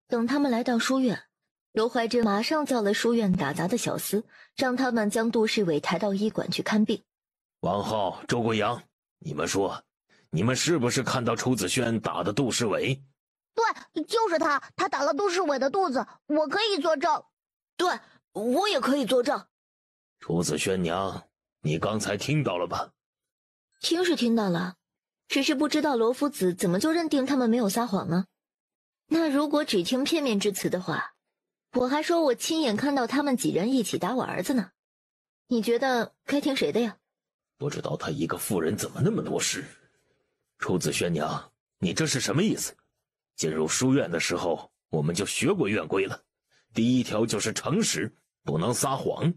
等他们来到书院，罗怀真马上叫了书院打杂的小厮，让他们将杜世伟抬到医馆去看病。王浩、周贵阳，你们说，你们是不是看到楚子轩打的杜世伟？对，就是他，他打了杜世伟的肚子，我可以作证。对，我也可以作证。楚子轩娘，你刚才听到了吧？听是听到了，只是不知道罗夫子怎么就认定他们没有撒谎呢？那如果只听片面之词的话，我还说我亲眼看到他们几人一起打我儿子呢。你觉得该听谁的呀？不知道她一个妇人怎么那么多事。楚子轩娘，你这是什么意思？进入书院的时候，我们就学过院规了，第一条就是诚实，不能撒谎。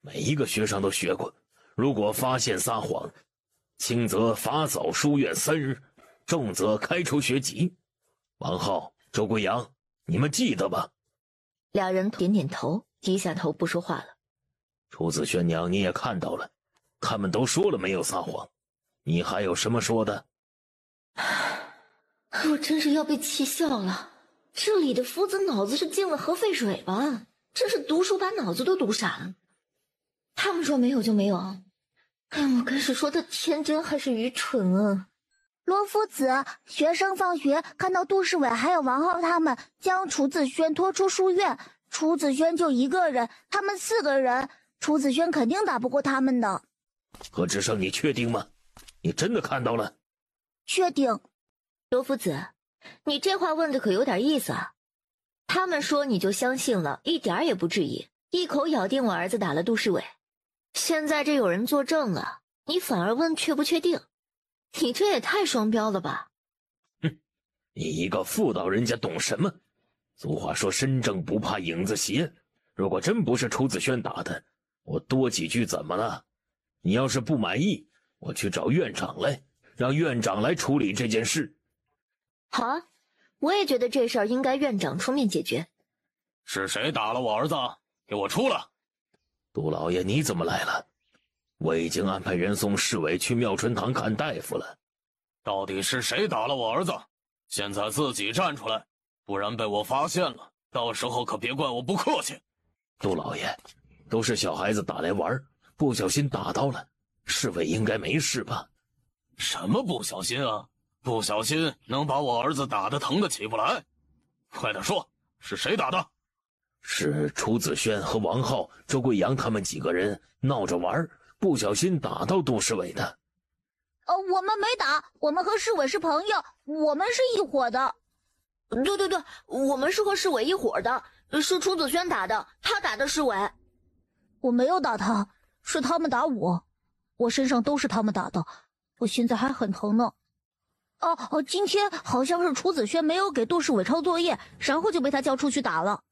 每一个学生都学过，如果发现撒谎，轻则罚扫书院3日，重则开除学籍。王浩、周贵阳，你们记得吧？俩人点点头，低下头不说话了。楚子轩娘，你也看到了，他们都说了没有撒谎，你还有什么说的？我真是要被气笑了，这里的夫子脑子是进了核废水吧？真是读书把脑子都读傻了。他们说没有就没有，哎，我该是说他天真还是愚蠢啊？罗夫子，学生放学看到杜世伟还有王浩他们将楚子轩拖出书院，楚子轩就一个人，他们4个人，楚子轩肯定打不过他们的。何志胜，你确定吗？你真的看到了？确定。罗夫子，你这话问的可有点意思啊。他们说你就相信了，一点也不质疑，一口咬定我儿子打了杜世伟。现在这有人作证了，你反而问确不确定，你这也太双标了吧？哼，你一个妇道人家懂什么？俗话说身正不怕影子斜，如果真不是楚子轩打的，我多几句怎么了？你要是不满意，我去找院长来，让院长来处理这件事。好啊，我也觉得这事儿应该院长出面解决。是谁打了我儿子？给我出来！杜老爷，你怎么来了？我已经安排人送侍卫去妙春堂看大夫了。到底是谁打了我儿子？现在自己站出来，不然被我发现了，到时候可别怪我不客气。杜老爷，都是小孩子打来玩，不小心打到了，侍卫应该没事吧？什么不小心啊？不小心能把我儿子打得疼得起不来？快点说，是谁打的？是楚子轩和王浩、周贵阳他们几个人闹着玩，不小心打到杜世伟的。我们没打，我们和世伟是朋友，我们是一伙的。对，我们是和世伟一伙的，是楚子轩打的，他打的世伟。我没有打他，是他们打我，我身上都是他们打的，我现在还很疼呢。今天好像是楚子轩没有给杜世伟抄作业，然后就被他叫出去打了。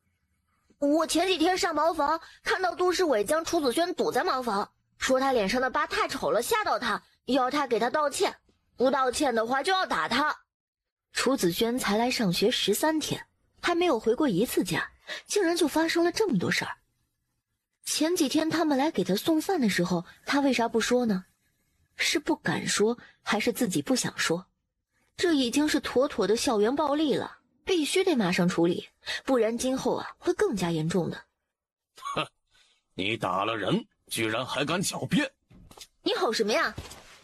我前几天上茅房，看到杜世伟将楚子轩堵在茅房，说他脸上的疤太丑了，吓到他，要他给他道歉，不道歉的话就要打他。楚子轩才来上学13天，还没有回过1次家，竟然就发生了这么多事儿。前几天他们来给他送饭的时候，他为啥不说呢？是不敢说，还是自己不想说？这已经是妥妥的校园暴力了，必须得马上处理，不然今后会更加严重的。哼，你打了人，居然还敢狡辩！你吼什么呀？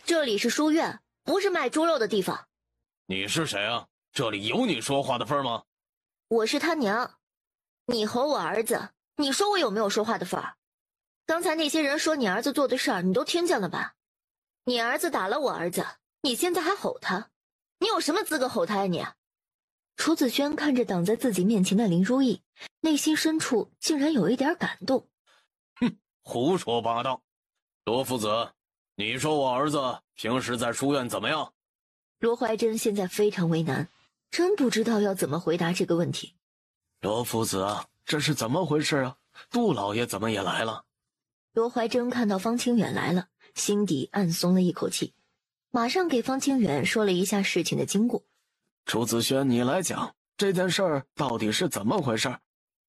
这里是书院，不是卖猪肉的地方。你是谁啊？这里有你说话的份吗？我是他娘。你吼我儿子，你说我有没有说话的份儿？刚才那些人说你儿子做的事儿，你都听见了吧？你儿子打了我儿子，你现在还吼他，你有什么资格吼他呀你？楚子轩看着挡在自己面前的林如意，内心深处竟然有一点感动。哼，胡说八道！罗夫子，你说我儿子平时在书院怎么样？罗怀真现在非常为难，真不知道要怎么回答这个问题。罗夫子啊，这是怎么回事啊？杜老爷怎么也来了？罗怀真看到方清远来了，心底暗松了一口气，马上给方清远说了一下事情的经过。楚子轩，你来讲，这件事儿到底是怎么回事？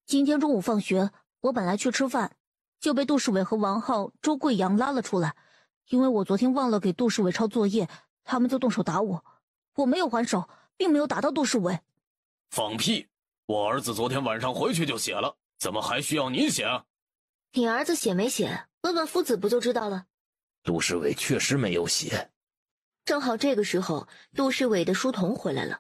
今天中午放学，我本来去吃饭，就被杜世伟和王浩、周贵阳拉了出来，因为我昨天忘了给杜世伟抄作业，他们就动手打我，我没有还手，并没有打到杜世伟。放屁！我儿子昨天晚上回去就写了，怎么还需要你写啊？你儿子写没写？问问夫子不就知道了。杜侍卫确实没有写。正好这个时候，杜侍卫的书童回来了。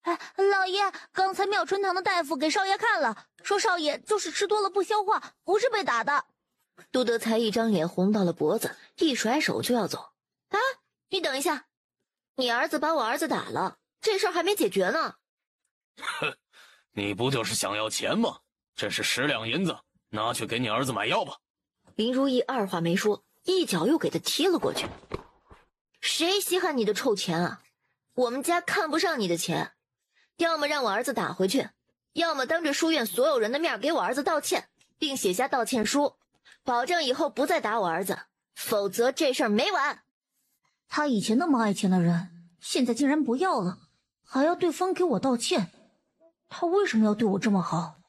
哎，老爷，刚才妙春堂的大夫给少爷看了，说少爷就是吃多了不消化，不是被打的。杜德才一张脸红到了脖子，一甩手就要走。啊，你等一下，你儿子把我儿子打了，这事儿还没解决呢。哼，你不就是想要钱吗？这是10两银子，拿去给你儿子买药吧。林如意二话没说，一脚又给他踢了过去。谁稀罕你的臭钱啊？我们家看不上你的钱，要么让我儿子打回去，要么当着书院所有人的面给我儿子道歉，并写下道歉书，保证以后不再打我儿子，否则这事儿没完。他以前那么爱钱的人，现在竟然不要了，还要对方给我道歉，他为什么要对我这么好？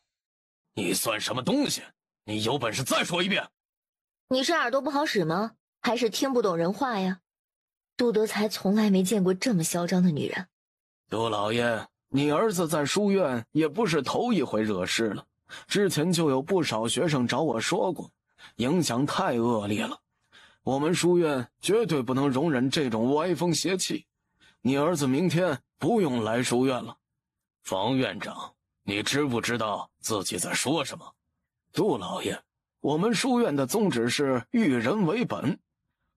你算什么东西？你有本事再说一遍！你是耳朵不好使吗？还是听不懂人话呀？杜德才从来没见过这么嚣张的女人。杜老爷，你儿子在书院也不是头一回惹事了，之前就有不少学生找我说过，影响太恶劣了。我们书院绝对不能容忍这种歪风邪气。你儿子明天不用来书院了。房院长，你知不知道自己在说什么？杜老爷，我们书院的宗旨是育人为本。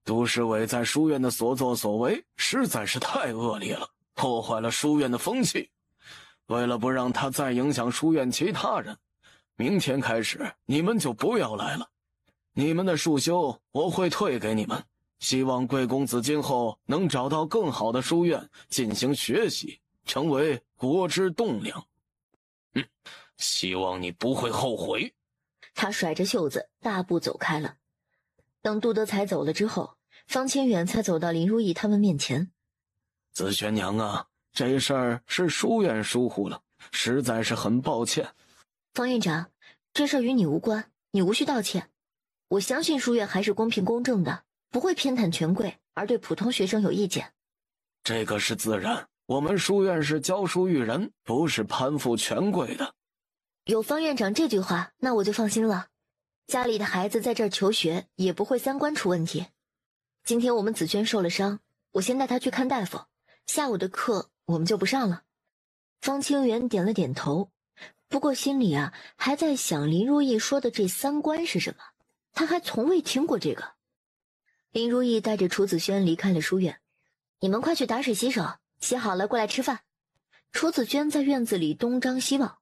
杜侍卫在书院的所作所为实在是太恶劣了，破坏了书院的风气。为了不让他再影响书院其他人，明天开始你们就不要来了。你们的束修我会退给你们，希望贵公子今后能找到更好的书院进行学习，成为国之栋梁。希望你不会后悔。他甩着袖子大步走开了。等杜德才走了之后，方清远才走到林如意他们面前。紫萱娘啊，这事儿是书院疏忽了，实在是很抱歉。方院长，这事儿与你无关，你无需道歉。我相信书院还是公平公正的，不会偏袒权贵而对普通学生有意见。这个是自然，我们书院是教书育人，不是攀附权贵的。有方院长这句话，那我就放心了。家里的孩子在这儿求学，也不会三观出问题。今天我们紫萱受了伤，我先带她去看大夫，下午的课我们就不上了。方清源点了点头，不过心里还在想林如意说的这三观是什么，他还从未听过这个。林如意带着楚子轩离开了书院，你们快去打水洗手，洗好了过来吃饭。楚子轩在院子里东张西望。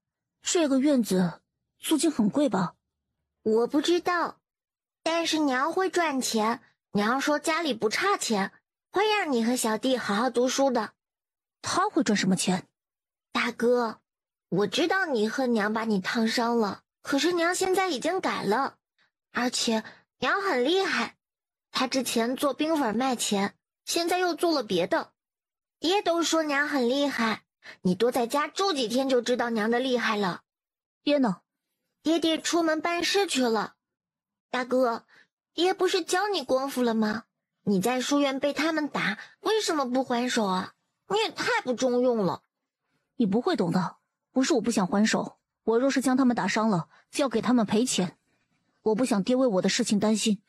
这个院子租金很贵吧？我不知道，但是娘会赚钱，娘说家里不差钱，会让你和小弟好好读书的。他会赚什么钱？大哥，我知道你和娘把你烫伤了，可是娘现在已经改了，而且娘很厉害，她之前做冰粉卖钱，现在又做了别的。爹都说娘很厉害，你多在家住几天就知道娘的厉害了。爹呢？爹爹出门办事去了。大哥，爹不是教你功夫了吗？你在书院被他们打，为什么不还手啊？你也太不中用了。你不会懂的，不是我不想还手，我若是将他们打伤了，就要给他们赔钱。我不想爹为我的事情担心。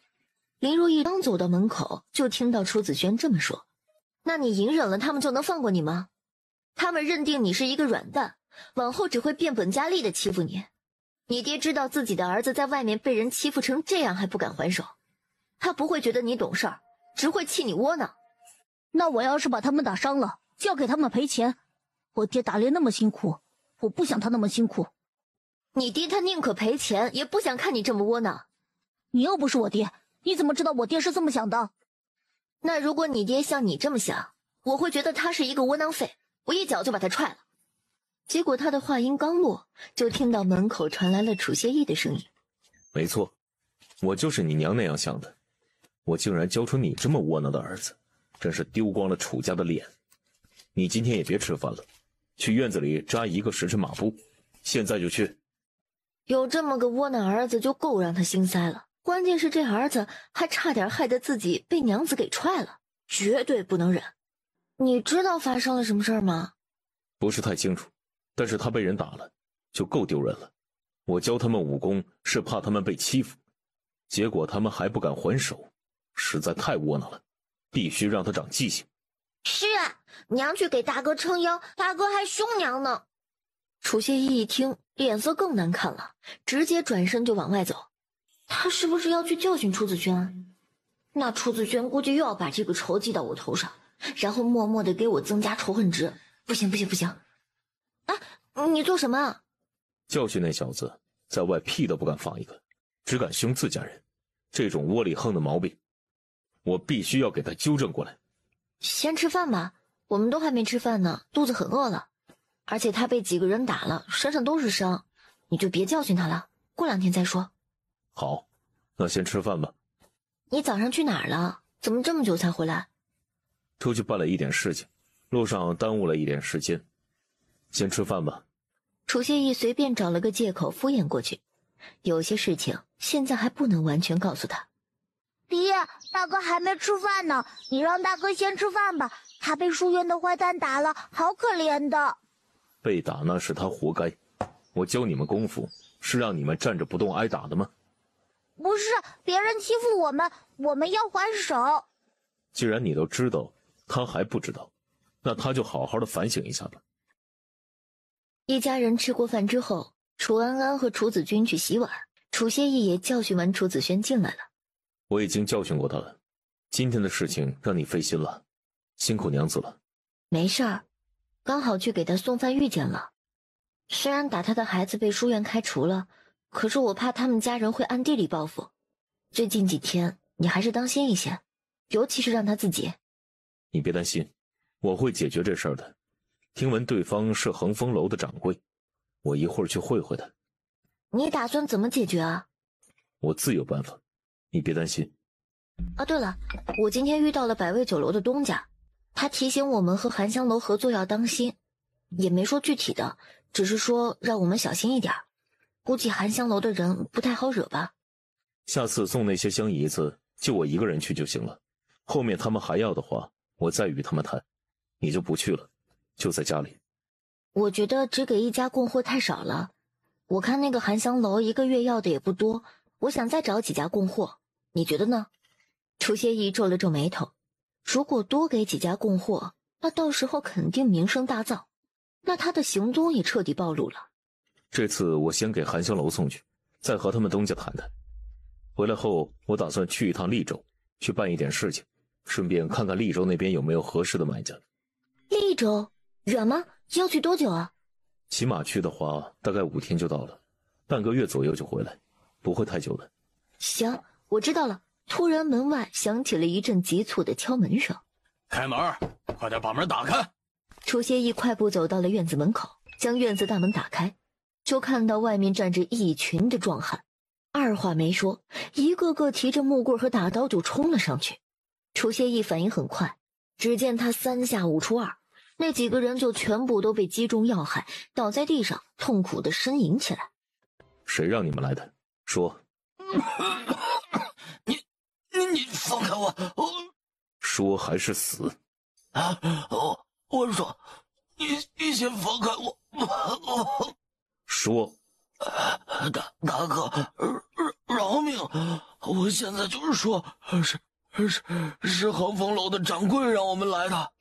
林如意刚走到门口，就听到楚子轩这么说。那你隐忍了，他们就能放过你吗？他们认定你是一个软蛋，往后只会变本加厉的欺负你。你爹知道自己的儿子在外面被人欺负成这样还不敢还手，他不会觉得你懂事儿，只会气你窝囊。那我要是把他们打伤了，就要给他们赔钱。我爹打猎那么辛苦，我不想他那么辛苦。你爹他宁可赔钱，也不想看你这么窝囊。你又不是我爹，你怎么知道我爹是这么想的？那如果你爹像你这么想，我会觉得他是一个窝囊废，我一脚就把他踹了。结果他的话音刚落，就听到门口传来了楚谢意的声音。没错，我就是你娘那样想的。我竟然教出你这么窝囊的儿子，真是丢光了楚家的脸。你今天也别吃饭了，去院子里扎1个时辰马步，现在就去。有这么个窝囊儿子就够让他心塞了，关键是这儿子还差点害得自己被娘子给踹了，绝对不能忍。你知道发生了什么事儿吗？不是太清楚，但是他被人打了，就够丢人了。我教他们武功是怕他们被欺负，结果他们还不敢还手，实在太窝囊了，必须让他长记性。是啊，娘去给大哥撑腰，大哥还凶娘呢。楚谢意一听，脸色更难看了，直接转身就往外走。他是不是要去教训楚子轩？那楚子轩估计又要把这个仇记到我头上，然后默默的给我增加仇恨值。不行不行不行！啊，你做什么？教训那小子，在外屁都不敢放一个，只敢凶自家人，这种窝里横的毛病，我必须要给他纠正过来。先吃饭吧，我们都还没吃饭呢，肚子很饿了。而且他被几个人打了，身上都是伤，你就别教训他了，过2天再说。好，那先吃饭吧。你早上去哪儿了？怎么这么久才回来？出去办了一点事情，路上耽误了一点时间。先吃饭吧。楚谢意随便找了个借口敷衍过去，有些事情现在还不能完全告诉他。爹，大哥还没吃饭呢，你让大哥先吃饭吧，他被书院的坏蛋打了，好可怜的。被打那是他活该，我教你们功夫是让你们站着不动挨打的吗？不是，别人欺负我们，我们要还手。既然你都知道，他还不知道，那他就好好的反省一下吧。一家人吃过饭之后，楚安安和楚子君去洗碗，楚谢意也教训完楚子轩进来了。我已经教训过他了，今天的事情让你费心了，辛苦娘子了。没事儿，刚好去给他送饭遇见了。虽然打他的孩子被书院开除了，可是我怕他们家人会暗地里报复。最近几天你还是当心一些，尤其是让他自己。你别担心，我会解决这事儿的。听闻对方是恒丰楼的掌柜，我一会儿去会会他。你打算怎么解决啊？我自有办法，你别担心。啊，对了，我今天遇到了百味酒楼的东家，他提醒我们和韩香楼合作要当心，也没说具体的，只是说让我们小心一点。估计韩香楼的人不太好惹吧。下次送那些香姨子，就我一个人去就行了。后面他们还要的话，我再与他们谈。你就不去了，就在家里。我觉得只给一家供货太少了，我看那个韩香楼一个月要的也不多，我想再找几家供货，你觉得呢？楚谢意皱了皱眉头，如果多给几家供货，那到时候肯定名声大噪，那他的行踪也彻底暴露了。这次我先给韩香楼送去，再和他们东家谈谈。回来后，我打算去一趟利州，去办一点事情，顺便看看利州那边有没有合适的买家。利州远吗？要去多久啊？骑马去的话，大概5天就到了，半个月左右就回来，不会太久的。行，我知道了。突然门外响起了一阵急促的敲门声。开门，快点把门打开。楚谢意快步走到了院子门口，将院子大门打开，就看到外面站着一群的壮汉，二话没说，一个个提着木棍和大刀就冲了上去。楚谢意反应很快，只见他3下5除2，那几个人就全部都被击中要害，倒在地上痛苦的呻吟起来。谁让你们来的？说。你放开我！说还是死？啊！我说，你先放开我！说。大哥，饶命！我现在就是说，是恒丰楼的掌柜让我们来的。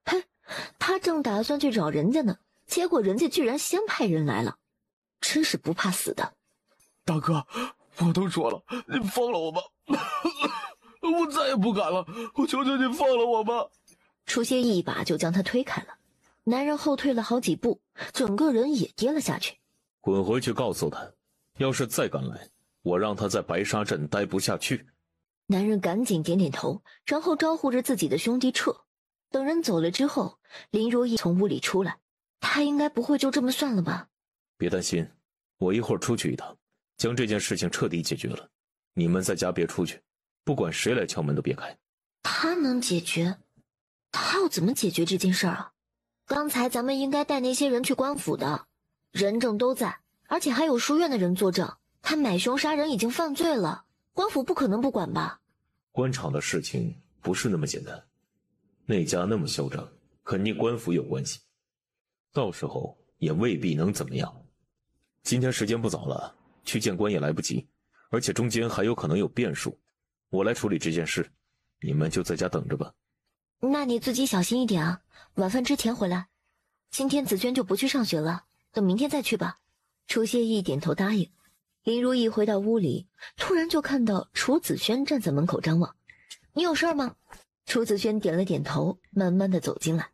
嘿，他正打算去找人家呢，结果人家居然先派人来了，真是不怕死的。大哥，我都说了，你放了我吧。我再也不敢了，我求求你放了我吧！楚谢一把就将他推开了，男人后退了好几步，整个人也跌了下去。滚回去告诉他，要是再敢来，我让他在白沙镇待不下去。男人赶紧点点头，然后招呼着自己的兄弟撤。等人走了之后，林如意从屋里出来，他应该不会就这么算了吧？别担心，我一会儿出去一趟，将这件事情彻底解决了。你们在家别出去，不管谁来敲门都别开。他能解决？他要怎么解决这件事儿啊？刚才咱们应该带那些人去官府的，人证都在，而且还有书院的人作证，他买凶杀人已经犯罪了，官府不可能不管吧？官场的事情不是那么简单，那家那么嚣张，肯定官府有关系，到时候也未必能怎么样。今天时间不早了，去见官也来不及，而且中间还有可能有变数。我来处理这件事，你们就在家等着吧。那你自己小心一点啊，晚饭之前回来。今天子轩就不去上学了，等明天再去吧。楚谢意点头答应。林如意回到屋里，突然就看到楚子轩站在门口张望。你有事吗？楚子轩点了点头，慢慢的走进来。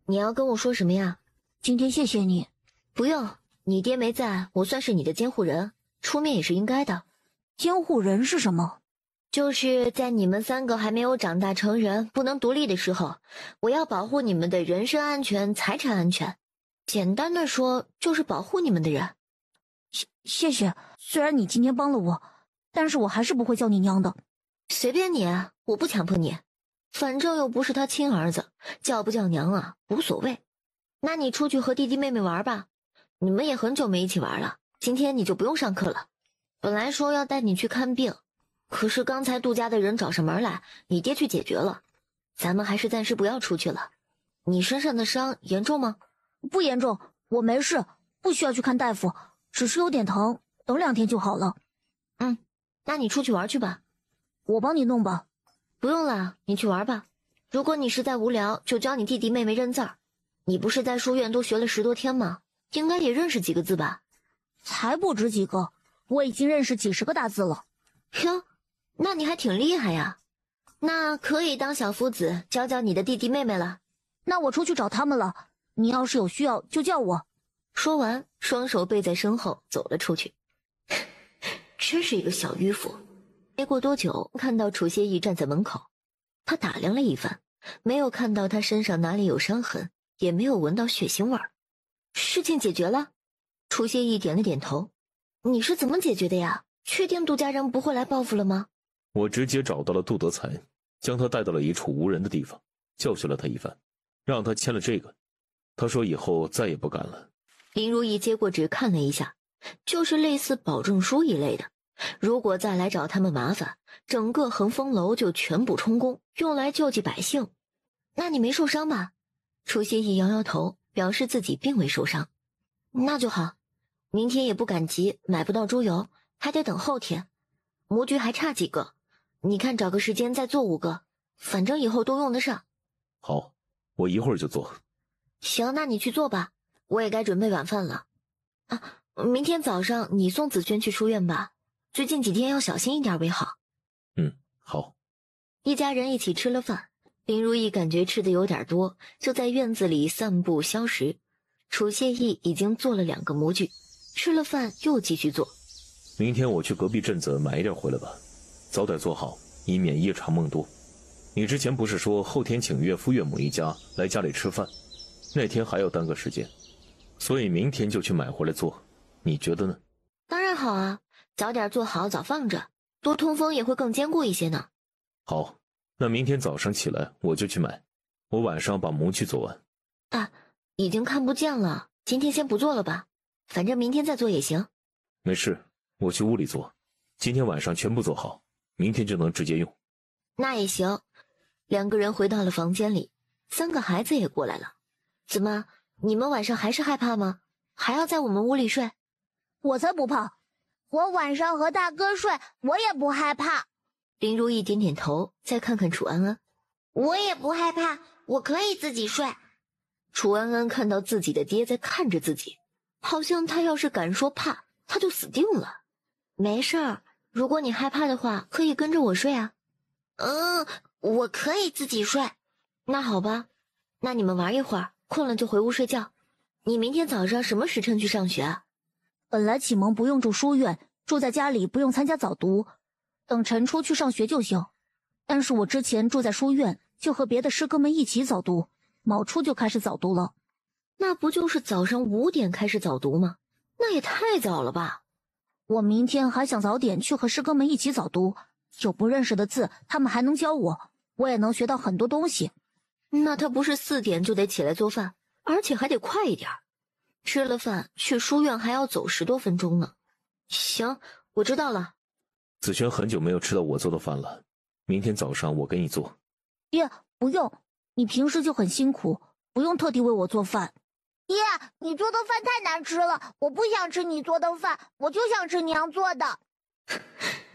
你要跟我说什么呀？今天谢谢你。不用，你爹没在，我算是你的监护人，出面也是应该的。监护人是什么？就是在你们3个还没有长大成人、不能独立的时候，我要保护你们的人身安全、财产安全。简单的说，就是保护你们的人。谢谢。虽然你今天帮了我，但是我还是不会叫你娘的。随便你，我不强迫你。反正又不是他亲儿子，叫不叫娘啊，无所谓。那你出去和弟弟妹妹玩吧，你们也很久没一起玩了。今天你就不用上课了。本来说要带你去看病，可是刚才杜家的人找上门来，你爹去解决了。咱们还是暂时不要出去了。你身上的伤严重吗？不严重，我没事，不需要去看大夫，只是有点疼，等2天就好了。那你出去玩去吧。我帮你弄吧。不用了，你去玩吧。如果你实在无聊，就教你弟弟妹妹认字儿。你不是在书院都学了10多天吗？应该也认识几个字吧？才不止几个，我已经认识几10个大字了。哟，那你还挺厉害呀。那可以当小夫子教教你的弟弟妹妹了。那我出去找他们了，你要是有需要就叫我。说完，双手背在身后走了出去。真是一个小迂腐。没过多久，看到楚谢意站在门口，他打量了一番，没有看到他身上哪里有伤痕，也没有闻到血腥味儿。事情解决了？楚谢意点了点头。你是怎么解决的呀？确定杜家人不会来报复了吗？我直接找到了杜德才，将他带到了一处无人的地方，教训了他一番，让他签了这个。他说以后再也不敢了。林如意接过纸看了一下，就是类似保证书一类的。如果再来找他们麻烦，整个恒丰楼就全部充公，用来救济百姓。那你没受伤吧？楚谢意摇摇头，表示自己并未受伤。那就好，明天也不赶集，买不到猪油，还得等后天。模具还差几个，你看找个时间再做5个，反正以后都用得上。好，我一会儿就做。行，那你去做吧，我也该准备晚饭了。明天早上你送子轩去书院吧，最近几天要小心一点为好。好。一家人一起吃了饭，林如意感觉吃的有点多，就在院子里散步消食。楚谢意已经做了2个模具，吃了饭又继续做。明天我去隔壁镇子买一点回来吧，早点做好，以免夜长梦多。你之前不是说后天请岳父岳母一家来家里吃饭，那天还要耽搁时间，所以明天就去买回来做，你觉得呢？当然好啊，早点做好早放着，多通风也会更坚固一些呢。好，那明天早上起来我就去买，我晚上把模具做完。已经看不见了，今天先不做了吧，反正明天再做也行。没事，我去屋里做，今天晚上全部做好，明天就能直接用。那也行。2个人回到了房间里，3个孩子也过来了。怎么，你们晚上还是害怕吗？还要在我们屋里睡？我才不怕，我晚上和大哥睡，我也不害怕。林如意点点头，再看看楚安安。我也不害怕，我可以自己睡。楚安安看到自己的爹在看着自己，好像他要是敢说怕，他就死定了。没事儿，如果你害怕的话，可以跟着我睡啊。我可以自己睡。那好吧，那你们玩一会儿，困了就回屋睡觉。你明天早上什么时辰去上学啊？本来启蒙不用住书院，住在家里不用参加早读，等晨初去上学就行。但是我之前住在书院，就和别的师哥们一起早读，卯初就开始早读了。那不就是早上5点开始早读吗？那也太早了吧。我明天还想早点去和师哥们一起早读，有不认识的字他们还能教我，我也能学到很多东西。那他不是4点就得起来做饭，而且还得快一点。吃了饭去书院还要走10多分钟呢。行，我知道了。子轩很久没有吃到我做的饭了，明天早上我给你做。爹，不用，你平时就很辛苦，不用特地为我做饭。爹，你做的饭太难吃了，我不想吃你做的饭，我就想吃娘做的。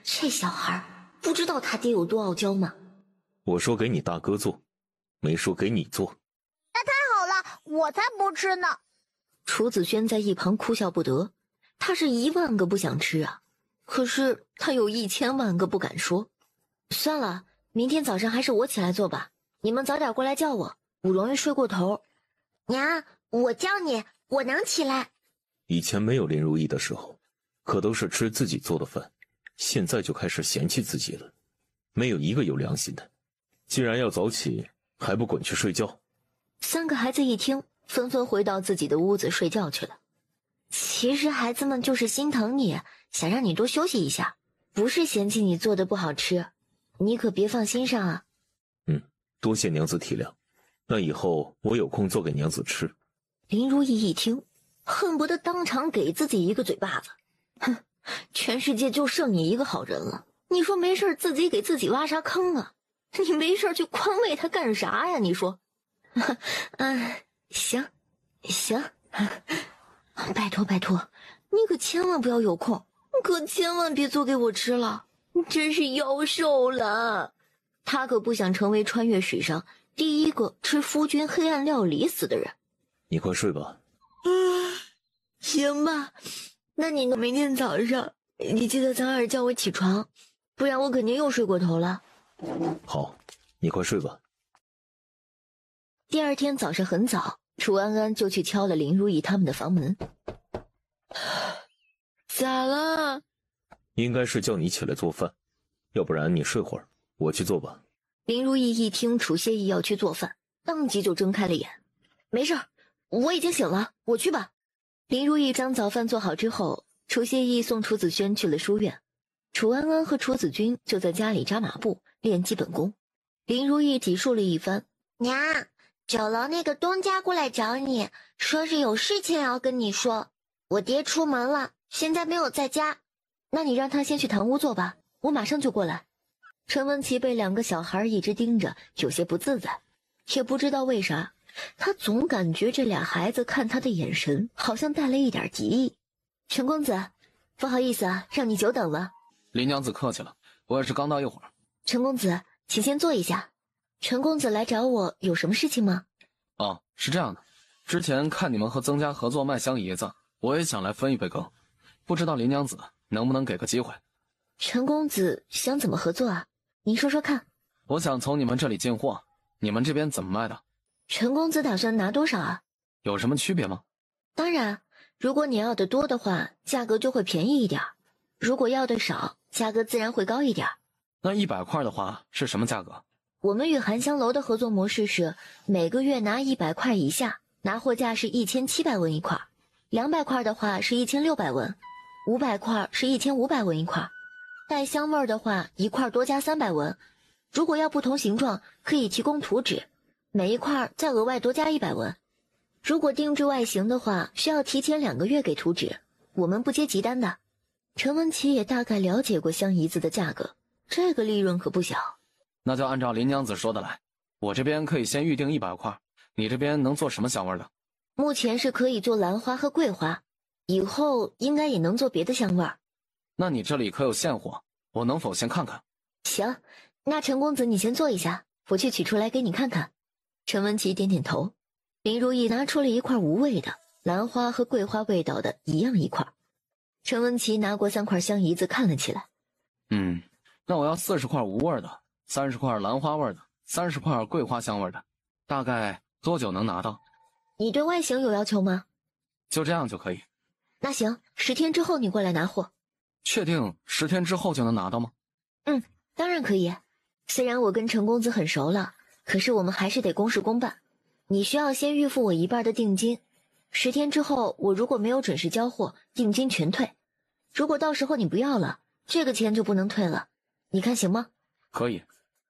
这小孩不知道他爹有多傲娇吗？我说给你大哥做，没说给你做。那太好了，我才不吃呢。楚子轩在一旁哭笑不得，他是10000个不想吃啊，可是他有1000万个不敢说。算了，明天早上还是我起来做吧，你们早点过来叫我，我容易睡过头。娘，我叫你，我能起来。以前没有林如意的时候，可都是吃自己做的饭，现在就开始嫌弃自己了，没有一个有良心的。既然要早起，还不滚去睡觉？3个孩子一听，纷纷回到自己的屋子睡觉去了。其实孩子们就是心疼你，想让你多休息一下，不是嫌弃你做的不好吃，你可别放心上啊。多谢娘子体谅，那以后我有空做给娘子吃。林如意一听，恨不得当场给自己一个嘴巴子。哼，全世界就剩你一个好人了，你说没事自己给自己挖啥坑啊？你没事去宽慰他干啥呀？你说？行，拜托，你可千万不要有空，可千万别做给我吃了，真是夭寿了。他可不想成为穿越史上第一个吃夫君黑暗料理死的人。你快睡吧。行吧，那你明天早上你记得早点叫我起床，不然我肯定又睡过头了。好，你快睡吧。第二天早上很早，楚安安就去敲了林如意他们的房门。咋了？应该是叫你起来做饭，要不然你睡会儿，我去做吧。林如意一听楚谢意要去做饭，当即就睁开了眼。没事，我已经醒了，我去吧。林如意将早饭做好之后，楚谢意送楚子轩去了书院，楚安安和楚子君就在家里扎马步练基本功。林如意体述了一番。娘，酒楼那个东家过来找你，说是有事情要跟你说。我爹出门了，现在没有在家。那你让他先去堂屋坐吧，我马上就过来。陈文琪被2个小孩一直盯着，有些不自在，也不知道为啥，他总感觉这俩孩子看他的眼神好像带了一点敌意。陈公子，不好意思啊，让你久等了。林娘子客气了，我也是刚到一会儿。陈公子，请先坐一下。陈公子来找我有什么事情吗？哦，是这样的，之前看你们和曾家合作卖香姨子，我也想来分一杯羹，不知道林娘子能不能给个机会。陈公子想怎么合作啊？您说说看。我想从你们这里进货，你们这边怎么卖的？陈公子打算拿多少啊？有什么区别吗？当然，如果你要的多的话，价格就会便宜一点；如果要的少，价格自然会高一点。那100块的话是什么价格？我们与含香楼的合作模式是每个月拿100块以下，拿货价是1700文一块；200块的话是1600文；500块是1500文一块。带香味的话，一块多加300文。如果要不同形状，可以提供图纸，每一块再额外多加100文。如果定制外形的话，需要提前2个月给图纸，我们不接急单的。陈文琪也大概了解过香姨子的价格，这个利润可不小。那就按照林娘子说的来，我这边可以先预定100块，你这边能做什么香味的？目前是可以做兰花和桂花，以后应该也能做别的香味。那你这里可有现货？我能否先看看？行，那陈公子你先坐一下，我去取出来给你看看。陈文琪点点头。林如意拿出了一块无味的兰花和桂花味道的一样一块。陈文琪拿过3块香姨子看了起来。那我要40块无味的，30块兰花味的，30块桂花香味的，大概多久能拿到？你对外形有要求吗？就这样就可以。那行，10天之后你过来拿货。确定10天之后就能拿到吗？当然可以。虽然我跟陈公子很熟了，可是我们还是得公事公办。你需要先预付我1半的定金，10天之后我如果没有准时交货，定金全退。如果到时候你不要了，这个钱就不能退了。你看行吗？可以。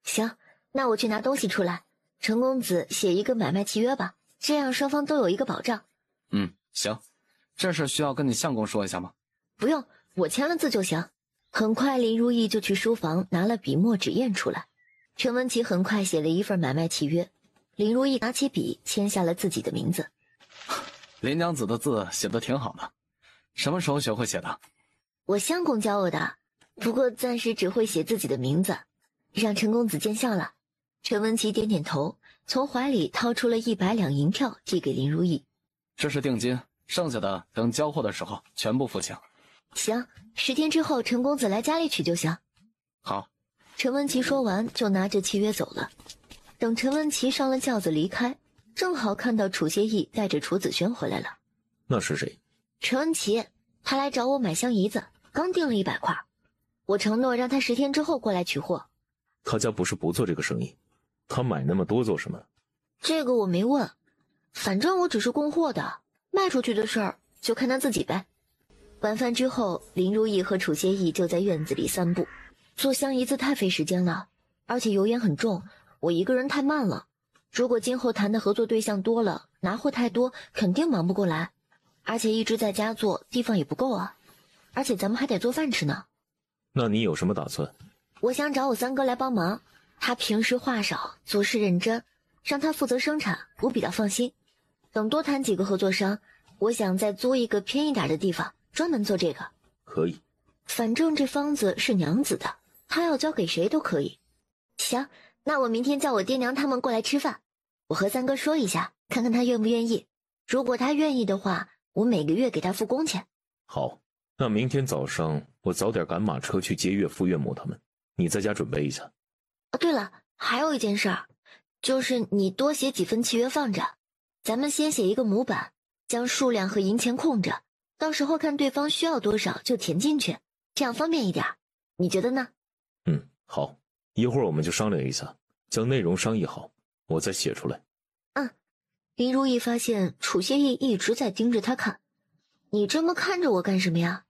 行，那我去拿东西出来。陈公子写一个买卖契约吧，这样双方都有一个保障。行。这事需要跟你相公说一下吗？不用，我签了字就行。很快林如意就去书房拿了笔墨纸砚出来。陈文琪很快写了一份买卖契约，林如意拿起笔签下了自己的名字。林娘子的字写得挺好的，什么时候学会写的？我相公教我的，不过暂时只会写自己的名字，让陈公子见笑了。陈文琪点点头，从怀里掏出了100两银票，递给林如意。这是定金，剩下的等交货的时候全部付清。行，10天之后陈公子来家里取就行。好。陈文琪说完就拿着契约走了。等陈文琪上了轿子离开，正好看到楚谢意带着楚子轩回来了。那是谁？陈文琪，他来找我买香姨子，刚订了100块，我承诺让他10天之后过来取货。他家不是不做这个生意，他买那么多做什么？这个我没问，反正我只是供货的，卖出去的事儿就看他自己呗。晚饭之后，林如意和楚谢意就在院子里散步。做香姨子太费时间了，而且油烟很重，我一个人太慢了。如果今后谈的合作对象多了，拿货太多，肯定忙不过来。而且一直在家做，地方也不够啊。而且咱们还得做饭吃呢。那你有什么打算？我想找我三哥来帮忙，他平时话少，做事认真，让他负责生产，我比较放心。等多谈几个合作商，我想再租一个偏一点的地方，专门做这个。可以。反正这方子是娘子的，他要交给谁都可以。行，那我明天叫我爹娘他们过来吃饭，我和三哥说一下，看看他愿不愿意。如果他愿意的话，我每个月给他付工钱。好，那明天早上我早点赶马车去接岳父岳母他们，你在家准备一下。对了，还有一件事儿，就是你多写几份契约放着，咱们先写一个模板，将数量和银钱空着，到时候看对方需要多少就填进去，这样方便一点。你觉得呢？好，一会儿我们就商量一下，将内容商议好，我再写出来。林如意发现楚谢意一直在盯着他看，你这么看着我干什么呀？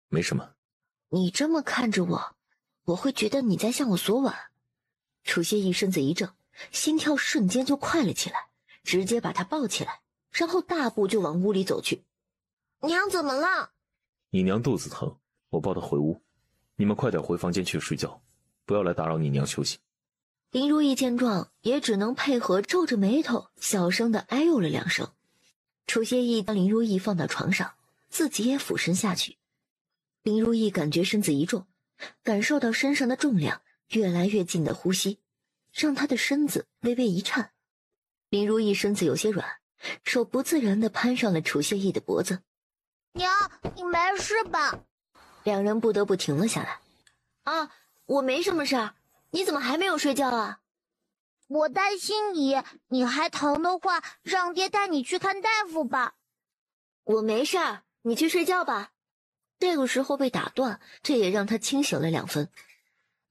没什么。你这么看着我，我会觉得你在向我索吻。楚谢意身子一怔，心跳瞬间就快了起来，直接把他抱起来，然后大步就往屋里走去。娘怎么了？你娘肚子疼，我抱她回屋。你们快点回房间去睡觉，不要来打扰你娘休息。林如意见状，也只能配合，皱着眉头，小声的哎呦了2声。楚谢意将林如意放到床上，自己也俯身下去。林如意感觉身子一重，感受到身上的重量，越来越近的呼吸，让她的身子微微一颤。林如意身子有些软，手不自然地攀上了楚谢意的脖子。娘，你没事吧？两人不得不停了下来。我没什么事儿，你怎么还没有睡觉啊？我担心你，你还疼的话，让爹带你去看大夫吧。我没事儿，你去睡觉吧。这个时候被打断，这也让他清醒了2分。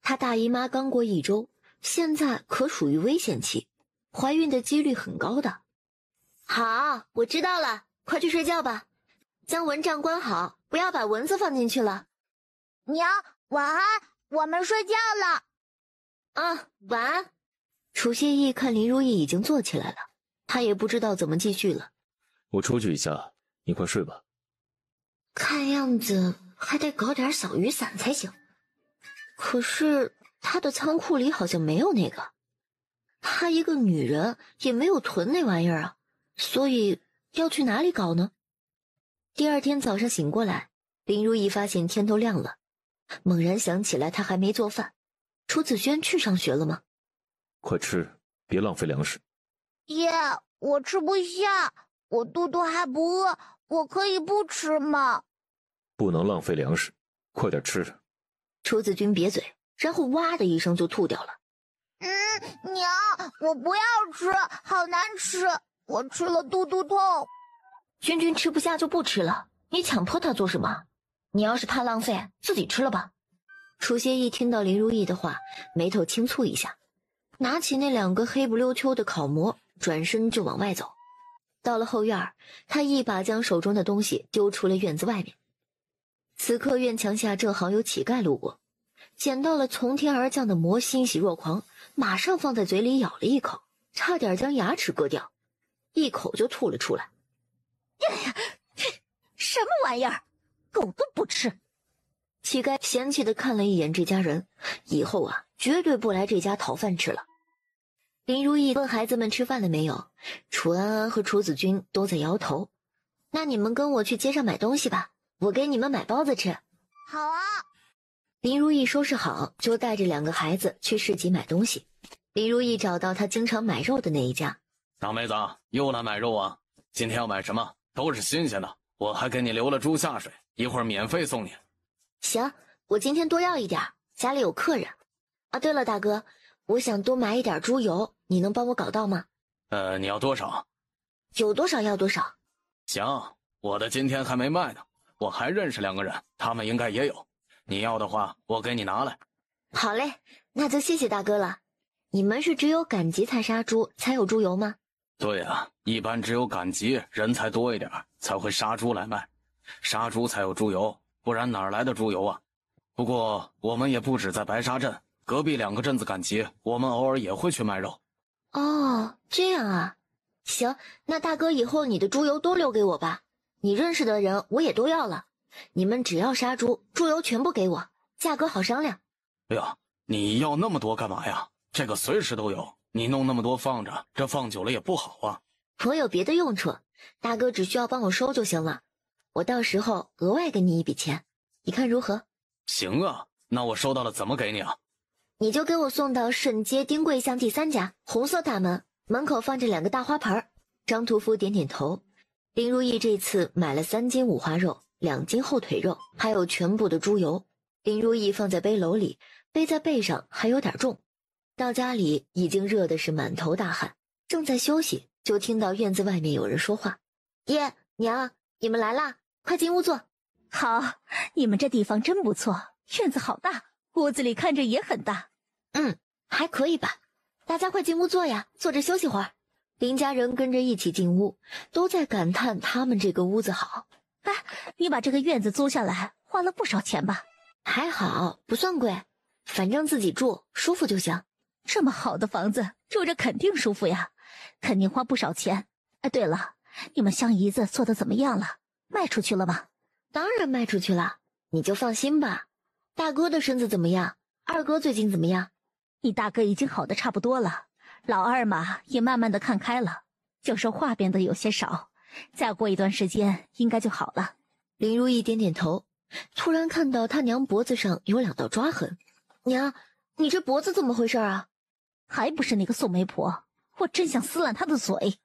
他大姨妈刚过1周，现在可属于危险期，怀孕的几率很高的。好，我知道了，快去睡觉吧，将蚊帐关好，不要把蚊子放进去了。娘，晚安，我们睡觉了。晚安。楚谢意看林如意已经坐起来了，他也不知道怎么继续了。我出去一下，你快睡吧。看样子还得搞点小雨伞才行。可是他的仓库里好像没有那个，他一个女人也没有囤那玩意儿啊，所以要去哪里搞呢？第二天早上醒过来，林如意发现天都亮了，猛然想起来他还没做饭。楚子轩去上学了吗？快吃，别浪费粮食。爷，我吃不下，我肚肚还不饿，我可以不吃吗？不能浪费粮食，快点吃。楚子君瘪嘴，然后哇的一声就吐掉了。娘，我不要吃，好难吃，我吃了肚肚痛。君君吃不下就不吃了，你强迫他做什么？你要是怕浪费，自己吃了吧。楚谢意听到林如意的话，眉头轻蹙一下，拿起那2个黑不溜秋的烤馍，转身就往外走。到了后院，他一把将手中的东西丢出了院子外面。此刻院墙下正好有乞丐路过，捡到了从天而降的馍，欣喜若狂，马上放在嘴里咬了一口，差点将牙齿割掉，一口就吐了出来。什么玩意儿，狗都不吃。乞丐嫌弃地看了一眼这家人，以后绝对不来这家讨饭吃了。林如意问孩子们吃饭了没有，楚安安和楚子君都在摇头。那你们跟我去街上买东西吧，我给你们买包子吃。好啊。林如意收拾好，就带着2个孩子去市集买东西。林如意找到她经常买肉的那一家。大妹子，又来买肉啊？今天要买什么？都是新鲜的，我还给你留了猪下水，一会儿免费送你。行，我今天多要一点，家里有客人。啊，对了，大哥，我想多买一点猪油，你能帮我搞到吗？你要多少？有多少要多少。行，我的今天还没卖呢，我还认识2个人，他们应该也有。你要的话，我给你拿来。好嘞，那就谢谢大哥了。你们是只有赶集才杀猪，才有猪油吗？对啊，一般只有赶集人才多一点，才会杀猪来卖，杀猪才有猪油，不然哪来的猪油啊？不过我们也不止在白沙镇，隔壁2个镇子赶集，我们偶尔也会去卖肉。哦，这样啊。行，那大哥以后你的猪油都留给我吧，你认识的人我也都要了。你们只要杀猪，猪油全部给我，价格好商量。哎呀，你要那么多干嘛呀？这个随时都有，你弄那么多放着，这放久了也不好啊。我有别的用处，大哥只需要帮我收就行了，我到时候额外给你一笔钱，你看如何？行啊，那我收到了怎么给你啊？你就给我送到顺街丁贵巷第3家，红色大门，门口放着2个大花盆。张屠夫点点头。林如意这次买了3斤五花肉，2斤后腿肉，还有全部的猪油。林如意放在背篓里，背在背上还有点重。到家里已经热的是满头大汗，正在休息，就听到院子外面有人说话：“爷娘，你们来啦，快进屋坐。”好，你们这地方真不错，院子好大，屋子里看着也很大。还可以吧，大家快进屋坐呀，坐着休息会儿。林家人跟着一起进屋，都在感叹他们这个屋子好。哎，你把这个院子租下来花了不少钱吧？还好，不算贵，反正自己住舒服就行。这么好的房子住着肯定舒服呀，肯定花不少钱。哎，对了，你们香姨子做的怎么样了？卖出去了吗？当然卖出去了，你就放心吧。大哥的身子怎么样？二哥最近怎么样？你大哥已经好的差不多了，老二嘛也慢慢的看开了，就是话变得有些少，再过一段时间应该就好了。林如意点点头，突然看到他娘脖子上有2道抓痕。娘，你这脖子怎么回事啊？还不是那个宋媒婆，我真想撕烂她的嘴。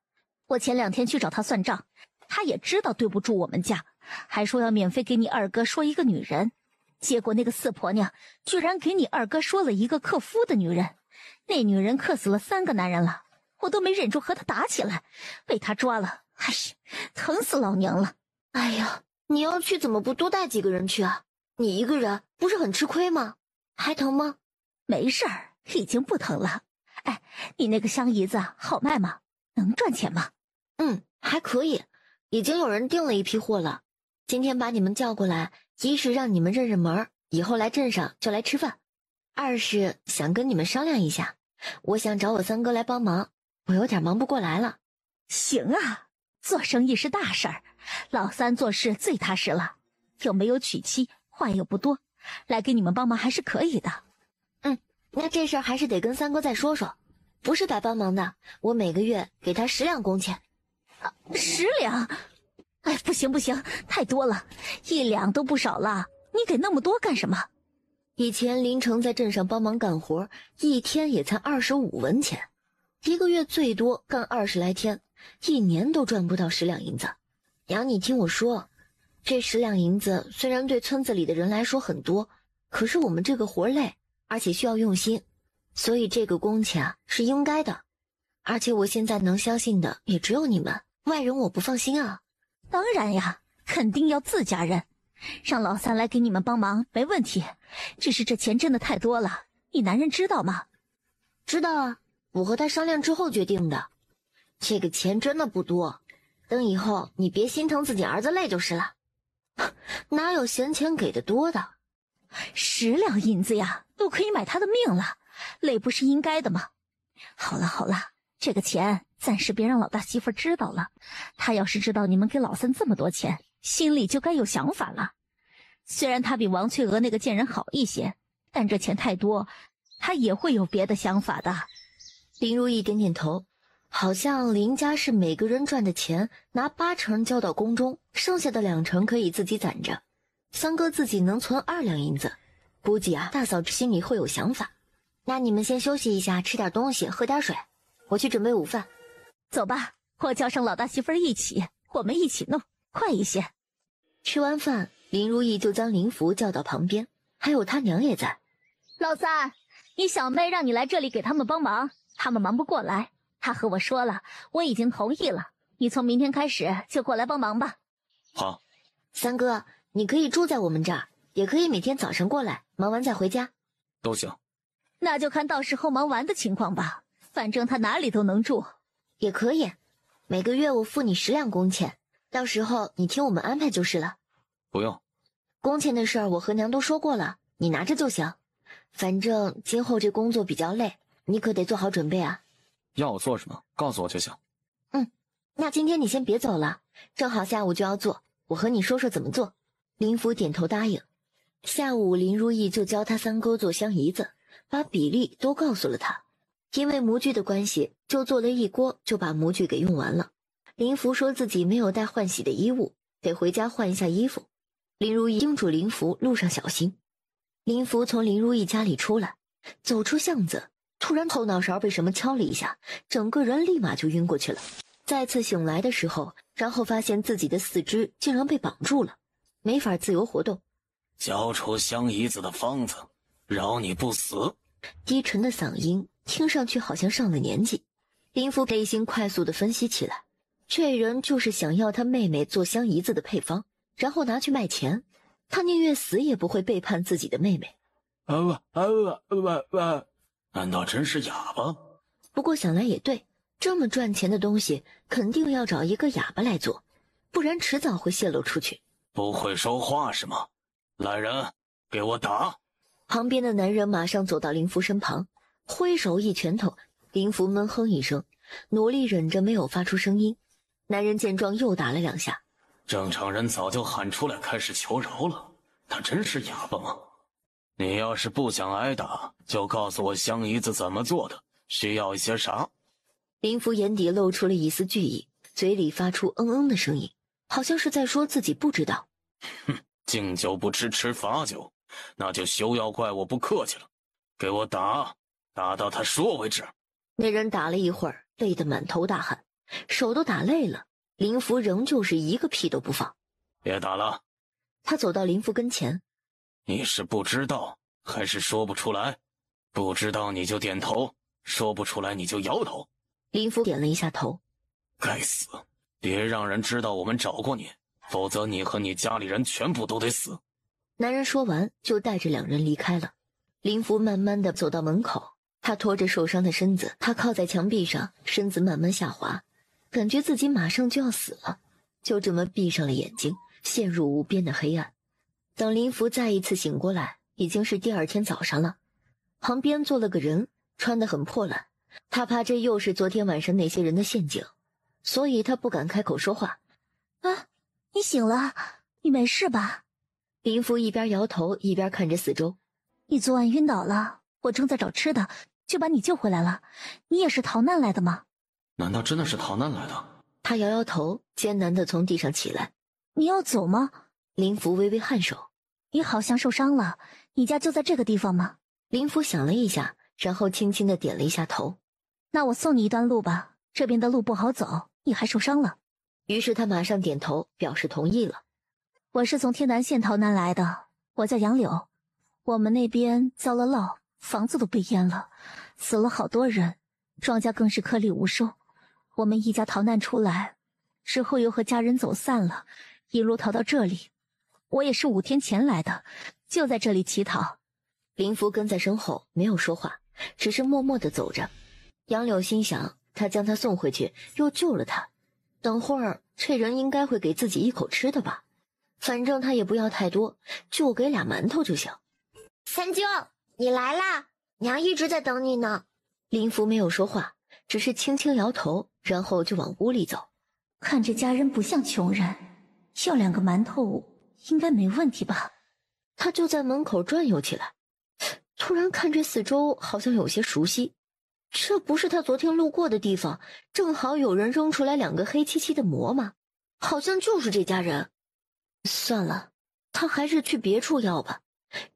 我前2天去找她算账，她也知道对不住我们家，还说要免费给你二哥说一个女人。结果那个四婆娘居然给你二哥说了一个克夫的女人，那女人克死了3个男人了，我都没忍住和她打起来，被她抓了，哎呀，疼死老娘了。哎呀，你要去怎么不多带几个人去啊？你一个人不是很吃亏吗？还疼吗？没事儿，已经不疼了。哎，你那个香姨子好卖吗？能赚钱吗？还可以，已经有人订了一批货了。今天把你们叫过来，一是让你们认认门，以后来镇上就来吃饭；二是想跟你们商量一下，我想找我3哥来帮忙，我有点忙不过来了。行啊，做生意是大事儿，老3做事最踏实了，又没有娶妻，话又不多，来给你们帮忙还是可以的。那这事儿还是得跟3哥再说说，不是白帮忙的，我每个月给他10两工钱。10两？哎，不行不行，太多了，1两都不少了，你给那么多干什么？以前林城在镇上帮忙干活，一天也才25文钱，1个月最多干20来天，1年都赚不到10两银子。娘，你听我说，这10两银子虽然对村子里的人来说很多，可是我们这个活累，而且需要用心，所以这个工钱是应该的。而且我现在能相信的也只有你们，外人我不放心啊。当然呀，肯定要自家人，让老3来给你们帮忙没问题，只是这钱真的太多了，你男人知道吗？知道啊，我和他商量之后决定的。这个钱真的不多，等以后你别心疼自己儿子累就是了。哪有闲钱给的多的？10两银子呀，都可以买他的命了，累不是应该的吗？好了好了，这个钱暂时别让老大媳妇知道了，他要是知道你们给老3这么多钱，心里就该有想法了。虽然他比王翠娥那个贱人好一些，但这钱太多，他也会有别的想法的。林如意点点头，好像林家是每个人赚的钱拿80%交到宫中，剩下的20%可以自己攒着。三哥自己能存2两银子，估计啊，大嫂心里会有想法。那你们先休息一下，吃点东西，喝点水，我去准备午饭。走吧，我叫上老大媳妇儿一起，我们一起弄，快一些。吃完饭，林如意就将林福叫到旁边，还有他娘也在。老三，你小妹让你来这里给他们帮忙，他们忙不过来。她和我说了，我已经同意了，你从明天开始就过来帮忙吧。好，三哥，你可以住在我们这儿，也可以每天早上过来，忙完再回家。都行。那就看到时候忙完的情况吧，反正他哪里都能住。也可以，每个月我付你10两工钱，到时候你听我们安排就是了。不用，工钱的事儿我和娘都说过了，你拿着就行。反正今后这工作比较累，你可得做好准备啊。要我做什么，告诉我就行。那今天你先别走了，正好下午就要做，我和你说说怎么做。林福点头答应。下午林如意就教他三哥做香姨子，把比例都告诉了他。因为模具的关系，就做了一锅就把模具给用完了。林福说自己没有带换洗的衣物，得回家换一下衣服。林如意叮嘱林福路上小心。林福从林如意家里出来，走出巷子，突然后脑勺被什么敲了一下，整个人立马就晕过去了。再次醒来的时候，然后发现自己的四肢竟然被绑住了，没法自由活动。交出香姨子的方子，饶你不死。低沉的嗓音听上去好像上了年纪。林福内心快速地分析起来，这人就是想要他妹妹做香姨子的配方，然后拿去卖钱。他宁愿死也不会背叛自己的妹妹。难道真是哑巴？不过想来也对，这么赚钱的东西肯定要找一个哑巴来做，不然迟早会泄露出去。不会说话是吗？来人，给我打！旁边的男人马上走到林福身旁，挥手一拳头。林福闷哼一声，努力忍着没有发出声音。男人见状又打了2下。正常人早就喊出来开始求饶了，他真是哑巴吗？你要是不想挨打，就告诉我香姨子怎么做的，需要一些啥。林福眼底露出了一丝惧意，嘴里发出嗯嗯的声音，好像是在说自己不知道。哼，敬酒不吃吃罚酒，那就休要怪我不客气了。给我打，打到他说为止。那人打了一会儿，累得满头大汗，手都打累了。林福仍旧是一个屁都不放。别打了。他走到林福跟前。你是不知道还是说不出来？不知道你就点头，说不出来你就摇头。林福点了一下头。该死，别让人知道我们找过你，否则你和你家里人全部都得死。男人说完就带着2人离开了。林福慢慢地走到门口，他拖着受伤的身子，他靠在墙壁上，身子慢慢下滑，感觉自己马上就要死了，就这么闭上了眼睛，陷入无边的黑暗。等林福再一次醒过来，已经是第2天早上了。旁边坐了个人，穿得很破烂，他怕这又是昨天晚上那些人的陷阱，所以他不敢开口说话。啊，你醒了，你没事吧？林福一边摇头一边看着四周。你昨晚晕倒了，我正在找吃的，就把你救回来了。你也是逃难来的吗？难道真的是逃难来的？他摇摇头，艰难地从地上起来。你要走吗？林福微微颔首。你好像受伤了，你家就在这个地方吗？林福想了一下，然后轻轻地点了一下头。那我送你一段路吧，这边的路不好走，你还受伤了。于是他马上点头，表示同意了。我是从天南县逃难来的，我叫杨柳。我们那边遭了涝，房子都被淹了，死了好多人，庄稼更是颗粒无收。我们一家逃难出来，之后又和家人走散了，一路逃到这里。我也是5天前来的，就在这里乞讨。林福跟在身后，没有说话，只是默默地走着。杨柳心想，他将他送回去，又救了他，等会儿这人应该会给自己一口吃的吧。反正他也不要太多，就给2馒头就行。三舅，你来啦，娘一直在等你呢。林福没有说话，只是轻轻摇头，然后就往屋里走。看这家人不像穷人，要2个馒头应该没问题吧。他就在门口转悠起来，突然看这四周好像有些熟悉，这不是他昨天路过的地方，正好有人扔出来2个黑漆漆的馍吗？好像就是这家人。算了，他还是去别处要吧。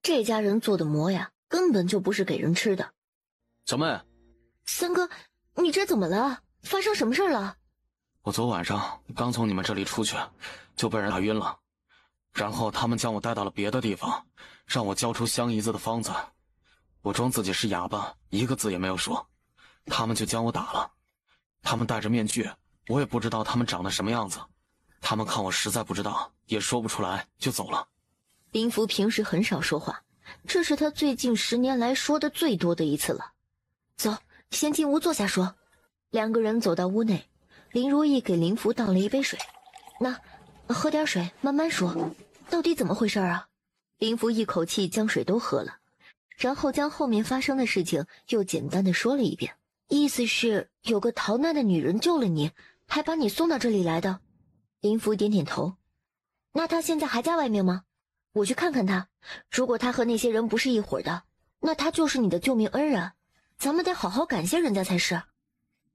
这家人做的馍呀，根本就不是给人吃的。小妹，三哥，你这怎么了？发生什么事了？我昨晚上刚从你们这里出去，就被人打晕了，然后他们将我带到了别的地方，让我交出香姨子的方子。我装自己是哑巴，一个字也没有说，他们就将我打了。他们戴着面具，我也不知道他们长得什么样子。他们看我实在不知道，也说不出来，就走了。林福平时很少说话，这是他最近10年来说的最多的一次了。走，先进屋坐下说。2个人走到屋内，林如意给林福倒了一杯水。那，喝点水，慢慢说，到底怎么回事啊？林福一口气将水都喝了，然后将后面发生的事情又简单的说了一遍，意思是有个逃难的女人救了你，还把你送到这里来的。林福点点头。那他现在还在外面吗？我去看看他，如果他和那些人不是一伙的，那他就是你的救命恩人，咱们得好好感谢人家才是。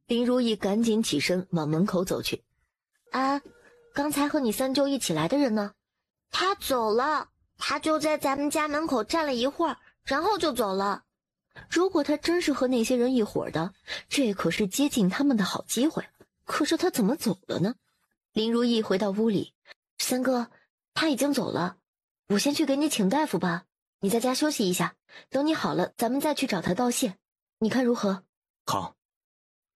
林如意赶紧起身往门口走去。啊，刚才和你三舅一起来的人呢？他走了，他就在咱们家门口站了一会儿，然后就走了。如果他真是和那些人一伙的，这可是接近他们的好机会。可是他怎么走了呢？林如意回到屋里，三哥，他已经走了，我先去给你请大夫吧，你在家休息一下，等你好了，咱们再去找他道谢，你看如何？好。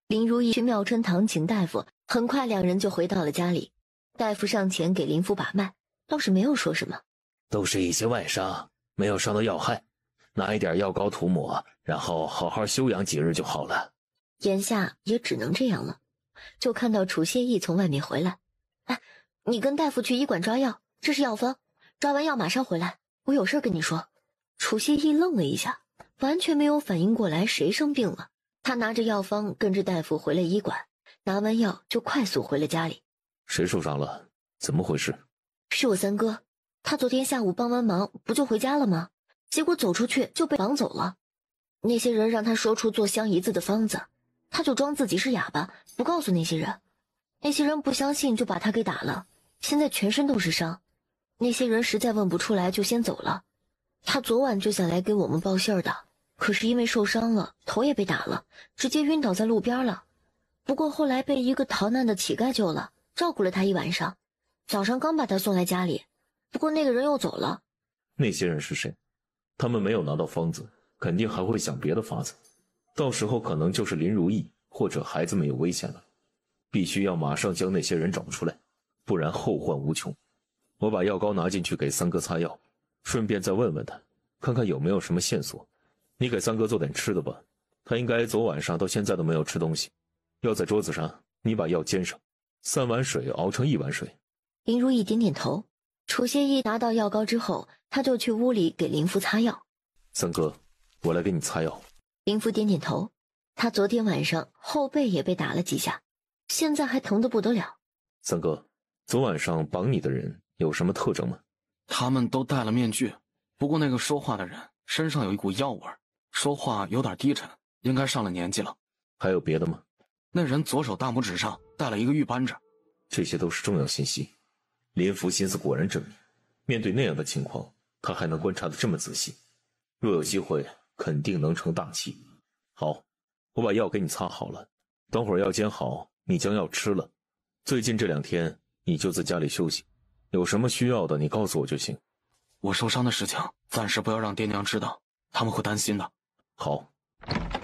林如意去妙春堂请大夫，很快2人就回到了家里。大夫上前给林福把脉，倒是没有说什么，都是一些外伤，没有伤到要害，拿一点药膏涂抹，然后好好休养几日就好了。眼下也只能这样了。就看到楚谢意从外面回来，哎，你跟大夫去医馆抓药，这是药方，抓完药马上回来，我有事跟你说。楚谢意愣了一下，完全没有反应过来谁生病了。他拿着药方跟着大夫回了医馆，拿完药就快速回了家里。谁受伤了？怎么回事？是我三哥，他昨天下午帮完忙不就回家了吗？结果走出去就被绑走了。那些人让他说出做香姨子的方子，他就装自己是哑巴，不告诉那些人。那些人不相信，就把他给打了，现在全身都是伤。那些人实在问不出来，就先走了。他昨晚就想来给我们报信儿的，可是因为受伤了，头也被打了，直接晕倒在路边了。不过后来被一个逃难的乞丐救了，照顾了他一晚上，早上刚把他送来家里，不过那个人又走了。那些人是谁？他们没有拿到方子，肯定还会想别的法子，到时候可能就是林如意或者孩子们有危险了，必须要马上将那些人找出来，不然后患无穷。我把药膏拿进去给三哥擦药，顺便再问问他，看看有没有什么线索。你给三哥做点吃的吧，他应该昨晚上到现在都没有吃东西。药在桌子上，你把药煎上，3碗水熬成1碗水。林如意点点头。楚谢意拿到药膏之后，他就去屋里给林福擦药。三哥，我来给你擦药。林福点点头。他昨天晚上后背也被打了几下，现在还疼得不得了。三哥，昨晚上绑你的人有什么特征吗？他们都戴了面具，不过那个说话的人身上有一股药味，说话有点低沉，应该上了年纪了。还有别的吗？那人左手大拇指上戴了一个玉扳指。这些都是重要信息。林福心思果然缜密，面对那样的情况，他还能观察得这么仔细。若有机会，肯定能成大器。好，我把药给你擦好了，等会儿药煎好，你将药吃了。最近这2天，你就在家里休息，有什么需要的，你告诉我就行。我受伤的事情，暂时不要让爹娘知道，他们会担心的。好。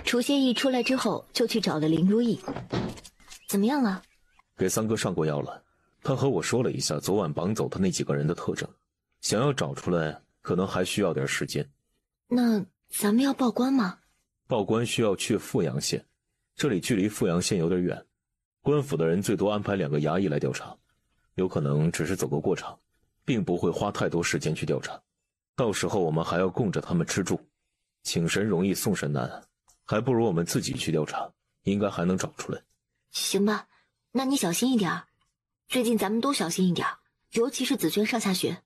楚谢意出来之后，就去找了林如意。怎么样了？给三哥上过药了，他和我说了一下昨晚绑走他那几个人的特征，想要找出来，可能还需要点时间。那咱们要报官吗？报官需要去富阳县，这里距离富阳县有点远，官府的人最多安排2个衙役来调查，有可能只是走个过场，并不会花太多时间去调查。到时候我们还要供着他们吃住，请神容易送神难，还不如我们自己去调查，应该还能找出来。行吧，那你小心一点，最近咱们都小心一点，尤其是子轩上下学。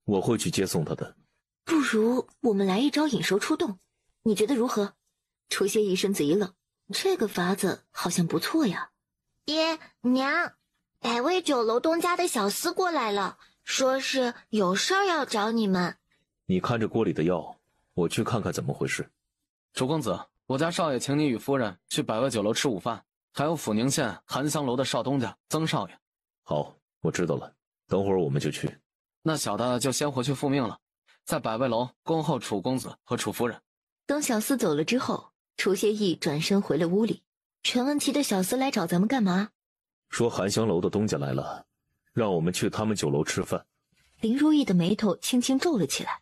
我会去接送他的。不如我们来一招引蛇出洞，你觉得如何？楚谢一身子一愣，这个法子好像不错呀。爹娘，百味酒楼东家的小厮过来了，说是有事儿要找你们。你看着锅里的药，我去看看怎么回事。楚公子，我家少爷请你与夫人去百味酒楼吃午饭，还有阜宁县韩香楼的少东家曾少爷。好，我知道了，等会儿我们就去。那小的就先回去复命了，在百味楼恭候楚公子和楚夫人。等小厮走了之后，楚谢意转身回了屋里。陈文琪的小厮来找咱们干嘛？说韩香楼的东家来了，让我们去他们酒楼吃饭。林如意的眉头轻轻皱了起来。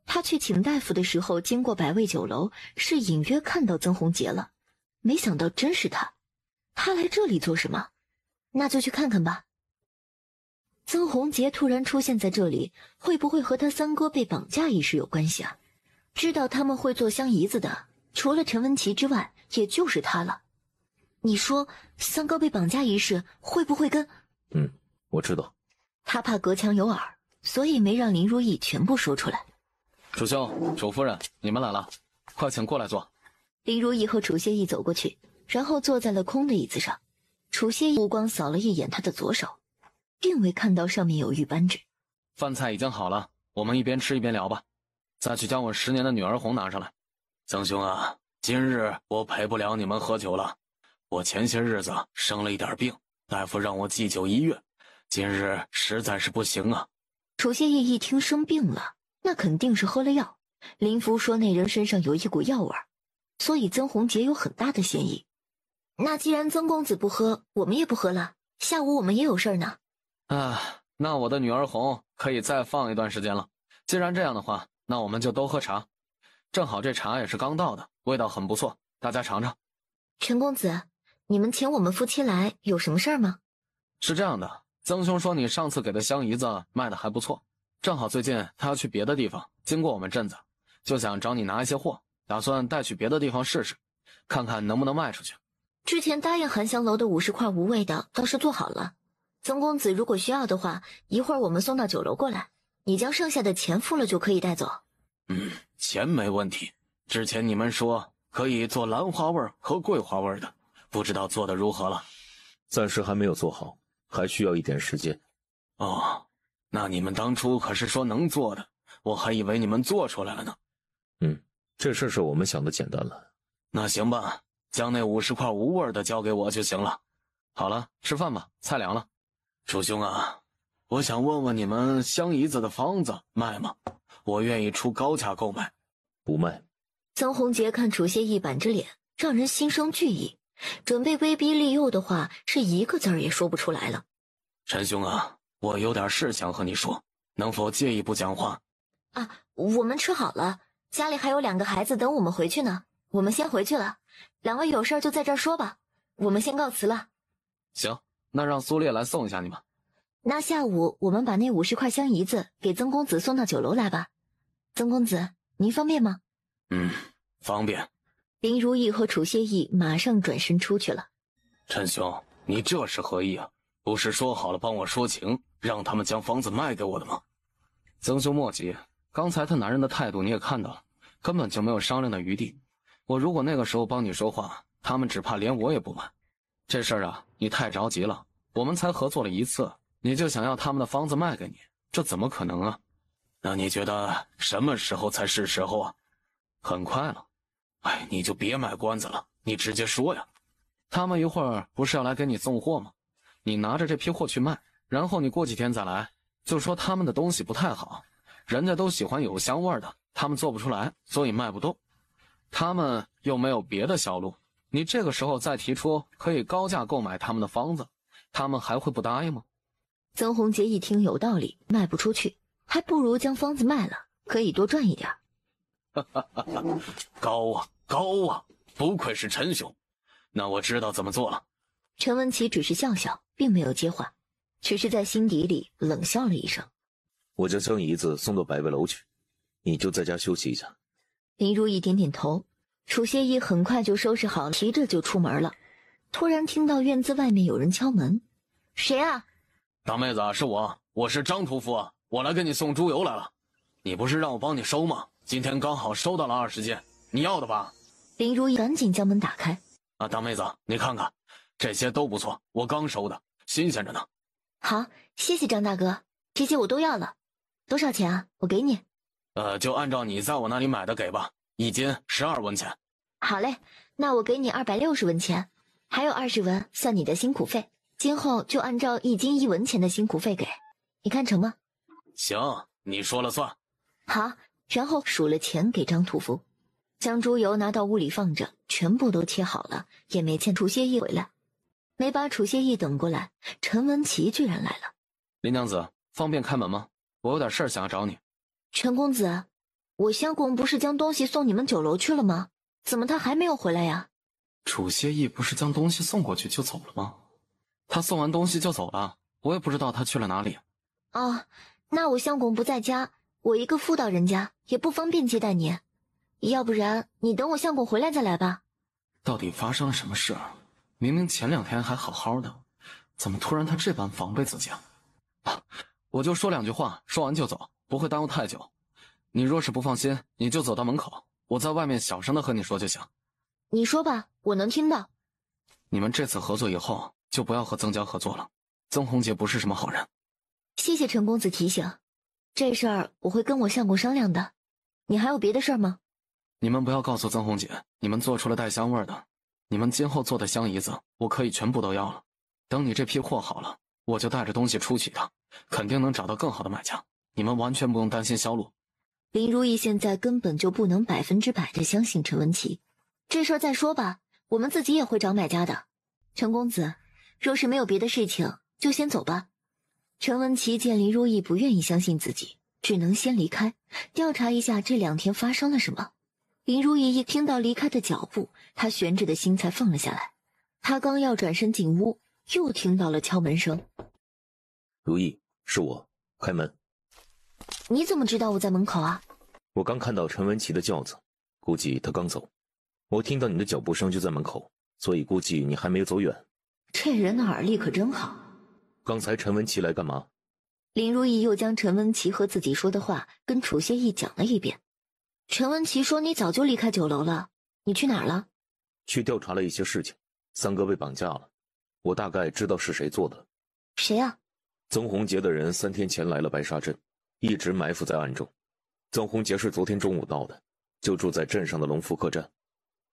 她去请大夫的时候经过百味酒楼，是隐约看到曾宏杰了，没想到真是他。他来这里做什么？那就去看看吧。曾宏杰突然出现在这里，会不会和他三哥被绑架一事有关系啊？知道他们会做香姨子的，除了陈文琪之外，也就是他了。你说三哥被绑架一事会不会跟……我知道。他怕隔墙有耳，所以没让林如意全部说出来。楚兄、楚夫人，你们来了，快请过来坐。林如意和楚谢意走过去，然后坐在了空的椅子上。楚谢意目光扫了一眼他的左手，并未看到上面有玉扳指。饭菜已经好了，我们一边吃一边聊吧。再去将我10年的女儿红拿上来。曾兄啊，今日我陪不了你们喝酒了。我前些日子生了一点病，大夫让我忌酒1月，今日实在是不行啊。楚谢意一听生病了，那肯定是喝了药。林福说那人身上有一股药味，所以曾宏杰有很大的嫌疑。那既然曾公子不喝，我们也不喝了。下午我们也有事儿呢。那我的女儿红可以再放一段时间了。既然这样的话，那我们就都喝茶。正好这茶也是刚倒的，味道很不错，大家尝尝。陈公子，你们请我们夫妻来有什么事儿吗？是这样的，曾兄说你上次给的香姨子卖的还不错，正好最近他要去别的地方，经过我们镇子，就想找你拿一些货，打算带去别的地方试试，看看能不能卖出去。之前答应韩香楼的50块无味的倒是做好了。曾公子如果需要的话，一会儿我们送到酒楼过来，你将剩下的钱付了就可以带走。钱没问题。之前你们说可以做兰花味和桂花味的，不知道做的如何了？暂时还没有做好，还需要一点时间。哦，那你们当初可是说能做的，我还以为你们做出来了呢。这事是我们想的简单了。那行吧，将那50块无味的交给我就行了。好了，吃饭吧，菜凉了。楚兄啊，我想问问你们香姨子的方子卖吗？我愿意出高价购买。不卖。曾宏杰看楚谢意板着脸，让人心生惧意，准备威逼利诱的话是一个字儿也说不出来了。陈兄啊，我有点事想和你说，能否介意不讲话？我们吃好了，家里还有2个孩子等我们回去呢，我们先回去了。2位有事就在这儿说吧，我们先告辞了。行，那让苏烈来送一下你们。那下午我们把那50块香姨子给曾公子送到酒楼来吧。曾公子，您方便吗？方便。林如意和楚谢意马上转身出去了。陈兄，你这是何意啊？不是说好了帮我说情，让他们将房子卖给我的吗？曾兄莫急，刚才他男人的态度你也看到了，根本就没有商量的余地。我如果那个时候帮你说话，他们只怕连我也不买。这事儿啊，你太着急了，我们才合作了1次，你就想要他们的房子卖给你，这怎么可能啊？那你觉得什么时候才是时候啊？很快了。你就别卖关子了，你直接说呀。他们一会儿不是要来给你送货吗？你拿着这批货去卖，然后你过几天再来，就说他们的东西不太好，人家都喜欢有香味的，他们做不出来，所以卖不动。他们又没有别的销路，你这个时候再提出可以高价购买他们的方子，他们还会不答应吗？曾宏杰一听有道理，卖不出去，还不如将方子卖了，可以多赚一点。高啊高啊，不愧是陈兄，那我知道怎么做了。陈文琪只是笑笑，并没有接话，只是在心底里冷笑了一声。我将香姨子送到百味楼去，你就在家休息一下。林如意点点头，楚谢意很快就收拾好，提着就出门了。突然听到院子外面有人敲门，谁啊？大妹子，是我是张屠夫，我来给你送猪油来了。你不是让我帮你收吗？今天刚好收到了20斤，你要的吧？林如意赶紧将门打开。啊，大妹子，你看看，这些都不错，我刚收的，新鲜着呢。好，谢谢张大哥，这些我都要了。多少钱啊？我给你。就按照你在我那里买的给吧，1斤12文钱。好嘞，那我给你260文钱，还有20文算你的辛苦费，今后就按照1斤1文钱的辛苦费给，你看成吗？行，你说了算。好，然后数了钱给张屠夫，将猪油拿到屋里放着，全部都切好了，也没见楚谢意回来。没把楚谢意等过来，陈文琪居然来了。林娘子，方便开门吗？我有点事儿想要找你。陈公子，我相公不是将东西送你们酒楼去了吗？怎么他还没有回来呀？楚谢意不是将东西送过去就走了吗？他送完东西就走了，我也不知道他去了哪里。哦，那我相公不在家，我一个妇道人家也不方便接待你，要不然你等我相公回来再来吧。到底发生了什么事啊？明明前2天还好好的，怎么突然他这般防备自己啊？我就说2句话，说完就走，不会耽误太久。你若是不放心，你就走到门口，我在外面小声的和你说就行。你说吧，我能听到。你们这次合作以后，就不要和曾家合作了。曾宏杰不是什么好人。谢谢陈公子提醒，这事儿我会跟我相公商量的。你还有别的事儿吗？你们不要告诉曾宏杰，你们做出了带香味的。你们今后做的香姨子，我可以全部都要了。等你这批货好了，我就带着东西出去一趟，肯定能找到更好的买家。你们完全不用担心销路。林如意现在根本就不能100%的相信陈文琪，这事儿再说吧，我们自己也会找买家的。陈公子，若是没有别的事情，就先走吧。陈文琪见林如意不愿意相信自己，只能先离开，调查一下这2天发生了什么。林如意一听到离开的脚步，她悬着的心才放了下来。她刚要转身进屋，又听到了敲门声。如意，是我，开门。你怎么知道我在门口啊？我刚看到陈文琪的轿子，估计他刚走。我听到你的脚步声就在门口，所以估计你还没有走远。这人的耳力可真好。刚才陈文琪来干嘛？林如意又将陈文琪和自己说的话跟楚谢意讲了一遍。陈文琪说你早就离开酒楼了，你去哪儿了？去调查了一些事情，三哥被绑架了，我大概知道是谁做的。谁啊？曾宏杰的人3天前来了白沙镇，一直埋伏在暗中。曾宏杰是昨天中午到的，就住在镇上的龙福客栈。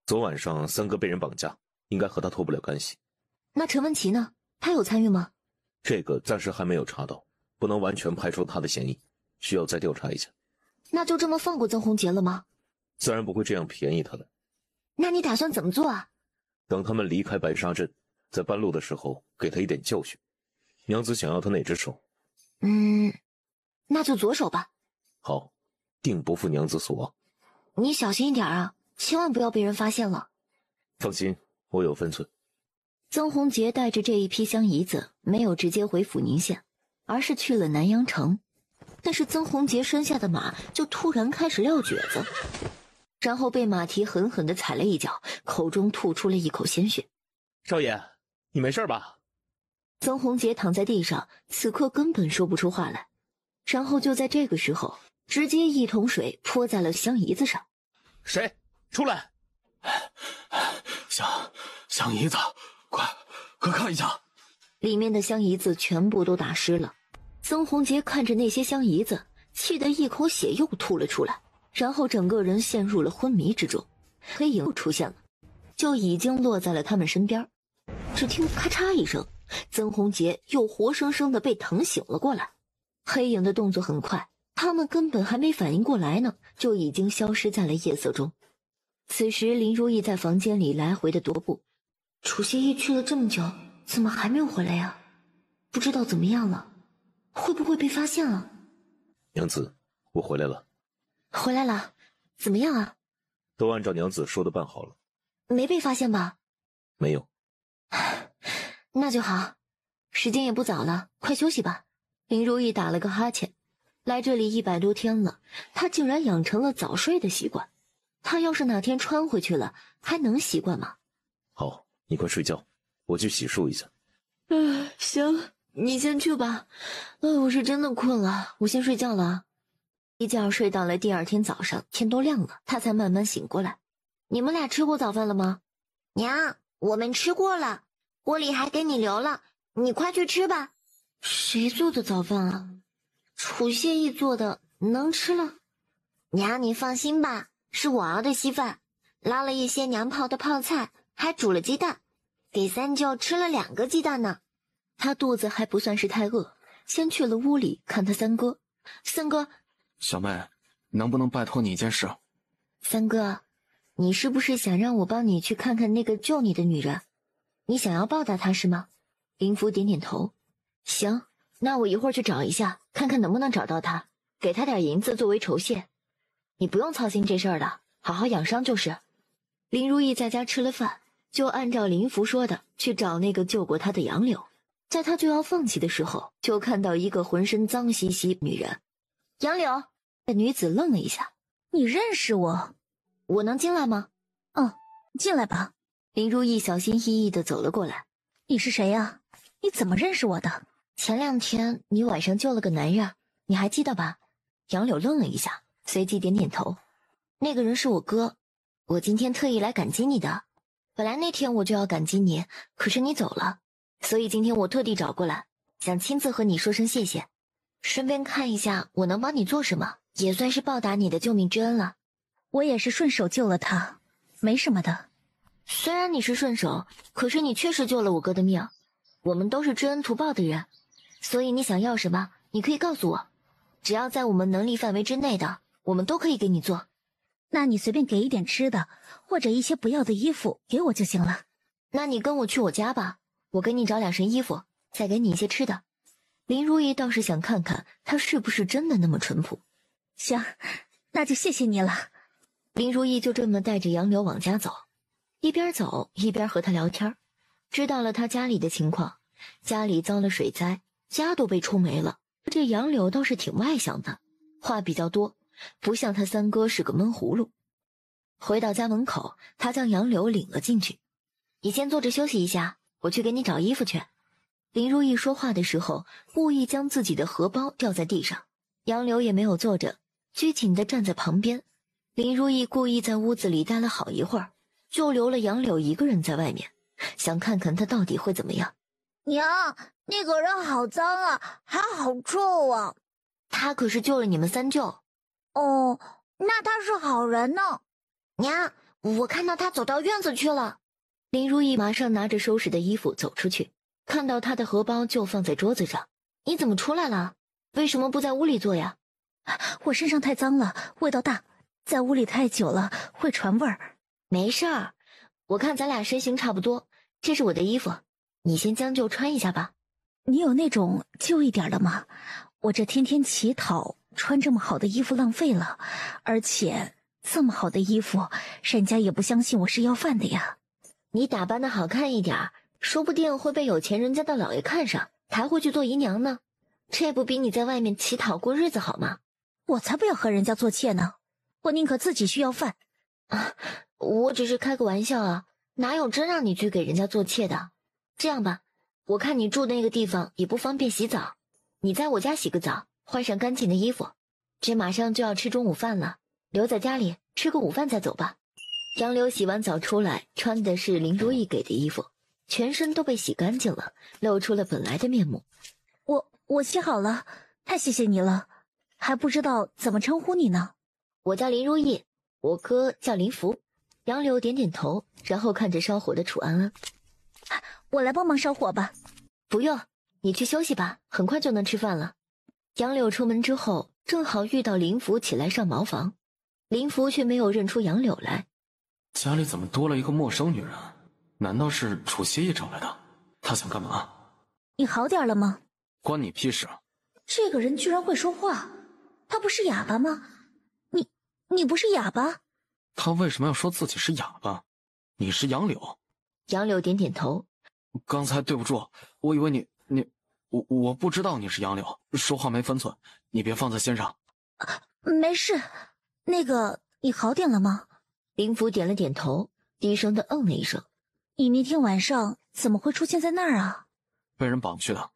昨晚上三哥被人绑架，应该和他脱不了干系。那陈文琪呢？他有参与吗？这个暂时还没有查到，不能完全排除他的嫌疑，需要再调查一下。那就这么放过曾宏杰了吗？自然不会这样便宜他的。那你打算怎么做啊？等他们离开白沙镇，在半路的时候给他一点教训。娘子想要他哪只手？那就左手吧。好，定不负娘子所望。你小心一点啊，千万不要被人发现了。放心，我有分寸。曾宏杰带着这一批香姨子没有直接回阜宁县，而是去了南阳城。但是曾宏杰身下的马就突然开始撂蹶子，然后被马蹄狠狠地踩了一脚，口中吐出了一口鲜血。少爷，你没事吧？曾宏杰躺在地上，此刻根本说不出话来。然后就在这个时候，直接一桶水泼在了香姨子上。谁？出来！香姨子，快看一下！里面的香姨子全部都打湿了。曾宏杰看着那些香姨子，气得一口血又吐了出来，然后整个人陷入了昏迷之中。黑影又出现了，就已经落在了他们身边。只听咔嚓一声，曾宏杰又活生生的被疼醒了过来。黑影的动作很快，他们根本还没反应过来呢，就已经消失在了夜色中。此时林如意在房间里来回的踱步。楚谢意去了这么久，怎么还没有回来呀？不知道怎么样了，会不会被发现了？娘子，我回来了。回来了，怎么样啊？都按照娘子说的办好了。没被发现吧？没有。那就好，时间也不早了，快休息吧。林如意打了个哈欠，来这里100多天了，她竟然养成了早睡的习惯。她要是哪天穿回去了，还能习惯吗？好，你快睡觉，我去洗漱一下。行，你先去吧。我是真的困了，我先睡觉了。一觉睡到了第2天早上，天都亮了，她才慢慢醒过来。你们俩吃过早饭了吗？娘，我们吃过了，锅里还给你留了，你快去吃吧。谁做的早饭啊？楚谢意做的，能吃了？娘，你放心吧，是我熬的稀饭，捞了一些娘泡的泡菜，还煮了鸡蛋，给三舅吃了2个鸡蛋呢。他肚子还不算是太饿，先去了屋里看他三哥。三哥，小妹，能不能拜托你一件事？三哥，你是不是想让我帮你去看看那个救你的女人？你想要报答她是吗？林福点点头。行，那我一会儿去找一下，看看能不能找到她，给她点银子作为酬谢。你不用操心这事儿的，好好养伤就是。林如意在家吃了饭，就按照林福说的去找那个救过她的杨柳。在她就要放弃的时候，就看到一个浑身脏兮兮女人。杨柳，那女子愣了一下。你认识我？我能进来吗？进来吧。林如意小心翼翼地走了过来。你是谁呀？你怎么认识我的？前2天你晚上救了个男人，你还记得吧？杨柳愣了一下，随即点点头。那个人是我哥，我今天特意来感激你的。本来那天我就要感激你，可是你走了，所以今天我特地找过来，想亲自和你说声谢谢，顺便看一下我能帮你做什么，也算是报答你的救命之恩了。我也是顺手救了他，没什么的。虽然你是顺手，可是你确实救了我哥的命。我们都是知恩图报的人，所以你想要什么，你可以告诉我，只要在我们能力范围之内的，我们都可以给你做。那你随便给一点吃的，或者一些不要的衣服给我就行了。那你跟我去我家吧，我给你找2身衣服，再给你一些吃的。林如意倒是想看看他是不是真的那么淳朴。行，那就谢谢你了。林如意就这么带着杨柳往家走，一边走一边和他聊天，知道了他家里的情况，家里遭了水灾，家都被冲没了。这杨柳倒是挺外向的，话比较多，不像他三哥是个闷葫芦。回到家门口，他将杨柳领了进去。你先坐着休息一下，我去给你找衣服去。林如意说话的时候，故意将自己的荷包掉在地上，杨柳也没有坐着，拘谨地站在旁边。林如意故意在屋子里待了好一会儿，就留了杨柳一个人在外面，想看看他到底会怎么样。娘，那个人好脏啊，还好臭啊。他可是救了你们三舅。哦，那他是好人呢。娘，我看到他走到院子去了。林如意马上拿着收拾的衣服走出去，看到他的荷包就放在桌子上。你怎么出来了？为什么不在屋里坐呀？我身上太脏了，味道大，在屋里太久了会传味儿。没事儿，我看咱俩身形差不多，这是我的衣服，你先将就穿一下吧。你有那种旧一点的吗？我这天天乞讨，穿这么好的衣服浪费了，而且这么好的衣服，人家也不相信我是要饭的呀。你打扮的好看一点，说不定会被有钱人家的老爷看上，抬回去做姨娘呢。这不比你在外面乞讨过日子好吗？我才不要和人家做妾呢，我宁可自己去要饭。我只是开个玩笑啊，哪有真让你去给人家做妾的？这样吧，我看你住的那个地方也不方便洗澡，你在我家洗个澡，换上干净的衣服。这马上就要吃中午饭了，留在家里吃个午饭再走吧。杨柳洗完澡出来，穿的是林如意给的衣服，全身都被洗干净了，露出了本来的面目。我洗好了，太谢谢你了，还不知道怎么称呼你呢。我叫林如意，我哥叫林福。杨柳点点头，然后看着烧火的楚安安，我来帮忙烧火吧。不用，你去休息吧，很快就能吃饭了。杨柳出门之后，正好遇到林福起来上茅房，林福却没有认出杨柳来。家里怎么多了一个陌生女人？难道是楚歇意找来的？她想干嘛？你好点了吗？关你屁事！这个人居然会说话，他不是哑巴吗？你不是哑巴？他为什么要说自己是哑巴？你是杨柳？杨柳点点头。刚才对不住，我以为我不知道你是杨柳，说话没分寸，你别放在心上。没事，那个你好点了吗？林福点了点头，低声的了一声。你那天晚上怎么会出现在那儿啊？被人绑去的。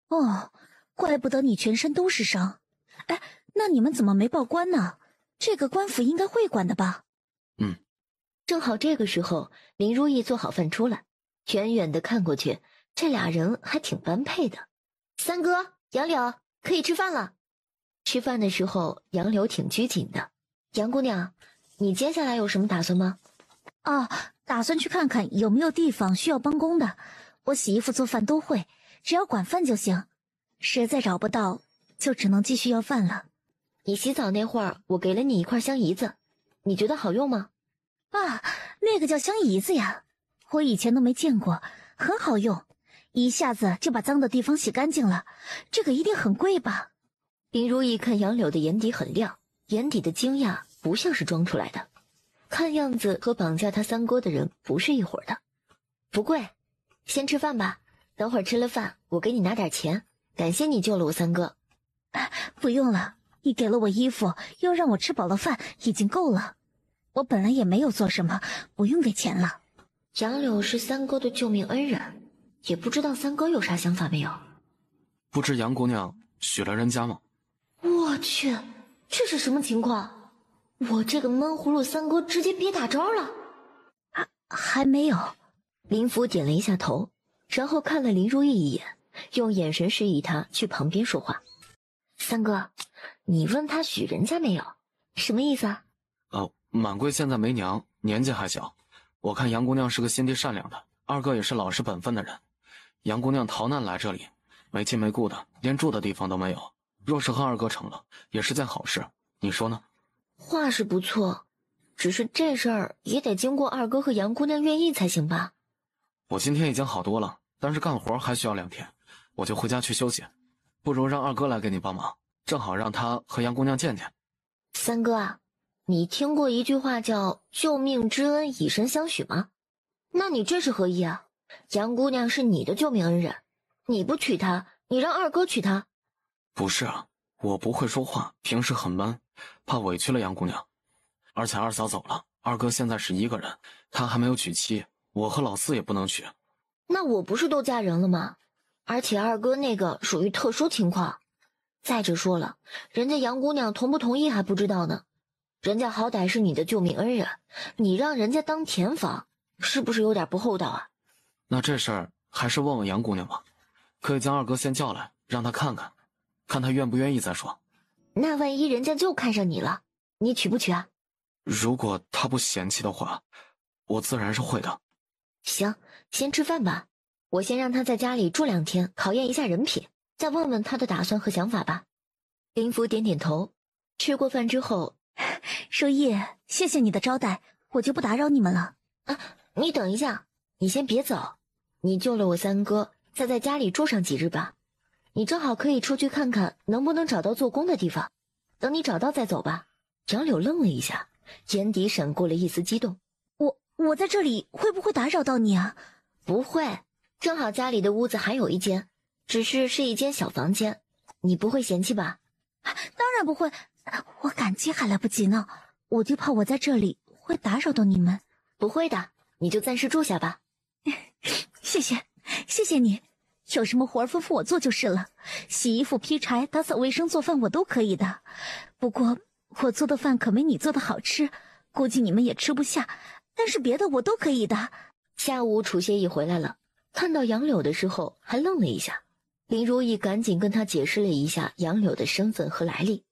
哦，怪不得你全身都是伤。哎，那你们怎么没报官呢？这个官府应该会管的吧？正好这个时候，林如意做好饭出来，远远的看过去，这俩人还挺般配的。三哥，杨柳，可以吃饭了。吃饭的时候，杨柳挺拘谨的。杨姑娘，你接下来有什么打算吗？打算去看看有没有地方需要帮工的。我洗衣服做饭都会，只要管饭就行。实在找不到，就只能继续要饭了。你洗澡那会儿，我给了你一块香姨子，你觉得好用吗？那个叫香姨子呀，我以前都没见过，很好用，一下子就把脏的地方洗干净了。这个一定很贵吧？林如意看杨柳的眼底很亮，眼底的惊讶不像是装出来的，看样子和绑架他三哥的人不是一伙的。不贵，先吃饭吧，等会儿吃了饭，我给你拿点钱，感谢你救了我三哥。不用了，你给了我衣服，又让我吃饱了饭，已经够了。我本来也没有做什么，不用给钱了。杨柳是三哥的救命恩人，也不知道三哥有啥想法没有。不知杨姑娘许了人家吗？我去，这是什么情况？我这个闷葫芦三哥直接憋大招了。还没有。林福点了一下头，然后看了林如意一眼，用眼神示意他去旁边说话。三哥，你问他许人家没有，什么意思啊？满贵现在没娘，年纪还小，我看杨姑娘是个心地善良的，二哥也是老实本分的人。杨姑娘逃难来这里，没亲没故的，连住的地方都没有。若是和二哥成了，也是件好事，你说呢？话是不错，只是这事儿也得经过二哥和杨姑娘愿意才行吧。我今天已经好多了，但是干活还需要2天，我就回家去休息。不如让二哥来给你帮忙，正好让他和杨姑娘见见。三哥啊，你听过一句话叫救命之恩以身相许吗？那你这是何意啊？杨姑娘是你的救命恩人，你不娶她，你让二哥娶她。不是啊，我不会说话，平时很闷，怕委屈了杨姑娘。而且二嫂走了，二哥现在是一个人，他还没有娶妻，我和老四也不能娶。那我不是都嫁人了吗？而且二哥那个属于特殊情况。再者说了，人家杨姑娘同不同意还不知道呢，人家好歹是你的救命恩人，你让人家当田房，是不是有点不厚道啊？那这事儿还是问问杨姑娘吧，可以将二哥先叫来，让他看看，看他愿不愿意再说。那万一人家就看上你了，你娶不娶啊？如果他不嫌弃的话，我自然是会的。行，先吃饭吧，我先让他在家里住2天，考验一下人品，再问问他的打算和想法吧。林福点点头。吃过饭之后，如意，谢谢你的招待，我就不打扰你们了。你等一下，你先别走，你救了我三哥，再在家里住上几日吧。你正好可以出去看看能不能找到做工的地方，等你找到再走吧。杨柳愣了一下，眼底闪过了一丝激动。我在这里会不会打扰到你啊？不会，正好家里的屋子还有一间，只是一间小房间，你不会嫌弃吧？当然不会，我感激还来不及呢，我就怕我在这里会打扰到你们。不会的，你就暂时住下吧。谢谢你，有什么活儿吩咐我做就是了，洗衣服、劈柴、打扫卫生、做饭我都可以的。不过我做的饭可没你做的好吃，估计你们也吃不下，但是别的我都可以的。下午楚谢意回来了，看到杨柳的时候还愣了一下，林如意赶紧跟他解释了一下杨柳的身份和来历。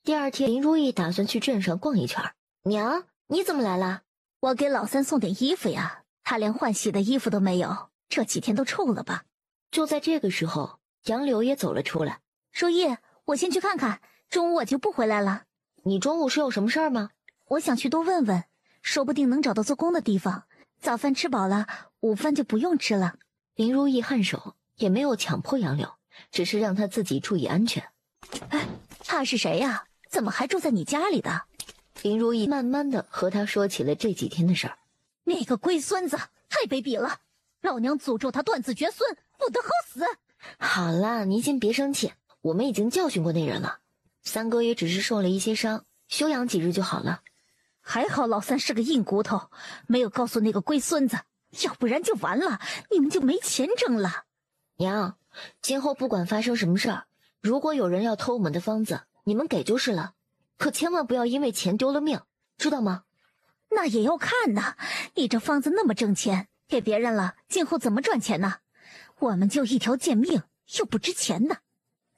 第2天，林如意打算去镇上逛一圈。娘，你怎么来了？我给老三送点衣服呀，他连换洗的衣服都没有，这几天都臭了吧。就在这个时候，杨柳也走了出来。如意，我先去看看，中午我就不回来了。你中午是有什么事儿吗？我想去多问问，说不定能找到做工的地方。早饭吃饱了，午饭就不用吃了。林如意颔首，也没有强迫杨柳，只是让他自己注意安全。他是谁呀？怎么还住在你家里的？林如意慢慢的和他说起了这几天的事儿。那个龟孙子太卑鄙了，老娘诅咒他断子绝孙，不得好死。好了，您先别生气，我们已经教训过那人了，三哥也只是受了一些伤，休养几日就好了。还好老三是个硬骨头，没有告诉那个龟孙子，要不然就完了，你们就没钱挣了。娘，今后不管发生什么事儿，如果有人要偷我们的方子，你们给就是了，可千万不要因为钱丢了命，知道吗？那也要看呐，你这方子那么挣钱，给别人了，今后怎么赚钱呢？我们就一条贱命，又不值钱呢。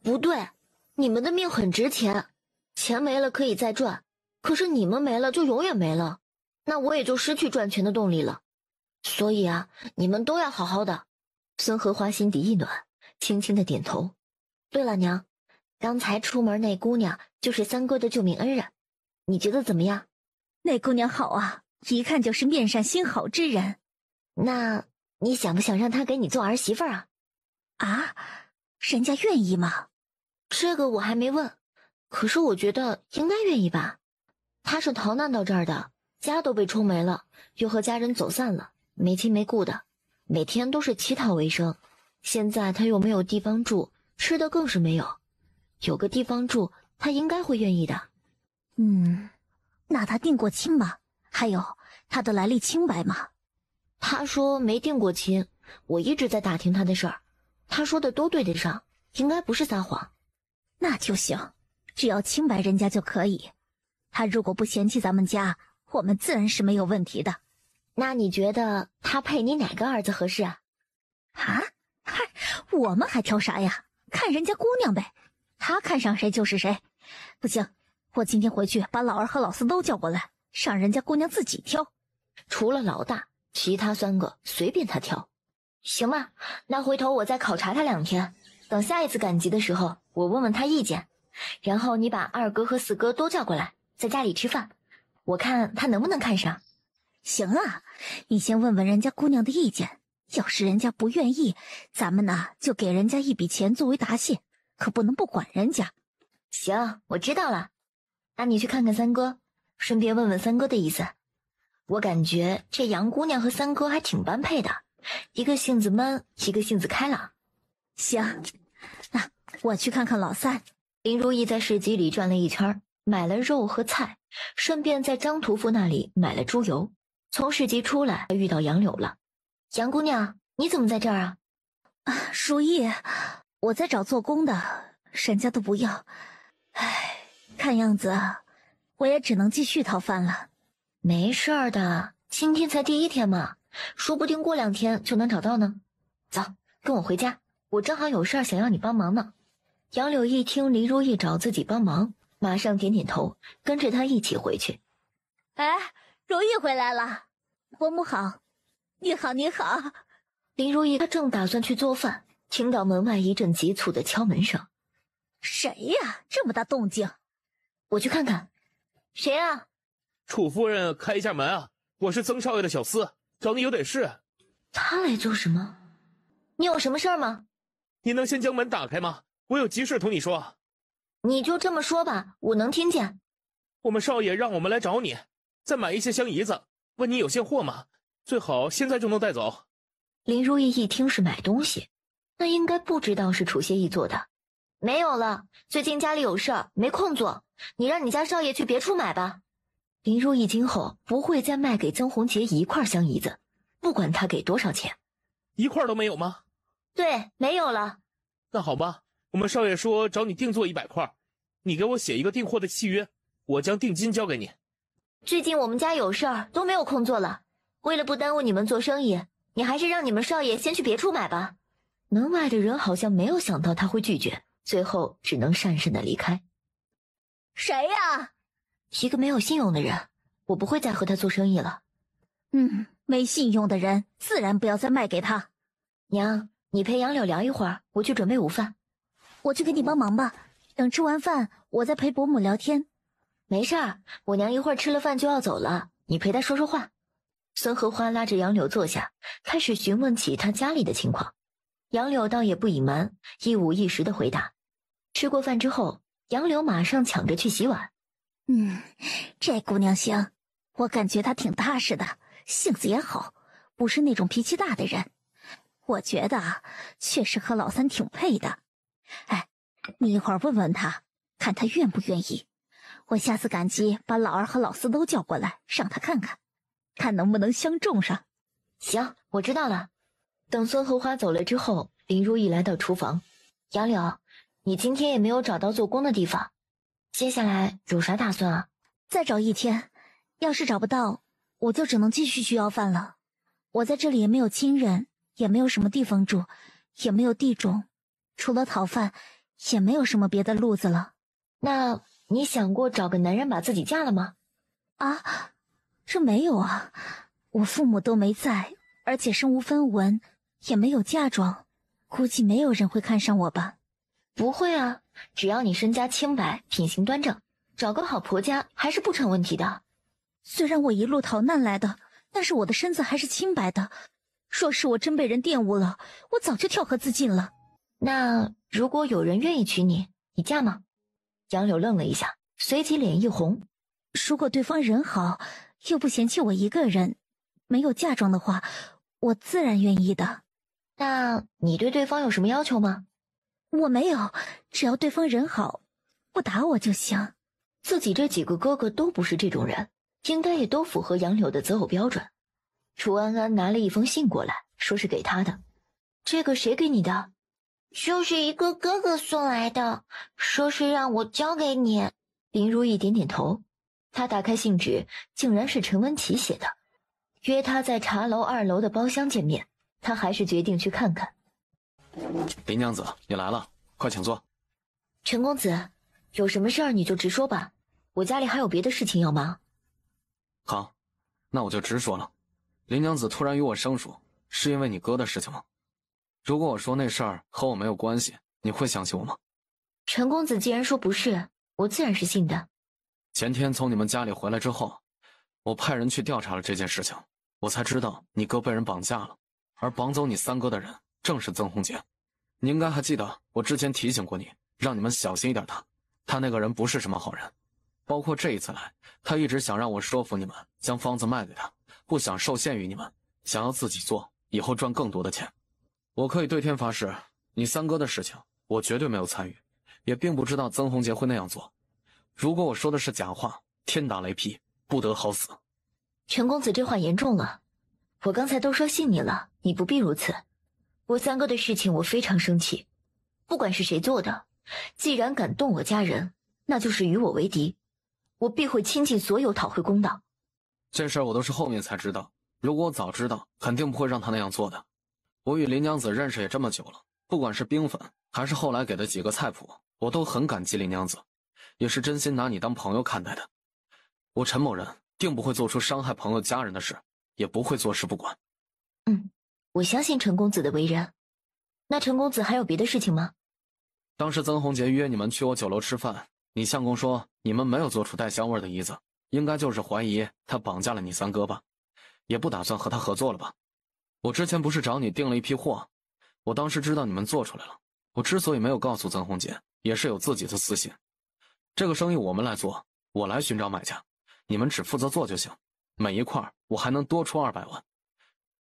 不对，你们的命很值钱，钱没了可以再赚，可是你们没了就永远没了，那我也就失去赚钱的动力了。所以啊，你们都要好好的。孙荷花心底一暖，轻轻的点头。对了，娘，刚才出门那姑娘就是三哥的救命恩人，你觉得怎么样？那姑娘好啊，一看就是面善心好之人。那你想不想让她给你做儿媳妇啊？啊，人家愿意吗？这个我还没问，可是我觉得应该愿意吧。她是逃难到这儿的，家都被冲没了，又和家人走散了，没亲没故的，每天都是乞讨为生。现在她又没有地方住，吃的更是没有，有个地方住，她应该会愿意的。那她定过亲吗？还有她的来历清白吗？她说没定过亲，我一直在打听她的事儿，她说的都对得上，应该不是撒谎。那就行，只要清白人家就可以。她如果不嫌弃咱们家，我们自然是没有问题的。那你觉得她配你哪个儿子合适啊？啊？嗨，我们还挑啥呀？看人家姑娘呗，她看上谁就是谁。不行，我今天回去把老二和老四都叫过来，让人家姑娘自己挑。除了老大，其他3个随便她挑。行吧，那回头我再考察她2天，等下一次赶集的时候，我问问她意见，然后你把2哥和4哥都叫过来，在家里吃饭，我看她能不能看上。行啊，你先问问人家姑娘的意见，要是人家不愿意，咱们呢就给人家一笔钱作为答谢，可不能不管人家。行，我知道了。那你去看看3哥，顺便问问3哥的意思。我感觉这杨姑娘和3哥还挺般配的，一个性子闷，一个性子开朗。行，那我去看看老三。林如意在市集里转了一圈，买了肉和菜，顺便在张屠夫那里买了猪油。从市集出来，遇到杨柳了。杨姑娘，你怎么在这儿啊？如意，我在找做工的，人家都不要。唉，看样子我也只能继续讨饭了。没事儿的，今天才第1天嘛，说不定过2天就能找到呢。走，跟我回家，我正好有事儿想要你帮忙呢。杨柳一听林如意找自己帮忙，马上点点头，跟着她一起回去。哎，如意回来了，伯母好。你好，你好。林如意她正打算去做饭，听到门外一阵急促的敲门声。谁呀？这么大动静？我去看看。谁啊？楚夫人，开一下门啊！我是曾少爷的小厮，找你有点事。他来做什么？你有什么事儿吗？你能先将门打开吗？我有急事同你说。你就这么说吧，我能听见。我们少爷让我们来找你，再买一些香姨子，问你有现货吗？最好现在就能带走。林如意一听是买东西，那应该不知道是楚协义做的。没有了，最近家里有事儿，没空做。你让你家少爷去别处买吧。林如意今后不会再卖给曾红杰1块香姨子，不管他给多少钱。1块都没有吗？对，没有了。那好吧，我们少爷说找你定做100块，你给我写一个订货的契约，我将定金交给你。最近我们家有事儿，都没有空做了。为了不耽误你们做生意，你还是让你们少爷先去别处买吧。门外的人好像没有想到他会拒绝，最后只能讪讪的离开。谁呀？一个没有信用的人，我不会再和他做生意了。没信用的人自然不要再卖给他。娘，你陪杨柳聊一会儿，我去准备午饭。我去给你帮忙吧，等吃完饭我再陪伯母聊天。没事儿，我娘一会儿吃了饭就要走了，你陪她说说话。孙荷花拉着杨柳坐下，开始询问起他家里的情况。杨柳倒也不隐瞒，一五一十的回答。吃过饭之后，杨柳马上抢着去洗碗。这姑娘行，我感觉她挺踏实的，性子也好，不是那种脾气大的人。我觉得确实和老三挺配的。哎，你一会儿问问她，看她愿不愿意。我下次赶集把老二和老四都叫过来，让她看看，看能不能相中上。行，我知道了。等孙荷花走了之后，林如意来到厨房。杨柳，你今天也没有找到做工的地方，接下来有啥打算啊？再找1天，要是找不到，我就只能继续去要饭了。我在这里也没有亲人，也没有什么地方住，也没有地种，除了讨饭，也没有什么别的路子了。那你想过找个男人把自己嫁了吗？啊，这没有啊，我父母都没在，而且身无分文，也没有嫁妆，估计没有人会看上我吧。不会啊，只要你身家清白，品行端正，找个好婆家还是不成问题的。虽然我一路逃难来的，但是我的身子还是清白的。若是我真被人玷污了，我早就跳河自尽了。那如果有人愿意娶你，你嫁吗？杨柳愣了一下，随即脸一红。如果对方人好，又不嫌弃我一个人，没有嫁妆的话，我自然愿意的。那你对对方有什么要求吗？我没有，只要对方人好，不打我就行。自己这几个哥哥都不是这种人，应该也都符合杨柳的择偶标准。楚安安拿了一封信过来，说是给他的。这个谁给你的？就是一个哥哥送来的，说是让我交给你。林如意点点头，他打开信纸，竟然是陈文琪写的，约他在茶楼2楼的包厢见面。他还是决定去看看。林娘子，你来了，快请坐。陈公子，有什么事儿你就直说吧，我家里还有别的事情要忙。好，那我就直说了。林娘子突然与我生疏，是因为你哥的事情吗？如果我说那事儿和我没有关系，你会相信我吗？陈公子既然说不是，我自然是信的。前天从你们家里回来之后，我派人去调查了这件事情，我才知道你哥被人绑架了，而绑走你三哥的人正是曾宏杰。你应该还记得我之前提醒过你，让你们小心一点他那个人不是什么好人。包括这一次来，他一直想让我说服你们将方子卖给他，不想受限于你们，想要自己做，以后赚更多的钱。我可以对天发誓，你三哥的事情我绝对没有参与，也并不知道曾宏杰会那样做。如果我说的是假话，天打雷劈，不得好死。陈公子这话严重了，我刚才都说信你了，你不必如此。我三哥的事情我非常生气，不管是谁做的，既然敢动我家人，那就是与我为敌，我必会倾尽所有讨回公道。这事儿我都是后面才知道，如果我早知道，肯定不会让他那样做的。我与林娘子认识也这么久了，不管是冰粉还是后来给的几个菜谱，我都很感激林娘子，也是真心拿你当朋友看待的。我陈某人定不会做出伤害朋友家人的事，也不会坐视不管。我相信陈公子的为人。那陈公子还有别的事情吗？当时曾宏杰约你们去我酒楼吃饭，你相公说你们没有做出带香味的椅子，应该就是怀疑他绑架了你三哥吧，也不打算和他合作了吧。我之前不是找你订了一批货，我当时知道你们做出来了，我之所以没有告诉曾宏杰，也是有自己的私心。这个生意我们来做，我来寻找买家，你们只负责做就行，每一块我还能多出200万。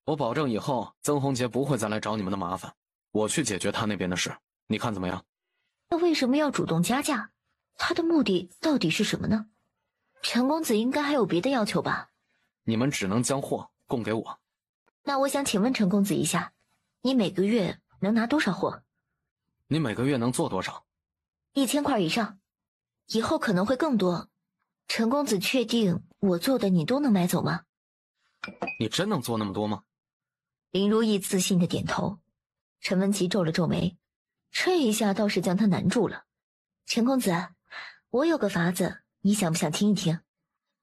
我保证以后曾宏杰不会再来找你们的麻烦，我去解决他那边的事，你看怎么样？那为什么要主动加价？他的目的到底是什么呢？陈公子应该还有别的要求吧？你们只能将货供给我。那我想请问陈公子一下，你每个月能拿多少货？你每个月能做多少？1000块以上，以后可能会更多。陈公子确定我做的你都能买走吗？你真能做那么多吗？林如意自信的点头。陈文琪皱了皱眉，这一下倒是将他难住了。陈公子，我有个法子，你想不想听一听？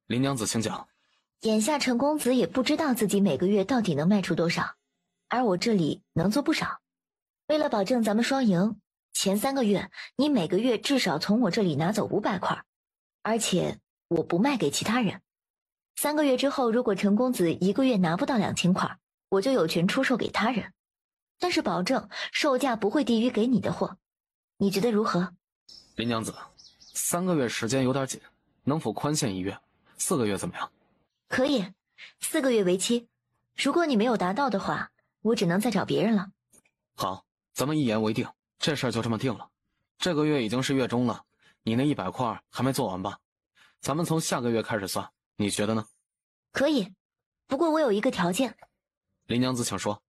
林娘子请讲。眼下陈公子也不知道自己每个月到底能卖出多少，而我这里能做不少。为了保证咱们双赢，前3个月你每个月至少从我这里拿走500块，而且我不卖给其他人。3个月之后，如果陈公子1个月拿不到2000块，我就有权出售给他人，但是保证售价不会低于给你的货。你觉得如何？林娘子，3个月时间有点紧，能否宽限1月？4个月怎么样？可以，4个月为期。如果你没有达到的话，我只能再找别人了。好，咱们一言为定，这事儿就这么定了。这个月已经是月中了，你那100块还没做完吧？咱们从下个月开始算，你觉得呢？可以，不过我有一个条件。林娘子请说。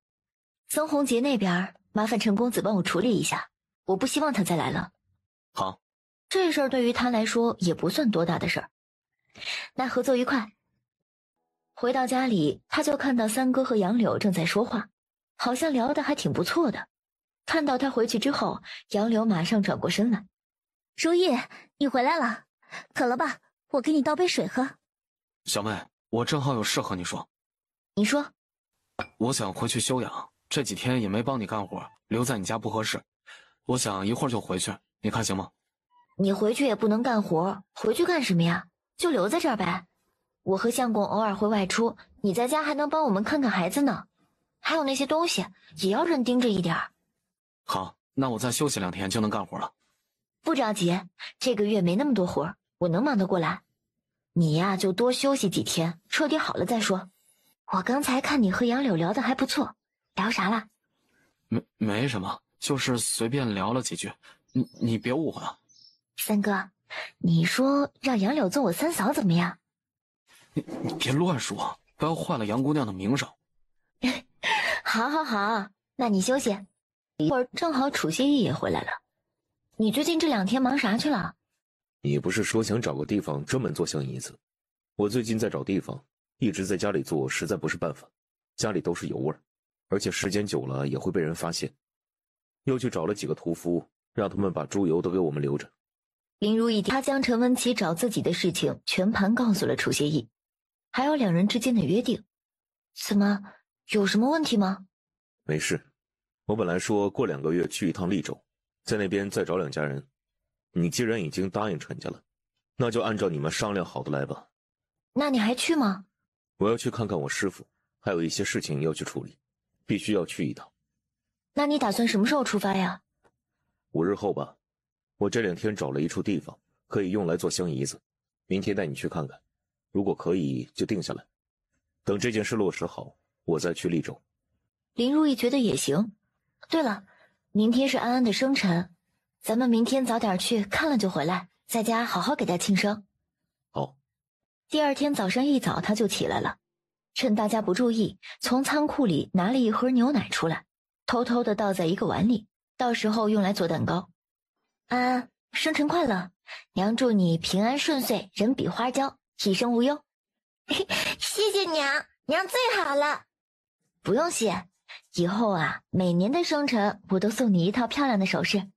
曾宏杰那边麻烦陈公子帮我处理一下，我不希望他再来了。好，这事儿对于他来说也不算多大的事儿。那合作愉快。回到家里，他就看到三哥和杨柳正在说话，好像聊得还挺不错的。看到他回去之后，杨柳马上转过身来：“如意，你回来了，渴了吧？我给你倒杯水喝。”小妹，我正好有事和你说。你说。我想回去休养，这几天也没帮你干活，留在你家不合适。我想一会儿就回去，你看行吗？你回去也不能干活，回去干什么呀？就留在这儿呗。我和相公偶尔会外出，你在家还能帮我们看看孩子呢。还有那些东西也要人盯着一点儿。好，那我再休息2天就能干活了。不着急，这个月没那么多活，我能忙得过来。你呀，就多休息几天，彻底好了再说。我刚才看你和杨柳聊得还不错，聊啥了？没什么，就是随便聊了几句。你别误会啊。三哥，你说让杨柳做我三嫂怎么样？你别乱说，不要坏了杨姑娘的名声。好，好，好，那你休息。一会儿正好楚谢意也回来了。你最近这2天忙啥去了？你不是说想找个地方专门做香姨子？我最近在找地方，一直在家里做实在不是办法，家里都是油味儿，而且时间久了也会被人发现。又去找了几个屠夫，让他们把猪油都给我们留着。林如意他将陈文琪找自己的事情全盘告诉了楚谢意，还有2人之间的约定。怎么，有什么问题吗？没事，我本来说过2个月去一趟利州，在那边再找2家人。你既然已经答应陈家了，那就按照你们商量好的来吧。那你还去吗？我要去看看我师父，还有一些事情要去处理，必须要去一趟。那你打算什么时候出发呀5日后吧。我这2天找了一处地方，可以用来做香姨子，明天带你去看看，如果可以就定下来。等这件事落实好，我再去利州。林如意觉得也行。对了，明天是安安的生辰，咱们明天早点去看了就回来，在家好好给他庆生。好。第2天早上一早他就起来了，趁大家不注意，从仓库里拿了一盒牛奶出来，偷偷的倒在一个碗里，到时候用来做蛋糕。安安，生辰快乐！娘祝你平安顺遂，人比花娇，一生无忧。谢谢娘，娘最好了。不用谢，以后啊，每年的生辰我都送你一套漂亮的首饰。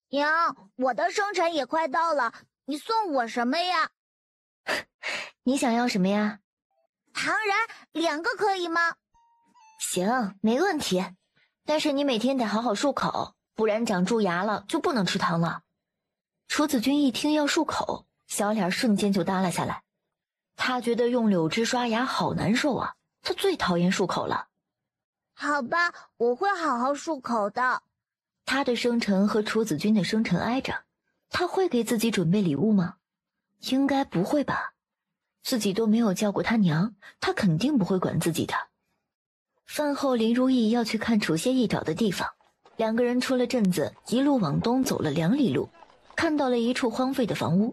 娘，我的生辰也快到了，你送我什么呀？你想要什么呀？糖人2个可以吗？行，没问题。但是你每天得好好漱口，不然长蛀牙了就不能吃糖了。楚子君一听要漱口，小脸瞬间就耷拉下来。他觉得用柳枝刷牙好难受啊，他最讨厌漱口了。好吧，我会好好漱口的。他的生辰和楚子君的生辰挨着，他会给自己准备礼物吗？应该不会吧，自己都没有叫过他娘，他肯定不会管自己的。饭后林如意要去看楚谢意找的地方，2个人出了镇子，一路往东走了2里路，看到了一处荒废的房屋。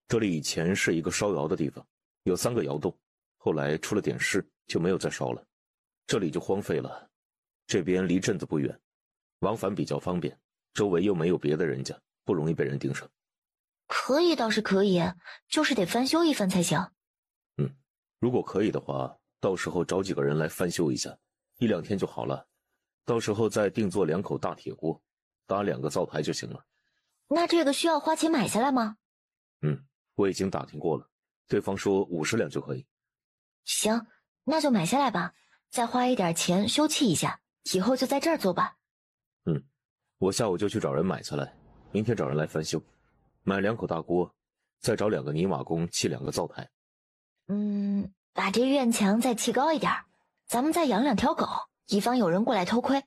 这里以前是一个烧窑的地方，有3个窑洞，后来出了点事就没有再烧了，这里就荒废了。这边离镇子不远，往返比较方便，周围又没有别的人家，不容易被人盯上。可以倒是可以，就是得翻修一番才行。如果可以的话，到时候找几个人来翻修一下，1、2天就好了。到时候再定做2口大铁锅，搭2个灶台就行了。那这个需要花钱买下来吗？我已经打听过了，对方说50两就可以。行，那就买下来吧，再花一点钱修葺一下，以后就在这儿做吧。我下午就去找人买下来，明天找人来翻修，买2口大锅，再找2个泥瓦工砌2个灶台。把这院墙再砌高一点，咱们再养2条狗，以防有人过来偷窥。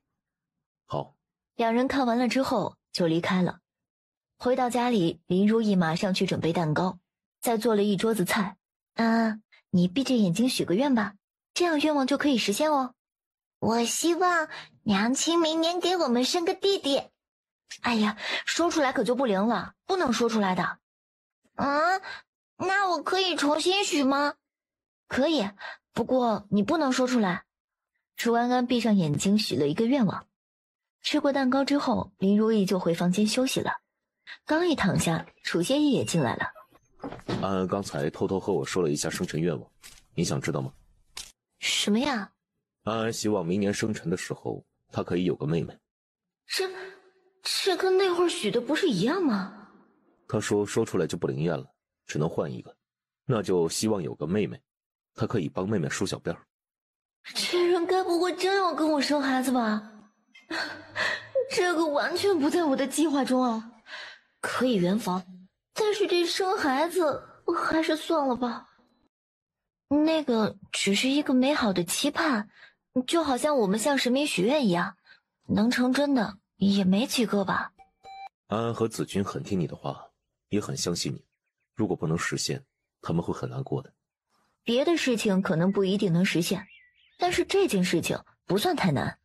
好。2人看完了之后就离开了。回到家里，林如意马上去准备蛋糕，再做了一桌子菜。你闭着眼睛许个愿吧，这样愿望就可以实现哦。我希望娘亲明年给我们生个弟弟。哎呀，说出来可就不灵了，不能说出来的。那我可以重新许吗？可以，不过你不能说出来。楚安安闭上眼睛许了一个愿望。吃过蛋糕之后，林如意就回房间休息了。刚一躺下，楚谢意也进来了。安安刚才偷偷和我说了一下生辰愿望，你想知道吗？什么呀？安安希望明年生辰的时候，她可以有个妹妹。这跟那会儿许的不是一样吗？她说出来就不灵验了，只能换一个，那就希望有个妹妹，她可以帮妹妹梳小辫。这人该不会真要跟我生孩子吧？这个完全不在我的计划中啊！可以圆房，但是这生孩子还是算了吧。那个只是一个美好的期盼，就好像我们向神明许愿一样，能成真的也没几个吧。安安和子君很听你的话，也很相信你，如果不能实现，他们会很难过的。别的事情可能不一定能实现，但是这件事情不算太难，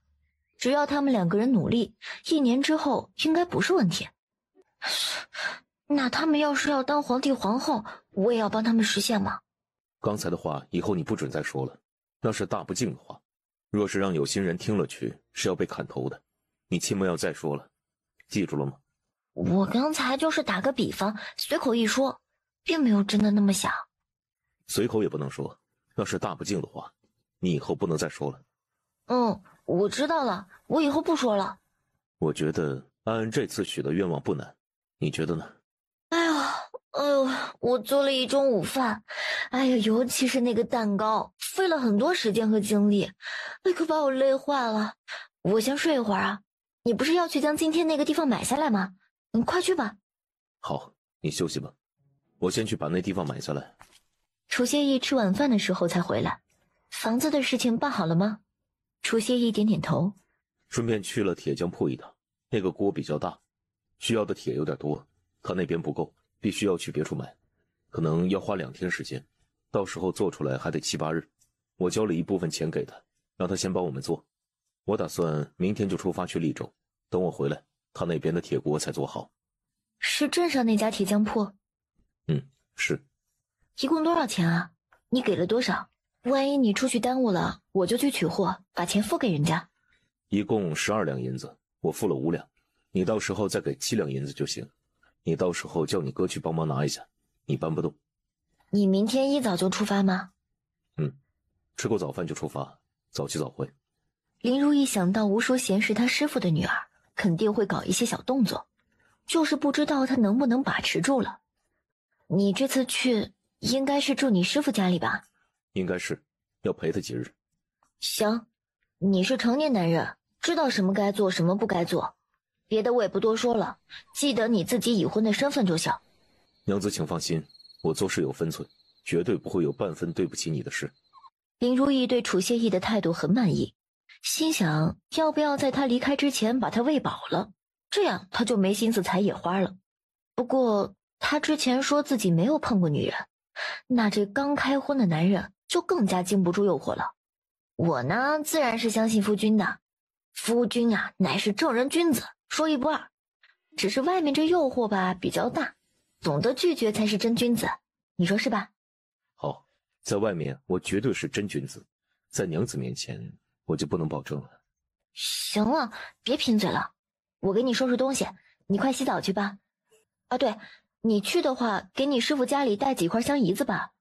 只要他们2个人努力，1年之后应该不是问题。那他们要是要当皇帝皇后，我也要帮他们实现吗？刚才的话以后你不准再说了，那是大不敬的话，若是让有心人听了去，是要被砍头的，你切莫要再说了，记住了吗？我刚才就是打个比方，随口一说，并没有真的那么想。随口也不能说，那是大不敬的话，你以后不能再说了。我知道了，我以后不说了。我觉得安安这次许的愿望不难，你觉得呢？哎呦，我做了一中午饭，哎呀，尤其是那个蛋糕，费了很多时间和精力，可把我累坏了。我先睡一会儿啊，你不是要去将今天那个地方买下来吗？快去吧。好，你休息吧，我先去把那地方买下来。楚谢意吃晚饭的时候才回来，房子的事情办好了吗？楚谢意点点头，顺便去了铁匠铺一趟，那个锅比较大，需要的铁有点多，他那边不够，必须要去别处买，可能要花2天时间，到时候做出来还得7、8日。我交了一部分钱给他，让他先帮我们做。我打算明天就出发去利州，等我回来，他那边的铁锅才做好。是镇上那家铁匠铺？是。一共多少钱啊？你给了多少？万一你出去耽误了，我就去取货，把钱付给人家。一共12两银子，我付了5两，你到时候再给7两银子就行。你到时候叫你哥去帮忙拿一下，你搬不动。你明天一早就出发吗？吃过早饭就出发，早去早回。林如意想到吴淑贤是他师傅的女儿，肯定会搞一些小动作，就是不知道他能不能把持住了。你这次去应该是住你师傅家里吧？应该是，要陪他几日。行，你是成年男人，知道什么该做什么不该做，别的我也不多说了，记得你自己已婚的身份就行。娘子请放心，我做事有分寸，绝对不会有半分对不起你的事。林如意对楚谢意的态度很满意，心想要不要在他离开之前把他喂饱了，这样他就没心思采野花了。不过他之前说自己没有碰过女人，那这刚开荤的男人就更加经不住诱惑了。我呢，自然是相信夫君的，夫君啊乃是正人君子，说一不二，只是外面这诱惑吧比较大，懂得拒绝才是真君子，你说是吧？好，在外面我绝对是真君子，在娘子面前我就不能保证了。行了，别贫嘴了，我给你收拾东西，你快洗澡去吧。啊对，你去的话给你师傅家里带几块香姨子吧，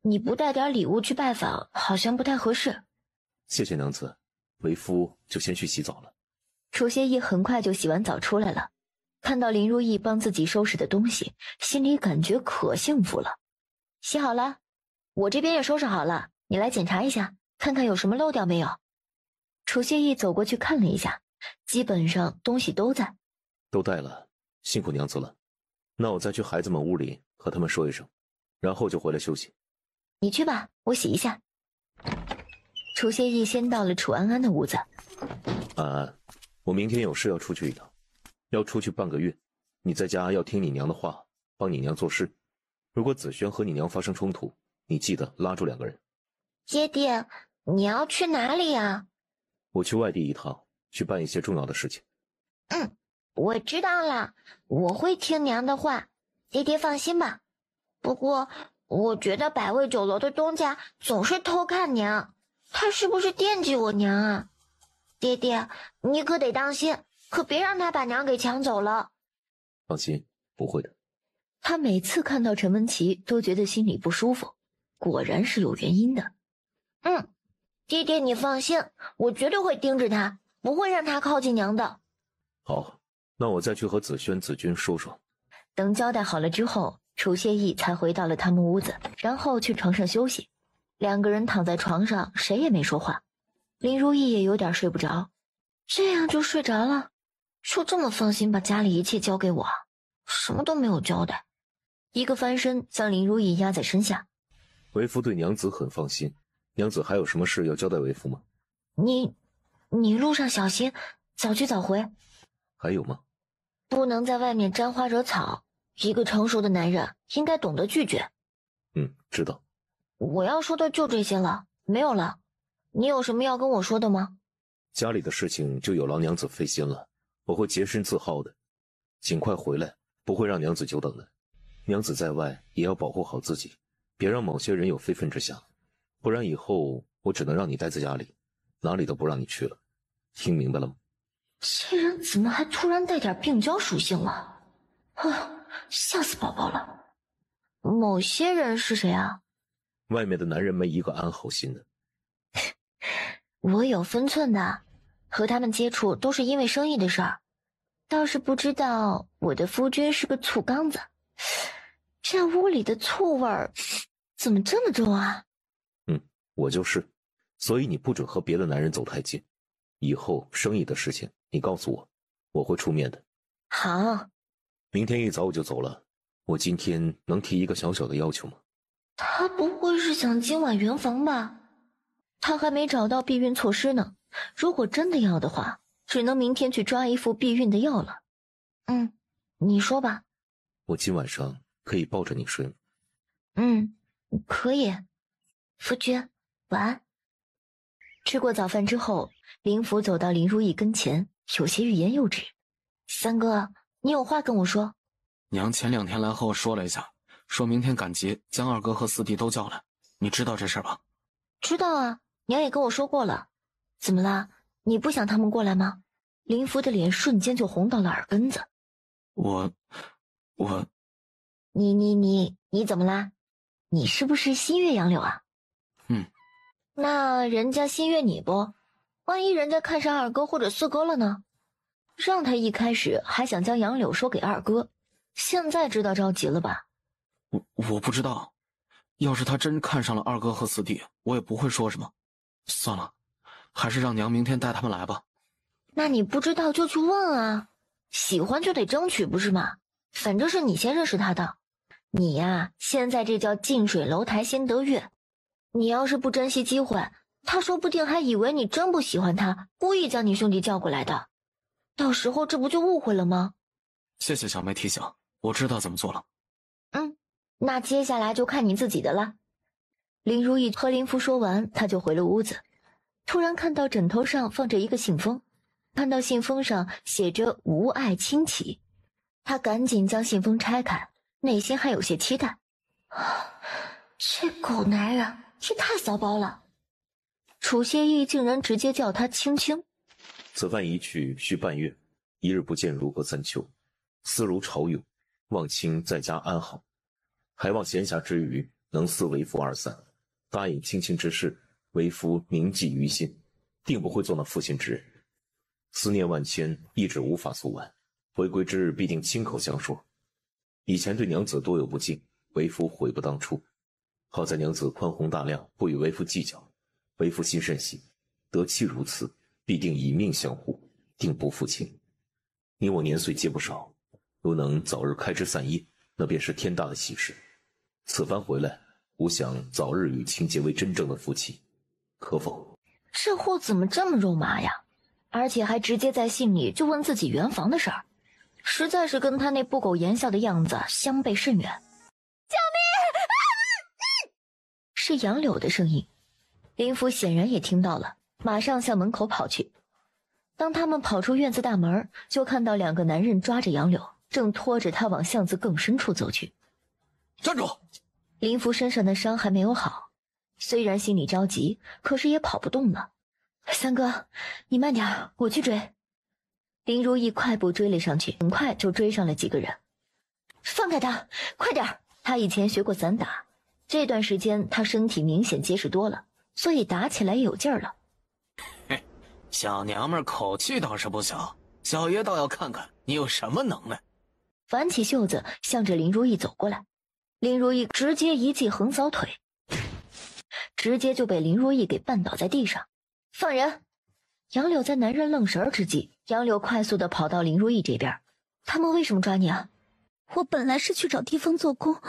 你不带点礼物去拜访好像不太合适。谢谢娘子，为夫就先去洗澡了。楚谢意很快就洗完澡出来了，看到林如意帮自己收拾的东西，心里感觉可幸福了。洗好了，我这边也收拾好了，你来检查一下，看看有什么漏掉没有。楚谢意走过去看了一下，基本上东西都在。都带了，辛苦娘子了。那我再去孩子们屋里和他们说一声，然后就回来休息。你去吧，我洗一下。楚谢意先到了楚安安的屋子。安安，我明天有事要出去一趟，要出去半个月，你在家要听你娘的话，帮你娘做事。如果子轩和你娘发生冲突，你记得拉住2个人。爹爹，你要去哪里呀？我去外地一趟，去办一些重要的事情。我知道了，我会听娘的话，爹爹放心吧。不过，我觉得百味酒楼的东家总是偷看娘，他是不是惦记我娘啊？爹爹，你可得当心，可别让他把娘给抢走了。放心，不会的。他每次看到陈文琪都觉得心里不舒服，果然是有原因的。爹爹你放心，我绝对会盯着他，不会让他靠近娘的。好，那我再去和子轩、子君说说。等交代好了之后，楚谢意才回到了他们屋子，然后去床上休息。两个人躺在床上，谁也没说话。林如意也有点睡不着，这样就睡着了，就这么放心把家里一切交给我，什么都没有交代。一个翻身将林如意压在身下。为夫对娘子很放心，娘子还有什么事要交代为夫吗？你路上小心，早去早回。还有吗？不能在外面沾花惹草，一个成熟的男人应该懂得拒绝。知道。我要说的就这些了，没有了。你有什么要跟我说的吗？家里的事情就有劳娘子费心了，我会洁身自好的，尽快回来，不会让娘子久等的。娘子在外也要保护好自己，别让某些人有非分之想，不然以后我只能让你待在家里，哪里都不让你去了。听明白了吗？这人怎么还突然带点病娇属性了？吓死宝宝了。某些人是谁啊？外面的男人没一个安好心的。我有分寸的，和他们接触都是因为生意的事儿，倒是不知道我的夫君是个醋缸子。这屋里的醋味儿怎么这么重啊？我就是，所以你不准和别的男人走太近。以后生意的事情你告诉我，我会出面的。好。明天一早我就走了，我今天能提一个小小的要求吗？他不会是想今晚圆房吧？他还没找到避孕措施呢，如果真的要的话，只能明天去抓一副避孕的药了。你说吧。我今晚上可以抱着你睡吗？可以。夫君，晚安。吃过早饭之后，林甫走到林如意跟前，有些欲言又止。三哥，你有话跟我说。娘前2天来后说了一下，说明天赶集将二哥和四弟都叫来，你知道这事吧？知道啊，娘也跟我说过了。怎么了？你不想他们过来吗？林甫的脸瞬间就红到了耳根子。你怎么啦？你是不是心悦杨柳啊？那人家心悦你不？万一人家看上二哥或者四哥了呢？让他一开始还想将杨柳说给二哥，现在知道着急了吧？我不知道，要是他真看上了二哥和四弟，我也不会说什么。算了，还是让娘明天带他们来吧。那你不知道就去问啊，喜欢就得争取不是吗？反正是你先认识他的，你呀，现在这叫近水楼台先得月。你要是不珍惜机会，他说不定还以为你真不喜欢他，故意将你兄弟叫过来的，到时候这不就误会了吗？谢谢小妹提醒，我知道怎么做了。那接下来就看你自己的了。林如意和林福说完，他就回了屋子。突然看到枕头上放着一个信封，看到信封上写着无爱轻启，他赶紧将信封拆开，内心还有些期待。这狗男人也太骚包了。楚谢意竟然直接叫他青青。此番一去须半月，一日不见如隔三秋。思如潮涌，望卿在家安好。还望闲暇之余能思为夫二三，答应青青之事，为夫铭记于心，定不会做那负心之人。思念万千，一直无法诉完，回归之日必定亲口相说。以前对娘子多有不敬，为夫悔不当初。好在娘子宽宏大量，不与为夫计较，为夫心甚喜，得妻如此，必定以命相护，定不负卿。你我年岁皆不少，若能早日开枝散叶，那便是天大的喜事。此番回来，吾想早日与卿结为真正的夫妻，可否？这货怎么这么肉麻呀？而且还直接在信里就问自己圆房的事儿，实在是跟他那不苟言笑的样子相背甚远。救命！是杨柳的声音，林甫显然也听到了，马上向门口跑去。当他们跑出院子大门，就看到2个男人抓着杨柳，正拖着他往巷子更深处走去。站住！林福身上的伤还没有好，虽然心里着急，可是也跑不动了。三哥，你慢点，我去追。林如意快步追了上去，很快就追上了几个人。放开他，快点！他以前学过散打，这段时间他身体明显结实多了，所以打起来有劲儿了。嘿，小娘们口气倒是不小，小爷倒要看看你有什么能耐。挽起袖子向着林如意走过来，林如意直接一记横扫腿，直接就被林如意给绊倒在地上。放人！杨柳在男人愣神之际，杨柳快速的跑到林如意这边。他们为什么抓你啊？我本来是去找地方做工，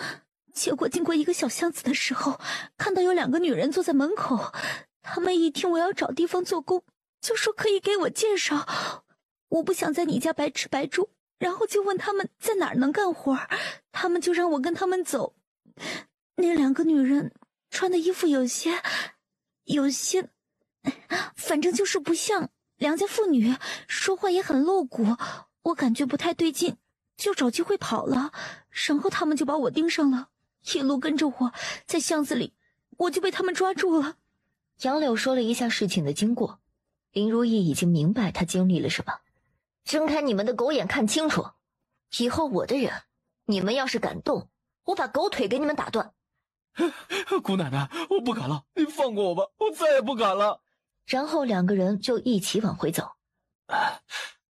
结果经过一个小巷子的时候，看到有2个女人坐在门口。他们一听我要找地方做工，就说可以给我介绍。我不想在你家白吃白住，然后就问他们在哪儿能干活，他们就让我跟他们走。那2个女人穿的衣服有些，反正就是不像良家妇女，说话也很露骨，我感觉不太对劲，就找机会跑了，然后他们就把我盯上了，一路跟着我，在巷子里我就被他们抓住了。杨柳说了一下事情的经过，林如意已经明白他经历了什么。睁开你们的狗眼看清楚，以后我的人，你们要是敢动，我把狗腿给你们打断。姑奶奶，我不敢了，你放过我吧，我再也不敢了。然后2个人就一起往回走。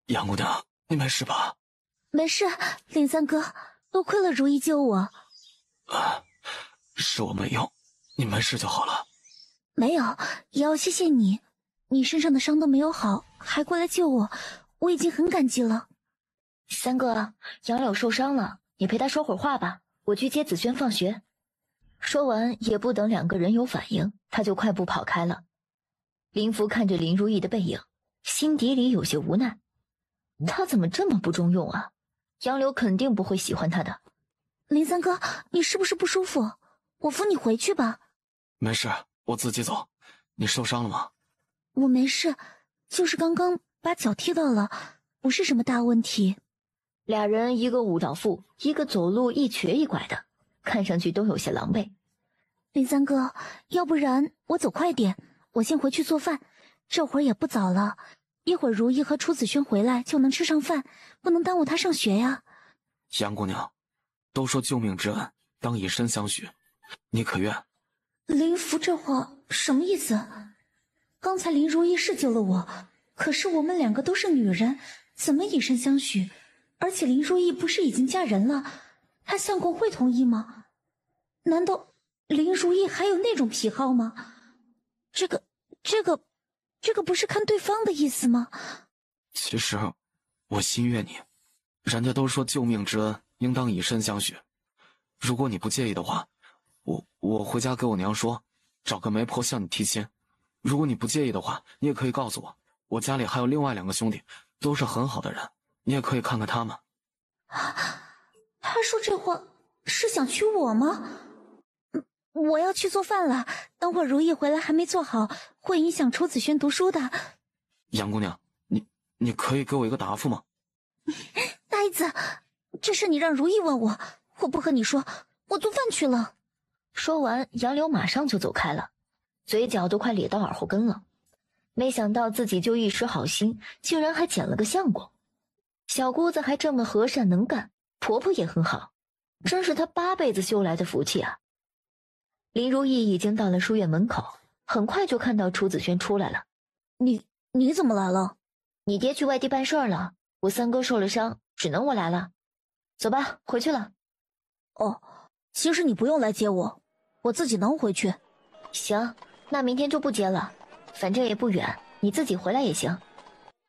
杨姑娘，你没事吧？没事，林三哥，多亏了如意救我。是我没用，你没事就好了。没有，也要谢谢你，你身上的伤都没有好，还过来救我，我已经很感激了。三哥，杨柳受伤了，你陪他说会儿话吧，我去接子轩放学。说完，也不等2个人有反应，他就快步跑开了。林福看着林如意的背影，心底里有些无奈。他怎么这么不中用啊？杨柳肯定不会喜欢他的。林三哥，你是不是不舒服？我扶你回去吧。没事，我自己走。你受伤了吗？我没事，就是刚刚把脚踢到了，不是什么大问题。俩人一个舞蹈妇，一个走路一瘸一拐的，看上去都有些狼狈。林三哥，要不然我走快点，我先回去做饭，这会儿也不早了，一会儿如意和楚子轩回来就能吃上饭，不能耽误他上学呀。杨姑娘，都说救命之恩当以身相许，你可愿？林福这话什么意思？刚才林如意是救了我，可是我们2个都是女人，怎么以身相许？而且林如意不是已经嫁人了，她相公会同意吗？难道林如意还有那种癖好吗？这个不是看对方的意思吗？其实我心悦你，人家都说救命之恩应当以身相许。如果你不介意的话，我回家给我娘说，找个媒婆向你提亲。如果你不介意的话，你也可以告诉我，我家里还有另外2个兄弟，都是很好的人，你也可以看看他们。他说这话是想娶我吗？我要去做饭了，等会儿如意回来还没做好，会影响楚子轩读书的。杨姑娘，你可以给我一个答复吗？呆子，这事你让如意问我，我不和你说，我做饭去了。说完，杨柳马上就走开了，嘴角都快咧到耳后根了。没想到自己就一时好心，竟然还捡了个相公。小姑子还这么和善能干，婆婆也很好，真是她8辈子修来的福气啊。林如意已经到了书院门口，很快就看到楚子轩出来了。你怎么来了？你爹去外地办事儿了，我三哥受了伤，只能我来了。走吧，回去了。哦，其实你不用来接我，我自己能回去。行，那明天就不接了，反正也不远，你自己回来也行。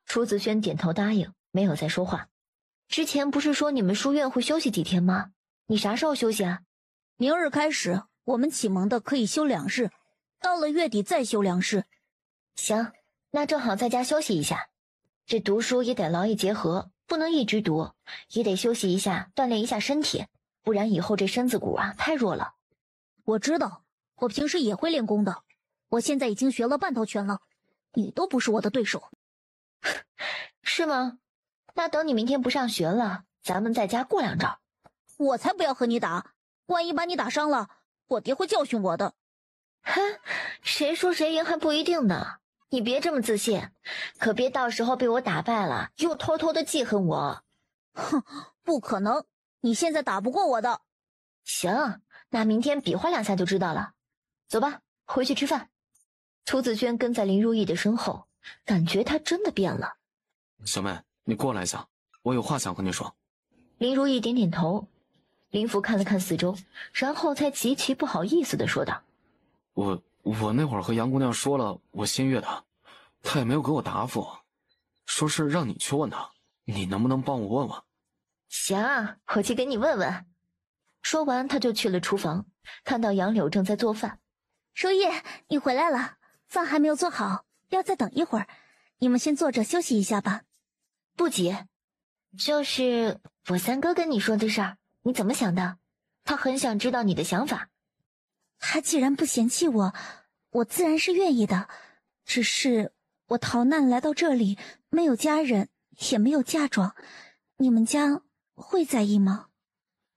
楚子轩点头答应，没有再说话。之前不是说你们书院会休息几天吗？你啥时候休息啊？明日开始，我们启蒙的可以休2日，到了月底再休2日。行，那正好在家休息一下。这读书也得劳逸结合，不能一直读，也得休息一下，锻炼一下身体，不然以后这身子骨啊太弱了。我知道，我平时也会练功的，我现在已经学了半套拳了，你都不是我的对手。是吗？那等你明天不上学了，咱们在家过2招。我才不要和你打，万一把你打伤了，我爹会教训我的。哼，谁说谁赢还不一定呢，你别这么自信，可别到时候被我打败了，又偷偷的记恨我。哼，不可能，你现在打不过我的。行，那明天比划2下就知道了。走吧，回去吃饭。楚子轩跟在林如意的身后，感觉她真的变了。小妹，你过来一下，我有话想和你说。林如意点点头。林福看了看四周，然后才极其不好意思地说道：我那会儿和杨姑娘说了我心悦的，她也没有给我答复，说是让你去问她，你能不能帮我问问？行，我去给你问问。说完他就去了厨房，看到杨柳正在做饭。如意，你回来了，饭还没有做好，要再等一会儿，你们先坐着休息一下吧。不急，就是我三哥跟你说的事儿，你怎么想的？他很想知道你的想法。他既然不嫌弃我，我自然是愿意的。只是我逃难来到这里，没有家人，也没有嫁妆，你们家会在意吗？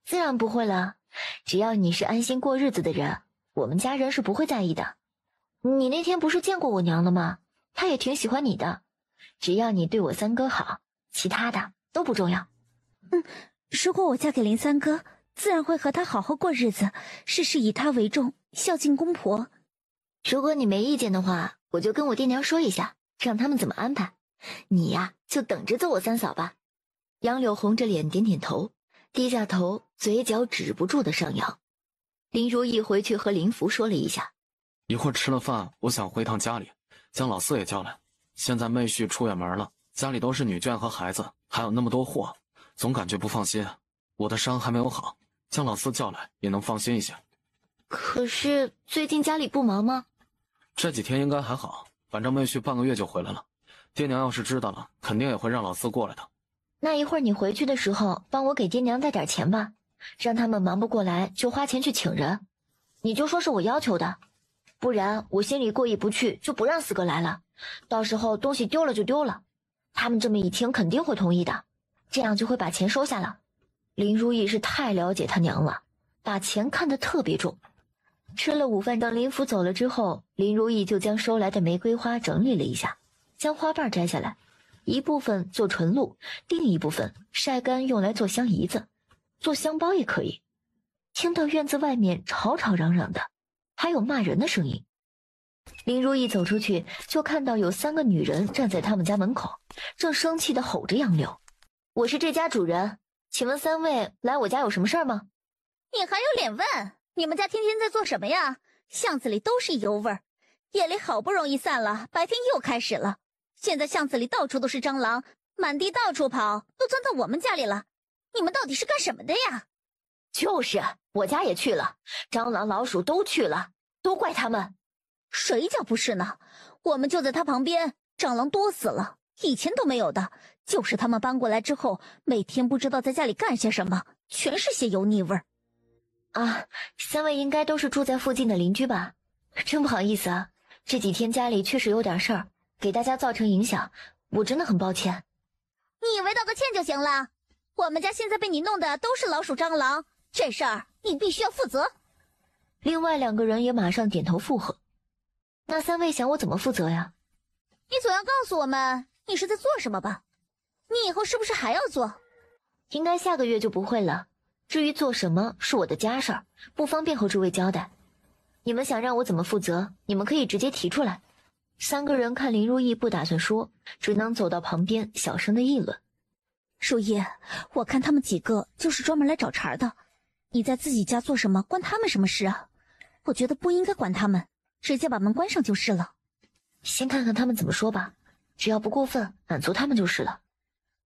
自然不会了，只要你是安心过日子的人，我们家人是不会在意的。你那天不是见过我娘了吗？她也挺喜欢你的，只要你对我三哥好，其他的都不重要。如果我嫁给林三哥，自然会和他好好过日子，事事以他为重，孝敬公婆。如果你没意见的话，我就跟我爹娘说一下，让他们怎么安排。你呀，就等着做我三嫂吧。杨柳红着脸点点头，低下头，嘴角止不住的上扬。林如意回去和林福说了一下，一会儿吃了饭，我想回趟家里，将老四也叫来。现在妹婿出远门了，家里都是女眷和孩子，还有那么多货，总感觉不放心。我的伤还没有好，将老四叫来也能放心一些。可是最近家里不忙吗？这几天应该还好，反正妹婿半个月就回来了。爹娘要是知道了，肯定也会让老四过来的。那一会儿你回去的时候，帮我给爹娘带点钱吧，让他们忙不过来就花钱去请人。你就说是我要求的，不然我心里过意不去，就不让四哥来了。到时候东西丢了就丢了，他们这么一听肯定会同意的，这样就会把钱收下了。林如意是太了解他娘了，把钱看得特别重。吃了午饭，等林福走了之后，林如意就将收来的玫瑰花整理了一下，将花瓣摘下来，一部分做纯露，另一部分晒干用来做香姨子，做香包也可以。听到院子外面吵吵嚷嚷的，还有骂人的声音。林如意走出去，就看到有3个女人站在他们家门口，正生气地吼着杨柳：“我是这家主人，请问3位来我家有什么事儿吗？”你还有脸问？你们家天天在做什么呀？巷子里都是油味儿，夜里好不容易散了，白天又开始了。现在巷子里到处都是蟑螂，满地到处跑，都钻到我们家里了。你们到底是干什么的呀？就是我家也去了，蟑螂老鼠都去了，都怪他们。谁叫不是呢？我们就在他旁边，蟑螂多死了，以前都没有的，就是他们搬过来之后，每天不知道在家里干些什么，全是些油腻味儿。啊，3位应该都是住在附近的邻居吧？真不好意思啊，这几天家里确实有点事儿，给大家造成影响，我真的很抱歉。你以为道个歉就行了？我们家现在被你弄的都是老鼠蟑螂，这事儿你必须要负责。另外2个人也马上点头附和。那3位想我怎么负责呀？你总要告诉我们你是在做什么吧？你以后是不是还要做？应该下个月就不会了。至于做什么是我的家事儿，不方便和诸位交代。你们想让我怎么负责，你们可以直接提出来。3个人看林如意不打算说，只能走到旁边小声的议论。如意，我看他们几个就是专门来找茬的，你在自己家做什么关他们什么事啊？我觉得不应该管他们，直接把门关上就是了。先看看他们怎么说吧，只要不过分，满足他们就是了。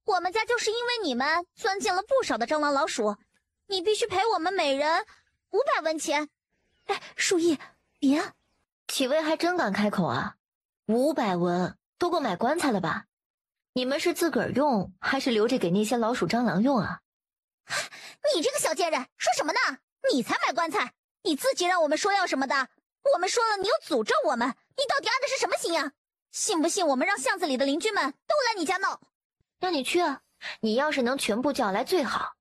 我们家就是因为你们钻进了不少的蟑螂老鼠，你必须赔我们每人500文钱。哎，如意，别！几位还真敢开口啊！500文都够买棺材了吧？你们是自个儿用，还是留着给那些老鼠蟑螂用啊？你这个小贱人，说什么呢？你才买棺材，你自己让我们说要什么的，我们说了你又诅咒我们，你到底安的是什么心呀？信不信我们让巷子里的邻居们都来你家闹？让你去啊！你要是能全部叫来最好。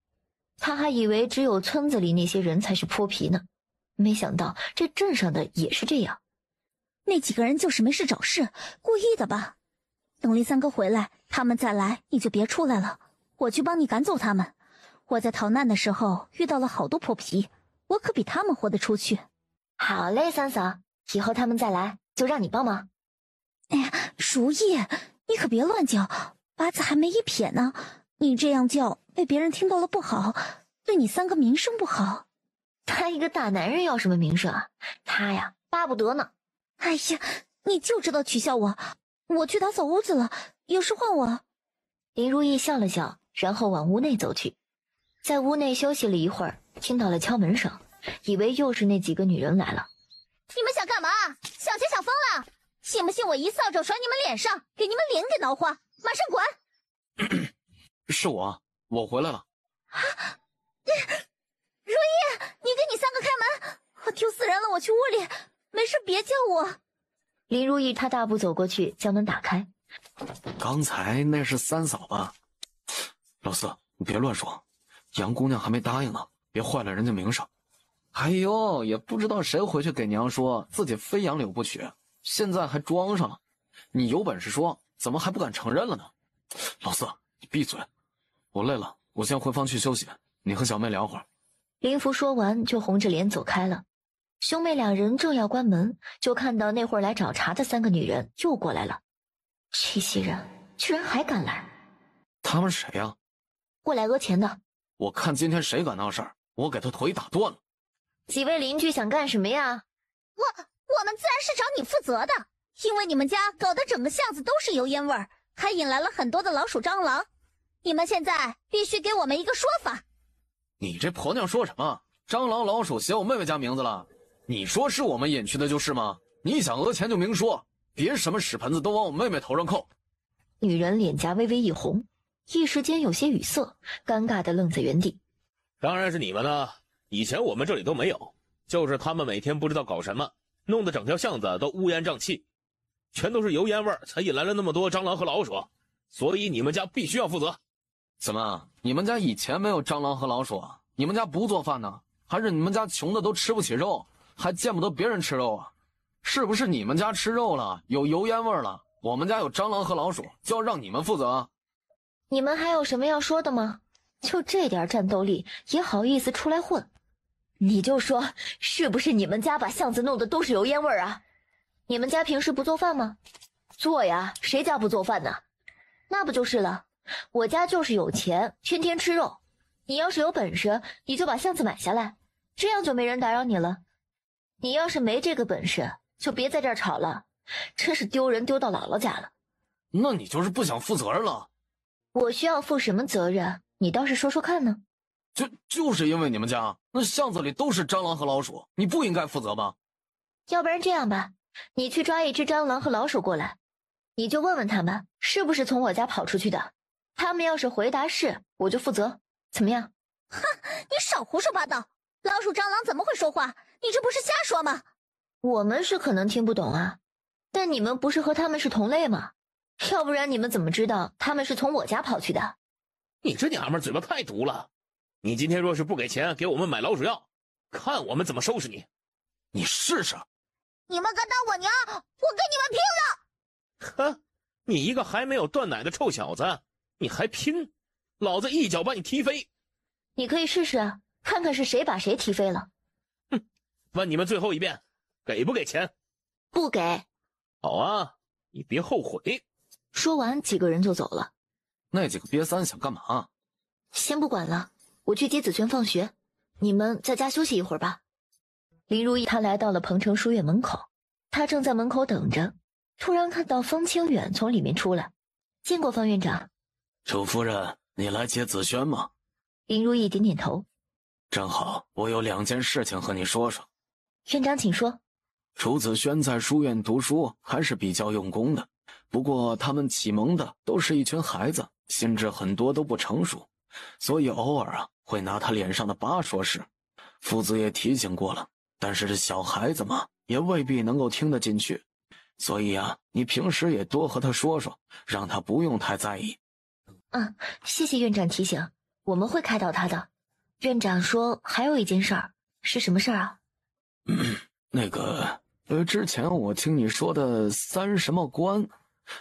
他还以为只有村子里那些人才是泼皮呢，没想到这镇上的也是这样。那几个人就是没事找事，故意的吧？等林三哥回来，他们再来，你就别出来了，我去帮你赶走他们。我在逃难的时候遇到了好多泼皮，我可比他们活得出去。好嘞，三嫂，以后他们再来，就让你帮忙。哎呀，如意，你可别乱叫，八字还没一撇呢，你这样叫被别人听到了不好，对你三个名声不好。他一个大男人要什么名声啊？他呀，巴不得呢。哎呀，你就知道取笑我，我去打扫屋子了，有事换我。林如意笑了笑，然后往屋内走去。在屋内休息了一会儿，听到了敲门声，以为又是那几个女人来了。你们想干嘛？想钱想疯了？信不信我一扫帚甩你们脸上，给你们脸给挠花？马上滚！是我回来了。如意，你给你三个开门，我丢死人了！我去屋里，没事别叫我。林如意她大步走过去，将门打开。刚才那是三嫂吧？老四，你别乱说，杨姑娘还没答应呢，别坏了人家名声。哎呦，也不知道谁回去给娘说自己非杨柳不娶，现在还装上了。你有本事说，怎么还不敢承认了呢？老四，你闭嘴！我累了，我先回房去休息，你和小妹聊会儿。林福说完就红着脸走开了。兄妹两人正要关门，就看到那会儿来找茬的三个女人又过来了。这些人居然还敢来！他们谁呀？过来讹钱的。我看今天谁敢闹事儿，我给他腿打断了。几位邻居想干什么呀？我们自然是找你负责的，因为你们家搞得整个巷子都是油烟味儿，还引来了很多的老鼠蟑螂。你们现在必须给我们一个说法。你这婆娘说什么？蟑螂老鼠写我妹妹家名字了？你说是我们引去的就是吗？你想讹钱就明说，别什么屎盆子都往我妹妹头上扣。女人脸颊微微一红，一时间有些语塞，尴尬的愣在原地。当然是你们呢，以前我们这里都没有，就是他们每天不知道搞什么，弄得整条巷子都乌烟瘴气，全都是油烟味儿，才引来了那么多蟑螂和老鼠，所以你们家必须要负责。怎么，你们家以前没有蟑螂和老鼠啊？你们家不做饭呢？还是你们家穷的都吃不起肉，还见不得别人吃肉啊？是不是你们家吃肉了，有油烟味了？我们家有蟑螂和老鼠，就要让你们负责啊？你们还有什么要说的吗？就这点战斗力也好意思出来混？你就说是不是你们家把巷子弄得都是油烟味儿啊？你们家平时不做饭吗？做呀，谁家不做饭呢？那不就是了。我家就是有钱，天天吃肉。你要是有本事，你就把巷子买下来，这样就没人打扰你了。你要是没这个本事，就别在这儿吵了，真是丢人丢到姥姥家了。那你就是不想负责任了？我需要负什么责任？你倒是说说看呢。就是因为你们家那巷子里都是蟑螂和老鼠，你不应该负责吗？要不然这样吧，你去抓一只蟑螂和老鼠过来，你就问问他们是不是从我家跑出去的。他们要是回答是，我就负责，怎么样？哼，你少胡说八道！老鼠蟑螂怎么会说话？你这不是瞎说吗？我们是可能听不懂啊，但你们不是和他们是同类吗？要不然你们怎么知道他们是从我家跑去的？你这娘们嘴巴太毒了！你今天若是不给钱给我们买老鼠药，看我们怎么收拾你！你试试！你们敢打我娘，我跟你们拼了！哼，你一个还没有断奶的臭小子，你还拼？老子一脚把你踢飞！你可以试试啊，看看是谁把谁踢飞了。哼，问你们最后一遍，给不给钱？不给。好啊，你别后悔。说完，几个人就走了。那几个瘪三想干嘛？先不管了，我去接子轩放学，你们在家休息一会儿吧。林如意她来到了鹏城书院门口，她正在门口等着，突然看到方清远从里面出来。见过方院长。楚夫人，你来接子轩吗？林如意点点头。正好，我有2件事情和你说说。院长请说。楚子轩在书院读书还是比较用功的，不过他们启蒙的都是一群孩子，心智很多都不成熟，所以偶尔会拿他脸上的疤说事。夫子也提醒过了，但是这小孩子嘛，也未必能够听得进去，所以你平时也多和他说说，让他不用太在意。谢谢院长提醒，我们会开导他的。院长说还有一件事儿，是什么事儿啊？那个之前我听你说的3什么观，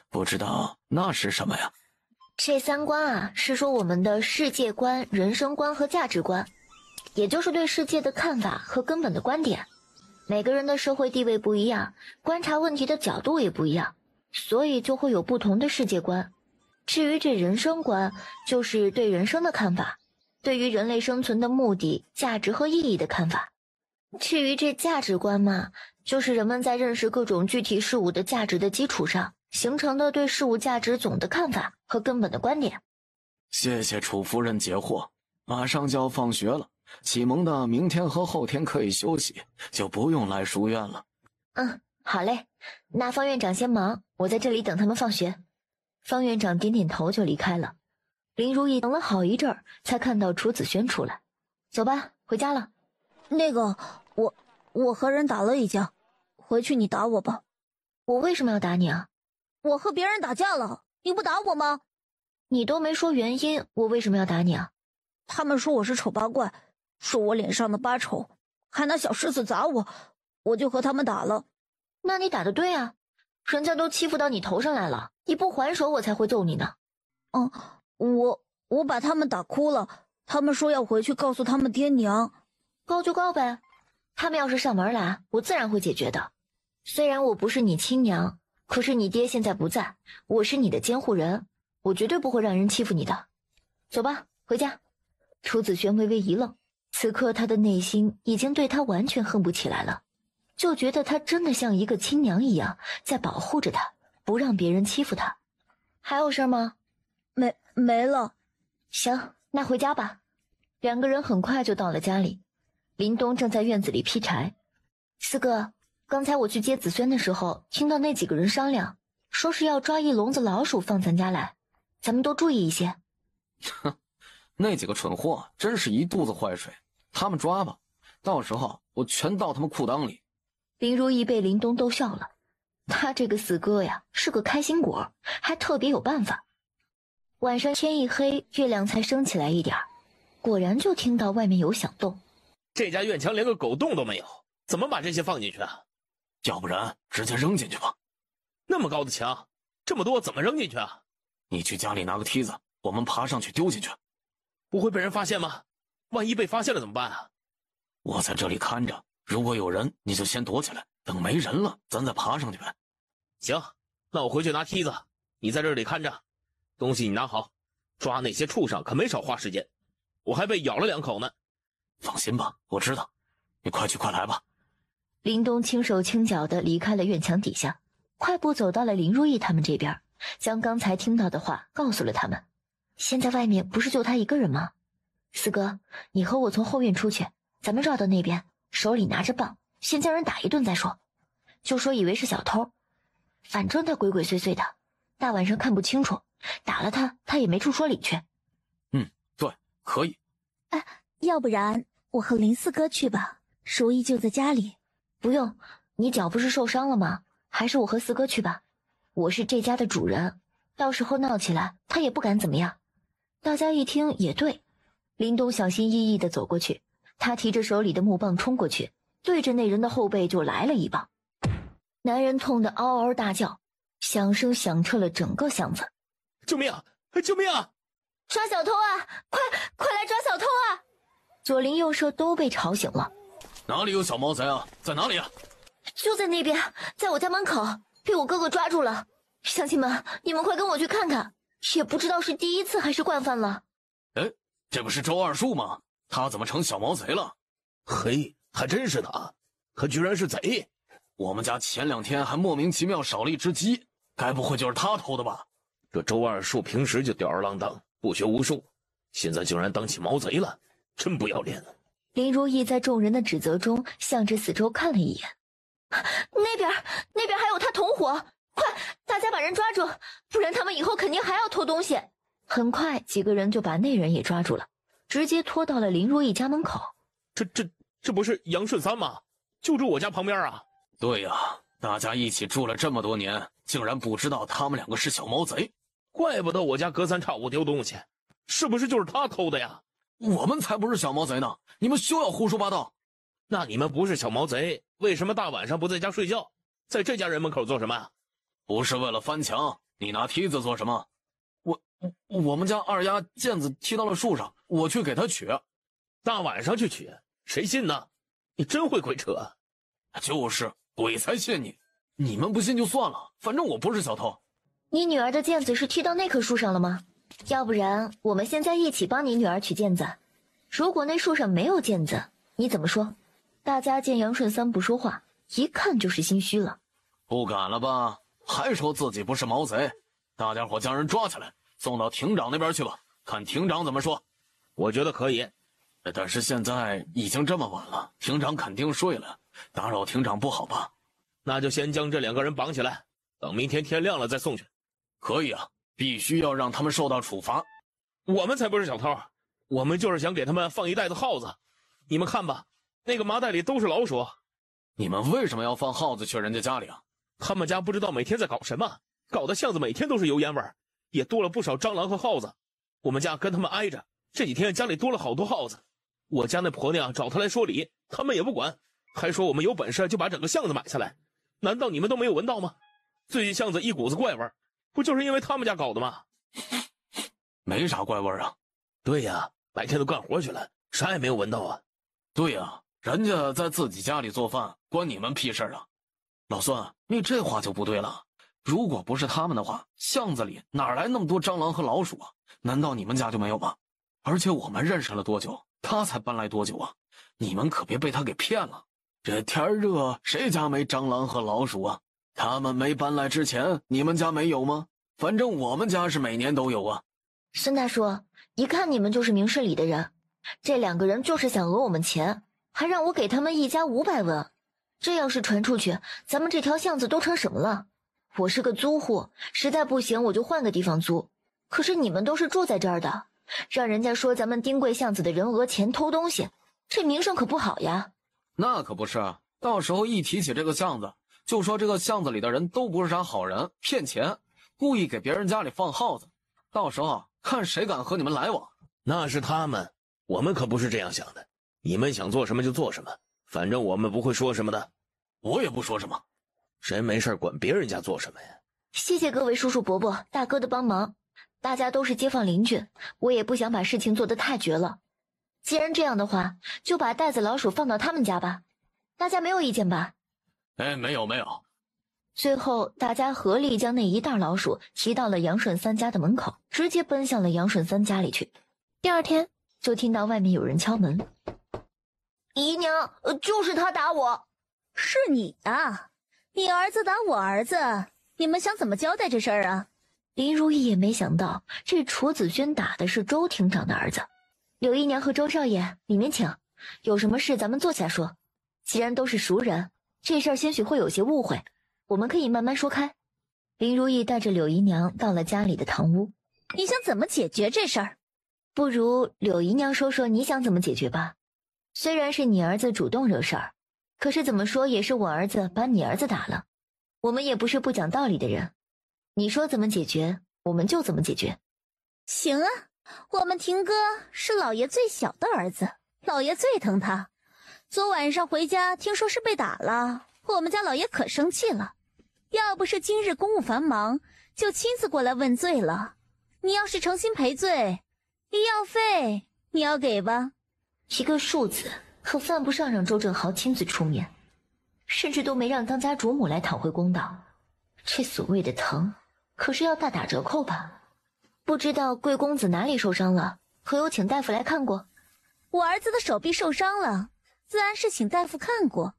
不知道那是什么呀？这3观是说我们的世界观、人生观和价值观，也就是对世界的看法和根本的观点。每个人的社会地位不一样，观察问题的角度也不一样，所以就会有不同的世界观。至于这人生观，就是对人生的看法，对于人类生存的目的、价值和意义的看法。至于这价值观嘛，就是人们在认识各种具体事物的价值的基础上，形成的对事物价值总的看法和根本的观点。谢谢楚夫人解惑，马上就要放学了，启蒙的明天和后天可以休息，就不用来书院了。好嘞，那方院长先忙，我在这里等他们放学。方院长点点头就离开了。林如意等了好一阵儿，才看到楚子轩出来。走吧，回家了。那个，我和人打了一架，回去你打我吧。我为什么要打你啊？我和别人打架了，你不打我吗？你都没说原因，我为什么要打你啊？他们说我是丑八怪，说我脸上的疤丑，还拿小石子砸我，我就和他们打了。那你打得对啊，人家都欺负到你头上来了，你不还手我才会揍你呢。我把他们打哭了，他们说要回去告诉他们爹娘。告就告呗，他们要是上门来，我自然会解决的。虽然我不是你亲娘，可是你爹现在不在，我是你的监护人，我绝对不会让人欺负你的。走吧，回家。楚子轩微微一愣，此刻他的内心已经对他完全恨不起来了，就觉得他真的像一个亲娘一样，在保护着他，不让别人欺负他。还有事吗？没了。行，那回家吧。两个人很快就到了家里。林东正在院子里劈柴。四哥，刚才我去接子轩的时候，听到那几个人商量，说是要抓一笼子老鼠放咱家来，咱们多注意一些。哼，那几个蠢货真是一肚子坏水，他们抓吧，到时候我全到他们裤裆里。林如意被林东逗笑了，他这个四哥呀是个开心果，还特别有办法。晚上天一黑，月亮才升起来一点，果然就听到外面有响动。这家院墙连个狗洞都没有，怎么把这些放进去啊？要不然直接扔进去吧。那么高的墙，这么多怎么扔进去啊？你去家里拿个梯子，我们爬上去丢进去。不会被人发现吗？万一被发现了怎么办啊？我在这里看着，如果有人你就先躲起来，等没人了咱再爬上去呗。行，那我回去拿梯子，你在这里看着，东西你拿好，抓那些畜生可没少花时间，我还被咬了2口呢。放心吧，我知道，你快去快来吧。林东轻手轻脚地离开了院墙底下，快步走到了林如意他们这边，将刚才听到的话告诉了他们。现在外面不是就他一个人吗？四哥，你和我从后院出去，咱们绕到那边，手里拿着棒，先将人打一顿再说。就说以为是小偷，反正他鬼鬼祟祟的，大晚上看不清楚，打了他也没处说理去。对，可以。要不然我和林四哥去吧，如意就在家里。不用，你脚不是受伤了吗？还是我和四哥去吧。我是这家的主人，到时候闹起来他也不敢怎么样。大家一听也对，林东小心翼翼地走过去，他提着手里的木棒冲过去，对着那人的后背就来了一棒。男人痛得嗷嗷大叫，响声响彻了整个巷子。救命啊！救命啊！抓小偷啊！快来抓小偷啊！左邻右舍都被吵醒了。哪里有小毛贼啊？在哪里啊？就在那边，在我家门口，被我哥哥抓住了。乡亲们，你们快跟我去看看，也不知道是第一次还是惯犯了。哎，这不是周二树吗？他怎么成小毛贼了？嘿，还真是的，可居然是贼。我们家前2天还莫名其妙少了一只鸡，该不会就是他偷的吧？这周二树平时就吊儿郎当，不学无术，现在竟然当起毛贼了，真不要脸。林如意在众人的指责中向着四周看了一眼，那边还有他同伙，快，大家把人抓住，不然他们以后肯定还要偷东西。很快几个人就把那人也抓住了，直接拖到了林如意家门口。这不是杨顺三吗？就住我家旁边啊。对呀，大家一起住了这么多年，竟然不知道他们2个是小毛贼，怪不得我家隔3差5丢东西，是不是就是他偷的呀？我们才不是小毛贼呢，你们休要胡说八道。那你们不是小毛贼，为什么大晚上不在家睡觉，在这家人门口做什么？不是为了翻墙，你拿梯子做什么？我们家二丫毽子踢到了树上，我去给她取。大晚上去取，谁信呢？你真会鬼扯。就是鬼才信你，你们不信就算了，反正我不是小偷。你女儿的毽子是踢到那棵树上了吗？要不然我们现在一起帮你女儿取毽子。如果那树上没有毽子，你怎么说？大家见杨顺三不说话，一看就是心虚了。不敢了吧？还说自己不是毛贼？大家伙将人抓起来，送到庭长那边去吧，看庭长怎么说。我觉得可以，但是现在已经这么晚了，庭长肯定睡了，打扰庭长不好吧？那就先将这2个人绑起来，等明天天亮了再送去。可以啊，必须要让他们受到处罚。我们才不是小偷，我们就是想给他们放一袋子耗子。你们看吧，那个麻袋里都是老鼠。你们为什么要放耗子去人家家里啊？他们家不知道每天在搞什么，搞得巷子每天都是油烟味，也多了不少蟑螂和耗子。我们家跟他们挨着，这几天家里多了好多耗子。我家那婆娘找他来说理，他们也不管，还说我们有本事就把整个巷子买下来。难道你们都没有闻到吗？最近巷子一股子怪味，不就是因为他们家搞的吗？没啥怪味啊。对呀，白天都干活去了，啥也没有闻到啊。对呀，人家在自己家里做饭，关你们屁事啊！老孙，你这话就不对了。如果不是他们的话，巷子里哪来那么多蟑螂和老鼠啊？难道你们家就没有吗？而且我们认识了多久，他才搬来多久啊？你们可别被他给骗了。这天热，谁家没蟑螂和老鼠啊？他们没搬来之前，你们家没有吗？反正我们家是每年都有啊。孙大叔，一看你们就是明事理的人，这2个人就是想讹我们钱，还让我给他们一家500文。这要是传出去，咱们这条巷子都成什么了？我是个租户，实在不行我就换个地方租。可是你们都是住在这儿的，让人家说咱们丁贵巷子的人讹钱偷东西，这名声可不好呀。那可不是啊，到时候一提起这个巷子，就说这个巷子里的人都不是啥好人，骗钱，故意给别人家里放耗子，到时候看谁敢和你们来往。那是他们，我们可不是这样想的。你们想做什么就做什么，反正我们不会说什么的。我也不说什么。谁没事管别人家做什么呀？谢谢各位叔叔伯伯大哥的帮忙，大家都是街坊邻居，我也不想把事情做得太绝了。既然这样的话，就把袋子老鼠放到他们家吧，大家没有意见吧？哎，没有。最后大家合力将那一袋老鼠提到了杨顺三家的门口，直接奔向了杨顺三家里去。第二天就听到外面有人敲门。姨娘，就是他打我。是你啊，你儿子打我儿子，你们想怎么交代这事儿啊？林如意也没想到这楚子轩打的是周厅长的儿子。柳姨娘和周少爷，里面请，有什么事咱们坐下说。既然都是熟人，这事儿兴许会有些误会，我们可以慢慢说开。林如意带着柳姨娘到了家里的堂屋。你想怎么解决这事儿？不如柳姨娘说说你想怎么解决吧。虽然是你儿子主动惹事儿，可是怎么说也是我儿子把你儿子打了，我们也不是不讲道理的人。你说怎么解决，我们就怎么解决。行啊，我们廷哥是老爷最小的儿子，老爷最疼他。昨晚上回家听说是被打了，我们家老爷可生气了，要不是今日公务繁忙，就亲自过来问罪了。你要是诚心赔罪，医药费你要给吧？一个数字可犯不上让周正豪亲自出面，甚至都没让当家主母来讨回公道。这所谓的疼，可是要大打折扣吧？不知道贵公子哪里受伤了，可有请大夫来看过？我儿子的手臂受伤了，自然是请大夫看过。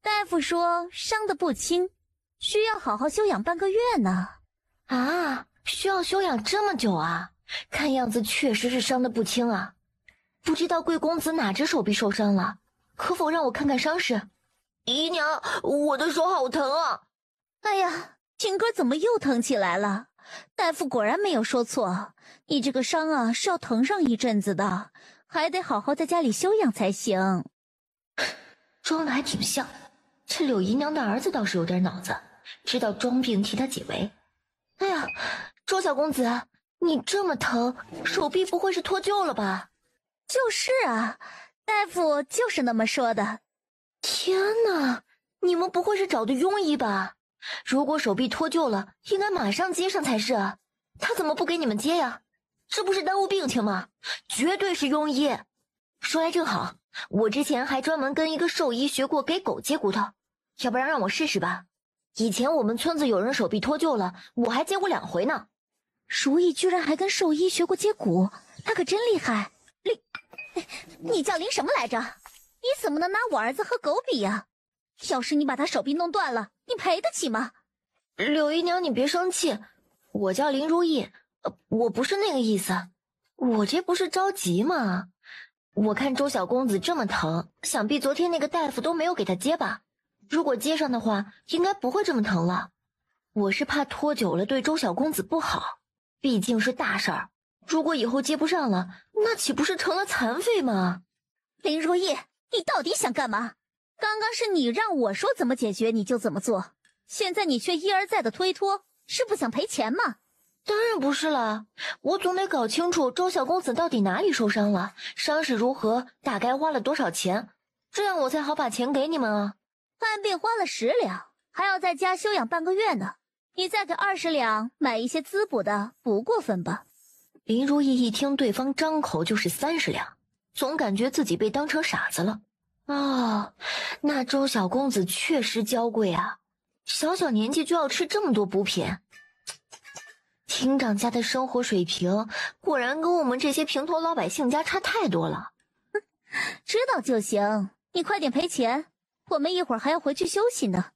大夫说伤得不轻，需要好好休养半个月呢。啊，需要休养这么久啊？看样子确实是伤得不轻啊。不知道贵公子哪只手臂受伤了，可否让我看看伤势？姨娘，我的手好疼啊！哎呀，廷哥怎么又疼起来了？大夫果然没有说错，你这个伤啊是要疼上一阵子的，还得好好在家里休养才行。装的还挺像，这柳姨娘的儿子倒是有点脑子，知道装病替他解围。哎呀，周小公子，你这么疼，手臂不会是脱臼了吧？就是啊，大夫就是那么说的。天哪，你们不会是找的庸医吧？如果手臂脱臼了，应该马上接上才是啊，他怎么不给你们接呀？这不是耽误病情吗？绝对是庸医。说来正好，我之前还专门跟一个兽医学过给狗接骨头，要不然让我试试吧。以前我们村子有人手臂脱臼了，我还接过2回呢。如意居然还跟兽医学过接骨，他可真厉害。你叫林什么来着？你怎么能拿我儿子和狗比呀？要是你把他手臂弄断了，你赔得起吗？柳姨娘，你别生气，我叫林如意，我不是那个意思。我这不是着急吗？我看周小公子这么疼，想必昨天那个大夫都没有给他接吧？如果接上的话，应该不会这么疼了。我是怕拖久了对周小公子不好，毕竟是大事儿。如果以后接不上了，那岂不是成了残废吗？林如意，你到底想干嘛？刚刚是你让我说怎么解决你就怎么做，现在你却一而再的推脱，是不想赔钱吗？当然不是了，我总得搞清楚周小公子到底哪里受伤了，伤势如何，大概花了多少钱，这样我才好把钱给你们啊。看病花了10两，还要在家休养半个月呢，你再给20两买一些滋补的，不过分吧？林如意一听对方张口就是30两，总感觉自己被当成傻子了。哦，那周小公子确实娇贵啊，小小年纪就要吃这么多补品。厅长家的生活水平果然跟我们这些平头老百姓家差太多了。知道就行，你快点赔钱，我们一会儿还要回去休息呢。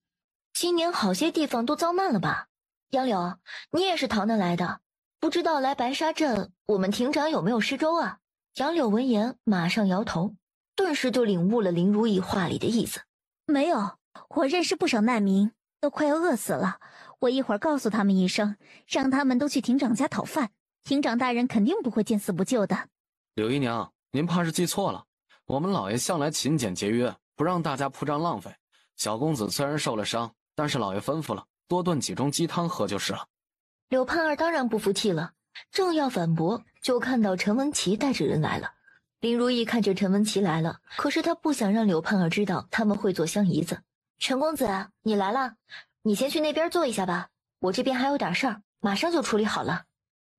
今年好些地方都遭难了吧？杨柳，你也是逃难来的，不知道来白沙镇我们厅长有没有施粥啊？杨柳闻言马上摇头，顿时就领悟了林如意话里的意思。没有，我认识不少难民，都快要饿死了。我一会儿告诉他们一声，让他们都去厅长家讨饭，厅长大人肯定不会见死不救的。柳姨娘，您怕是记错了，我们老爷向来勤俭节约，不让大家铺张浪费。小公子虽然受了伤，但是老爷吩咐了，多炖几盅鸡汤喝就是了。柳盼儿当然不服气了，正要反驳，就看到陈文琪带着人来了。林如意看着陈文琪来了，可是她不想让柳盼儿知道他们会做香姨子。陈公子，你来了，你先去那边坐一下吧，我这边还有点事儿，马上就处理好了。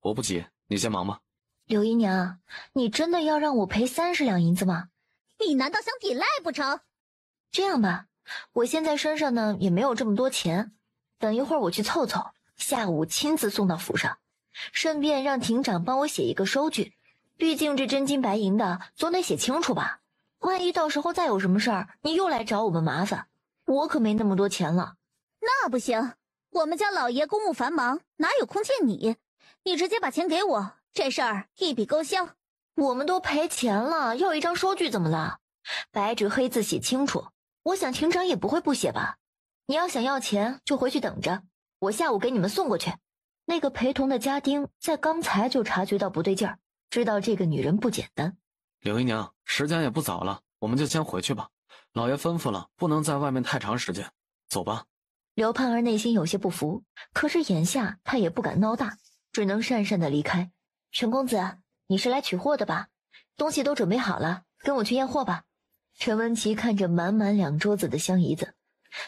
我不急，你先忙吧。柳姨娘，你真的要让我赔30两银子吗？你难道想抵赖不成？这样吧，我现在身上呢也没有这么多钱，等一会儿我去凑凑，下午亲自送到府上，顺便让庭长帮我写一个收据，毕竟这真金白银的总得写清楚吧，万一到时候再有什么事儿，你又来找我们麻烦，我可没那么多钱了。那不行，我们家老爷公务繁忙，哪有空见你？你直接把钱给我，这事儿一笔勾销。我们都赔钱了，要一张收据怎么了？白纸黑字写清楚，我想庭长也不会不写吧。你要想要钱就回去等着，我下午给你们送过去。那个陪同的家丁在刚才就察觉到不对劲儿，知道这个女人不简单。柳姨娘，时间也不早了，我们就先回去吧。老爷吩咐了，不能在外面太长时间，走吧。刘盼儿内心有些不服，可是眼下她也不敢闹大，只能讪讪的离开。陈公子，你是来取货的吧？东西都准备好了，跟我去验货吧。陈文琪看着满满2桌子的香姨子，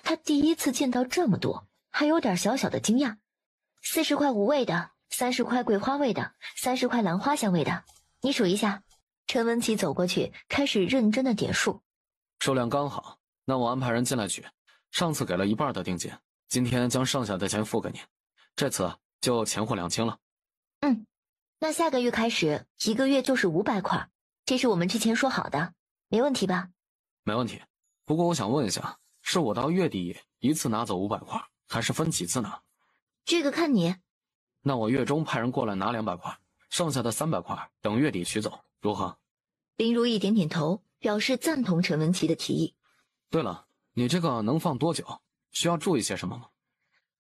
他第一次见到这么多，还有点小小的惊讶。40块5味的，30块桂花味的，30块兰花香味的，你数一下。陈文琪走过去，开始认真的点数。数量刚好，那我安排人进来取。上次给了1半的定金，今天将剩下的钱付给你，这次就钱货两清了。那下个月开始1个月就是500块，这是我们之前说好的，没问题吧？没问题，不过我想问一下，是我到月底一次拿走500块，还是分几次拿？这个看你。那我月中派人过来拿200块，剩下的300块等月底取走，如何？林如意点点头，表示赞同陈文琪的提议。对了，你这个能放多久？需要注意些什么吗？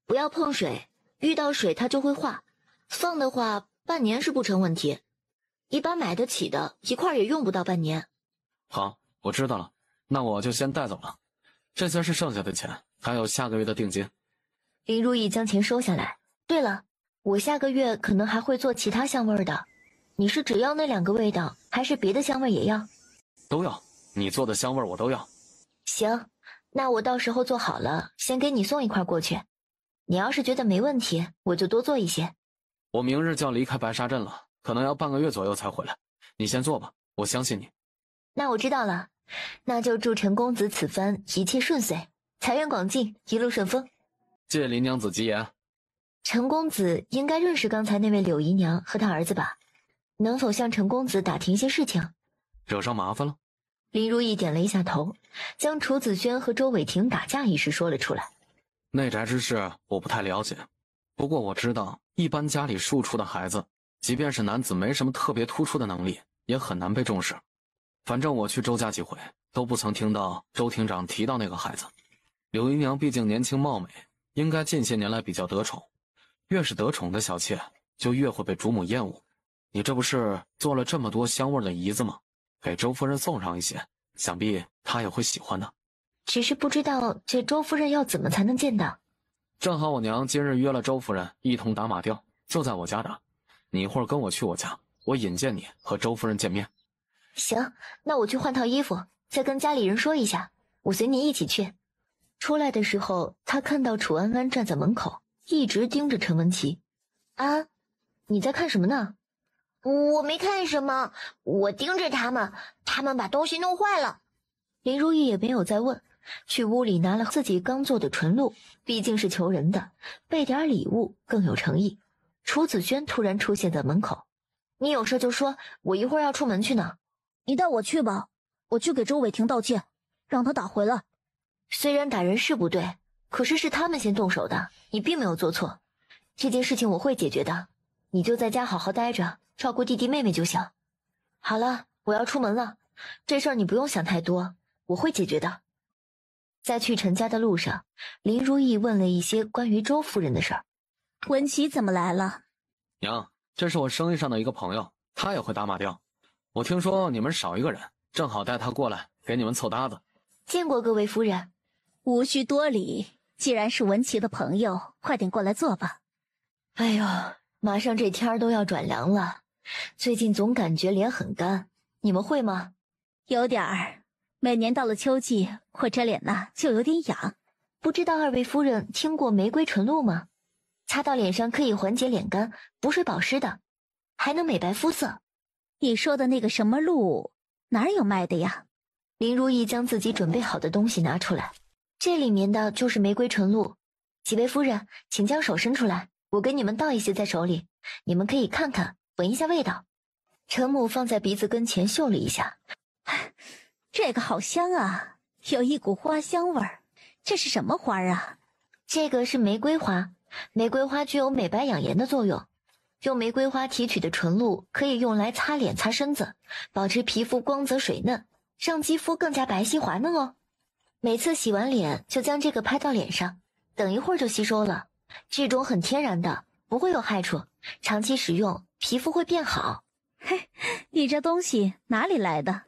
不要碰水，遇到水它就会化，放的话半年是不成问题，一般买得起的一块也用不到半年。好，我知道了，那我就先带走了。这些是剩下的钱，还有下个月的定金。林如意将钱收下来。对了，我下个月可能还会做其他香味的，你是只要那2个味道，还是别的香味也要？都要，你做的香味我都要。行，那我到时候做好了，先给你送一块过去。你要是觉得没问题，我就多做一些。我明日就要离开白沙镇了，可能要半个月左右才回来。你先做吧，我相信你。那我知道了，那就祝陈公子此番一切顺遂，财源广进，一路顺风。借林娘子吉言。陈公子应该认识刚才那位柳姨娘和她儿子吧？能否向陈公子打听一些事情？惹上麻烦了？林如意点了一下头，将楚子轩和周伟霆打架一事说了出来。内宅之事我不太了解，不过我知道，一般家里庶出的孩子，即便是男子没什么特别突出的能力，也很难被重视。反正我去周家几回，都不曾听到周厅长提到那个孩子。柳姨娘毕竟年轻貌美，应该近些年来比较得宠。越是得宠的小妾，就越会被主母厌恶。你这不是做了这么多香味的姨子吗？给周夫人送上一些，想必她也会喜欢的。只是不知道这周夫人要怎么才能见到。正好我娘今日约了周夫人一同打马吊，就在我家打。你一会儿跟我去我家，我引荐你和周夫人见面。行，那我去换套衣服，再跟家里人说一下，我随你一起去。出来的时候，他看到楚安安站在门口，一直盯着陈文琪。安，你在看什么呢？我没看什么，我盯着他们把东西弄坏了。林如意也没有再问，去屋里拿了自己刚做的纯露，毕竟是求人的，备点礼物更有诚意。楚子轩突然出现在门口，你有事就说，我一会儿要出门去呢。你带我去吧，我去给周伟霆道歉，让他打回来。虽然打人是不对，可是是他们先动手的，你并没有做错。这件事情我会解决的，你就在家好好待着，照顾弟弟妹妹就行。好了，我要出门了，这事儿你不用想太多，我会解决的。在去陈家的路上，林如意问了一些关于周夫人的事儿。文琪怎么来了？娘，这是我生意上的一个朋友，他也会打马吊。我听说你们少一个人，正好带他过来给你们凑搭子。见过各位夫人。无需多礼，既然是文琪的朋友，快点过来坐吧。哎呦，马上这天儿都要转凉了，最近总感觉脸很干，你们会吗？有点儿，每年到了秋季，我这脸呢就有点痒。不知道二位夫人听过玫瑰纯露吗？擦到脸上可以缓解脸干、补水保湿的，还能美白肤色。你说的那个什么露，哪儿有卖的呀？林如意将自己准备好的东西拿出来，这里面的就是玫瑰纯露。几位夫人，请将手伸出来，我给你们倒一些在手里，你们可以看看，闻一下味道。陈母放在鼻子跟前嗅了一下，这个好香啊，有一股花香味儿。这是什么花啊？这个是玫瑰花，玫瑰花具有美白养颜的作用。用玫瑰花提取的纯露可以用来擦脸擦身子，保持皮肤光泽水嫩，让肌肤更加白皙滑嫩哦。每次洗完脸就将这个拍到脸上，等一会儿就吸收了。这种很天然的，不会有害处，长期使用皮肤会变好。嘿，你这东西哪里来的？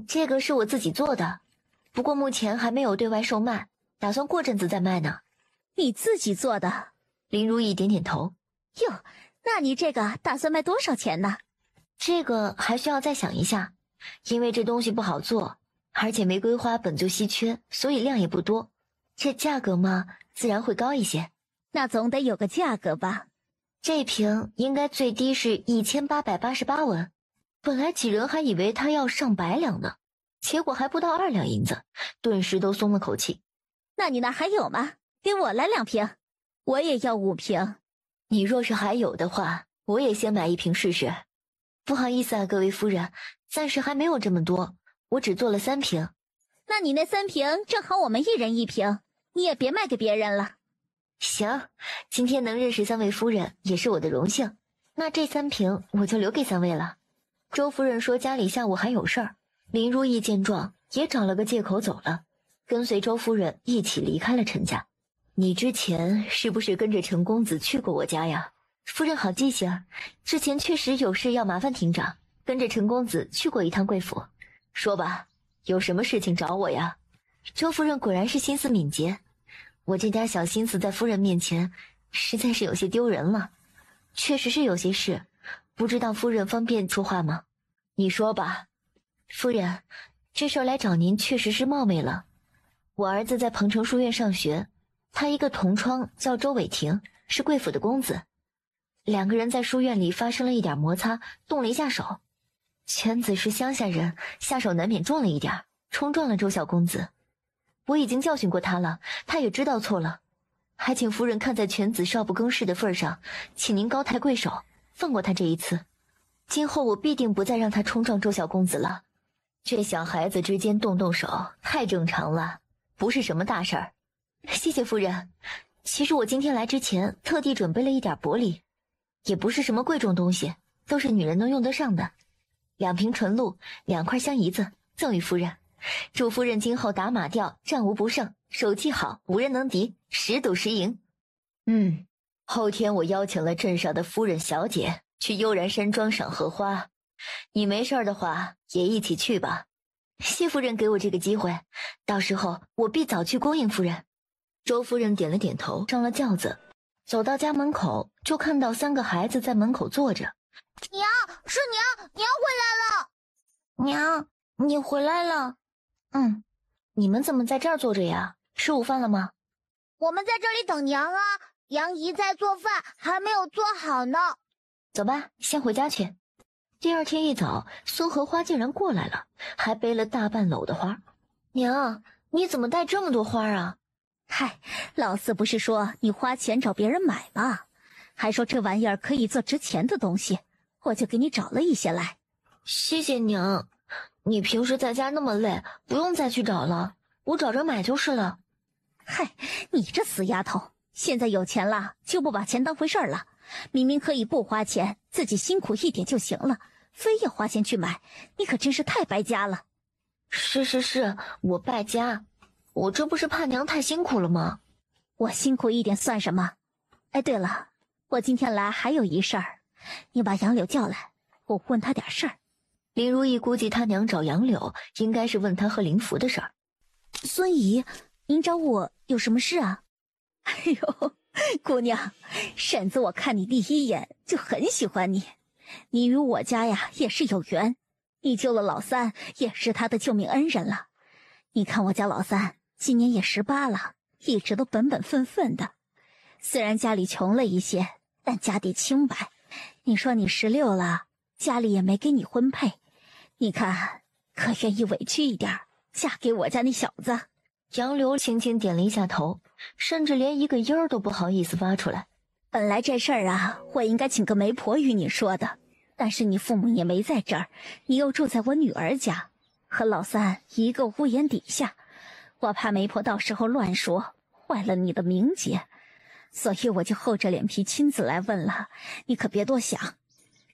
这个是我自己做的，不过目前还没有对外售卖，打算过阵子再卖呢。你自己做的？林如意点点头。哟，那你这个打算卖多少钱呢？这个还需要再想一下，因为这东西不好做，而且玫瑰花本就稀缺，所以量也不多，这价格嘛，自然会高一些。那总得有个价格吧？这瓶应该最低是1888文，本来几人还以为他要上百两呢，结果还不到2两银子，顿时都松了口气。那你那还有吗？给我来2瓶，我也要5瓶。你若是还有的话，我也先买1瓶试试。不好意思啊，各位夫人，暂时还没有这么多，我只做了3瓶。那你那3瓶正好我们1人1瓶，你也别卖给别人了。行，今天能认识3位夫人也是我的荣幸，那这3瓶我就留给3位了。周夫人说家里下午还有事儿，林如意见状也找了个借口走了，跟随周夫人一起离开了陈家。你之前是不是跟着陈公子去过我家呀？夫人好记性，之前确实有事要麻烦庭长，跟着陈公子去过一趟贵府。说吧，有什么事情找我呀？周夫人果然是心思敏捷，我这点小心思在夫人面前实在是有些丢人了。确实是有些事，不知道夫人方便说话吗？你说吧。夫人，这事儿来找您确实是冒昧了。我儿子在彭城书院上学，他一个同窗叫周伟霆，是贵府的公子。2个人在书院里发生了一点摩擦，动了一下手。犬子是乡下人，下手难免重了一点，冲撞了周小公子。我已经教训过他了，他也知道错了，还请夫人看在犬子少不更事的份上，请您高抬贵手，放过他这一次。今后我必定不再让他冲撞周小公子了。这小孩子之间动动手太正常了，不是什么大事儿。谢谢夫人。其实我今天来之前特地准备了一点薄礼，也不是什么贵重东西，都是女人能用得上的。2瓶纯露，2块香姨子，赠与夫人。祝夫人今后打马吊，战无不胜，手气好，无人能敌，10赌10赢。后天我邀请了镇上的夫人小姐去悠然山庄赏荷花，你没事的话也一起去吧。谢夫人给我这个机会，到时候我必早去恭迎夫人。周夫人点了点头，上了轿子，走到家门口，就看到3个孩子在门口坐着。娘，是娘，娘回来了。娘，你回来了。你们怎么在这儿坐着呀？吃午饭了吗？我们在这里等娘啊，杨姨在做饭，还没有做好呢。走吧，先回家去。第2天一早，孙荷花竟然过来了，还背了大半篓的花。娘，你怎么带这么多花啊？嗨，老四不是说你花钱找别人买吗？还说这玩意儿可以做值钱的东西，我就给你找了一些来。谢谢娘，你平时在家那么累，不用再去找了，我找着买就是了。嗨，你这死丫头，现在有钱了就不把钱当回事儿了，明明可以不花钱，自己辛苦一点就行了，非要花钱去买，你可真是太败家了。是，我败家，我这不是怕娘太辛苦了吗？我辛苦一点算什么？哎，对了，我今天来还有一事儿，你把杨柳叫来，我问他点事儿。林如意估计他娘找杨柳，应该是问他和林福的事儿。孙姨，您找我有什么事啊？哎呦，姑娘，婶子我看你第一眼就很喜欢你，你与我家呀也是有缘，你救了老三，也是他的救命恩人了。你看我家老三今年也18了，一直都本本分分的，虽然家里穷了一些，但家底清白。你说你16了，家里也没给你婚配，你看可愿意委屈一点，嫁给我家那小子？杨柳轻轻点了一下头，甚至连一个音儿都不好意思发出来。本来这事儿啊，我应该请个媒婆与你说的，但是你父母也没在这儿，你又住在我女儿家，和老三一个屋檐底下，我怕媒婆到时候乱说，坏了你的名节，所以我就厚着脸皮亲自来问了，你可别多想。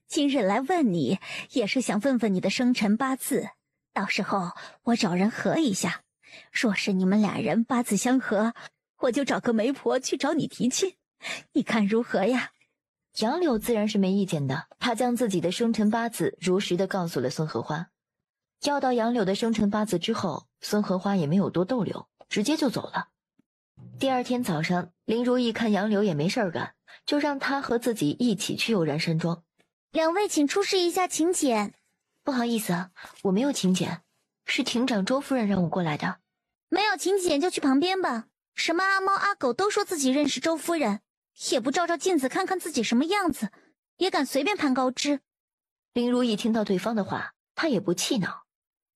今日来问你，也是想问问你的生辰八字，到时候我找人合一下，若是你们俩人八字相合，我就找个媒婆去找你提亲，你看如何呀？杨柳自然是没意见的，他将自己的生辰八字如实的告诉了孙荷花。要到杨柳的生辰八字之后，孙荷花也没有多逗留，直接就走了。第2天早上，林如意看杨柳也没事儿干，就让他和自己一起去悠然山庄。2位请出示一下请柬。不好意思啊，我没有请柬，是亭长周夫人让我过来的。没有请柬就去旁边吧，什么阿猫阿狗都说自己认识周夫人，也不照照镜子看看自己什么样子，也敢随便攀高枝。林如意听到对方的话，她也不气恼，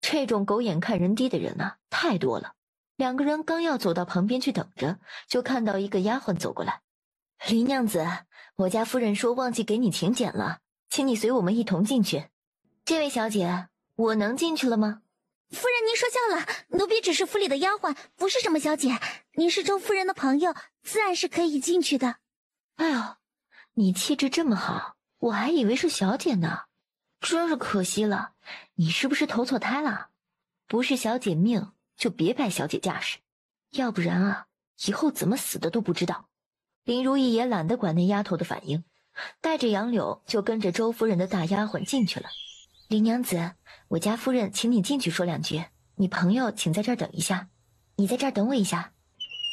这种狗眼看人低的人啊，太多了。2个人刚要走到旁边去等着，就看到一个丫鬟走过来。林娘子，我家夫人说忘记给你请柬了，请你随我们一同进去。这位小姐，我能进去了吗？夫人您说笑了，奴婢只是府里的丫鬟，不是什么小姐，您是周夫人的朋友，自然是可以进去的。哎呦，你气质这么好，我还以为是小姐呢，真是可惜了。你是不是投错胎了？不是小姐命，就别摆小姐架势，要不然啊，以后怎么死的都不知道。林如意也懒得管那丫头的反应，带着杨柳就跟着周夫人的大丫鬟进去了。林娘子，我家夫人请你进去说2句，你朋友请在这儿等一下，你在这儿等我一下。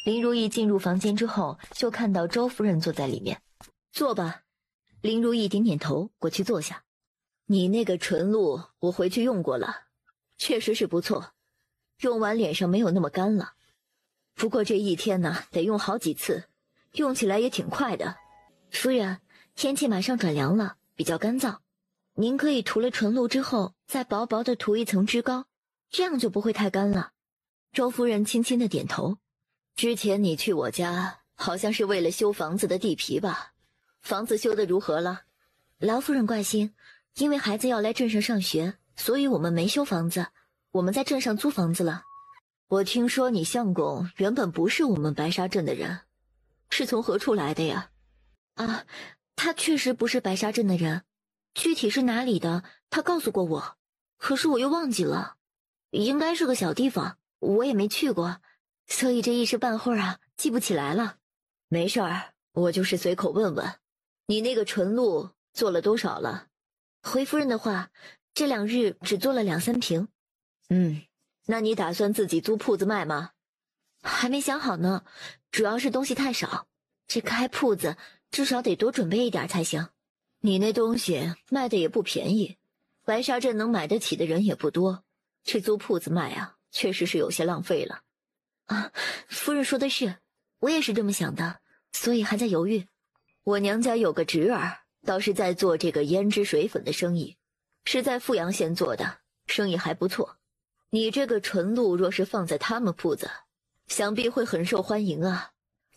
林如意进入房间之后，就看到周夫人坐在里面。坐吧。林如意点点头，过去坐下。你那个纯露我回去用过了，确实是不错，用完脸上没有那么干了。不过这一天呢，得用好几次，用起来也挺快的。夫人，天气马上转凉了，比较干燥，您可以涂了纯露之后，再薄薄的涂一层脂膏，这样就不会太干了。周夫人轻轻的点头。之前你去我家，好像是为了修房子的地皮吧？房子修得如何了？劳夫人挂心，因为孩子要来镇上上学，所以我们没修房子，我们在镇上租房子了。我听说你相公原本不是我们白沙镇的人，是从何处来的呀？啊，他确实不是白沙镇的人，具体是哪里的，他告诉过我，可是我又忘记了，应该是个小地方，我也没去过，所以这一时半会儿啊，记不起来了。没事儿，我就是随口问问，你那个纯露做了多少了？回夫人的话，这2日只做了2、3瓶。那你打算自己租铺子卖吗？还没想好呢，主要是东西太少，这开铺子至少得多准备一点才行。你那东西卖的也不便宜，白沙镇能买得起的人也不多，这租铺子卖啊，确实是有些浪费了。啊，夫人说的是，我也是这么想的，所以还在犹豫。我娘家有个侄儿，倒是在做这个胭脂水粉的生意，是在富阳县做的，生意还不错。你这个纯露若是放在他们铺子，想必会很受欢迎啊。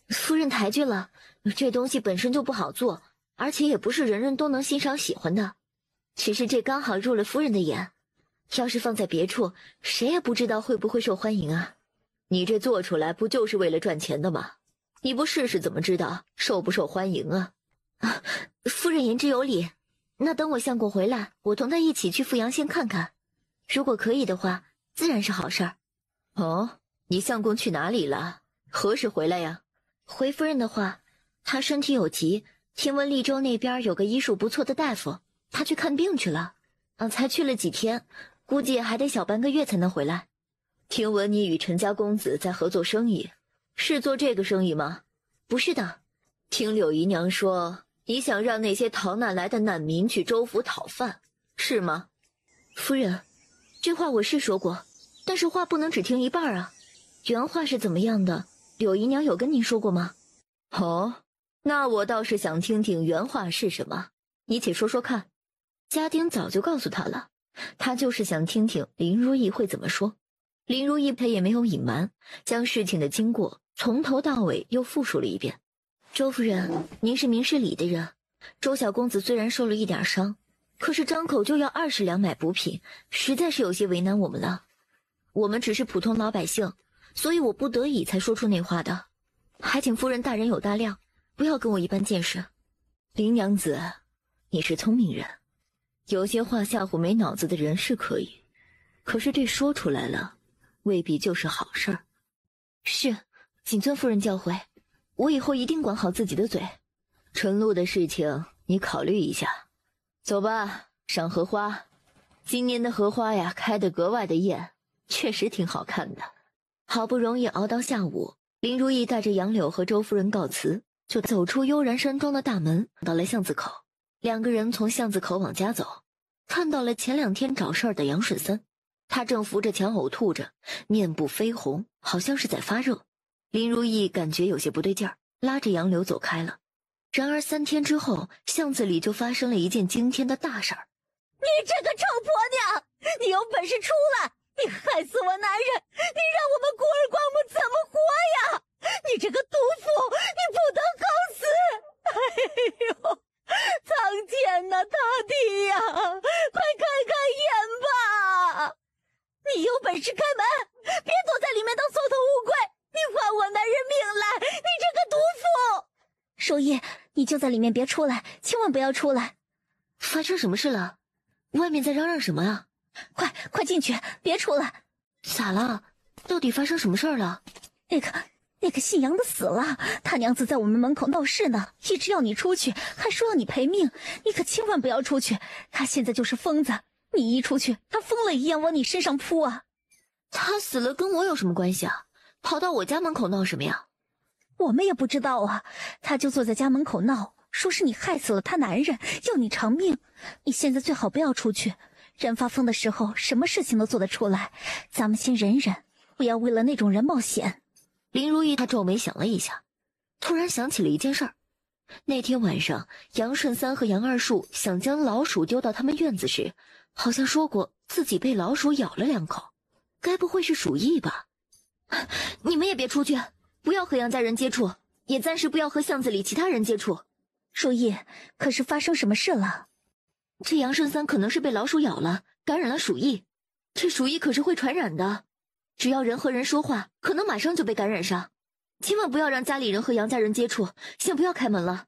夫人抬举了，这东西本身就不好做，而且也不是人人都能欣赏喜欢的。只是这刚好入了夫人的眼，要是放在别处，谁也不知道会不会受欢迎啊。你这做出来不就是为了赚钱的吗？你不试试怎么知道受不受欢迎啊？啊，夫人言之有理。那等我相公回来，我同他一起去富阳县看看，如果可以的话，自然是好事儿。哦，你相公去哪里了？何时回来呀？回夫人的话，他身体有急，听闻利州那边有个医术不错的大夫，他去看病去了。才去了几天，估计还得小半个月才能回来。听闻你与陈家公子在合作生意，是做这个生意吗？不是的。听柳姨娘说，你想让那些逃难来的难民去州府讨饭，是吗？夫人，这话我是说过，但是话不能只听一半啊。原话是怎么样的，柳姨娘有跟您说过吗？哦，那我倒是想听听原话是什么，你且说说看。家丁早就告诉他了，他就是想听听林如意会怎么说。林如意她也没有隐瞒，将事情的经过从头到尾又复述了一遍。周夫人，您是明事理的人，周小公子虽然受了一点伤，可是张口就要20两买补品，实在是有些为难我们了。我们只是普通老百姓，所以我不得已才说出那话的，还请夫人大人有大量，不要跟我一般见识。林娘子，你是聪明人，有些话吓唬没脑子的人是可以，可是这说出来了，未必就是好事儿。是，谨遵夫人教诲，我以后一定管好自己的嘴。纯露的事情你考虑一下。走吧，赏荷花。今年的荷花呀，开得格外的艳，确实挺好看的。好不容易熬到下午，林如意带着杨柳和周夫人告辞，就走出悠然山庄的大门，到了巷子口。2个人从巷子口往家走，看到了前2天找事儿的杨顺三，他正扶着墙呕吐着，面部绯红，好像是在发热。林如意感觉有些不对劲儿，拉着杨柳走开了。然而3天之后，巷子里就发生了一件惊天的大事儿。你这个臭婆娘，你有本事出来！你害死我男人，你让我们孤儿寡母怎么活呀？你这个毒妇，你不得好死！哎呦，苍天呐，大地呀，快开开眼吧！你有本事开门，别躲在里面当缩头乌龟！你还我男人命来！你这个毒妇！守夜，你就在里面别出来，千万不要出来。发生什么事了？外面在嚷嚷什么啊？快进去，别出来！咋了？到底发生什么事儿了？那个姓杨的死了，他娘子在我们门口闹事呢，一直要你出去，还说要你赔命，你可千万不要出去。他现在就是疯子，你一出去，他疯了一样往你身上扑啊！他死了跟我有什么关系啊？跑到我家门口闹什么呀？我们也不知道啊，他就坐在家门口闹，说是你害死了他男人，要你偿命。你现在最好不要出去，人发疯的时候什么事情都做得出来，咱们先忍忍，不要为了那种人冒险。林如意她皱眉想了一下，突然想起了一件事儿。那天晚上杨顺三和杨二树想将老鼠丢到他们院子时，好像说过自己被老鼠咬了2口，该不会是鼠疫吧？你们也别出去，不要和杨家人接触，也暂时不要和巷子里其他人接触。如意，可是发生什么事了？这杨胜三可能是被老鼠咬了，感染了鼠疫。这鼠疫可是会传染的，只要人和人说话，可能马上就被感染上。千万不要让家里人和杨家人接触，先不要开门了。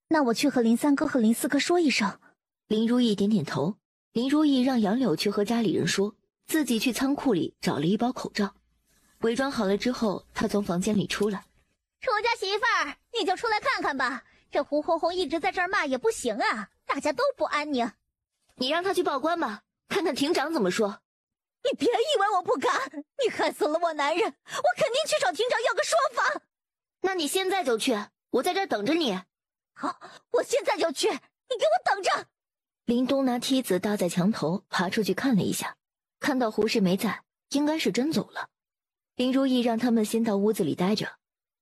那我去和林三哥和林四哥说一声。林如意点点头。林如意让杨柳去和家里人说，自己去仓库里找了一包口罩。伪装好了之后，她从房间里出来。楚家媳妇儿，你就出来看看吧。这胡红红一直在这儿骂也不行啊，大家都不安宁。你让他去报官吧，看看庭长怎么说。你别以为我不敢，你害死了我男人，我肯定去找庭长要个说法。那你现在就去，我在这儿等着你。好，我现在就去，你给我等着。林东拿梯子搭在墙头，爬出去看了一下，看到胡氏没在，应该是真走了。林如意让他们先到屋子里待着，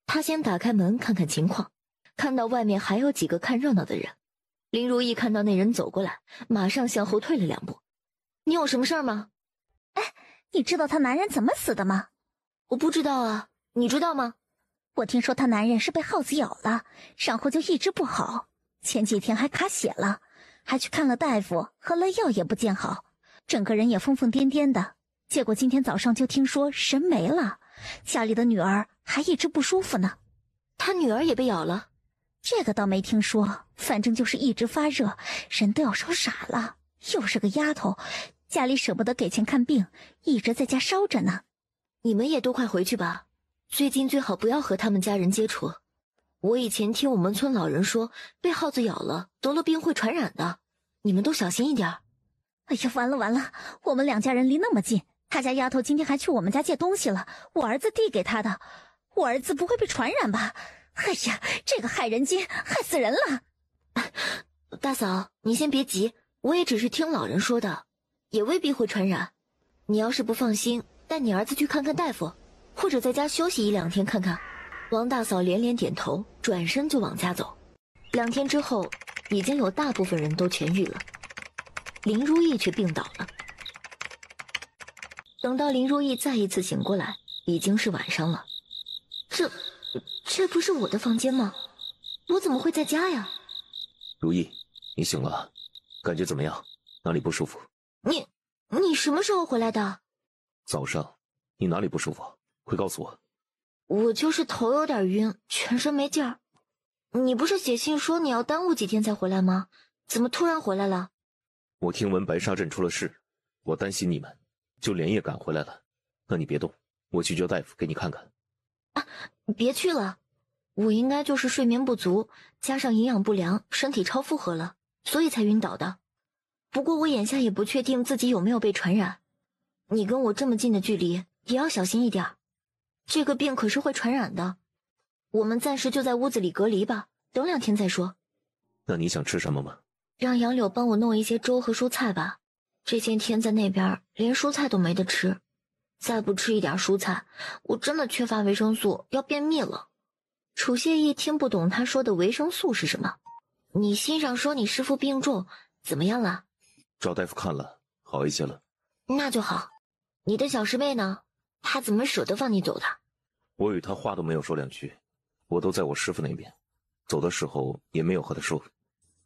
她先打开门看看情况，看到外面还有几个看热闹的人。林如意看到那人走过来，马上向后退了2步。你有什么事儿吗？哎，你知道她男人怎么死的吗？我不知道啊，你知道吗？我听说她男人是被耗子咬了，伤后就一直不好，前几天还卡血了，还去看了大夫，喝了药也不见好，整个人也疯疯癫癫的。结果今天早上就听说人没了，家里的女儿还一直不舒服呢。他女儿也被咬了？这个倒没听说，反正就是一直发热，人都要烧傻了。又是个丫头，家里舍不得给钱看病，一直在家烧着呢。你们也都快回去吧，最近最好不要和他们家人接触。我以前听我们村老人说，被耗子咬了，得了病会传染的，你们都小心一点。哎呀，完了完了，我们2家人离那么近，他家丫头今天还去我们家借东西了，我儿子递给他的，我儿子不会被传染吧？哎呀，这个害人精，害死人了！大嫂，你先别急，我也只是听老人说的，也未必会传染。你要是不放心，带你儿子去看看大夫，或者在家休息1-2天看看。王大嫂连连点头，转身就往家走。2天之后，已经有大部分人都痊愈了，林如意却病倒了。等到林如意再一次醒过来，已经是晚上了。这不是我的房间吗？我怎么会在家呀？如意，你醒了，感觉怎么样？哪里不舒服？你什么时候回来的？早上。你哪里不舒服？快告诉我。我就是头有点晕，全身没劲儿。你不是写信说你要耽误几天才回来吗？怎么突然回来了？我听闻白沙镇出了事，我担心你们，就连夜赶回来了。那你别动，我去叫大夫给你看看。啊，别去了，我应该就是睡眠不足，加上营养不良，身体超负荷了，所以才晕倒的。不过我眼下也不确定自己有没有被传染。你跟我这么近的距离，也要小心一点。这个病可是会传染的。我们暂时就在屋子里隔离吧，等2天再说。那你想吃什么吗？让杨柳帮我弄一些粥和蔬菜吧。这些天在那边连蔬菜都没得吃，再不吃一点蔬菜，我真的缺乏维生素，要便秘了。楚谢意听不懂他说的维生素是什么。你信上说你师父病重，怎么样了？找大夫看了，好一些了。那就好。你的小师妹呢？她怎么舍得放你走的？我与她话都没有说2句，我都在我师父那边，走的时候也没有和她说。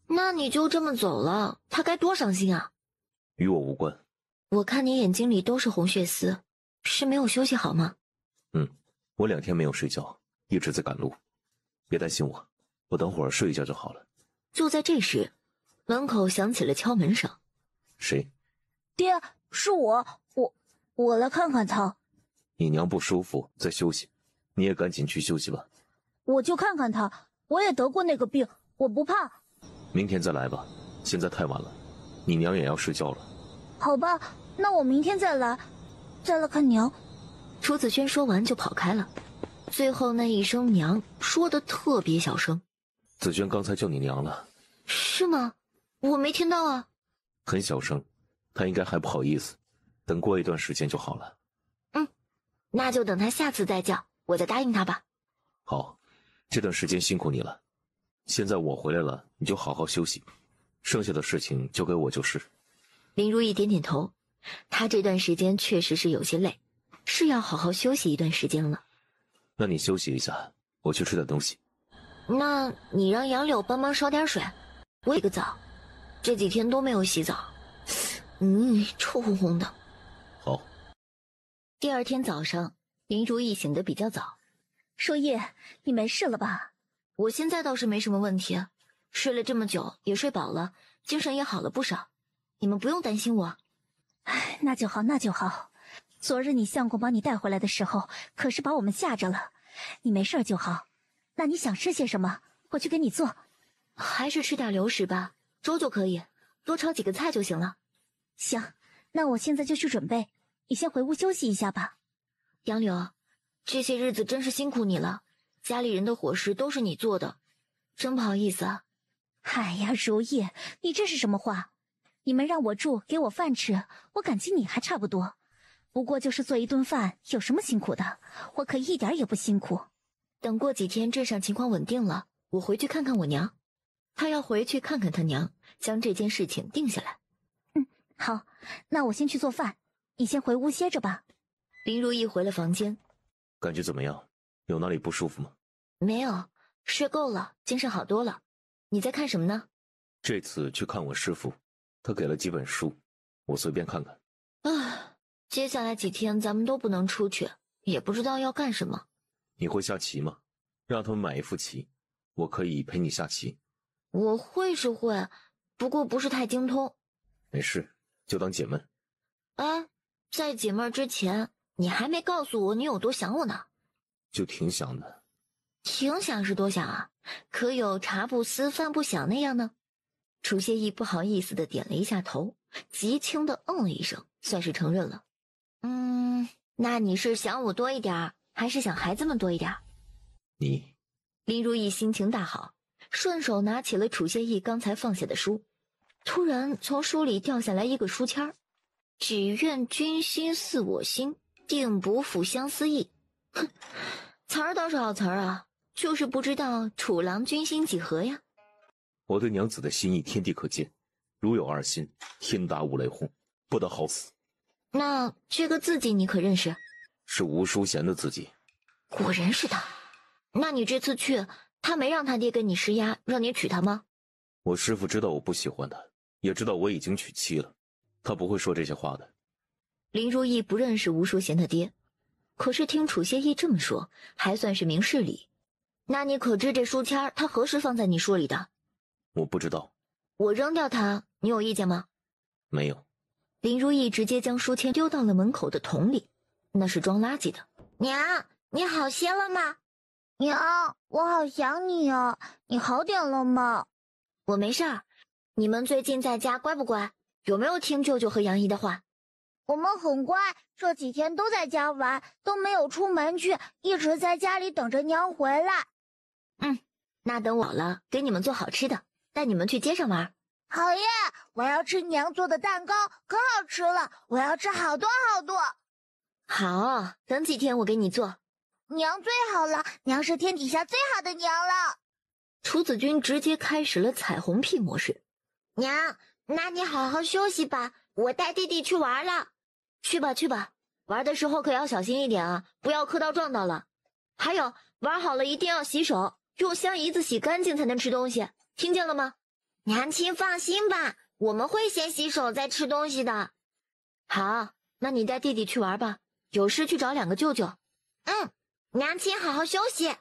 那你就这么走了，她该多伤心啊！与我无关。我看你眼睛里都是红血丝，是没有休息好吗？我2天没有睡觉，一直在赶路。别担心我，我等会儿睡一觉就好了。就在这时，门口响起了敲门声。谁？爹，是我来看看她。你娘不舒服，在休息，你也赶紧去休息吧。我就看看她，我也得过那个病，我不怕。明天再来吧，现在太晚了，你娘也要睡觉了。好吧，那我明天再来看娘。楚子轩说完就跑开了，最后那一声娘说的特别小声。子轩刚才叫你娘了。是吗？我没听到啊。很小声，她应该还不好意思，等过一段时间就好了。那就等她下次再叫，我再答应她吧。好，这段时间辛苦你了，现在我回来了，你就好好休息，剩下的事情交给我就是。林如意点点头，她这段时间确实是有些累，是要好好休息一段时间了。那你休息一下，我去吃点东西。那你让杨柳帮忙烧点水，我洗个澡，这几天都没有洗澡，臭烘烘的。好。第二天早上，林如意醒得比较早。树叶，你没事了吧？我现在倒是没什么问题，睡了这么久也睡饱了，精神也好了不少，你们不用担心我。哎，那就好，那就好。昨日你相公把你带回来的时候，可是把我们吓着了。你没事就好。那你想吃些什么？我去给你做。还是吃点流食吧，粥就可以，多炒几个菜就行了。行，那我现在就去准备，你先回屋休息一下吧。杨柳，这些日子真是辛苦你了，家里人的伙食都是你做的，真不好意思啊。哎呀，如意，你这是什么话？你们让我住，给我饭吃，我感激你还差不多。不过就是做一顿饭，有什么辛苦的？我可一点也不辛苦。等过几天镇上情况稳定了，我回去看看我娘。他要回去看看他娘，将这件事情定下来。好，那我先去做饭，你先回屋歇着吧。林如意回了房间。感觉怎么样？有哪里不舒服吗？没有，睡够了，精神好多了。你在看什么呢？这次去看我师父，他给了几本书，我随便看看。接下来几天咱们都不能出去，也不知道要干什么。你会下棋吗？让他们买一副棋，我可以陪你下棋。我会是会，不过不是太精通。没事，就当解闷。哎，在解闷之前，你还没告诉我你有多想我呢。就挺想的。挺想是多想啊，可有茶不思饭不想那样呢？楚谢意不好意思的点了一下头，极轻的了一声，算是承认了。那你是想我多一点，还是想孩子们多一点？你。林如意心情大好，顺手拿起了楚谢意刚才放下的书，突然从书里掉下来一个书签儿，只愿君心似我心，定不负相思意。哼，词儿倒是好词儿啊，就是不知道楚郎君心几何呀。我对娘子的心意天地可见，如有二心，天打五雷轰，不得好死。那这个字迹你可认识？是吴淑贤的字迹。果然是他。那你这次去，他没让他爹跟你施压，让你娶她吗？我师父知道我不喜欢他，也知道我已经娶妻了，他不会说这些话的。林如意不认识吴淑贤的爹，可是听楚谢意这么说，还算是明事理。那你可知这书签他何时放在你书里的？我不知道。我扔掉它，你有意见吗？没有。林如意直接将书签丢到了门口的桶里，那是装垃圾的。娘，你好些了吗？娘，我好想你啊，你好点了吗？我没事儿。你们最近在家乖不乖？有没有听舅舅和杨姨的话？我们很乖，这几天都在家玩，都没有出门去，一直在家里等着娘回来。那等我老了，给你们做好吃的，带你们去街上玩。好耶！我要吃娘做的蛋糕，可好吃了，我要吃好多好多。好，等几天我给你做。娘最好了，娘是天底下最好的娘了。楚子君直接开始了彩虹屁模式。娘，那你好好休息吧，我带弟弟去玩了。去吧去吧，玩的时候可要小心一点啊，不要磕到撞到了。还有，玩好了一定要洗手，用香姨子洗干净才能吃东西，听见了吗？娘亲放心吧，我们会先洗手再吃东西的。好，那你带弟弟去玩吧，有事去找两个舅舅。娘亲好好休息。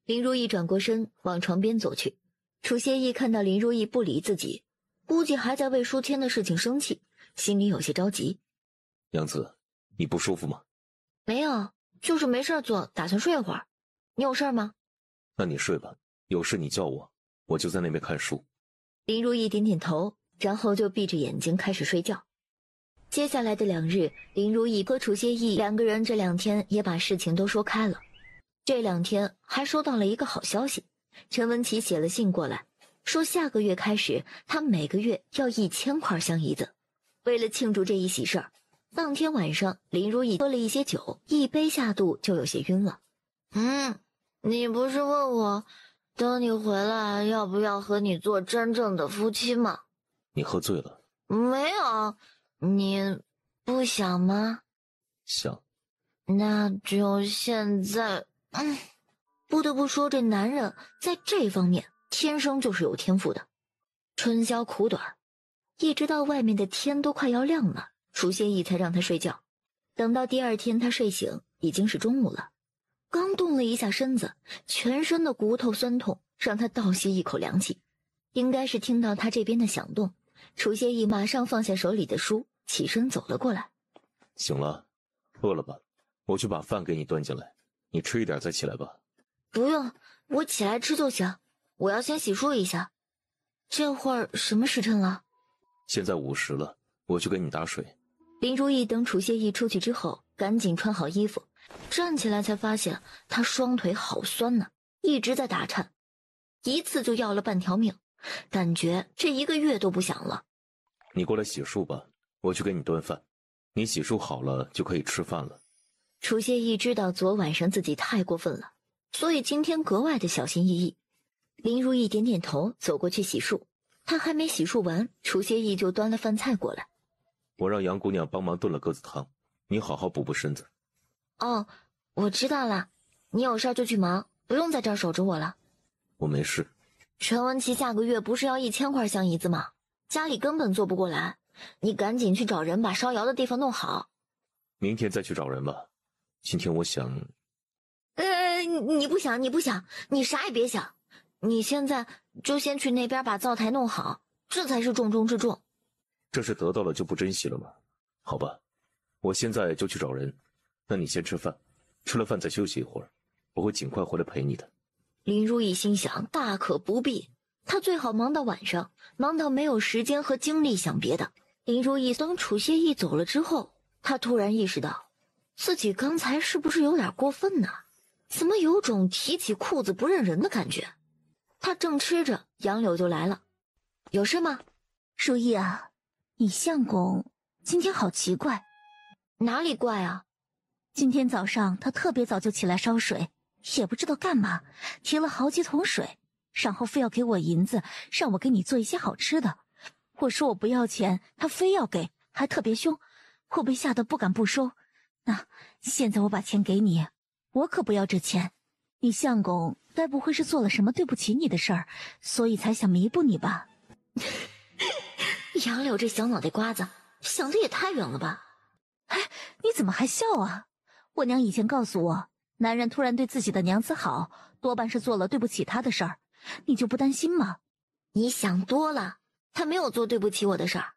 林如意转过身往床边走去，楚谢意看到林如意不理自己，估计还在为书签的事情生气，心里有些着急。娘子，你不舒服吗？没有，就是没事做，打算睡会儿。你有事吗？那你睡吧，有事你叫我，我就在那边看书。林如意点点头，然后就闭着眼睛开始睡觉。接下来的2日，林如意和楚谢意2个人这2天也把事情都说开了。这2天还收到了一个好消息，陈文琪写了信过来，说下个月开始他每个月要1000块香姨子。为了庆祝这一喜事儿，当天晚上林如意喝了一些酒，一杯下肚就有些晕了。你不是问我等你回来要不要和你做真正的夫妻吗？你喝醉了？没有，你不想吗？想。那就现在，不得不说，这男人在这方面天生就是有天赋的。春宵苦短，一直到外面的天都快要亮了，楚谢意才让他睡觉。等到第二天他睡醒，已经是中午了。刚动了一下身子，全身的骨头酸痛，让他倒吸一口凉气。应该是听到他这边的响动，楚谢意马上放下手里的书，起身走了过来。醒了，饿了吧？我去把饭给你端进来，你吃一点再起来吧。不用，我起来吃就行。我要先洗漱一下。这会儿什么时辰了？现在5时了，我去给你打水。林如意等楚谢意出去之后，赶紧穿好衣服，站起来才发现他双腿好酸呢，一直在打颤，一次就要了半条命，感觉这1个月都不想了。你过来洗漱吧，我去给你端饭。你洗漱好了就可以吃饭了。楚谢意知道昨晚上自己太过分了，所以今天格外的小心翼翼。林如意点点头，走过去洗漱。他还没洗漱完，楚谢意就端了饭菜过来。我让杨姑娘帮忙炖了鸽子汤，你好好补补身子。哦，我知道了，你有事就去忙，不用在这儿守着我了。我没事。陈文琪下个月不是要1000块香姨子吗？家里根本做不过来，你赶紧去找人把烧窑的地方弄好。明天再去找人吧。今天我想……你不想，你啥也别想，你现在就先去那边把灶台弄好，这才是重中之重。这是得到了就不珍惜了吗？好吧，我现在就去找人。那你先吃饭，吃了饭再休息一会儿，我会尽快回来陪你的。林如意心想，大可不必，她最好忙到晚上，忙到没有时间和精力想别的。林如意等楚谢意走了之后，她突然意识到，自己刚才是不是有点过分呢？怎么有种提起裤子不认人的感觉？她正吃着，杨柳就来了。有事吗？如意啊，你相公今天好奇怪。哪里怪啊？今天早上他特别早就起来烧水，也不知道干嘛，提了好几桶水，然后非要给我银子，让我给你做一些好吃的。我说我不要钱，他非要给，还特别凶，我被吓得不敢不收。那现在我把钱给你，我可不要这钱。你相公该不会是做了什么对不起你的事儿，所以才想弥补你吧？杨柳这小脑袋瓜子想的也太远了吧。哎，你怎么还笑啊？我娘以前告诉我，男人突然对自己的娘子好，多半是做了对不起她的事儿，你就不担心吗？你想多了，他没有做对不起我的事儿，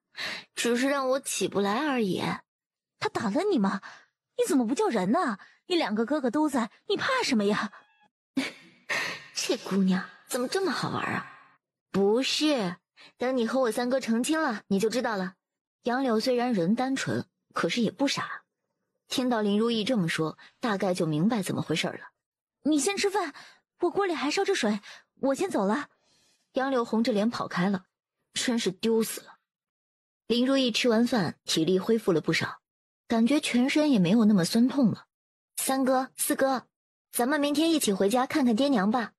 只是让我起不来而已。他打了你吗？你怎么不叫人呢？你2个哥哥都在，你怕什么呀？这姑娘怎么这么好玩啊？不是，等你和我三哥成亲了，你就知道了。杨柳虽然人单纯，可是也不傻。听到林如意这么说，大概就明白怎么回事了。你先吃饭，我锅里还烧着水，我先走了。杨柳红着脸跑开了，真是丢死了。林如意吃完饭，体力恢复了不少，感觉全身也没有那么酸痛了。三哥、四哥，咱们明天一起回家看看爹娘吧。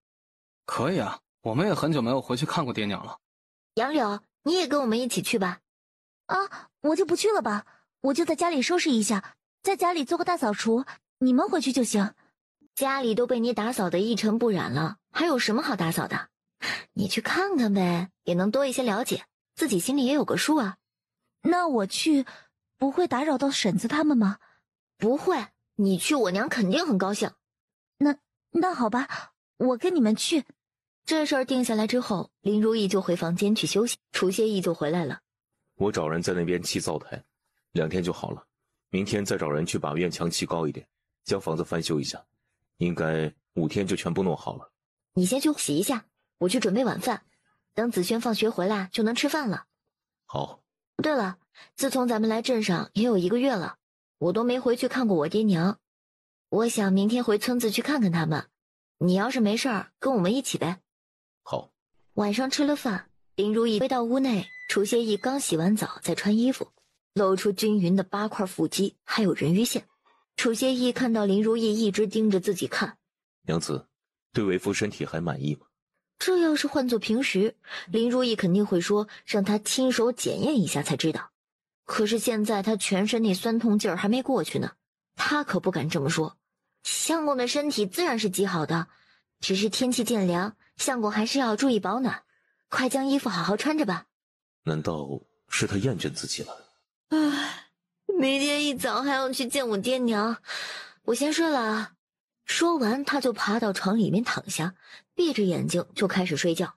可以啊，我们也很久没有回去看过爹娘了。杨柳，你也跟我们一起去吧。啊，我就不去了吧，我就在家里收拾一下，在家里做个大扫除，你们回去就行。家里都被你打扫得一尘不染了，还有什么好打扫的？你去看看呗，也能多一些了解，自己心里也有个数啊。那我去，不会打扰到婶子他们吗？不会，你去我娘肯定很高兴。那好吧，我跟你们去。这事儿定下来之后，林如意就回房间去休息，楚谢意就回来了。我找人在那边砌灶台，2天就好了。明天再找人去把院墙砌高一点，将房子翻修一下，应该5天就全部弄好了。你先去洗一下，我去准备晚饭，等子轩放学回来就能吃饭了。好。对了，自从咱们来镇上也有1个月了，我都没回去看过我爹娘。我想明天回村子去看看他们，你要是没事儿，跟我们一起呗。好。晚上吃了饭，林如意回到屋内，楚谢意刚洗完澡在穿衣服，露出均匀的8块腹肌，还有人鱼线。楚谢意看到林如意一直盯着自己看，娘子，对为夫身体还满意吗？这要是换做平时，林如意肯定会说让他亲手检验一下才知道。可是现在他全身那酸痛劲儿还没过去呢，他可不敢这么说。相公的身体自然是极好的，只是天气渐凉，相公还是要注意保暖。快将衣服好好穿着吧。难道是他厌倦自己了？唉，明天一早还要去见我爹娘，我先睡了啊。说完，他就爬到床里面躺下，闭着眼睛就开始睡觉。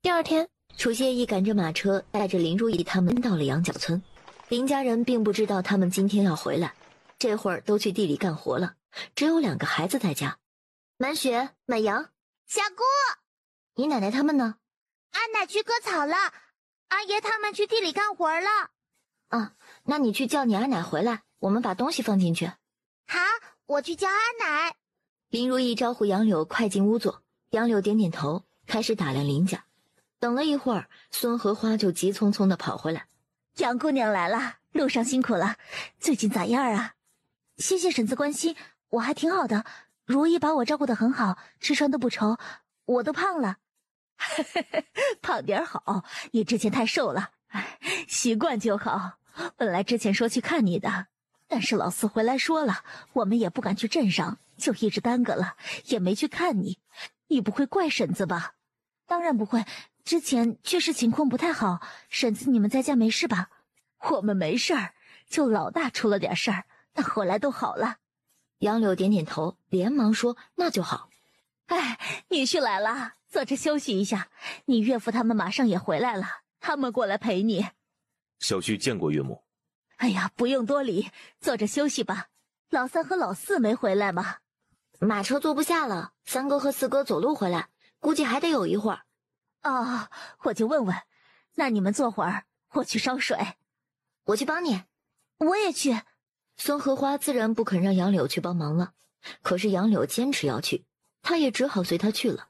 第二天，楚谢义赶着马车，带着林如意他们到了羊角村。林家人并不知道他们今天要回来，这会儿都去地里干活了，只有2个孩子在家。满雪、满阳，小姑，你奶奶他们呢？阿奶去割草了，阿爷他们去地里干活了。啊，那你去叫你阿奶回来，我们把东西放进去。好，我去叫阿奶。林如意招呼杨柳快进屋坐，杨柳点点头，开始打量林家。等了一会儿，孙荷花就急匆匆地跑回来。杨姑娘来了，路上辛苦了，最近咋样啊？谢谢婶子关心，我还挺好的。如意把我照顾得很好，吃穿都不愁，我都胖了。胖点好，你之前太瘦了，习惯就好。本来之前说去看你的，但是老四回来说了，我们也不敢去镇上，就一直耽搁了，也没去看你。你不会怪婶子吧？当然不会，之前确实情况不太好。婶子你们在家没事吧？我们没事儿，就老大出了点事儿，但后来都好了。杨柳点点头，连忙说那就好。女婿来了，坐着休息一下。你岳父他们马上也回来了，他们过来陪你。小婿见过岳母。哎呀，不用多礼，坐着休息吧。老三和老四没回来吗？马车坐不下了，3哥和4哥走路回来，估计还得有一会儿。哦，我就问问，那你们坐会儿，我去烧水。我去帮你。我也去。孙荷花自然不肯让杨柳去帮忙了，可是杨柳坚持要去，他也只好随他去了。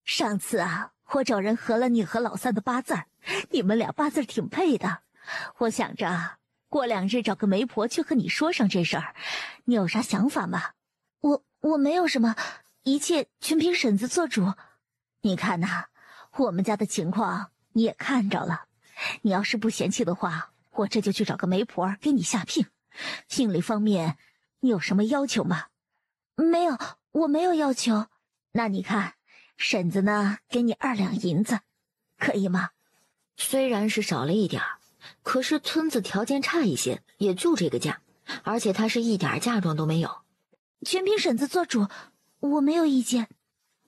上次啊，我找人合了你和老三的8字儿，你们俩8字挺配的。我想着过2日找个媒婆去和你说上这事儿，你有啥想法吗？我没有什么，一切全凭婶子做主。你看呐，我们家的情况你也看着了，你要是不嫌弃的话，我这就去找个媒婆给你下聘。聘礼方面，你有什么要求吗？没有，我没有要求。那你看，婶子呢，给你2两银子，可以吗？虽然是少了一点儿，可是村子条件差一些，也就这个价，而且他是一点嫁妆都没有。全凭婶子做主，我没有意见。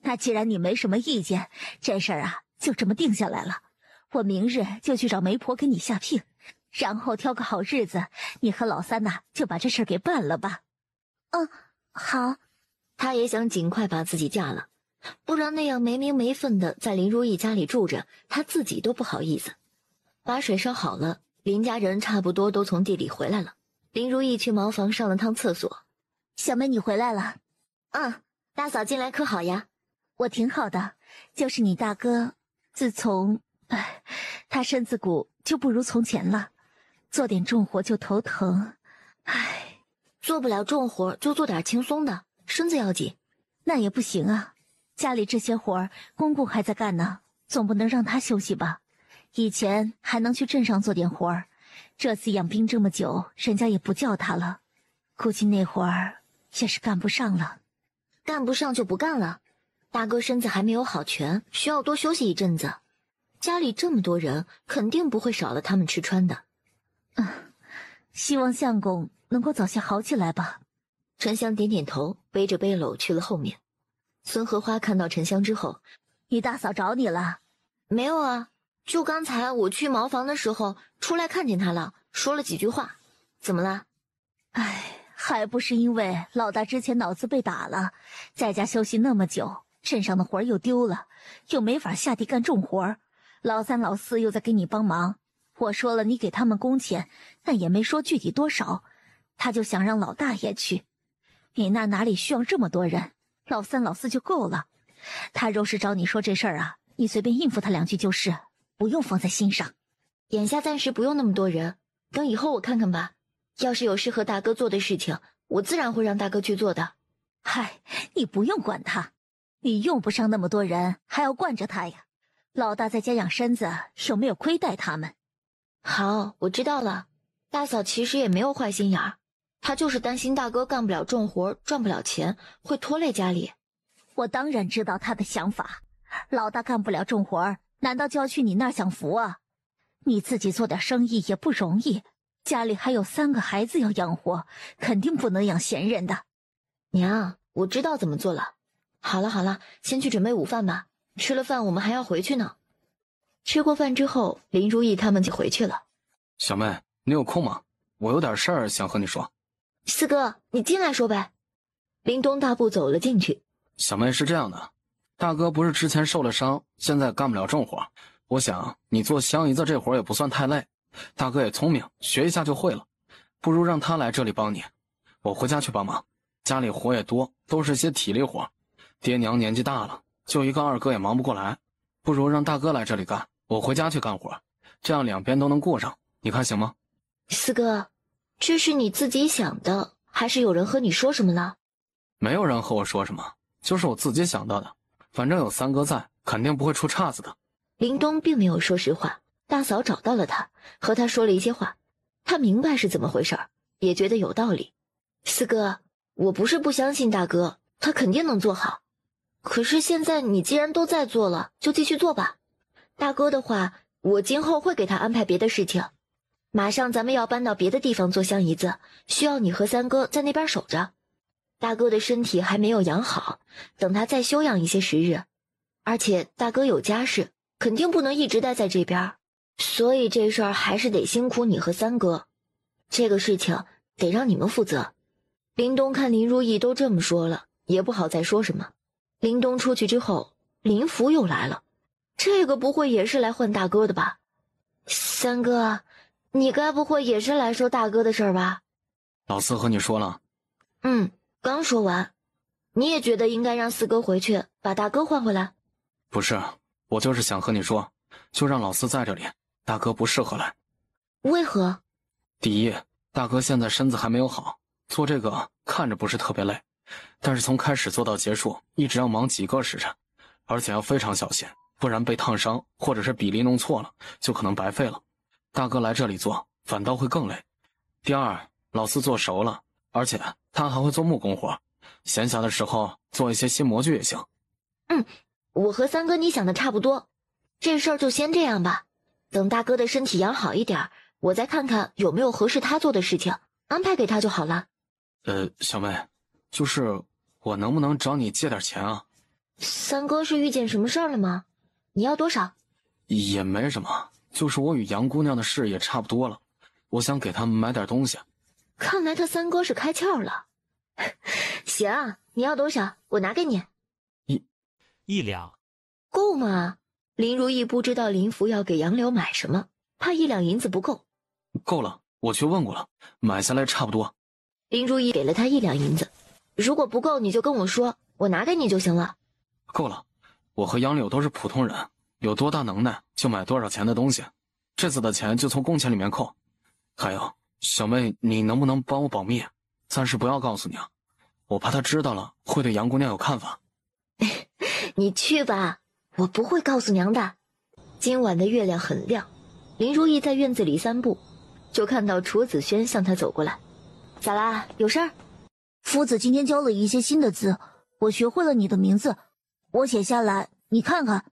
那既然你没什么意见，这事儿啊就这么定下来了。我明日就去找媒婆给你下聘，然后挑个好日子，你和老三呐就把这事儿给办了吧。嗯，好。他也想尽快把自己嫁了，不然那样没名没分的在林如意家里住着，他自己都不好意思。把水烧好了，林家人差不多都从地里回来了。林如意去茅房上了趟厕所。小妹，你回来了。大嫂近来可好呀？我挺好的，就是你大哥，自从他身子骨就不如从前了，做点重活就头疼。做不了重活就做点轻松的，身子要紧。那也不行啊，家里这些活儿公公还在干呢，总不能让他休息吧。以前还能去镇上做点活儿，这次养病这么久，人家也不叫他了，估计那会儿也是干不上了。干不上就不干了，大哥身子还没有好全，需要多休息一阵子。家里这么多人，肯定不会少了他们吃穿的。希望相公能够早些好起来吧。沉香点点头，背着背篓去了后面。孙荷花看到沉香之后，你大嫂找你了？没有啊，就刚才我去茅房的时候出来看见他了，说了几句话。怎么了？还不是因为老大之前脑子被打了，在家休息那么久，镇上的活又丢了，又没法下地干重活，老三老四又在给你帮忙。我说了你给他们工钱，但也没说具体多少，他就想让老大也去。你那哪里需要这么多人，老三老四就够了。他若是找你说这事儿啊，你随便应付他2句就是，不用放在心上。眼下暂时不用那么多人，等以后我看看吧。要是有适合大哥做的事情，我自然会让大哥去做的。你不用管他，你用不上那么多人，还要惯着他呀。老大在家养身子，有没有亏待他们？好，我知道了。大嫂其实也没有坏心眼儿，他就是担心大哥干不了重活，赚不了钱，会拖累家里。我当然知道他的想法，老大干不了重活，难道就要去你那儿享福啊？你自己做点生意也不容易，家里还有3个孩子要养活，肯定不能养闲人的。娘，我知道怎么做了。好了，先去准备午饭吧。吃了饭我们还要回去呢。吃过饭之后，林如意他们就回去了。小妹，你有空吗？我有点事儿想和你说。四哥，你进来说呗。林东大步走了进去。小妹是这样的，大哥不是之前受了伤，现在干不了重活。我想你做香姨子这活也不算太累，大哥也聪明，学一下就会了，不如让他来这里帮你。我回家去帮忙，家里活也多，都是些体力活，爹娘年纪大了，就一个二哥也忙不过来，不如让大哥来这里干，我回家去干活，这样两边都能顾上，你看行吗？四哥，这是你自己想的，还是有人和你说什么了？没有人和我说什么，就是我自己想到的，反正有三哥在，肯定不会出岔子的。林东并没有说实话，大嫂找到了他，和他说了一些话，他明白是怎么回事，也觉得有道理。四哥，我不是不相信大哥，他肯定能做好，可是现在你既然都在做了，就继续做吧。大哥的话，我今后会给他安排别的事情。马上咱们要搬到别的地方做香姨子，需要你和三哥在那边守着。大哥的身体还没有养好，等他再休养一些时日，而且大哥有家室，肯定不能一直待在这边，所以这事儿还是得辛苦你和三哥，这个事情得让你们负责。林东看林如意都这么说了，也不好再说什么。林东出去之后，林福又来了，这个不会也是来换大哥的吧？三哥，你该不会也是来说大哥的事儿吧？老四和你说了？刚说完。你也觉得应该让四哥回去把大哥换回来？不是，我就是想和你说，就让老四在这里，大哥不适合来。为何？第一，大哥现在身子还没有好，做这个看着不是特别累，但是从开始做到结束，一直要忙几个时辰，而且要非常小心，不然被烫伤或者是比例弄错了，就可能白费了。大哥来这里做，反倒会更累。第二，老四做熟了，而且他还会做木工活，闲暇的时候做一些新模具也行。我和三哥你想的差不多，这事儿就先这样吧。等大哥的身体养好一点，我再看看有没有合适他做的事情，安排给他就好了。小妹，就是我能不能找你借点钱啊？三哥是遇见什么事儿了吗？你要多少？也没什么，就是我与杨姑娘的事也差不多了，我想给他们买点东西。看来他三哥是开窍了。行，你要多少？我拿给你。1两。够吗？林如意不知道林福要给杨柳买什么，怕1两银子不够。够了，我去问过了，买下来差不多。林如意给了他1两银子，如果不够你就跟我说，我拿给你就行了。够了，我和杨柳都是普通人，有多大能耐就买多少钱的东西，这次的钱就从工钱里面扣。还有，小妹，你能不能帮我保密，暂时不要告诉娘，我怕她知道了会对杨姑娘有看法。你去吧，我不会告诉娘的。今晚的月亮很亮，林如意在院子里散步，就看到楚子轩向她走过来。咋啦？有事儿？夫子今天教了一些新的字，我学会了你的名字，我写下来，你看看。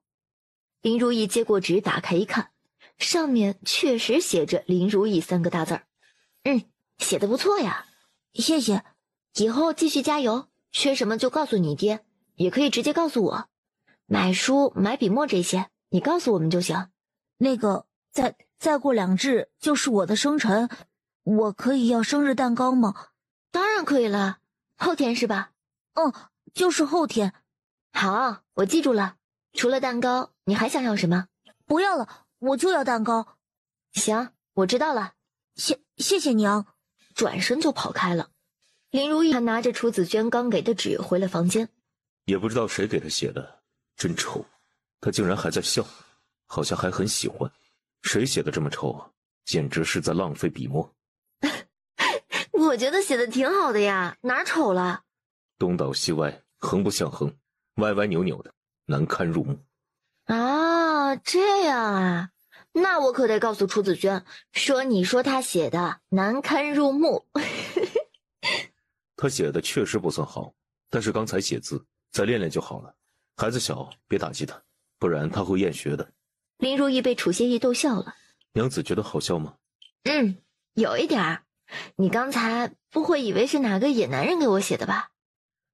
林如意接过纸打开一看，上面确实写着林如意3个大字儿。写得不错呀。谢谢。以后继续加油，缺什么就告诉你爹，也可以直接告诉我。买书买笔墨这些你告诉我们就行。那个再过2日就是我的生辰，我可以要生日蛋糕吗？当然可以了，后天是吧？就是后天。好，我记住了。除了蛋糕你还想要什么？不要了，我就要蛋糕。行，我知道了。谢谢娘。转身就跑开了。林如意还拿着楚子轩刚给的纸回了房间。也不知道谁给他写的，真丑。他竟然还在笑，好像还很喜欢。谁写的这么丑啊？简直是在浪费笔墨。我觉得写的挺好的呀，哪丑了？东倒西歪，横不像横，歪歪扭扭的，难堪入目。啊，这样啊，那我可得告诉楚子轩，说你说他写的难堪入目。他写的确实不算好，但是刚才写字，再练练就好了。孩子小，别打击他，不然他会厌学的。林如意被楚谢意逗笑了。娘子觉得好笑吗？有一点儿。你刚才不会以为是哪个野男人给我写的吧？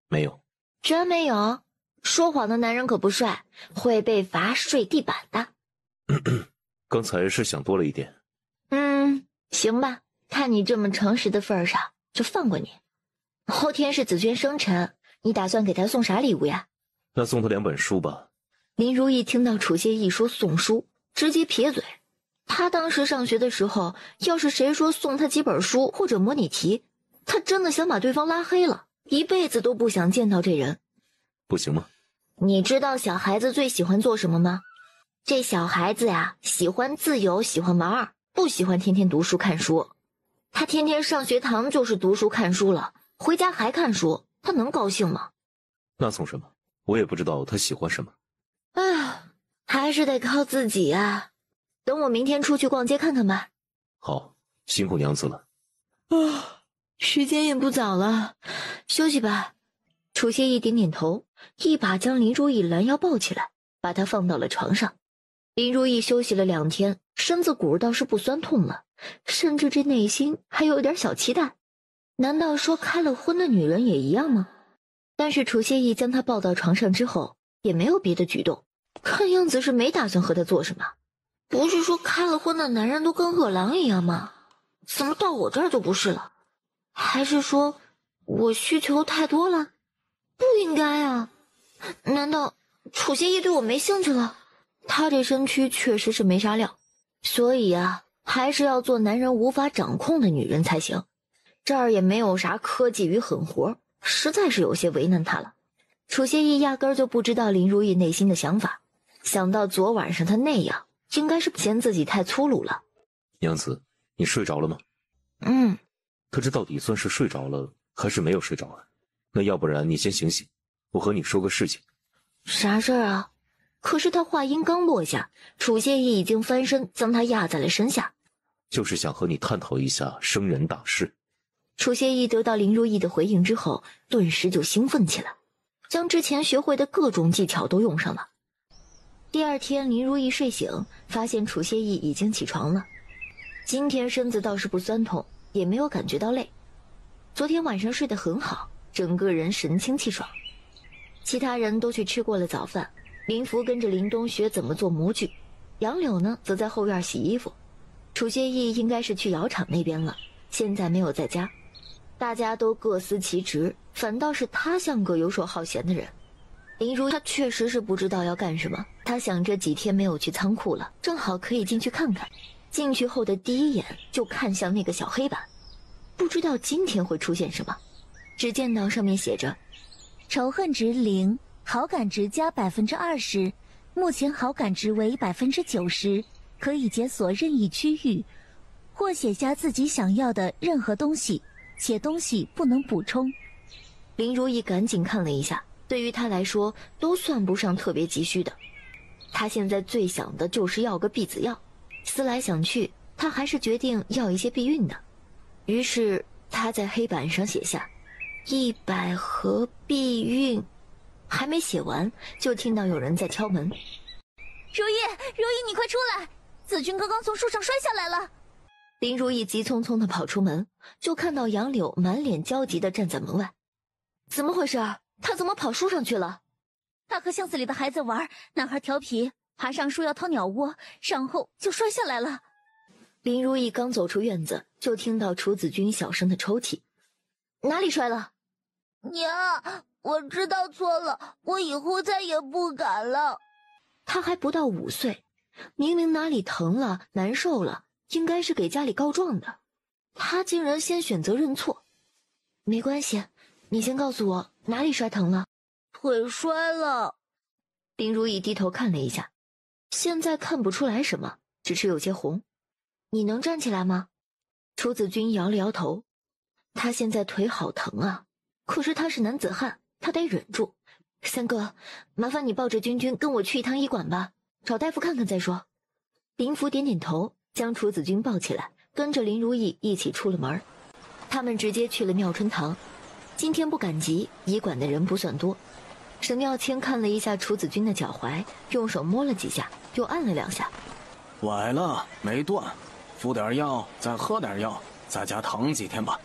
没有。真没有？说谎的男人可不帅，会被罚睡地板的。刚才是想多了一点。行吧，看你这么诚实的份儿上，就放过你。后天是紫娟生辰，你打算给她送啥礼物呀？那送她2本书吧。林如意听到楚谢意说送书，直接撇嘴。他当时上学的时候，要是谁说送他几本书或者模拟题，他真的想把对方拉黑了，一辈子都不想见到这人。不行吗？你知道小孩子最喜欢做什么吗？这小孩子呀，喜欢自由，喜欢玩儿，不喜欢天天读书看书。他天天上学堂就是读书看书了，回家还看书，他能高兴吗？那送什么？我也不知道他喜欢什么。哎呀，还是得靠自己啊。等我明天出去逛街看看吧。好，辛苦娘子了。时间也不早了，休息吧。楚谢意点点头，一把将林如意拦腰抱起来，把她放到了床上。林如意休息了2天，身子骨倒是不酸痛了，甚至这内心还有点小期待。难道说开了荤的女人也一样吗？但是楚谢意将她抱到床上之后，也没有别的举动，看样子是没打算和她做什么。不是说开了荤的男人都跟饿狼一样吗？怎么到我这儿就不是了？还是说我需求太多了？不应该啊！难道楚谢意对我没兴趣了？他这身躯确实是没啥料，所以啊，还是要做男人无法掌控的女人才行。这儿也没有啥科技与狠活，实在是有些为难他了。楚谢意压根儿就不知道林如意内心的想法，想到昨晚上他那样，应该是嫌自己太粗鲁了。娘子，你睡着了吗？他这到底算是睡着了，还是没有睡着啊？那要不然你先醒醒，我和你说个事情。啥事儿啊？可是他话音刚落下，楚谢意已经翻身将他压在了身下。就是想和你探讨一下生人大事。楚谢意得到林如意的回应之后，顿时就兴奋起来，将之前学会的各种技巧都用上了。第2天，林如意睡醒，发现楚谢意已经起床了。今天身子倒是不酸痛，也没有感觉到累。昨天晚上睡得很好，整个人神清气爽。其他人都去吃过了早饭，林福跟着林东学怎么做模具，杨柳呢则在后院洗衣服。楚谢意应该是去窑厂那边了，现在没有在家。大家都各司其职，反倒是他像个游手好闲的人。林如他确实是不知道要干什么，他想这几天没有去仓库了，正好可以进去看看。进去后的第一眼就看向那个小黑板，不知道今天会出现什么。只见到上面写着仇恨值0，好感值加20%，目前好感值为90%，可以解锁任意区域，或写下自己想要的任何东西，且东西不能补充。林如意赶紧看了一下，对于他来说都算不上特别急需的。他现在最想的就是要个避子药，思来想去，他还是决定要一些避孕的。于是他在黑板上写下100盒避孕，还没写完，就听到有人在敲门。如意，你快出来！子君刚刚从树上摔下来了。林如意急匆匆地跑出门，就看到杨柳满脸焦急地站在门外。怎么回事？他怎么跑树上去了？他和巷子里的孩子玩，男孩调皮，爬上树要掏鸟窝，然后就摔下来了。林如意刚走出院子，就听到楚子君小声的抽泣。哪里摔了？娘，我知道错了，我以后再也不敢了。他还不到5岁，明明哪里疼了难受了，应该是给家里告状的，他竟然先选择认错。没关系，你先告诉我哪里摔疼了。腿摔了。林如意低头看了一下，现在看不出来什么，只是有些红。你能站起来吗？楚子君摇了摇头，他现在腿好疼啊，可是他是男子汉，他得忍住。三哥，麻烦你抱着君君跟我去一趟医馆吧，找大夫看看再说。林福点点头，将楚子君抱起来，跟着林如意一起出了门。他们直接去了妙春堂。今天不赶集，医馆的人不算多。沈妙清看了一下楚子君的脚踝，用手摸了几下，又按了2下。崴了，没断，敷点药，再喝点药，在家躺几天吧。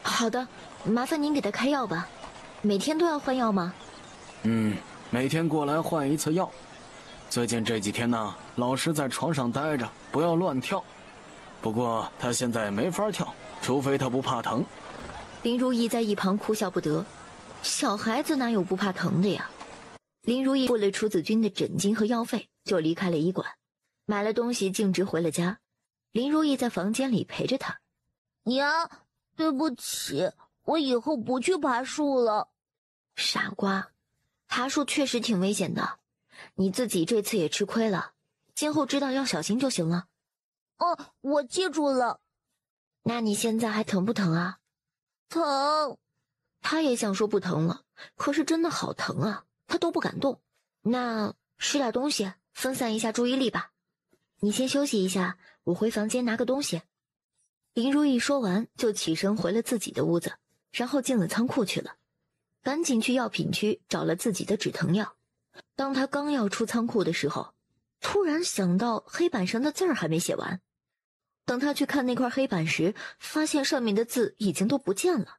好的，麻烦您给他开药吧。每天都要换药吗？每天过来换一次药。最近这几天呢，老实在床上待着，不要乱跳。不过他现在没法跳，除非他不怕疼。林如意在一旁哭笑不得，小孩子哪有不怕疼的呀？林如意付了楚子君的诊金和药费，就离开了医馆，买了东西径直回了家。林如意在房间里陪着他。娘，对不起，我以后不去爬树了。傻瓜，爬树确实挺危险的，你自己这次也吃亏了，今后知道要小心就行了。哦，我记住了。那你现在还疼不疼啊？疼。他也想说不疼了，可是真的好疼啊，他都不敢动。那吃点东西，分散一下注意力吧。你先休息一下，我回房间拿个东西。林如意说完就起身回了自己的屋子，然后进了仓库去了，赶紧去药品区找了自己的止疼药。当他刚要出仓库的时候，突然想到黑板上的字儿还没写完。等他去看那块黑板时，发现上面的字已经都不见了。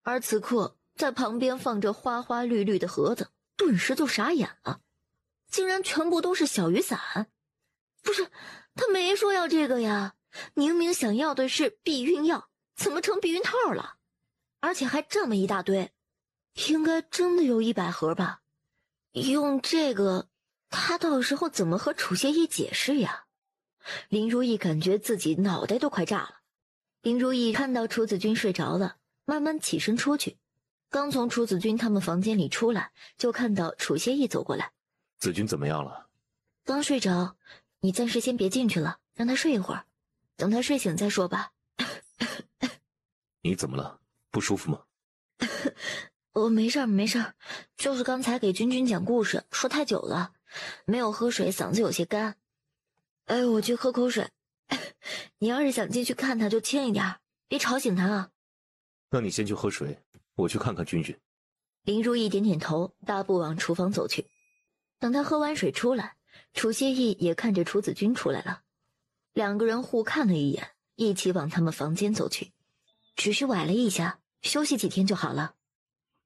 而此刻在旁边放着花花绿绿的盒子，顿时就傻眼了，竟然全部都是小雨伞。不是，他没说要这个呀，明明想要的是避孕药，怎么成避孕套了？而且还这么一大堆，应该真的有100盒吧。用这个，他到时候怎么和楚谢意解释呀？林如意感觉自己脑袋都快炸了。林如意看到楚子君睡着了，慢慢起身出去。刚从楚子君他们房间里出来，就看到楚谢意走过来。子君怎么样了？刚睡着，你暂时先别进去了，让他睡一会儿，等他睡醒再说吧。你怎么了？不舒服吗？我没事儿没事儿，就是刚才给君君讲故事说太久了，没有喝水，嗓子有些干。哎，我去喝口水。你要是想进去看他就轻一点，别吵醒他啊。那你先去喝水，我去看看君君。林如意点点头，大步往厨房走去。等他喝完水出来，楚谢意也看着楚子君出来了，两个人互看了一眼，一起往他们房间走去。只是崴了一下，休息几天就好了。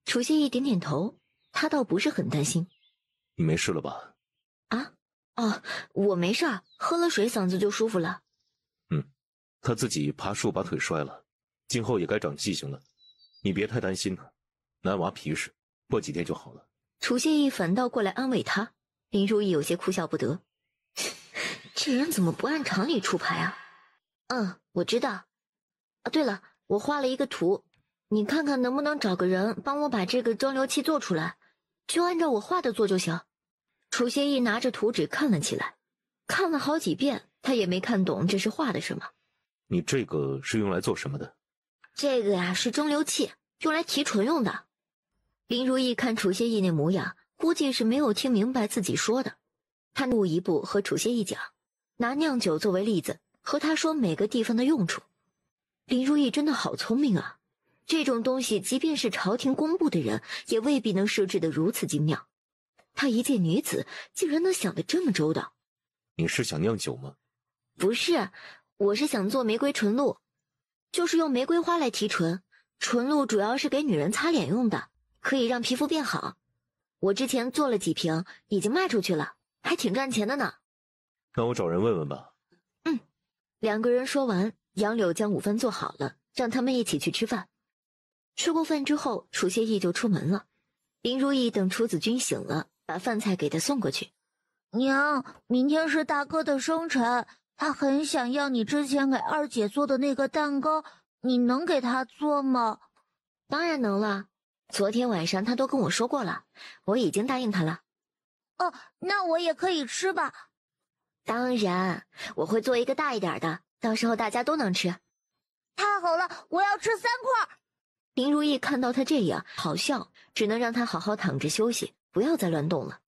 楚谢意点点头，他倒不是很担心。你没事了吧？啊？哦，我没事儿，喝了水嗓子就舒服了。他自己爬树把腿摔了，今后也该长记性了。你别太担心他，男娃皮实，过几天就好了。楚谢意反倒过来安慰他，林如意有些哭笑不得。这人怎么不按常理出牌啊？我知道。啊，对了，我画了一个图，你看看能不能找个人帮我把这个蒸馏器做出来，就按照我画的做就行。楚谢意拿着图纸看了起来，看了好几遍，他也没看懂这是画的什么。你这个是用来做什么的？这个呀，是蒸馏器，用来提纯用的。林如意看楚谢意那模样，估计是没有听明白自己说的。他步一步和楚谢意讲，拿酿酒作为例子，和他说每个地方的用处。林如意真的好聪明啊，这种东西即便是朝廷工部的人，也未必能设置得如此精妙。她一介女子，竟然能想得这么周到。你是想酿酒吗？不是，我是想做玫瑰纯露，就是用玫瑰花来提纯。纯露主要是给女人擦脸用的，可以让皮肤变好。我之前做了几瓶，已经卖出去了，还挺赚钱的呢。那我找人问问吧。两个人说完，杨柳将午饭做好了，让他们一起去吃饭。吃过饭之后，楚谢意就出门了。林如意等楚子君醒了，把饭菜给他送过去。娘，明天是大哥的生辰，他很想要你之前给二姐做的那个蛋糕，你能给他做吗？当然能了，昨天晚上他都跟我说过了，我已经答应他了。哦，那我也可以吃吧？当然，我会做一个大一点的，到时候大家都能吃。太好了，我要吃3块。林如意看到他这样，好笑，只能让他好好躺着休息，不要再乱动了。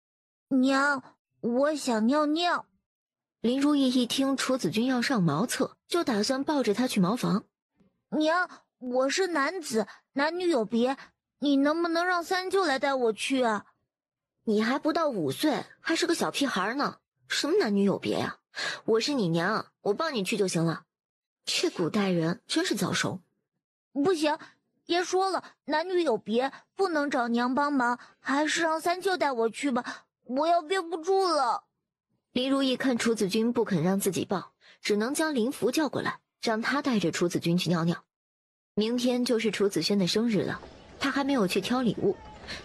娘，我想尿尿。林如意一听楚子君要上茅厕，就打算抱着他去茅房。娘，我是男子，男女有别，你能不能让三舅来带我去啊？你还不到5岁，还是个小屁孩呢，什么男女有别呀？我是你娘，我帮你去就行了。这古代人真是早熟。不行，爷说了，男女有别，不能找娘帮忙，还是让三舅带我去吧，我要憋不住了。林如意看楚子君不肯让自己抱，只能将林福叫过来，让他带着楚子君去尿尿。明天就是楚子轩的生日了，他还没有去挑礼物，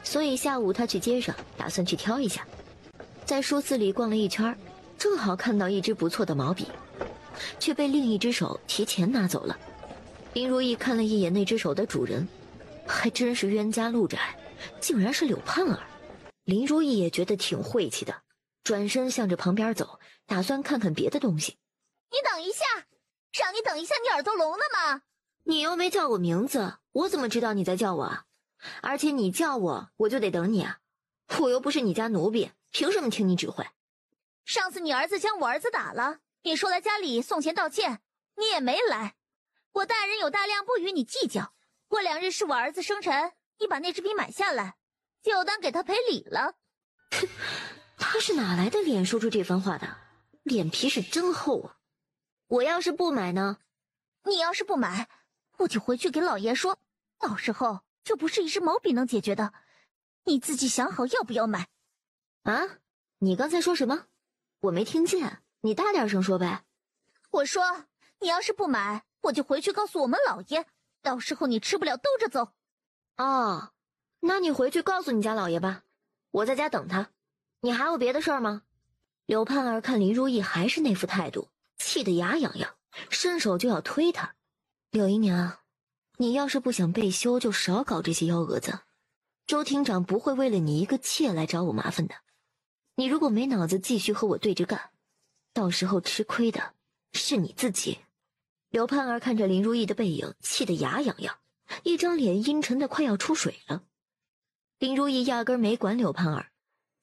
所以下午他去街上打算去挑一下。在书肆里逛了一圈，正好看到一支不错的毛笔，却被另一只手提前拿走了。林如意看了一眼那只手的主人，还真是冤家路窄，竟然是柳盼儿。林如意也觉得挺晦气的，转身向着旁边走，打算看看别的东西。你等一下，让你等一下，你耳朵聋了吗？你又没叫我名字，我怎么知道你在叫我啊？而且你叫我，我就得等你啊！我又不是你家奴婢，凭什么听你指挥？上次你儿子将我儿子打了，你说来家里送钱道歉，你也没来。我大人有大量，不与你计较。过2日是我儿子生辰，你把那支笔买下来，就当给他赔礼了。哼，他是哪来的脸说出这番话的？脸皮是真厚啊！我要是不买呢？你要是不买，我就回去给老爷说，到时候这不是一支毛笔能解决的，你自己想好要不要买。啊？你刚才说什么？我没听见，你大点声说呗。我说，你要是不买，我就回去告诉我们老爷，到时候你吃不了兜着走。哦，那你回去告诉你家老爷吧，我在家等他。你还有别的事儿吗？柳盼儿看林如意还是那副态度，气得牙痒痒，伸手就要推她。柳姨娘，你要是不想被休，就少搞这些幺蛾子。周厅长不会为了你一个妾来找我麻烦的。你如果没脑子继续和我对着干，到时候吃亏的是你自己。柳盼儿看着林如意的背影，气得牙痒痒，一张脸阴沉的快要出水了。林如意压根没管柳盼儿，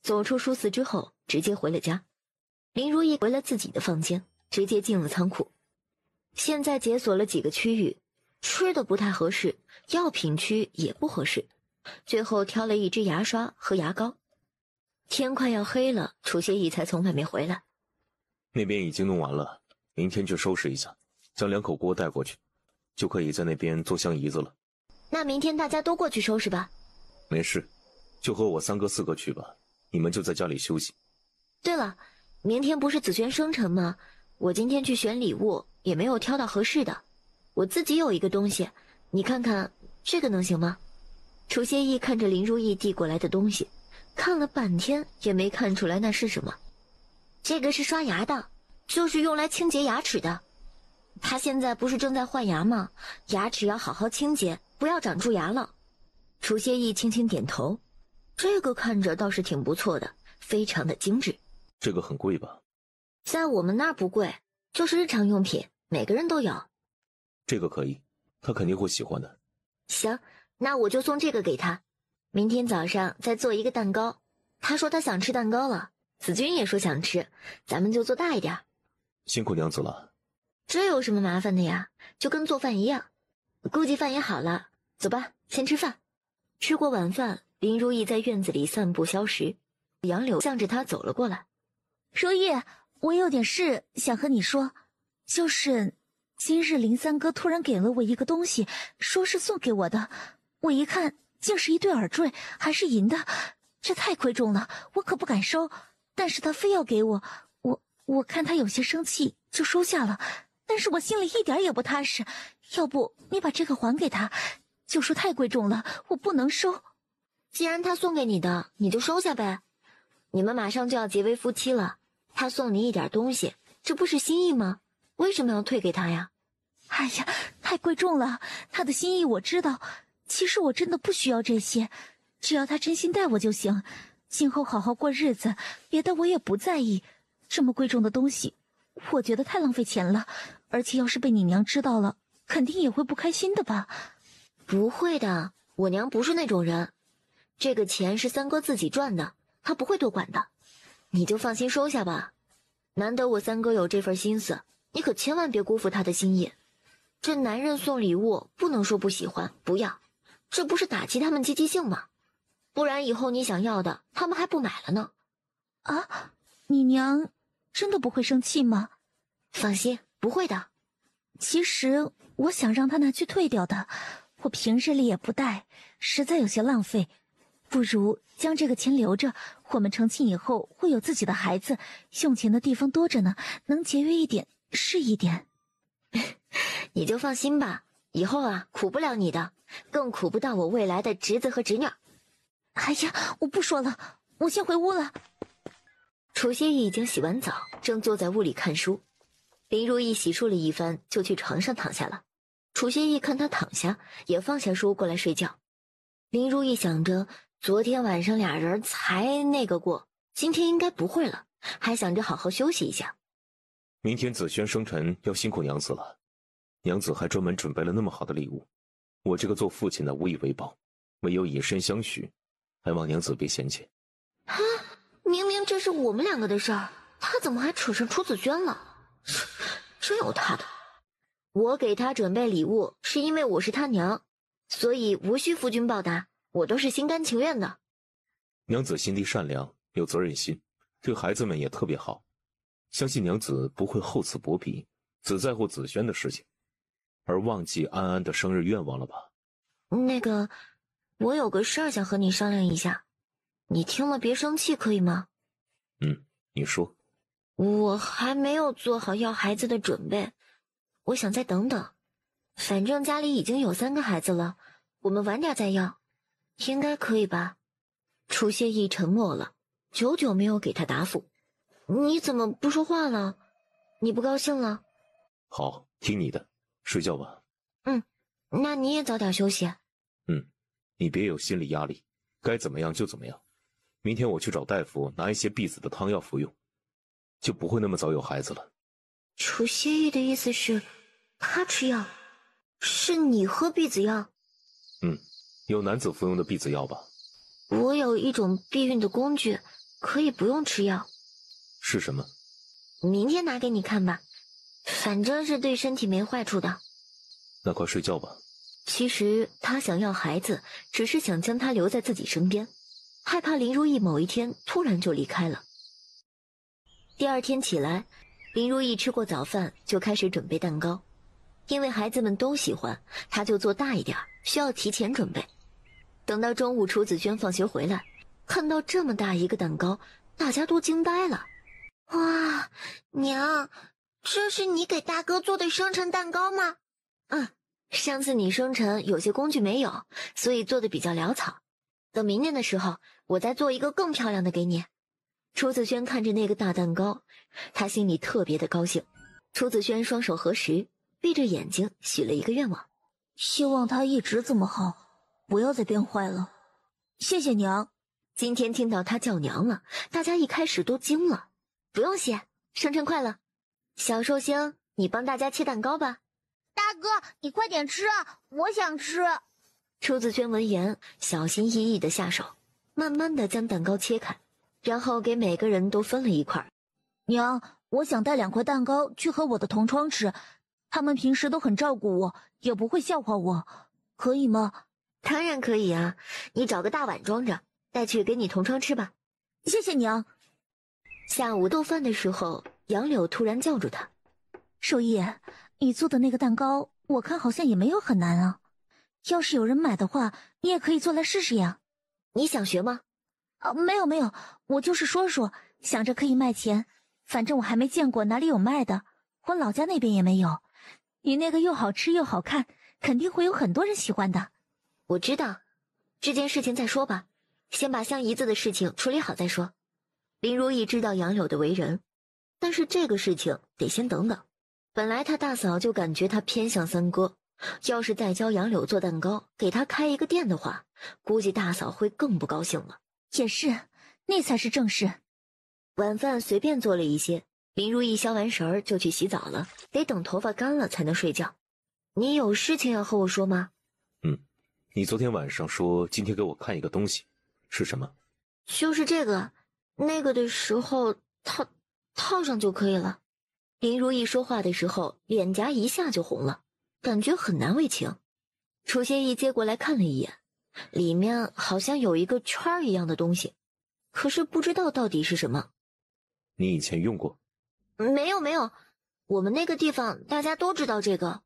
走出书肆之后直接回了家。林如意回了自己的房间，直接进了仓库。现在解锁了几个区域，吃的不太合适，药品区也不合适，最后挑了一支牙刷和牙膏。天快要黑了，楚谢义才从外面回来。那边已经弄完了，明天去收拾一下，将2口锅带过去，就可以在那边做香姨子了。那明天大家都过去收拾吧。没事，就和我3个4个去吧，你们就在家里休息。对了，明天不是子轩生辰吗？我今天去选礼物，也没有挑到合适的。我自己有一个东西，你看看这个能行吗？楚谢义看着林如意递过来的东西，看了半天也没看出来那是什么。这个是刷牙的，就是用来清洁牙齿的。他现在不是正在换牙吗？牙齿要好好清洁，不要长蛀牙了。楚谢义轻轻点头，这个看着倒是挺不错的，非常的精致。这个很贵吧？在我们那儿不贵，就是日常用品，每个人都有。这个可以，他肯定会喜欢的。行，那我就送这个给他。明天早上再做一个蛋糕。他说他想吃蛋糕了，子君也说想吃，咱们就做大一点。辛苦娘子了。这有什么麻烦的呀？就跟做饭一样。估计饭也好了，走吧，先吃饭。吃过晚饭，林如意在院子里散步消食。杨柳向着他走了过来。如意，我有点事想和你说，就是今日林三哥突然给了我一个东西，说是送给我的，我一看竟是一对耳坠，还是银的，这太贵重了，我可不敢收，但是他非要给我，我看他有些生气，就收下了，但是我心里一点也不踏实，要不你把这个还给他，就说太贵重了，我不能收。既然他送给你的，你就收下呗，你们马上就要结为夫妻了，他送你一点东西，这不是心意吗？为什么要退给他呀？哎呀，太贵重了，他的心意我知道，其实我真的不需要这些，只要他真心待我就行，今后好好过日子，别的我也不在意。这么贵重的东西，我觉得太浪费钱了，而且要是被你娘知道了，肯定也会不开心的吧？不会的，我娘不是那种人，这个钱是三哥自己赚的，他不会多管的，你就放心收下吧。难得我三哥有这份心思，你可千万别辜负他的心意。这男人送礼物不能说不喜欢，不要，这不是打击他们积极性吗？不然以后你想要的，他们还不买了呢。啊，你娘真的不会生气吗？放心，不会的。其实我想让她拿去退掉的，我平日里也不带，实在有些浪费。不如将这个钱留着，我们成亲以后会有自己的孩子，用钱的地方多着呢，能节约一点是一点。你就放心吧，以后啊苦不了你的，更苦不到我未来的侄子和侄女。哎呀，我不说了，我先回屋了。楚歇意已经洗完澡，正坐在屋里看书。林如意洗漱了一番，就去床上躺下了。楚歇意看他躺下，也放下书过来睡觉。林如意想着，昨天晚上俩人才那个过，今天应该不会了，还想着好好休息一下。明天子轩生辰要辛苦娘子了，娘子还专门准备了那么好的礼物，我这个做父亲的无以为报，唯有以身相许，还望娘子别嫌弃。哈，明明这是我们两个的事儿，他怎么还扯上楚子轩了？真有他的！我给他准备礼物是因为我是他娘，所以无需夫君报答，我都是心甘情愿的。娘子心地善良，有责任心，对孩子们也特别好，相信娘子不会厚此薄彼，只在乎子轩的事情，而忘记安安的生日愿望了吧？那个，我有个事儿想和你商量一下，你听了别生气可以吗？你说。我还没有做好要孩子的准备，我想再等等，反正家里已经有3个孩子了，我们晚点再要，应该可以吧？楚歇意沉默了，久久没有给他答复。你怎么不说话了？你不高兴了？好，听你的，睡觉吧。那你也早点休息。你别有心理压力，该怎么样就怎么样。明天我去找大夫拿一些婢子的汤药服用，就不会那么早有孩子了。楚歇意的意思是，他吃药，是你喝婢子药？有男子服用的婢子药吧？我有一种避孕的工具，可以不用吃药。是什么？明天拿给你看吧，反正是对身体没坏处的。那快睡觉吧。其实他想要孩子，只是想将他留在自己身边，害怕林如意某一天突然就离开了。第二天起来，林如意吃过早饭就开始准备蛋糕，因为孩子们都喜欢，她就做大一点，需要提前准备。等到中午楚子轩放学回来，看到这么大一个蛋糕，大家都惊呆了。哇，娘，这是你给大哥做的生辰蛋糕吗？上次你生辰有些工具没有，所以做的比较潦草。等明年的时候，我再做一个更漂亮的给你。楚子轩看着那个大蛋糕，他心里特别的高兴。楚子轩双手合十，闭着眼睛许了一个愿望，希望他一直这么好，不要再变坏了。谢谢娘。今天听到他叫娘了，大家一开始都惊了。不用谢，生辰快乐。小寿星，你帮大家切蛋糕吧。大哥，你快点吃啊，我想吃。楚子轩闻言，小心翼翼地下手，慢慢地将蛋糕切开，然后给每个人都分了一块。娘，我想带2块蛋糕去和我的同窗吃，他们平时都很照顾我，也不会笑话我，可以吗？当然可以啊，你找个大碗装着，带去给你同窗吃吧。谢谢娘。下午豆饭的时候，杨柳突然叫住他：“寿意，你做的那个蛋糕，我看好像也没有很难啊。要是有人买的话，你也可以做来试试呀。”你想学吗？没有，我就是说说，想着可以卖钱，反正我还没见过哪里有卖的，我老家那边也没有。你那个又好吃又好看，肯定会有很多人喜欢的。我知道，这件事情再说吧，先把香姨子的事情处理好再说。林如意知道杨柳的为人，但是这个事情得先等等。本来他大嫂就感觉他偏向三哥，要是再教杨柳做蛋糕，给他开一个店的话，估计大嫂会更不高兴了。也是，那才是正事。晚饭随便做了一些，林如意消完神儿就去洗澡了，得等头发干了才能睡觉。你有事情要和我说吗？你昨天晚上说今天给我看一个东西，是什么？就是这个，那个的时候套上就可以了。林如意说话的时候，脸颊一下就红了，感觉很难为情。楚谢意接过来看了一眼，里面好像有一个圈一样的东西，可是不知道到底是什么。你以前用过？没有，我们那个地方大家都知道这个，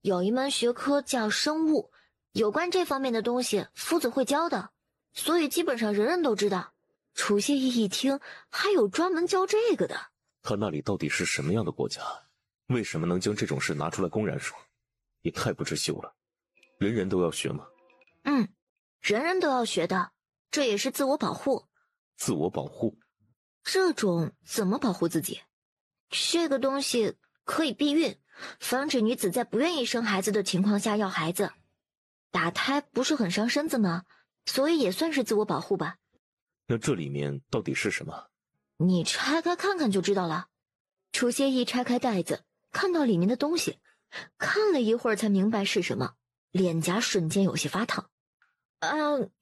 有一门学科叫生物，有关这方面的东西夫子会教的，所以基本上人人都知道。楚谢意一听，还有专门教这个的。他那里到底是什么样的国家？为什么能将这种事拿出来公然说？也太不知羞了。人人都要学吗？人人都要学的，这也是自我保护。自我保护？这种怎么保护自己？这个东西可以避孕，防止女子在不愿意生孩子的情况下要孩子。打胎不是很伤身子吗？所以也算是自我保护吧。那这里面到底是什么？你拆开看看就知道了。楚谢意拆开袋子，看到里面的东西，看了一会儿才明白是什么，脸颊瞬间有些发烫。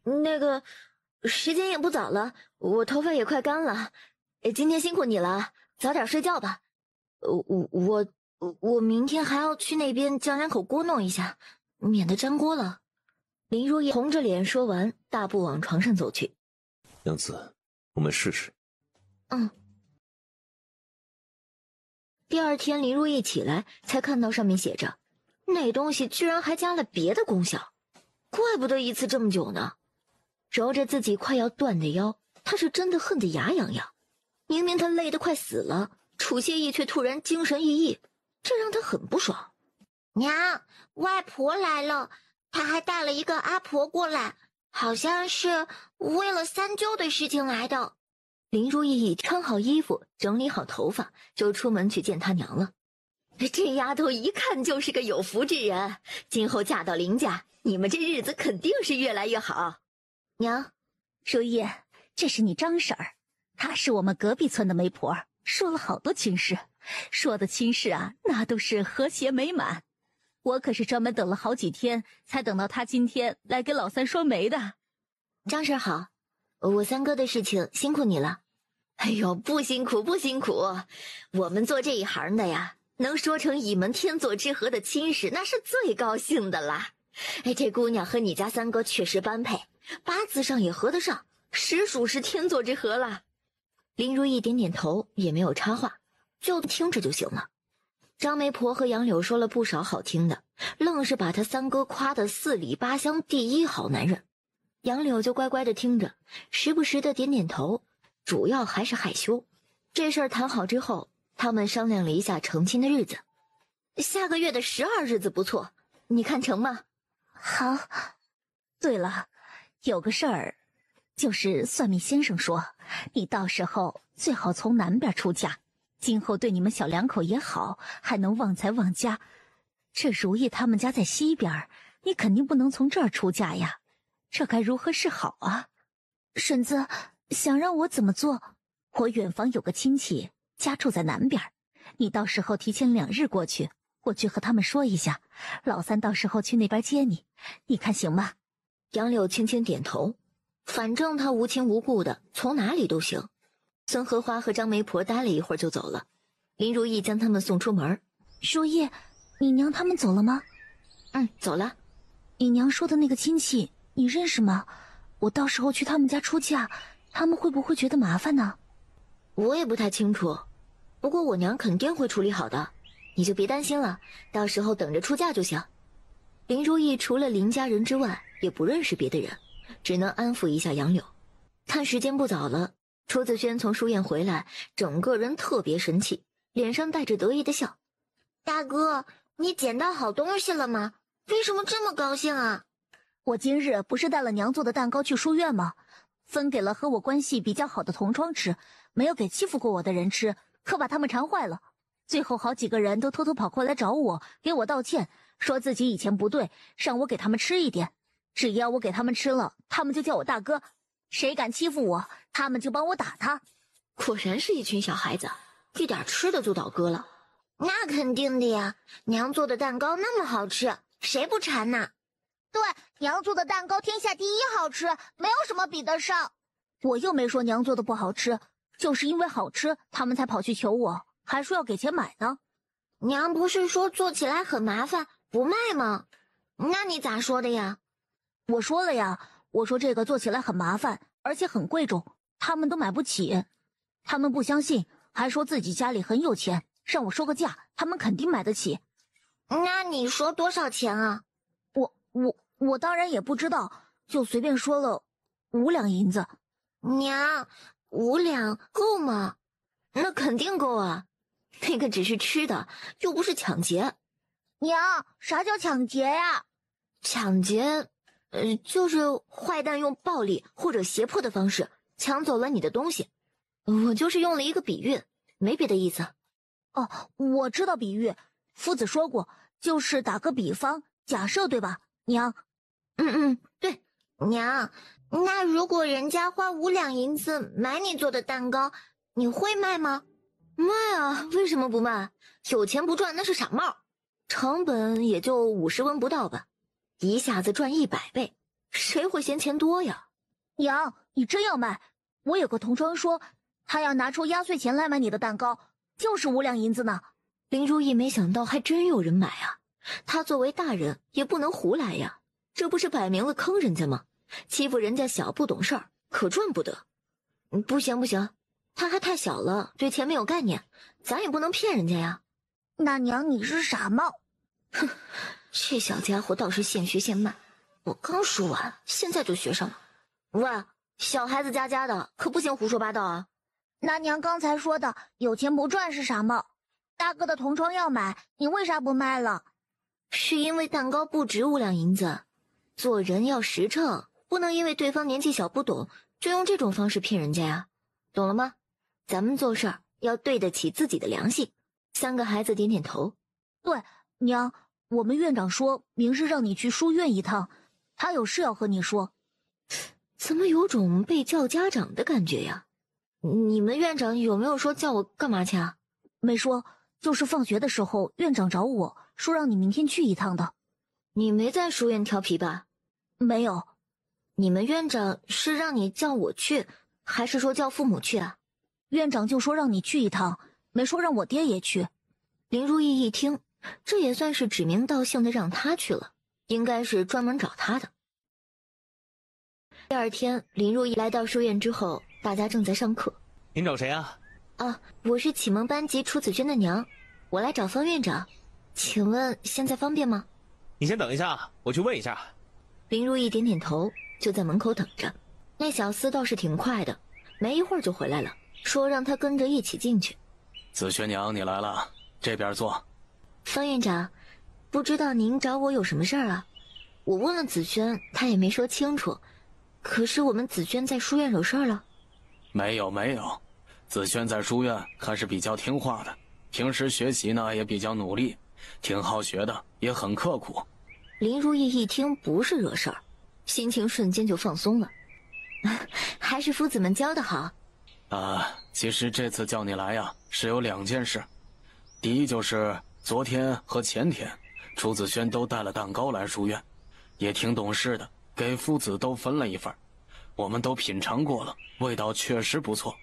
那个，时间也不早了，我头发也快干了。今天辛苦你了，早点睡觉吧。我明天还要去那边将2口锅弄一下，免得粘锅了。林如意红着脸说完，大步往床上走去。娘子，我们试试。第二天林如意起来才看到上面写着，那东西居然还加了别的功效，怪不得一次这么久呢。揉着自己快要断的腰，她是真的恨得牙痒痒。明明她累得快死了，楚谢意却突然精神奕奕，这让她很不爽。娘，外婆来了，她还带了一个阿婆过来，好像是为了三舅的事情来的。林如意穿好衣服，整理好头发，就出门去见她娘了。这丫头一看就是个有福之人，今后嫁到林家，你们这日子肯定是越来越好。娘，如意，这是你张婶儿，她是我们隔壁村的媒婆，说了好多亲事，说的亲事啊，那都是和谐美满。我可是专门等了好几天，才等到她今天来给老三说媒的。张婶好，我三哥的事情辛苦你了。哎呦，不辛苦不辛苦，我们做这一行的呀，能说成以门天作之合的亲事，那是最高兴的啦。这姑娘和你家三哥确实般配，八字上也合得上，实属是天作之合了。林如意点点头，也没有插话，就听着就行了。张媒婆和杨柳说了不少好听的，愣是把他三哥夸得4里8乡第一好男人。杨柳就乖乖的听着，时不时的点点头，主要还是害羞。这事儿谈好之后，他们商量了一下成亲的日子。下个月的12日子不错，你看成吗？好。对了，有个事儿，就是算命先生说，你到时候最好从南边出嫁，今后对你们小2口也好，还能旺财旺家。这如意他们家在西边，你肯定不能从这儿出嫁呀，这该如何是好啊？婶子想让我怎么做？我远房有个亲戚家住在南边，你到时候提前2日过去，我去和他们说一下，老三到时候去那边接你，你看行吗？杨柳轻轻点头，反正他无亲无故的，从哪里都行。孙荷花和张媒婆待了一会儿就走了，林如意将他们送出门。如意，你娘他们走了吗？走了。你娘说的那个亲戚你认识吗？我到时候去他们家出嫁，他们会不会觉得麻烦呢？我也不太清楚，不过我娘肯定会处理好的，你就别担心了，到时候等着出嫁就行。林如意除了林家人之外也不认识别的人，只能安抚一下杨柳。看时间不早了，楚子轩从书院回来，整个人特别神气，脸上带着得意的笑。大哥，你捡到好东西了吗？为什么这么高兴啊？我今日不是带了娘做的蛋糕去书院吗？分给了和我关系比较好的同窗吃，没有给欺负过我的人吃，可把他们馋坏了。最后好几个人都偷偷跑过来找我，给我道歉，说自己以前不对，让我给他们吃一点。只要我给他们吃了，他们就叫我大哥，谁敢欺负我，他们就帮我打他。果然是一群小孩子，一点吃的就倒戈了。那肯定的呀，娘做的蛋糕那么好吃，谁不馋呢？对，娘做的蛋糕天下第一好吃，没有什么比得上。我又没说娘做的不好吃，就是因为好吃，他们才跑去求我，还说要给钱买呢。娘不是说做起来很麻烦，不卖吗？那你咋说的呀？我说了呀，我说这个做起来很麻烦，而且很贵重，他们都买不起。他们不相信，还说自己家里很有钱，让我说个价，他们肯定买得起。那你说多少钱啊？我当然也不知道，就随便说了5两银子。娘，5两够吗？那肯定够啊，那个只是吃的，又不是抢劫。娘，啥叫抢劫呀？抢劫，就是坏蛋用暴力或者胁迫的方式抢走了你的东西。我就是用了一个比喻，没别的意思。哦，我知道比喻，夫子说过，就是打个比方，假设对吧，娘？对，娘。那如果人家花5两银子买你做的蛋糕，你会卖吗？卖啊，为什么不卖？有钱不赚那是傻帽，成本也就50文不到吧，一下子赚100倍，谁会嫌钱多呀？娘，你真要卖？我有个同窗说，他要拿出压岁钱来买你的蛋糕，就是5两银子呢。林如意没想到还真有人买啊，她作为大人也不能胡来呀，这不是摆明了坑人家吗？欺负人家小不懂事儿，可赚不得。不行，他还太小了，对钱没有概念，咱也不能骗人家呀。那娘你是傻帽。哼，这小家伙倒是现学现卖，我刚说完，现在就学上了。喂，小孩子家的，可不行胡说八道啊。那娘刚才说的有钱不赚是傻帽，大哥的同窗要买，你为啥不卖了？是因为蛋糕不值5两银子，做人要实诚，不能因为对方年纪小不懂，就用这种方式骗人家呀，懂了吗？咱们做事儿要对得起自己的良心。3个孩子点点头。对，娘，我们院长说明日让你去书院一趟，他有事要和你说。怎么有种被叫家长的感觉呀？你们院长有没有说叫我干嘛去啊？没说，就是放学的时候院长找我说让你明天去一趟的。你没在书院调皮吧？没有。你们院长是让你叫我去，还是说叫父母去啊？院长就说让你去一趟，没说让我爹也去。林如意一听，这也算是指名道姓的让他去了，应该是专门找他的。第2天，林如意来到书院之后，大家正在上课。您找谁啊？啊，我是启蒙班级楚子轩的娘，我来找方院长，请问现在方便吗？你先等一下，我去问一下。林如意点点头，就在门口等着。那小厮倒是挺快的，没一会儿就回来了，说让他跟着一起进去。紫轩娘，你来了，这边坐。方院长，不知道您找我有什么事儿啊？我问了紫轩，他也没说清楚。可是我们紫轩在书院有事儿了？没有，紫轩在书院还是比较听话的，平时学习呢也比较努力，挺好学的，也很刻苦。林如意一听不是惹事儿，心情瞬间就放松了。还是夫子们教的好。其实这次叫你来呀，是有2件事。第一就是昨天和前天，楚子轩都带了蛋糕来书院，也挺懂事的，给夫子都分了一份，我们都品尝过了，味道确实不错。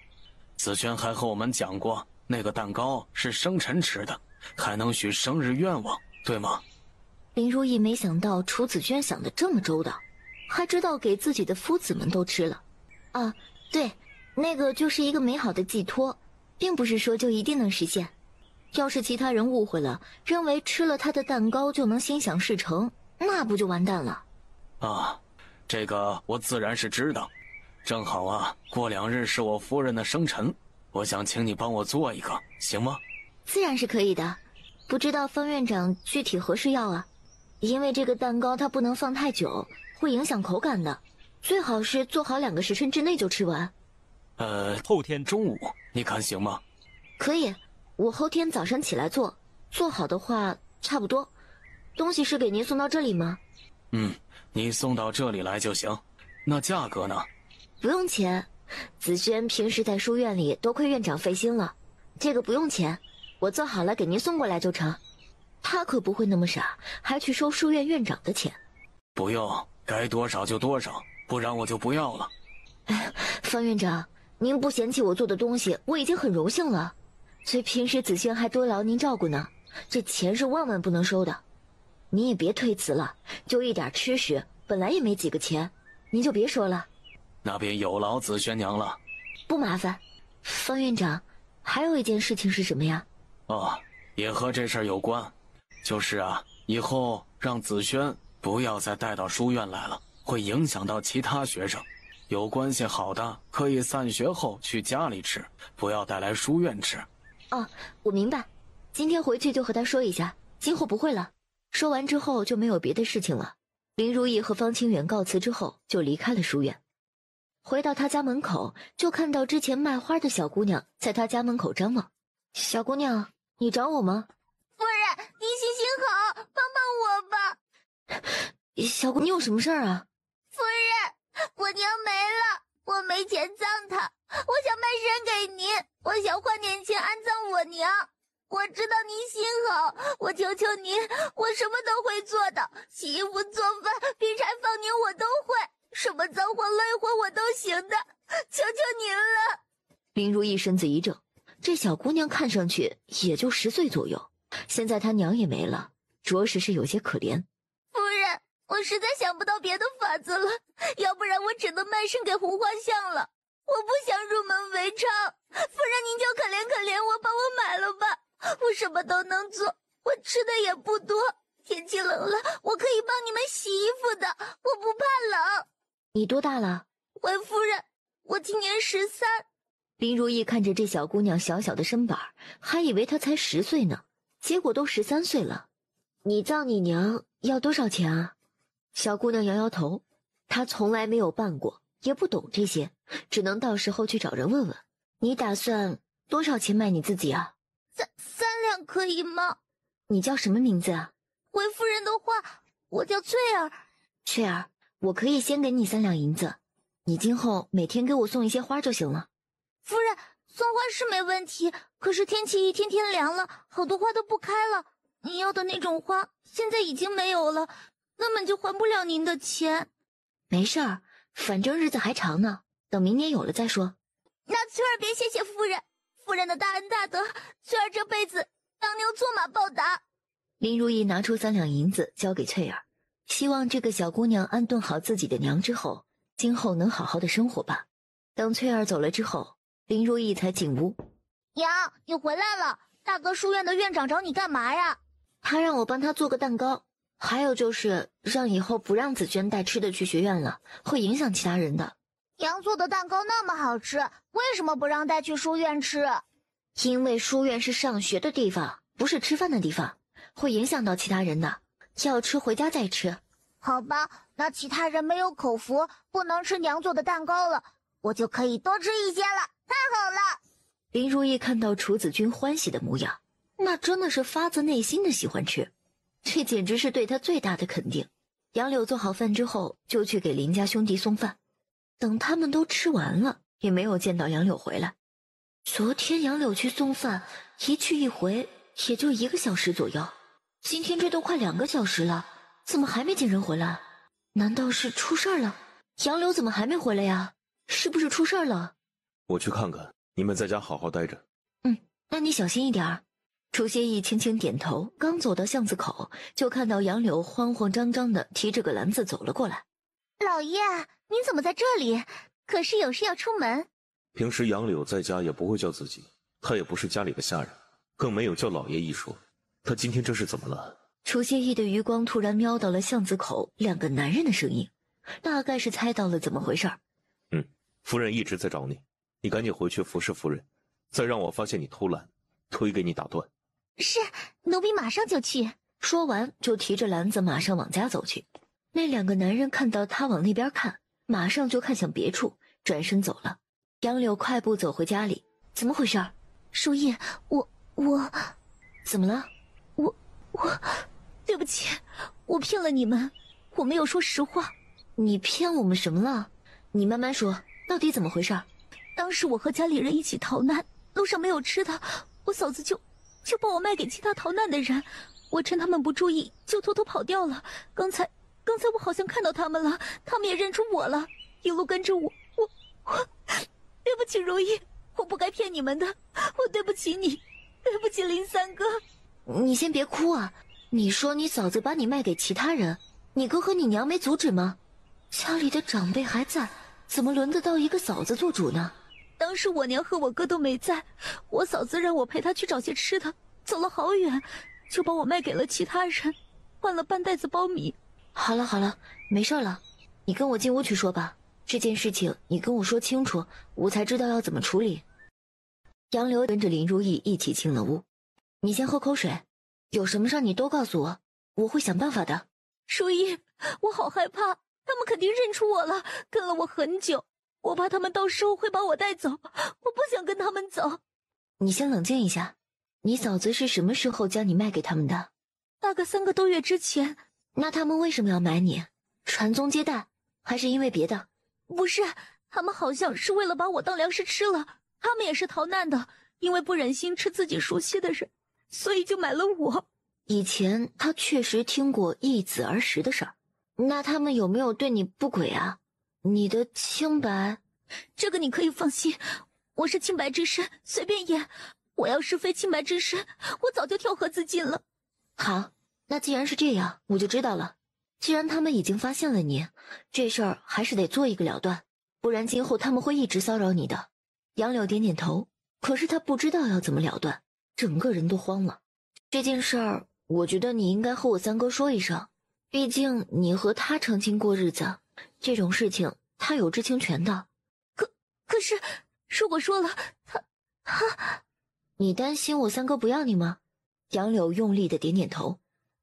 子轩还和我们讲过，那个蛋糕是生辰吃的，还能许生日愿望，对吗？林如意没想到楚子轩想得这么周到，还知道给自己的夫子们都吃了。啊，对，那个就是一个美好的寄托，并不是说就一定能实现。要是其他人误会了，认为吃了他的蛋糕就能心想事成，那不就完蛋了？这个我自然是知道。正好啊，过2日是我夫人的生辰，我想请你帮我做一个，行吗？自然是可以的，不知道方院长具体何时要啊？因为这个蛋糕它不能放太久，会影响口感的，最好是做好2个时辰之内就吃完。后天中午你看行吗？可以，我后天早上起来做，做好的话差不多。东西是给您送到这里吗？你送到这里来就行。那价格呢？不用钱，子轩平时在书院里多亏院长费心了，这个不用钱，我做好了给您送过来就成。他可不会那么傻，还去收书院院长的钱。不用，该多少就多少，不然我就不要了。方院长，您不嫌弃我做的东西，我已经很荣幸了。所以平时子轩还多劳您照顾呢，这钱是万万不能收的。您也别推辞了，就一点吃食，本来也没几个钱，您就别说了。那便有劳紫轩娘了。不麻烦。方院长，还有一件事情是什么呀？哦，也和这事儿有关，就是啊，以后让紫轩不要再带到书院来了，会影响到其他学生。有关系好的可以散学后去家里吃，不要带来书院吃。哦，我明白，今天回去就和他说一下，今后不会了。说完之后就没有别的事情了。林如意和方清远告辞之后就离开了书院。回到他家门口，就看到之前卖花的小姑娘在他家门口张望。小姑娘，你找我吗？夫人，您行行好，帮帮我吧。小姑，你有什么事儿啊？夫人，我娘没了，我没钱葬她，我想卖身给您，我想换点钱安葬我娘。我知道您心好，我求求您，我什么都会做的，洗衣服、做饭、劈柴、放牛我都会，什么脏活累活我都行的，求求您了。林如意身子一怔，这小姑娘看上去也就10岁左右，现在她娘也没了，着实是有些可怜。夫人，我实在想不到别的法子了，要不然我只能卖身给红花巷了。我不想入门为娼，夫人您就可怜可怜我，把我买了吧。我什么都能做，我吃的也不多，天气冷了，我可以帮你们洗衣服的，我不怕冷。你多大了？回夫人，我今年13。林如意看着这小姑娘小小的身板，还以为她才10岁呢，结果都13岁了。你葬你娘要多少钱啊？小姑娘摇摇头，她从来没有办过，也不懂这些，只能到时候去找人问问。你打算多少钱卖你自己啊3两可以吗？你叫什么名字啊？回夫人的话，我叫翠儿。翠儿，我可以先给你3两银子，你今后每天给我送一些花就行了。夫人，送花是没问题，可是天气一天天凉了，好多花都不开了。您要的那种花现在已经没有了，根本就还不了您的钱。没事儿，反正日子还长呢，等明年有了再说。那翠儿别谢谢夫人，夫人的大恩大德，翠儿这辈子当牛做马报答。林如意拿出3两银子交给翠儿，希望这个小姑娘安顿好自己的娘之后，今后能好好的生活吧。等翠儿走了之后，林如意才进屋。娘，你回来了，大哥书院的院长找你干嘛呀？他让我帮他做个蛋糕，还有就是让以后不让紫娟带吃的去学院了，会影响其他人的。娘做的蛋糕那么好吃，为什么不让带去书院吃？因为书院是上学的地方，不是吃饭的地方，会影响到其他人的。要吃回家再吃。好吧，那其他人没有口福，不能吃娘做的蛋糕了，我就可以多吃一些了，太好了。林如意看到楚子君欢喜的模样，那真的是发自内心的喜欢吃，这简直是对他最大的肯定。杨柳做好饭之后，就去给林家兄弟送饭。等他们都吃完了，也没有见到杨柳回来。昨天杨柳去送饭，一去一回也就1个小时左右，今天这都快2个小时了，怎么还没见人回来？难道是出事儿了？杨柳怎么还没回来呀？是不是出事儿了？我去看看，你们在家好好待着。那你小心一点儿。楚谢意轻轻点头，刚走到巷子口，就看到杨柳慌慌张张的提着个篮子走了过来。老爷，您怎么在这里？可是有事要出门？平时杨柳在家也不会叫自己，他也不是家里的下人，更没有叫老爷一说。他今天这是怎么了？楚谢意的余光突然瞄到了巷子口2个男人的身影，大概是猜到了怎么回事。夫人一直在找你，你赶紧回去服侍夫人，再让我发现你偷懒，腿给你打断。是，奴婢马上就去。说完就提着篮子马上往家走去。那2个男人看到他往那边看，马上就看向别处，转身走了。杨柳快步走回家里，怎么回事？如意，我怎么了？我对不起，我骗了你们，我没有说实话。你骗我们什么了？你慢慢说，到底怎么回事？当时我和家里人一起逃难，路上没有吃的，我嫂子就把我卖给其他逃难的人，我趁他们不注意就偷偷跑掉了。刚才我好像看到他们了，他们也认出我了，一路跟着我，对不起如意，我不该骗你们的，我对不起你，对不起林三哥。你先别哭啊，你说你嫂子把你卖给其他人，你哥和你娘没阻止吗？家里的长辈还在，怎么轮得到一个嫂子做主呢？当时我娘和我哥都没在，我嫂子让我陪她去找些吃的，走了好远，就把我卖给了其他人，换了半袋子苞米。好了好了，没事了，你跟我进屋去说吧。这件事情你跟我说清楚，我才知道要怎么处理。杨柳跟着林如意一起进了屋。你先喝口水，有什么事你都告诉我，我会想办法的。如意，我好害怕，他们肯定认出我了，跟了我很久，我怕他们到时候会把我带走，我不想跟他们走。你先冷静一下，你嫂子是什么时候将你卖给他们的？大概3个多月之前。那他们为什么要买你？传宗接代，还是因为别的？不是，他们好像是为了把我当粮食吃了，他们也是逃难的，因为不忍心吃自己熟悉的人，所以就买了我。以前他确实听过易子而食的事儿，那他们有没有对你不轨啊？你的清白，这个你可以放心，我是清白之身，随便演。我要是非清白之身，我早就跳河自尽了。好，那既然是这样，我就知道了。既然他们已经发现了你，这事儿还是得做一个了断，不然今后他们会一直骚扰你的。杨柳点点头，可是他不知道要怎么了断，整个人都慌了。这件事儿，我觉得你应该和我三哥说一声，毕竟你和他成亲过日子，这种事情他有知情权的。可是，如果说了，他……你担心我三哥不要你吗？杨柳用力的点点头。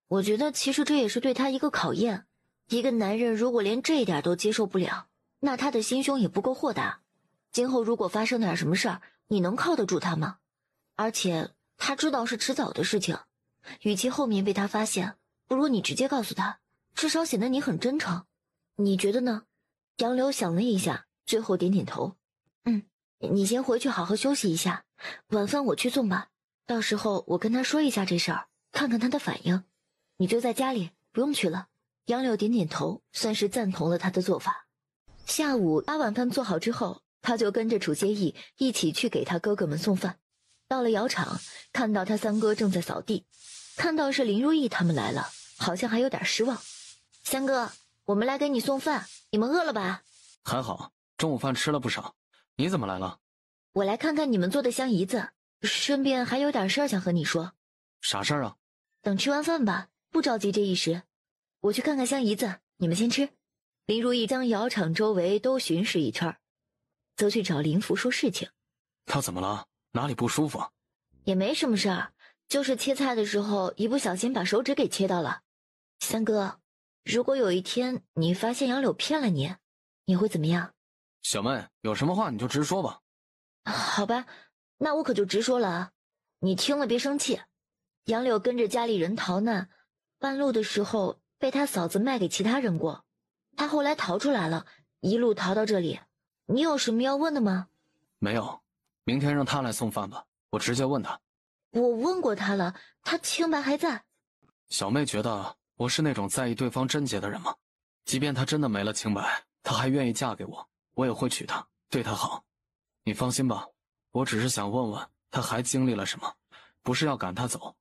我觉得其实这也是对他一个考验。一个男人如果连这一点都接受不了，那他的心胸也不够豁达。今后如果发生点什么事儿，你能靠得住他吗？而且他知道是迟早的事情，与其后面被他发现，不如你直接告诉他，至少显得你很真诚。你觉得呢？杨柳想了一下，最后点点头。你先回去好好休息一下，晚饭我去送吧。到时候我跟他说一下这事儿，看看他的反应。你就在家里，不用去了。杨柳点点头，算是赞同了他的做法。下午把晚饭做好之后，他就跟着楚谢意一起去给他哥哥们送饭。到了窑厂，看到他三哥正在扫地，看到是林如意他们来了，好像还有点失望。三哥，我们来给你送饭，你们饿了吧？还好，中午饭吃了不少。你怎么来了？我来看看你们做的香姨子，顺便还有点事儿想和你说。啥事儿啊？等吃完饭吧，不着急这一时。我去看看香姨子，你们先吃。林如意将窑厂周围都巡视一圈，则去找林福说事情。他怎么了？哪里不舒服？也没什么事儿，就是切菜的时候一不小心把手指给切到了。三哥，如果有一天你发现杨柳骗了你，你会怎么样？小妹，有什么话你就直说吧。好吧，那我可就直说了啊，你听了别生气。杨柳跟着家里人逃难，半路的时候被他嫂子卖给其他人过，他后来逃出来了，一路逃到这里。你有什么要问的吗？没有，明天让他来送饭吧，我直接问他。我问过他了，他清白还在。小妹觉得我是那种在意对方贞洁的人吗？即便他真的没了清白，他还愿意嫁给我，我也会娶她，对她好。你放心吧，我只是想问问他还经历了什么，不是要赶他走。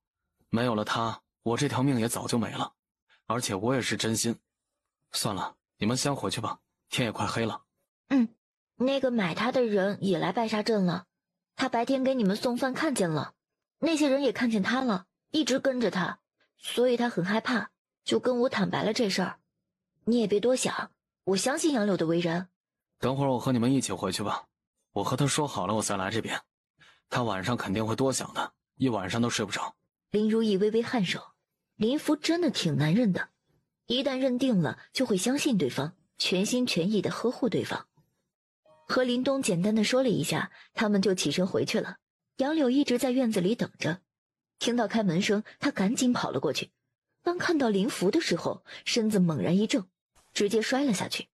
没有了他，我这条命也早就没了，而且我也是真心。算了，你们先回去吧，天也快黑了。那个买他的人也来白沙镇了，他白天给你们送饭看见了，那些人也看见他了，一直跟着他，所以他很害怕，就跟我坦白了这事儿。你也别多想，我相信杨柳的为人。等会儿我和你们一起回去吧，我和他说好了我再来这边，他晚上肯定会多想的，一晚上都睡不着。林如意微微颔首，林福真的挺难认的，一旦认定了就会相信对方，全心全意的呵护对方。和林东简单的说了一下，他们就起身回去了。杨柳一直在院子里等着，听到开门声，他赶紧跑了过去。当看到林福的时候，身子猛然一怔，直接摔了下去。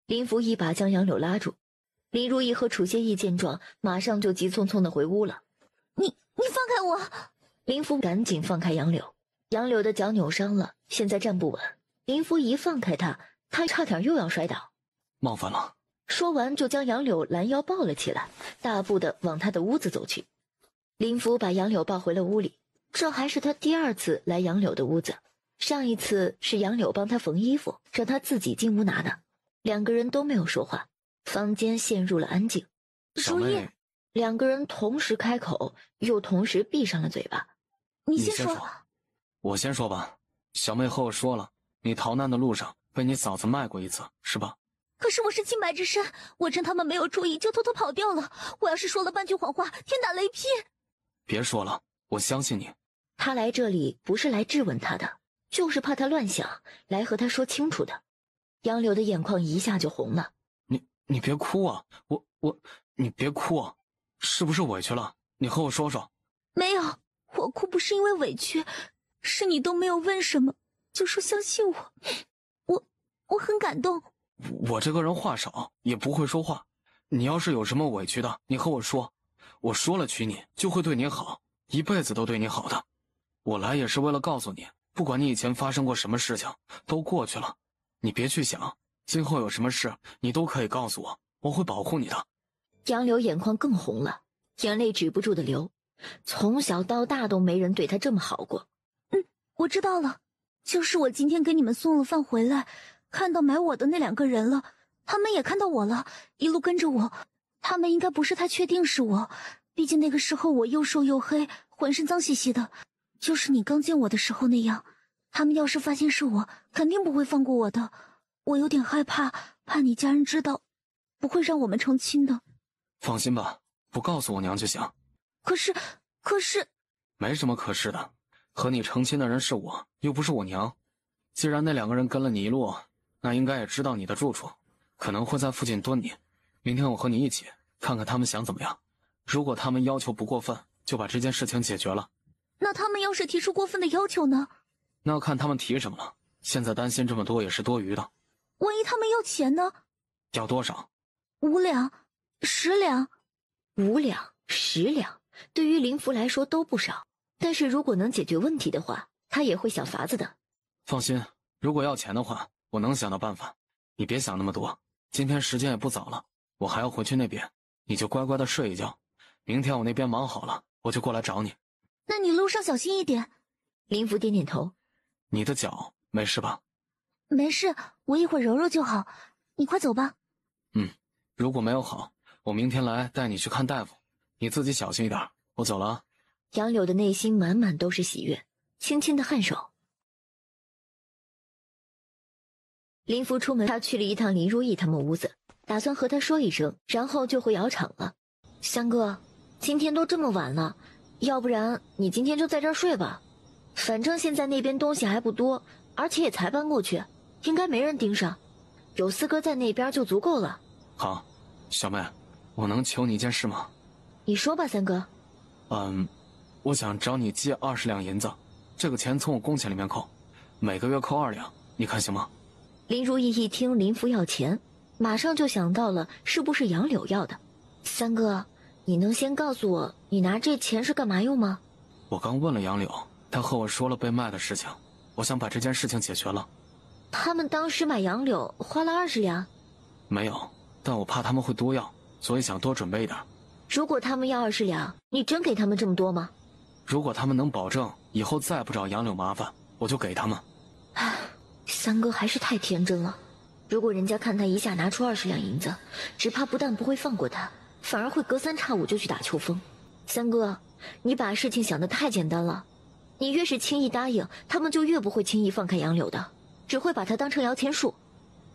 林福一把将杨柳拉住，林如意和楚谢意见状，马上就急匆匆的回屋了。你放开我！林福赶紧放开杨柳，杨柳的脚扭伤了，现在站不稳。林福一放开他，他差点又要摔倒。冒犯了。说完就将杨柳拦腰抱了起来，大步的往他的屋子走去。林福把杨柳抱回了屋里，这还是他第2次来杨柳的屋子，上一次是杨柳帮他缝衣服，让他自己进屋拿的。2个人都没有说话，房间陷入了安静。小妹，2个人同时开口，又同时闭上了嘴巴。你先说。我先说吧。小妹和我说了，你逃难的路上被你嫂子卖过一次，是吧？可是我是清白之身，我趁他们没有注意就偷偷跑掉了。我要是说了半句谎话，天打雷劈。别说了，我相信你。他来这里不是来质问他的，就是怕他乱想，来和他说清楚的。杨柳的眼眶一下就红了。你别哭啊，你别哭啊，是不是委屈了？你和我说说。没有，我哭不是因为委屈，是你都没有问什么，就说相信我，我很感动。我这个人话少，也不会说话。你要是有什么委屈的，你和我说，我说了娶你就会对你好，一辈子都对你好的。我来也是为了告诉你，不管你以前发生过什么事情，都过去了，你别去想，今后有什么事你都可以告诉我，我会保护你的。杨柳眼眶更红了，眼泪止不住的流。从小到大都没人对他这么好过。我知道了，就是我今天给你们送了饭回来，看到买我的那2个人了，他们也看到我了，一路跟着我。他们应该不是太确定是我，毕竟那个时候我又瘦又黑，浑身脏兮兮的，就是你刚见我的时候那样。他们要是发现是我，肯定不会放过我的。我有点害怕，怕你家人知道，不会让我们成亲的。放心吧，不告诉我娘就行。可是，没什么可是的，和你成亲的人是我，又不是我娘。既然那2个人跟了你一路，那应该也知道你的住处，可能会在附近蹲你。明天我和你一起看看他们想怎么样，如果他们要求不过分，就把这件事情解决了。那他们要是提出过分的要求呢？那要看他们提什么了，现在担心这么多也是多余的。万一他们要钱呢？要多少？5两、10两。5两、10两，对于林福来说都不少，但是如果能解决问题的话，他也会想法子的。放心，如果要钱的话，我能想到办法。你别想那么多，今天时间也不早了，我还要回去那边，你就乖乖的睡一觉。明天我那边忙好了，我就过来找你。那你路上小心一点。林福点点头。你的脚没事吧？没事，我一会儿揉揉就好。你快走吧。如果没有好，我明天来带你去看大夫。你自己小心一点，我走了啊。杨柳的内心满满都是喜悦，轻轻的颔首。林福出门，他去了一趟林如意他们屋子，打算和他说一声，然后就回窑厂了。三哥，今天都这么晚了，要不然你今天就在这儿睡吧，反正现在那边东西还不多，而且也才搬过去，应该没人盯上，有四哥在那边就足够了。好，小妹，我能求你一件事吗？你说吧，三哥。我想找你借20两银子，这个钱从我工钱里面扣，每个月扣2两，你看行吗？林如意一听林福要钱，马上就想到了是不是杨柳要的。三哥，你能先告诉我你拿这钱是干嘛用吗？我刚问了杨柳，他和我说了被卖的事情，我想把这件事情解决了。他们当时买杨柳花了20两？没有，但我怕他们会多要，所以想多准备一点。如果他们要20两，你真给他们这么多吗？如果他们能保证以后再不找杨柳麻烦，我就给他们。唉，三哥还是太天真了。如果人家看他一下拿出20两银子，只怕不但不会放过他，反而会隔三差五就去打秋风。三哥，你把事情想得太简单了。你越是轻易答应，他们就越不会轻易放开杨柳的，只会把他当成摇钱树。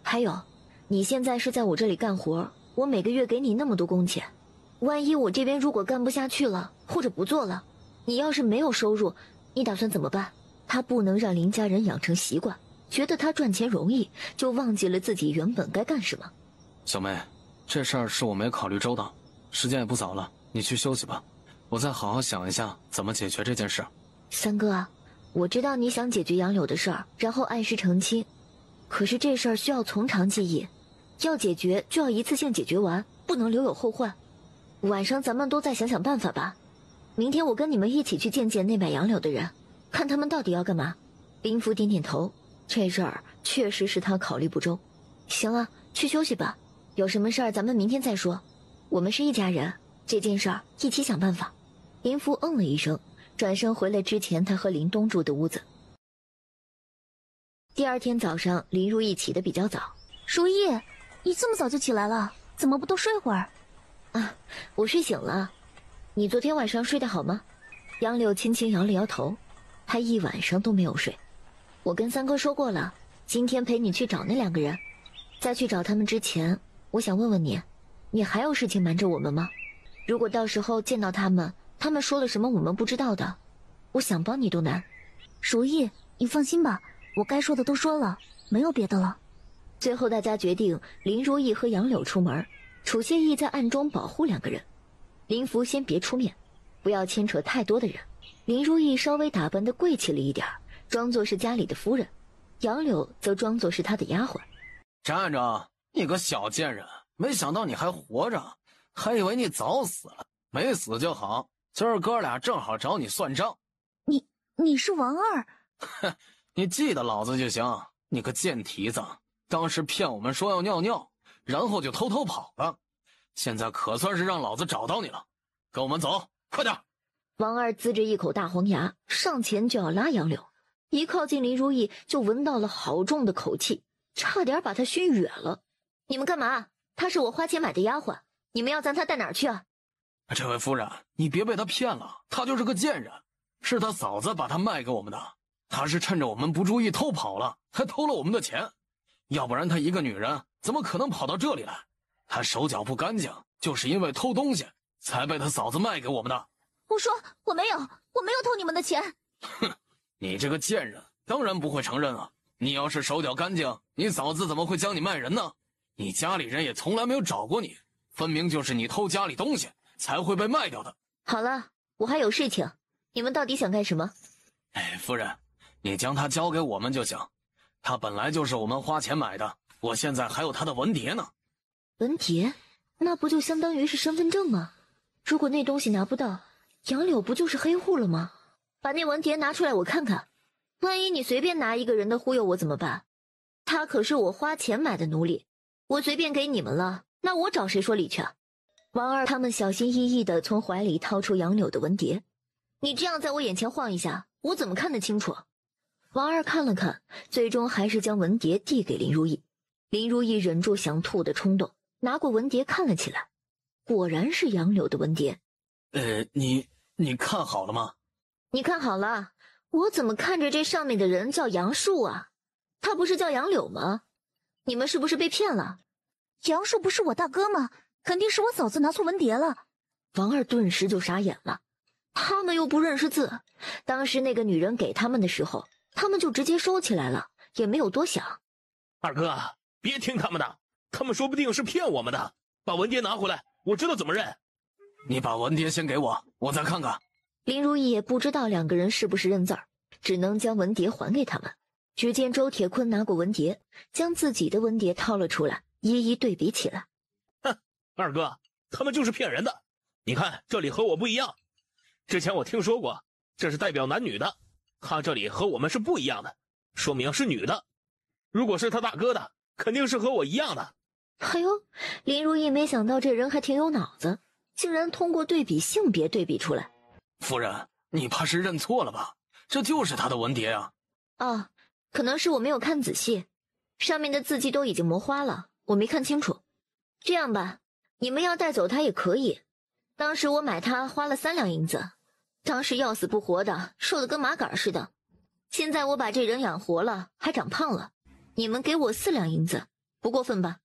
还有，你现在是在我这里干活，我每个月给你那么多工钱，万一我这边如果干不下去了，或者不做了，你要是没有收入，你打算怎么办？他不能让林家人养成习惯，觉得他赚钱容易，就忘记了自己原本该干什么。小妹，这事儿是我没考虑周到，时间也不早了，你去休息吧，我再好好想一下怎么解决这件事。三哥，我知道你想解决杨柳的事儿，然后按时成亲，可是这事儿需要从长计议，要解决就要一次性解决完，不能留有后患。晚上咱们都再想想办法吧。明天我跟你们一起去见见那买杨柳的人，看他们到底要干嘛。林福点点头，这事儿确实是他考虑不周。行了，去休息吧，有什么事儿咱们明天再说。我们是一家人，这件事儿一起想办法。林福嗯了一声，转身回了之前他和林东住的屋子。第二天早上，林如意起得比较早。如意，你这么早就起来了，怎么不多睡会儿？啊，我睡醒了。你昨天晚上睡得好吗？杨柳轻轻摇了摇头，他一晚上都没有睡。我跟三哥说过了，今天陪你去找那2个人。在去找他们之前，我想问问你，你还有事情瞒着我们吗？如果到时候见到他们，他们说了什么我们不知道的，我想帮你都难。如意，你放心吧，我该说的都说了，没有别的了。最后大家决定林如意和杨柳出门，楚谢意在暗中保护2个人。林福先别出面，不要牵扯太多的人。林如意稍微打扮得贵气了一点，装作是家里的夫人，杨柳则装作是他的丫鬟。站着，你个小贱人，没想到你还活着，还以为你早死了。没死就好，今儿哥俩正好找你算账。你是王二？哼，你记得老子就行。你个贱蹄子，当时骗我们说要尿尿，然后就偷偷跑了。现在可算是让老子找到你了，跟我们走，快点！王二呲着一口大黄牙，上前就要拉杨柳，一靠近林如意就闻到了好重的口气，差点把他熏哕了。你们干嘛？她是我花钱买的丫鬟，你们要将她带哪儿去啊？这位夫人，你别被他骗了，他就是个贱人，是他嫂子把他卖给我们的。他是趁着我们不注意偷跑了，还偷了我们的钱，要不然他一个女人怎么可能跑到这里来？他手脚不干净，就是因为偷东西才被他嫂子卖给我们的。我说我没有偷你们的钱。哼，你这个贱人，当然不会承认啊！你要是手脚干净，你嫂子怎么会将你卖人呢？你家里人也从来没有找过你，分明就是你偷家里东西才会被卖掉的。好了，我还有事情，你们到底想干什么？哎，夫人，你将他交给我们就行。他本来就是我们花钱买的，我现在还有他的文牒呢。文牒？那不就相当于是身份证吗？如果那东西拿不到，杨柳不就是黑户了吗？把那文牒拿出来我看看，万一你随便拿一个人的忽悠我怎么办？他可是我花钱买的奴隶，我随便给你们了，那我找谁说理去啊？王二他们小心翼翼地从怀里掏出杨柳的文牒，你这样在我眼前晃一下，我怎么看得清楚？王二看了看，最终还是将文牒递给林如意。林如意忍住想吐的冲动，拿过文牒看了起来，果然是杨柳的文牒。你看好了吗？你看好了？我怎么看着这上面的人叫杨树啊？他不是叫杨柳吗？你们是不是被骗了？杨树不是我大哥吗？肯定是我嫂子拿错文牒了。王二顿时就傻眼了，他们又不认识字，当时那个女人给他们的时候，他们就直接收起来了，也没有多想。二哥，别听他们的，他们说不定是骗我们的。把文牒拿回来，我知道怎么认。你把文牒先给我，我再看看。林如意也不知道2个人是不是认字儿，只能将文牒还给他们。只见周铁坤拿过文牒，将自己的文牒掏了出来，一一对比起来。哼，二哥，他们就是骗人的。你看这里和我不一样，之前我听说过，这是代表男女的，他这里和我们是不一样的，说明是女的。如果是他大哥的，肯定是和我一样的。哎呦，林如意没想到这人还挺有脑子，竟然通过对比性别对比出来。夫人，你怕是认错了吧？这就是他的文牒啊。啊，可能是我没有看仔细，上面的字迹都已经磨花了，我没看清楚。这样吧，你们要带走他也可以。当时我买他花了3两银子，当时要死不活的，瘦得跟麻杆似的。现在我把这人养活了，还长胖了，你们给我4两银子，不过分吧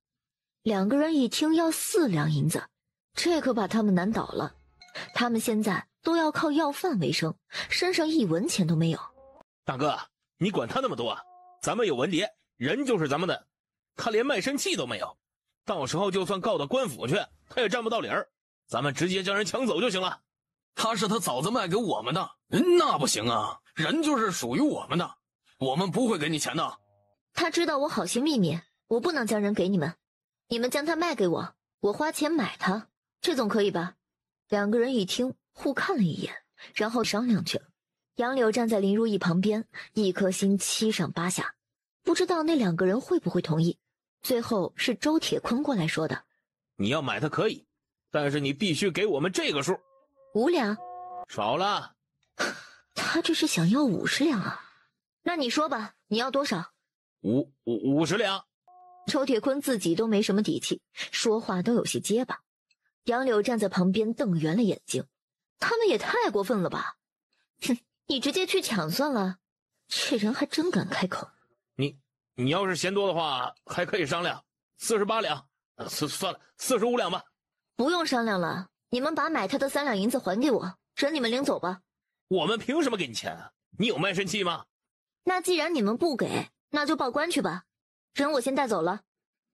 ？2个人一听要4两银子，这可把他们难倒了。他们现在都要靠要饭为生，身上1文钱都没有。大哥，你管他那么多，咱们有文牒，人就是咱们的，他连卖身契都没有，到时候就算告到官府去，他也占不到理儿，咱们直接将人抢走就行了。他是他嫂子卖给我们的，那不行啊，人就是属于我们的，我们不会给你钱的。他知道我好心秘密，我不能将人给你们，你们将他卖给我，我花钱买他，这总可以吧？2个人一听，互看了一眼，然后商量去了。杨柳站在林如意旁边，一颗心7上8下，不知道那2个人会不会同意。最后是周铁坤过来说的：你要买它可以，但是你必须给我们这个数。5两。少了，他这是想要50两啊？那你说吧，你要多少？50两。周铁坤自己都没什么底气，说话都有些结巴。杨柳站在旁边瞪圆了眼睛，他们也太过分了吧？哼，你直接去抢算了，这人还真敢开口。你要是嫌多的话，还可以商量，48两，算了，45两吧。不用商量了，你们把买他的3两银子还给我，准你们领走吧。我们凭什么给你钱啊？你有卖身契吗？那既然你们不给，那就报官去吧。人我先带走了。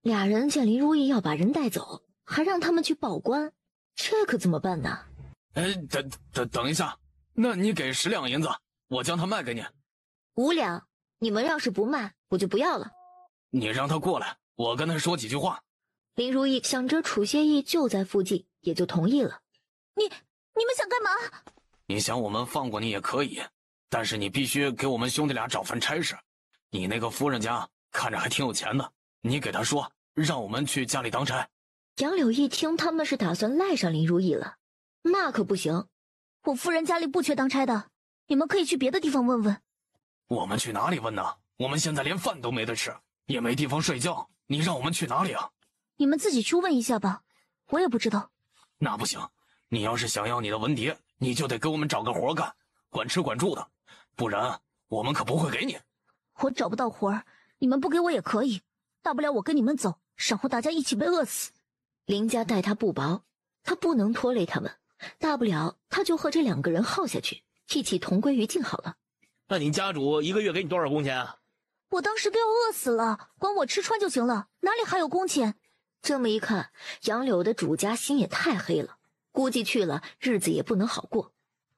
俩人见林如意要把人带走，还让他们去报官，这可怎么办呢？等一下，那你给10两银子，我将它卖给你。5两，你们要是不卖，我就不要了。你让他过来，我跟他说几句话。林如意想着楚谢意就在附近，也就同意了。你们想干嘛？你想我们放过你也可以，但是你必须给我们兄弟俩找份差事。你那个夫人家看着还挺有钱的，你给他说，让我们去家里当差。杨柳一听他们是打算赖上林如意了，那可不行。我夫人家里不缺当差的，你们可以去别的地方问问。我们去哪里问呢？我们现在连饭都没得吃，也没地方睡觉，你让我们去哪里啊？你们自己去问一下吧，我也不知道。那不行，你要是想要你的文牒，你就得给我们找个活干，管吃管住的，不然我们可不会给你。我找不到活儿，你们不给我也可以，大不了我跟你们走，然后大家一起被饿死。林家待他不薄，他不能拖累他们，大不了他就和这2个人耗下去，一起同归于尽好了。那你家主1个月给你多少工钱啊？我当时都要饿死了，管我吃穿就行了，哪里还有工钱？这么一看，杨柳的主家心也太黑了，估计去了日子也不能好过。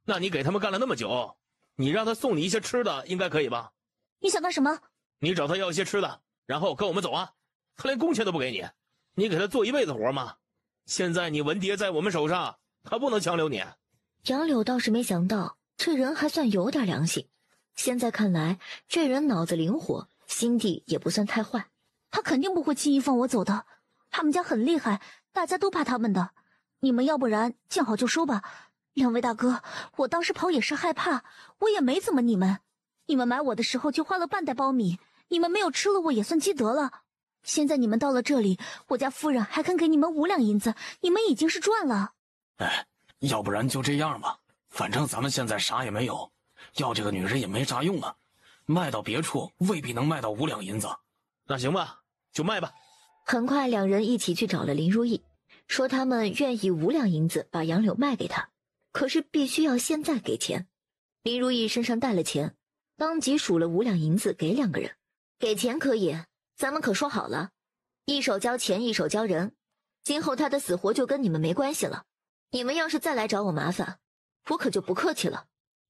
那你给他们干了那么久，你让他送你一些吃的，应该可以吧？你想干什么？你找他要一些吃的，然后跟我们走啊。他连工钱都不给你，你给他做一辈子活吗？现在你文牒在我们手上，他不能强留你。杨柳倒是没想到，这人还算有点良心。现在看来，这人脑子灵活，心地也不算太坏。他肯定不会轻易放我走的，他们家很厉害，大家都怕他们的。你们要不然见好就收吧。2位大哥，我当时跑也是害怕，我也没怎么你们买我的时候就花了半袋苞米，你们没有吃了我也算积德了。现在你们到了这里，我家夫人还肯给你们5两银子，你们已经是赚了。要不然就这样吧，反正咱们现在啥也没有，要这个女人也没啥用啊，卖到别处未必能卖到5两银子。那行吧，就卖吧。很快2人一起去找了林如意，说他们愿意5两银子把杨柳卖给他，可是必须要现在给钱。林如意身上带了钱，当即数了5两银子给2个人。给钱可以，咱们可说好了，一手交钱一手交人，今后他的死活就跟你们没关系了。你们要是再来找我麻烦，我可就不客气了。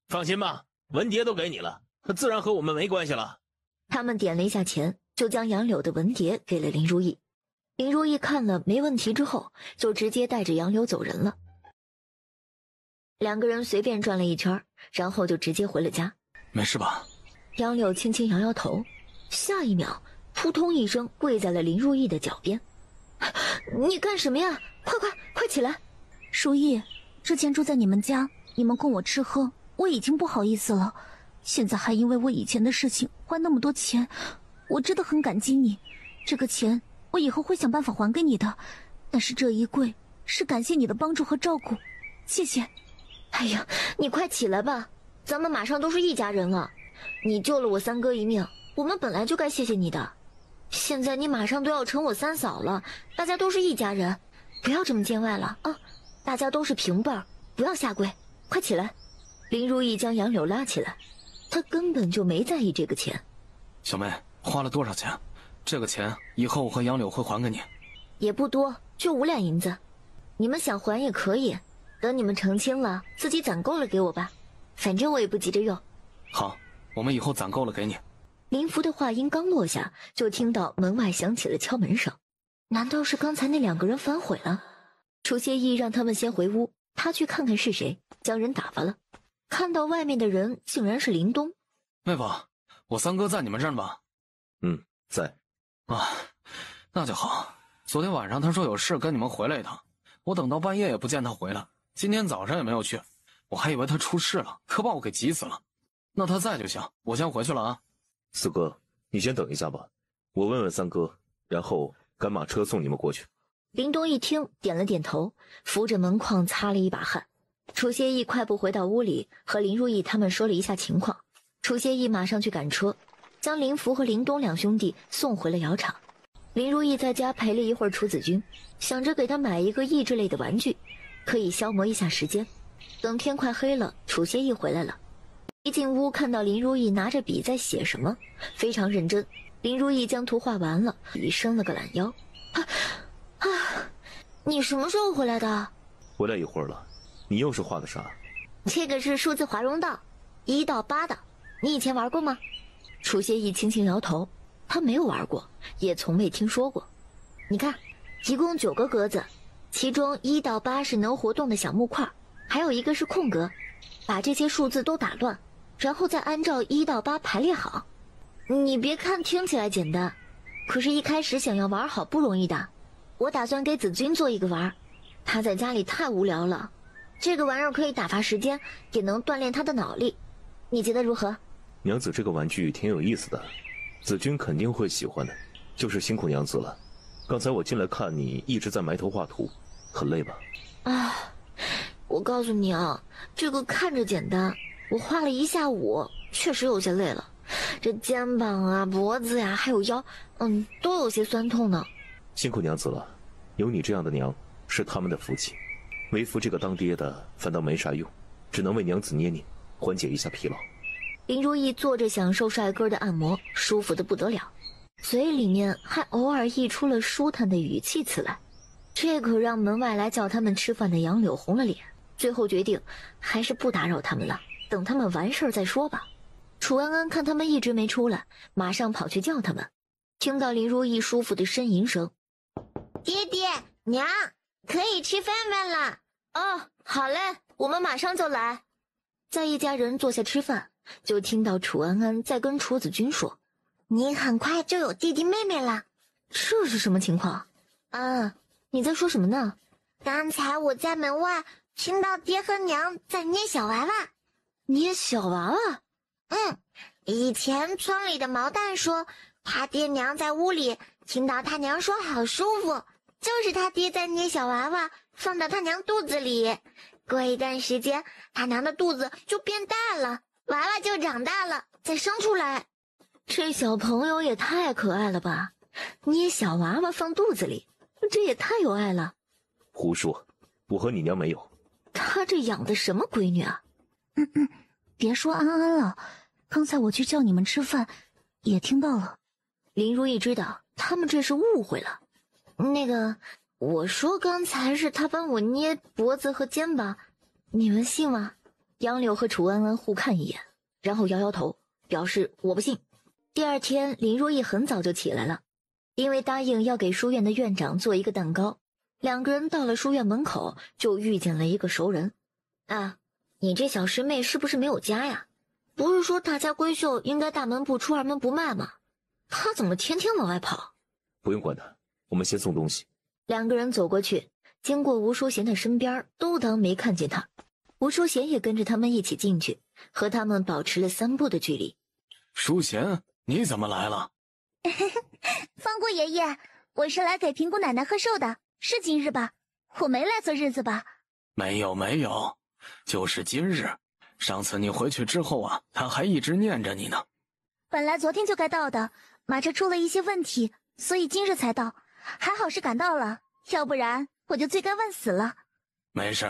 放心吧，文牒都给你了，他自然和我们没关系了。他们点了一下钱，就将杨柳的文牒给了林如意。林如意看了没问题之后，就直接带着杨柳走人了。2个人随便转了一圈，然后就直接回了家。没事吧？杨柳轻轻摇摇头，下一秒扑通一声跪在了林如意的脚边。你干什么呀？快起来！如意，之前住在你们家，你们供我吃喝，我已经不好意思了，现在还因为我以前的事情花那么多钱，我真的很感激你。这个钱我以后会想办法还给你的，但是这一跪是感谢你的帮助和照顾，谢谢。哎呀，你快起来吧，咱们马上都是一家人了。你救了我3哥一命，我们本来就该谢谢你的。现在你马上都要成我3嫂了，大家都是一家人，不要这么见外了啊！大家都是平辈儿，不要下跪，快起来。林如意将杨柳拉起来，她根本就没在意这个钱。小妹，花了多少钱？这个钱以后我和杨柳会还给你。也不多，就5两银子，你们想还也可以，等你们成亲了，自己攒够了给我吧，反正我也不急着用。好，我们以后攒够了给你。林福的话音刚落下，就听到门外响起了敲门声。难道是刚才那2个人反悔了？楚谢意让他们先回屋，他去看看是谁，将人打发了。看到外面的人竟然是林东。妹夫，我3哥在你们这儿吧？在。啊，那就好。昨天晚上他说有事跟你们回来一趟，我等到半夜也不见他回来，今天早上也没有去。我还以为他出事了，可把我给急死了。那他在就行，我先回去了啊。四哥，你先等一下吧，我问问三哥，然后赶马车送你们过去。林东一听，点了点头，扶着门框擦了一把汗。楚歇义快步回到屋里，和林如意他们说了一下情况。楚歇义马上去赶车，将林福和林东两兄弟送回了窑厂。林如意在家陪了一会儿楚子君，想着给他买一个益智类的玩具，可以消磨一下时间。等天快黑了，楚歇义回来了。一进屋，看到林如意拿着笔在写什么，非常认真。林如意将图画完了，笔伸了个懒腰。你什么时候回来的？回来一会儿了。你又是画的啥？这个是数字华容道，1到8的。你以前玩过吗？楚歇义轻轻摇头，他没有玩过，也从未听说过。你看，一共9个格子，其中1到8是能活动的小木块，还有一个是空格。把这些数字都打乱，然后再按照1到8排列好。你别看听起来简单，可是一开始想要玩好不容易的。我打算给子君做一个玩，他在家里太无聊了，这个玩意儿可以打发时间，也能锻炼他的脑力。你觉得如何？娘子，这个玩具挺有意思的，子君肯定会喜欢的，就是辛苦娘子了。刚才我进来看你一直在埋头画图，很累吧？我告诉你啊，这个看着简单，我画了1下午，确实有些累了。这肩膀啊、脖子呀，还有腰，都有些酸痛呢。辛苦娘子了，有你这样的娘是他们的福气，为夫这个当爹的反倒没啥用，只能为娘子捏捏，缓解一下疲劳。林如意坐着享受帅哥的按摩，舒服的不得了，嘴里面还偶尔溢出了舒坦的语气词来，这可让门外来叫他们吃饭的杨柳红了脸，最后决定还是不打扰他们了，等他们完事儿再说吧。楚安安看他们一直没出来，马上跑去叫他们，听到林如意舒服的呻吟声，爹爹娘，可以吃饭饭了。好嘞，我们马上就来。在一家人坐下吃饭，就听到楚安安在跟楚子君说，你很快就有弟弟妹妹了。这是什么情况？你在说什么呢？刚才我在门外听到爹和娘在捏小娃娃。捏小娃娃？以前村里的毛蛋说，他爹娘在屋里听到他娘说好舒服，就是他爹在捏小娃娃，放到他娘肚子里。过一段时间，他娘的肚子就变大了，娃娃就长大了，再生出来。这小朋友也太可爱了吧！捏小娃娃放肚子里，这也太有爱了。胡说，我和你娘没有。他这养的什么闺女啊？别说安安了，刚才我去叫你们吃饭，也听到了。林如意知道他们这是误会了。我说刚才是他帮我捏脖子和肩膀，你们信吗？杨柳和楚安安互看一眼，然后摇摇头，表示我不信。第二天，林如意很早就起来了，因为答应要给书院的院长做一个蛋糕。两个人到了书院门口，就遇见了一个熟人。你这小师妹是不是没有家呀？不是说大家闺秀应该大门不出二门不迈吗？她怎么天天往外跑？不用管她，我们先送东西。两个人走过去，经过吴淑贤的身边，都当没看见他。吴淑贤也跟着他们一起进去，和他们保持了3步的距离。淑贤，你怎么来了？放过爷爷，我是来给平姑奶奶贺寿的，是今日吧？我没来错日子吧？没有，就是今日。上次你回去之后啊，她还一直念着你呢。本来昨天就该到的，马车出了一些问题，所以今日才到。还好是赶到了，要不然我就罪该万死了。没事，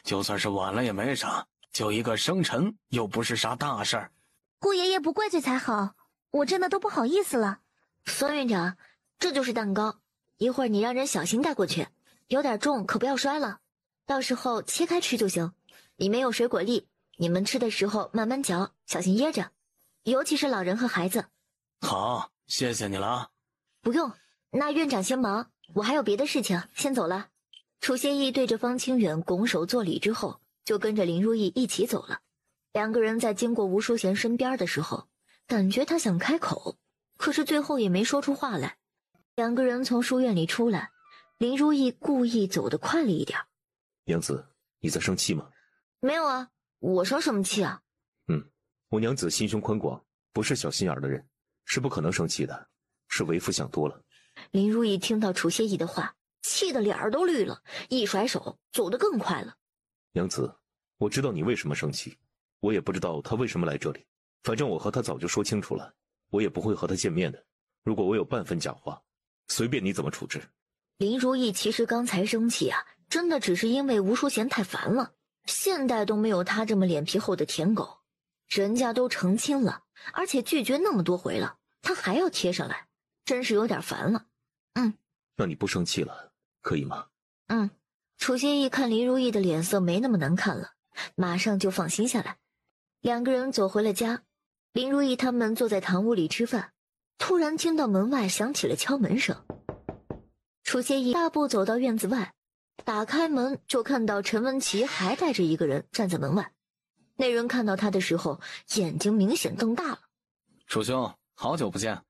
就算是晚了也没啥，就一个生辰，又不是啥大事儿。顾爷爷不怪罪才好，我真的都不好意思了。孙院长，这就是蛋糕，一会儿你让人小心带过去，有点重，可不要摔了。到时候切开吃就行，里面有水果粒，你们吃的时候慢慢嚼，小心噎着，尤其是老人和孩子。好，谢谢你了。不用，那院长先忙，我还有别的事情，先走了。楚歇义对着方清远拱手作礼之后，就跟着林如意一起走了。两个人在经过吴淑贤身边的时候，感觉他想开口，可是最后也没说出话来。两个人从书院里出来，林如意故意走得快了一点。娘子，你在生气吗？没有啊，我生什么气啊？我娘子心胸宽广，不是小心眼的人，是不可能生气的，是为父想多了。林如意听到楚谢意的话，气得脸儿都绿了，一甩手走得更快了。娘子，我知道你为什么生气，我也不知道他为什么来这里，反正我和他早就说清楚了，我也不会和他见面的。如果我有半分假话，随便你怎么处置。林如意其实刚才生气啊，真的只是因为吴淑贤太烦了，现代都没有他这么脸皮厚的舔狗，人家都成亲了，而且拒绝那么多回了，他还要贴上来，真是有点烦了。那你不生气了，可以吗？楚谢意看林如意的脸色没那么难看了，马上就放心下来。两个人走回了家，林如意他们坐在堂屋里吃饭，突然听到门外响起了敲门声。楚谢意大步走到院子外，打开门就看到陈文琪还带着一个人站在门外。那人看到他的时候，眼睛明显瞪大了。楚兄，好久不见，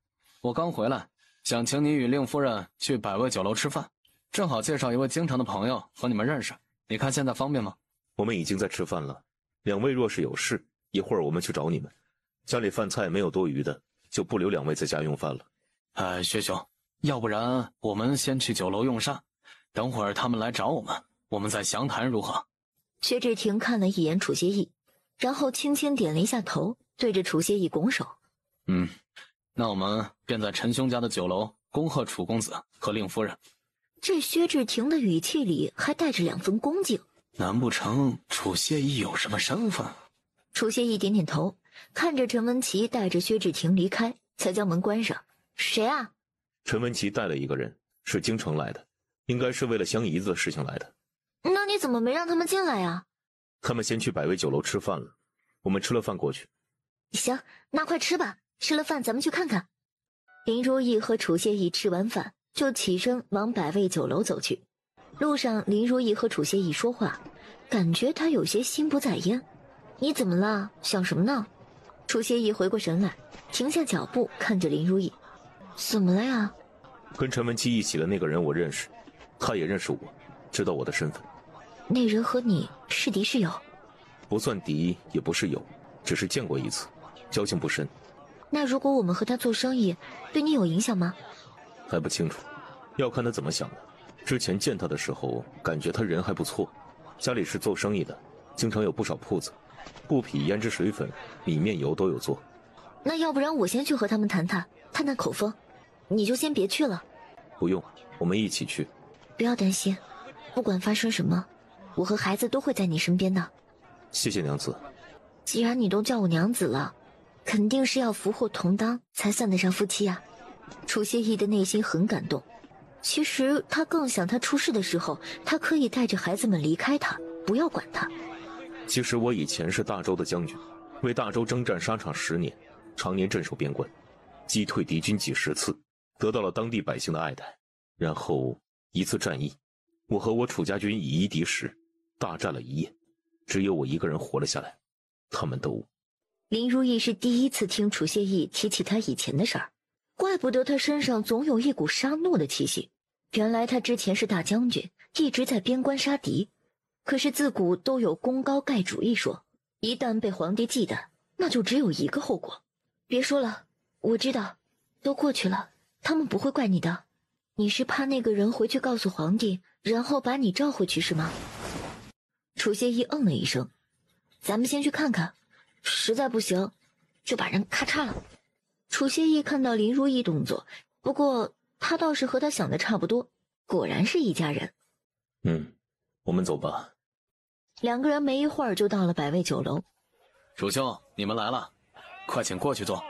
我刚回来，想请你与令夫人去百味酒楼吃饭，正好介绍一位京城的朋友和你们认识，你看现在方便吗？我们已经在吃饭了，两位若是有事，一会儿我们去找你们。家里饭菜没有多余的，就不留两位在家用饭了。薛兄，要不然我们先去酒楼用膳，等会儿他们来找我们，我们再详谈如何？薛志廷看了一眼楚谢意，然后轻轻点了一下头，对着楚谢意拱手。那我们便在陈兄家的酒楼恭贺楚公子和令夫人。这薛志廷的语气里还带着两分恭敬。难不成楚谢意有什么身份？楚谢意点点头，看着陈文琪带着薛志廷离开，才将门关上。谁啊？陈文琪带了一个人，是京城来的，应该是为了香姨子的事情来的。那你怎么没让他们进来呀？他们先去百味酒楼吃饭了，我们吃了饭过去。行，那快吃吧，吃了饭咱们去看看。林如意和楚谢意吃完饭就起身往百味酒楼走去。路上林如意和楚谢意说话，感觉他有些心不在焉。你怎么了？想什么呢？楚谢意回过神来，停下脚步看着林如意。怎么了呀？跟陈文琪一起的那个人我认识，他也认识我，知道我的身份。那人和你是敌是友？不算敌也不是友，只是见过一次，交情不深。那如果我们和他做生意，对你有影响吗？还不清楚，要看他怎么想的。之前见他的时候，感觉他人还不错，家里是做生意的，经常有不少铺子，布匹、胭脂水粉、米面油都有做。那要不然我先去和他们谈谈口风，你就先别去了。不用，我们一起去。不要担心，不管发生什么，我和孩子都会在你身边的。谢谢娘子。既然你都叫我娘子了，肯定是要福祸同当才算得上夫妻啊。楚谢意的内心很感动，其实他更想他出事的时候，他可以带着孩子们离开他，不要管他。其实我以前是大周的将军，为大周征战沙场10年，常年镇守边关，击退敌军几10次，得到了当地百姓的爱戴。然后一次战役，我和我楚家军以一敌10，大战了1夜，只有我一个人活了下来，他们都……林如意是第一次听楚谢意提起他以前的事儿，怪不得他身上总有一股杀戮的气息。原来他之前是大将军，一直在边关杀敌。可是自古都有功高盖主一说，一旦被皇帝忌惮，那就只有一个后果。别说了，我知道，都过去了，他们不会怪你的。你是怕那个人回去告诉皇帝，然后把你召回去是吗？楚谢意嗯了一声。咱们先去看看，实在不行就把人咔嚓了。楚谢意看到林如意动作，不过他倒是和他想的差不多，果然是一家人。我们走吧。两个人没一会儿就到了百味酒楼。楚兄，你们来了，快请过去坐。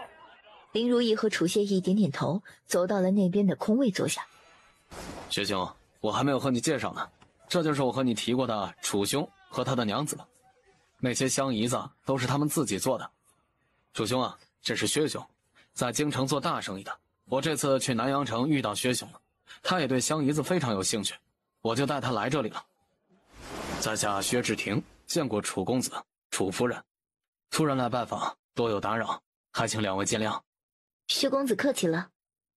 林如意和楚谢意点点头，走到了那边的空位坐下。薛兄，我还没有和你介绍呢，这就是我和你提过的楚兄和他的娘子了。那些香姨子都是他们自己做的。楚兄啊，这是薛兄，在京城做大生意的。我这次去南阳城遇到薛兄了，他也对香姨子非常有兴趣，我就带他来这里了。在下薛志廷，见过楚公子、楚夫人，突然来拜访，多有打扰，还请两位见谅。薛公子客气了，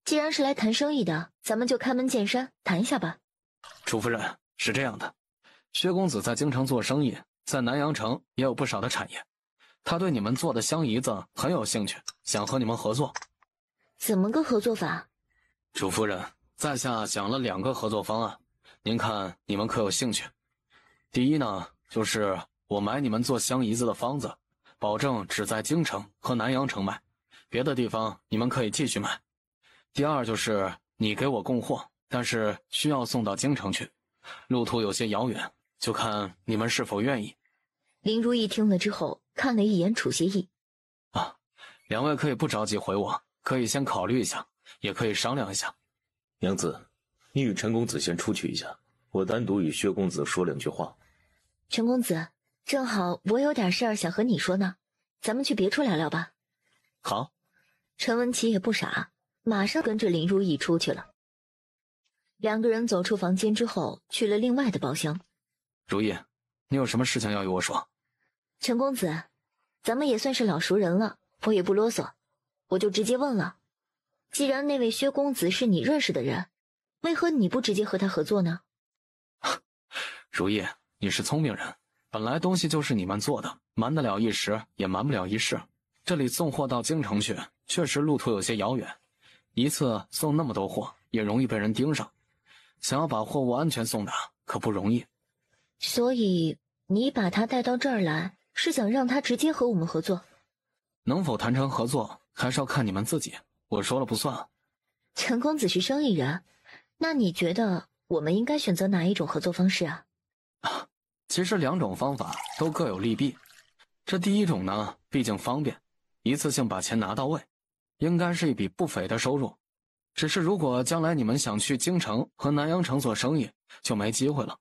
既然是来谈生意的，咱们就开门见山谈一下吧。楚夫人，是这样的，薛公子在京城做生意，在南阳城也有不少的产业，他对你们做的香姨子很有兴趣，想和你们合作。怎么个合作法？主夫人，在下想了2个合作方案，您看你们可有兴趣？第一呢，就是我买你们做香姨子的方子，保证只在京城和南阳城卖，别的地方你们可以继续买。第二就是你给我供货，但是需要送到京城去，路途有些遥远，就看你们是否愿意。林如意听了之后，看了一眼楚协义。2位可以不着急回我，可以先考虑一下，也可以商量一下。娘子，你与陈公子先出去一下，我单独与薛公子说2句话。陈公子，正好我有点事儿想和你说呢，咱们去别处聊聊吧。好。陈文琪也不傻，马上跟着林如意出去了。2个人走出房间之后，去了另外的包厢。如意，你有什么事情要与我说？陈公子，咱们也算是老熟人了，我也不啰嗦，我就直接问了。既然那位薛公子是你认识的人，为何你不直接和他合作呢？如意，你是聪明人，本来东西就是你们做的，瞒得了一时，也瞒不了一世。这里送货到京城去，确实路途有些遥远，一次送那么多货，也容易被人盯上。想要把货物安全送达，可不容易。所以你把他带到这儿来，是想让他直接和我们合作？能否谈成合作，还是要看你们自己，我说了不算。陈公子是生意人，那你觉得我们应该选择哪一种合作方式啊？其实2种方法都各有利弊。这第一种呢，毕竟方便，一次性把钱拿到位，应该是一笔不菲的收入。只是如果将来你们想去京城和南阳城做生意，就没机会了。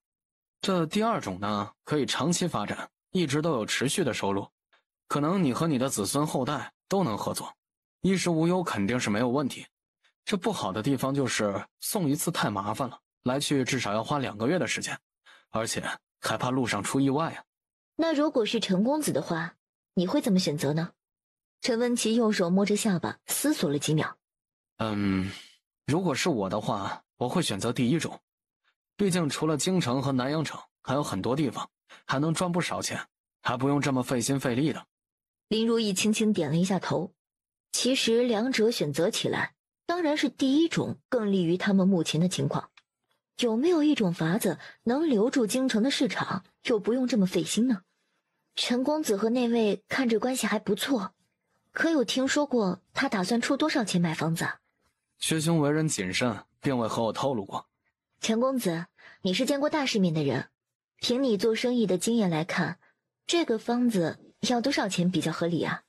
这第2种呢，可以长期发展，一直都有持续的收入，可能你和你的子孙后代都能合作，衣食无忧肯定是没有问题。这不好的地方就是送一次太麻烦了，来去至少要花2个月的时间，而且还怕路上出意外啊。那如果是陈公子的话，你会怎么选择呢？陈文琪右手摸着下巴，思索了几秒。如果是我的话，我会选择第1种。毕竟除了京城和南阳城，还有很多地方，还能赚不少钱，还不用这么费心费力的。林如意轻轻点了一下头。其实2者选择起来，当然是第1种更利于他们目前的情况。有没有一种法子能留住京城的市场，又不用这么费心呢？陈公子和那位看着关系还不错，可有听说过他打算出多少钱买房子啊？薛兄为人谨慎，并未和我透露过。陈公子，你是见过大世面的人，凭你做生意的经验来看，这个方子要多少钱比较合理啊？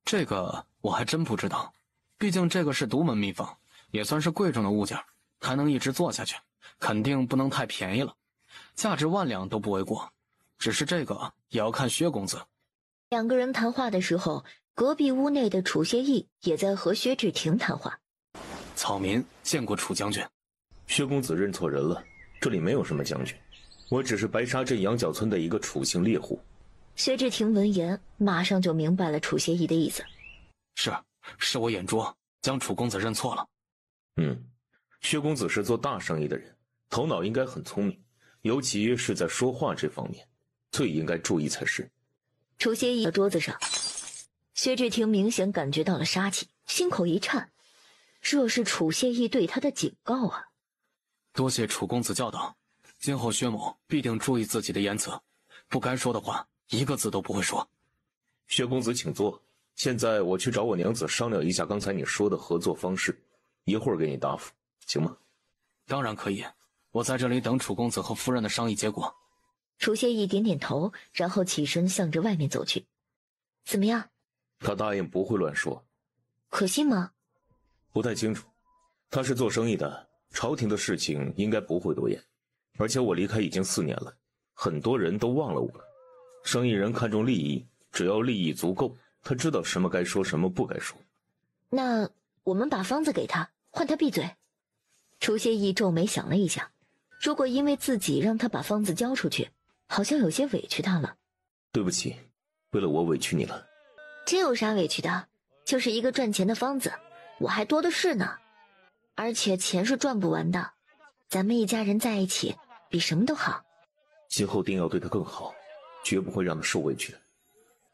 这个我还真不知道，毕竟这个是独门秘方，也算是贵重的物件，还能一直做下去，肯定不能太便宜了，价值万两都不为过。只是这个也要看薛公子。2个人谈话的时候，隔壁屋内的楚协义也在和薛志廷谈话。草民见过楚将军。薛公子认错人了，这里没有什么将军，我只是白沙镇羊角村的一个楚姓猎户。薛志廷闻言，马上就明白了楚协义的意思。是我眼拙，将楚公子认错了。薛公子是做大生意的人，头脑应该很聪明，尤其是在说话这方面，最应该注意才是。楚协义在桌子上，薛志廷明显感觉到了杀气，心口一颤，这是楚协义对他的警告啊！多谢楚公子教导，今后薛某必定注意自己的言辞，不该说的话1个字都不会说。薛公子请坐，现在我去找我娘子商量一下刚才你说的合作方式，一会儿给你答复，行吗？当然可以，我在这里等楚公子和夫人的商议结果。楚协义点点头，然后起身向着外面走去。怎么样？他答应不会乱说。可信吗？不太清楚，他是做生意的，朝廷的事情应该不会多言，而且我离开已经4年了，很多人都忘了我了。生意人看重利益，只要利益足够，他知道什么该说，什么不该说。那我们把方子给他，换他闭嘴。楚协义皱眉想了一下，如果因为自己让他把方子交出去，好像有些委屈他了。对不起，为了我委屈你了。这有啥委屈的？就是一个赚钱的方子，我还多的是呢。而且钱是赚不完的，咱们一家人在一起，比什么都好。今后定要对他更好，绝不会让他受委屈的。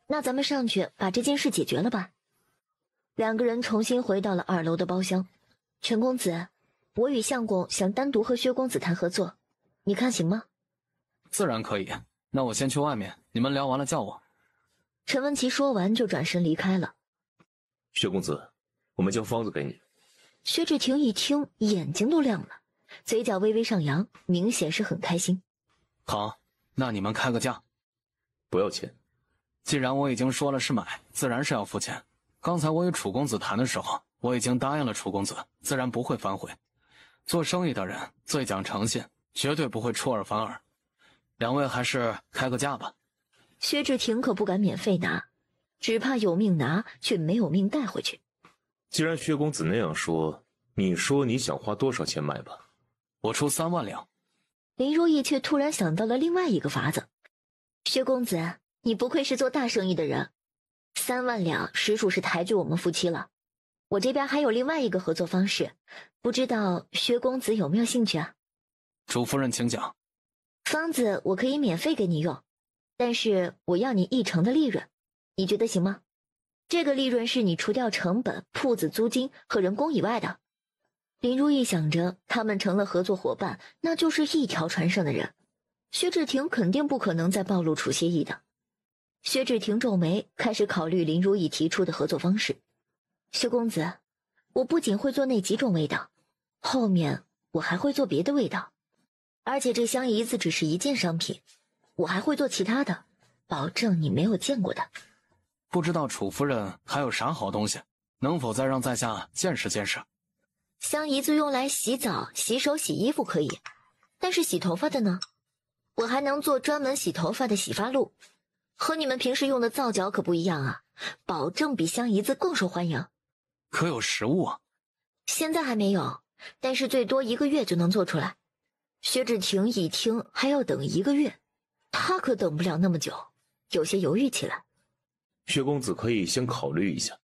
那咱们上去把这件事解决了吧。两个人重新回到了2楼的包厢。陈公子，我与相公想单独和薛公子谈合作，你看行吗？自然可以，那我先去外面，你们聊完了叫我。陈文琪说完就转身离开了。薛公子，我们将方子给你。薛志廷一听，眼睛都亮了，嘴角微微上扬，明显是很开心。好，那你们开个价。不要钱。既然我已经说了是买，自然是要付钱。刚才我与楚公子谈的时候，我已经答应了楚公子，自然不会反悔。做生意的人最讲诚信，绝对不会出尔反尔。两位还是开个价吧。薛志廷可不敢免费拿，只怕有命拿，却没有命带回去。既然薛公子那样说，你说你想花多少钱买吧？我出3万两。林如意却突然想到了另外一个法子。薛公子，你不愧是做大生意的人，3万两实属是抬举我们夫妻了。我这边还有另外一个合作方式，不知道薛公子有没有兴趣啊？楚夫人请讲。方子我可以免费给你用，但是我要你1成的利润，你觉得行吗？这个利润是你除掉成本、铺子租金和人工以外的。林如意想着，他们成了合作伙伴，那就是一条船上的人。薛志廷肯定不可能再暴露楚协议的。薛志廷皱眉，开始考虑林如意提出的合作方式。薛公子，我不仅会做那几种味道，后面我还会做别的味道，而且这香姨子只是一件商品，我还会做其他的，保证你没有见过的。不知道楚夫人还有啥好东西，能否再让在下见识见识？香姨子用来洗澡、洗手、洗衣服可以，但是洗头发的呢？我还能做专门洗头发的洗发露，和你们平时用的皂角可不一样啊，保证比香姨子更受欢迎。可有实物啊？现在还没有，但是最多1个月就能做出来。薛志廷一听还要等1个月，他可等不了那么久，有些犹豫起来。薛公子可以先考虑一下，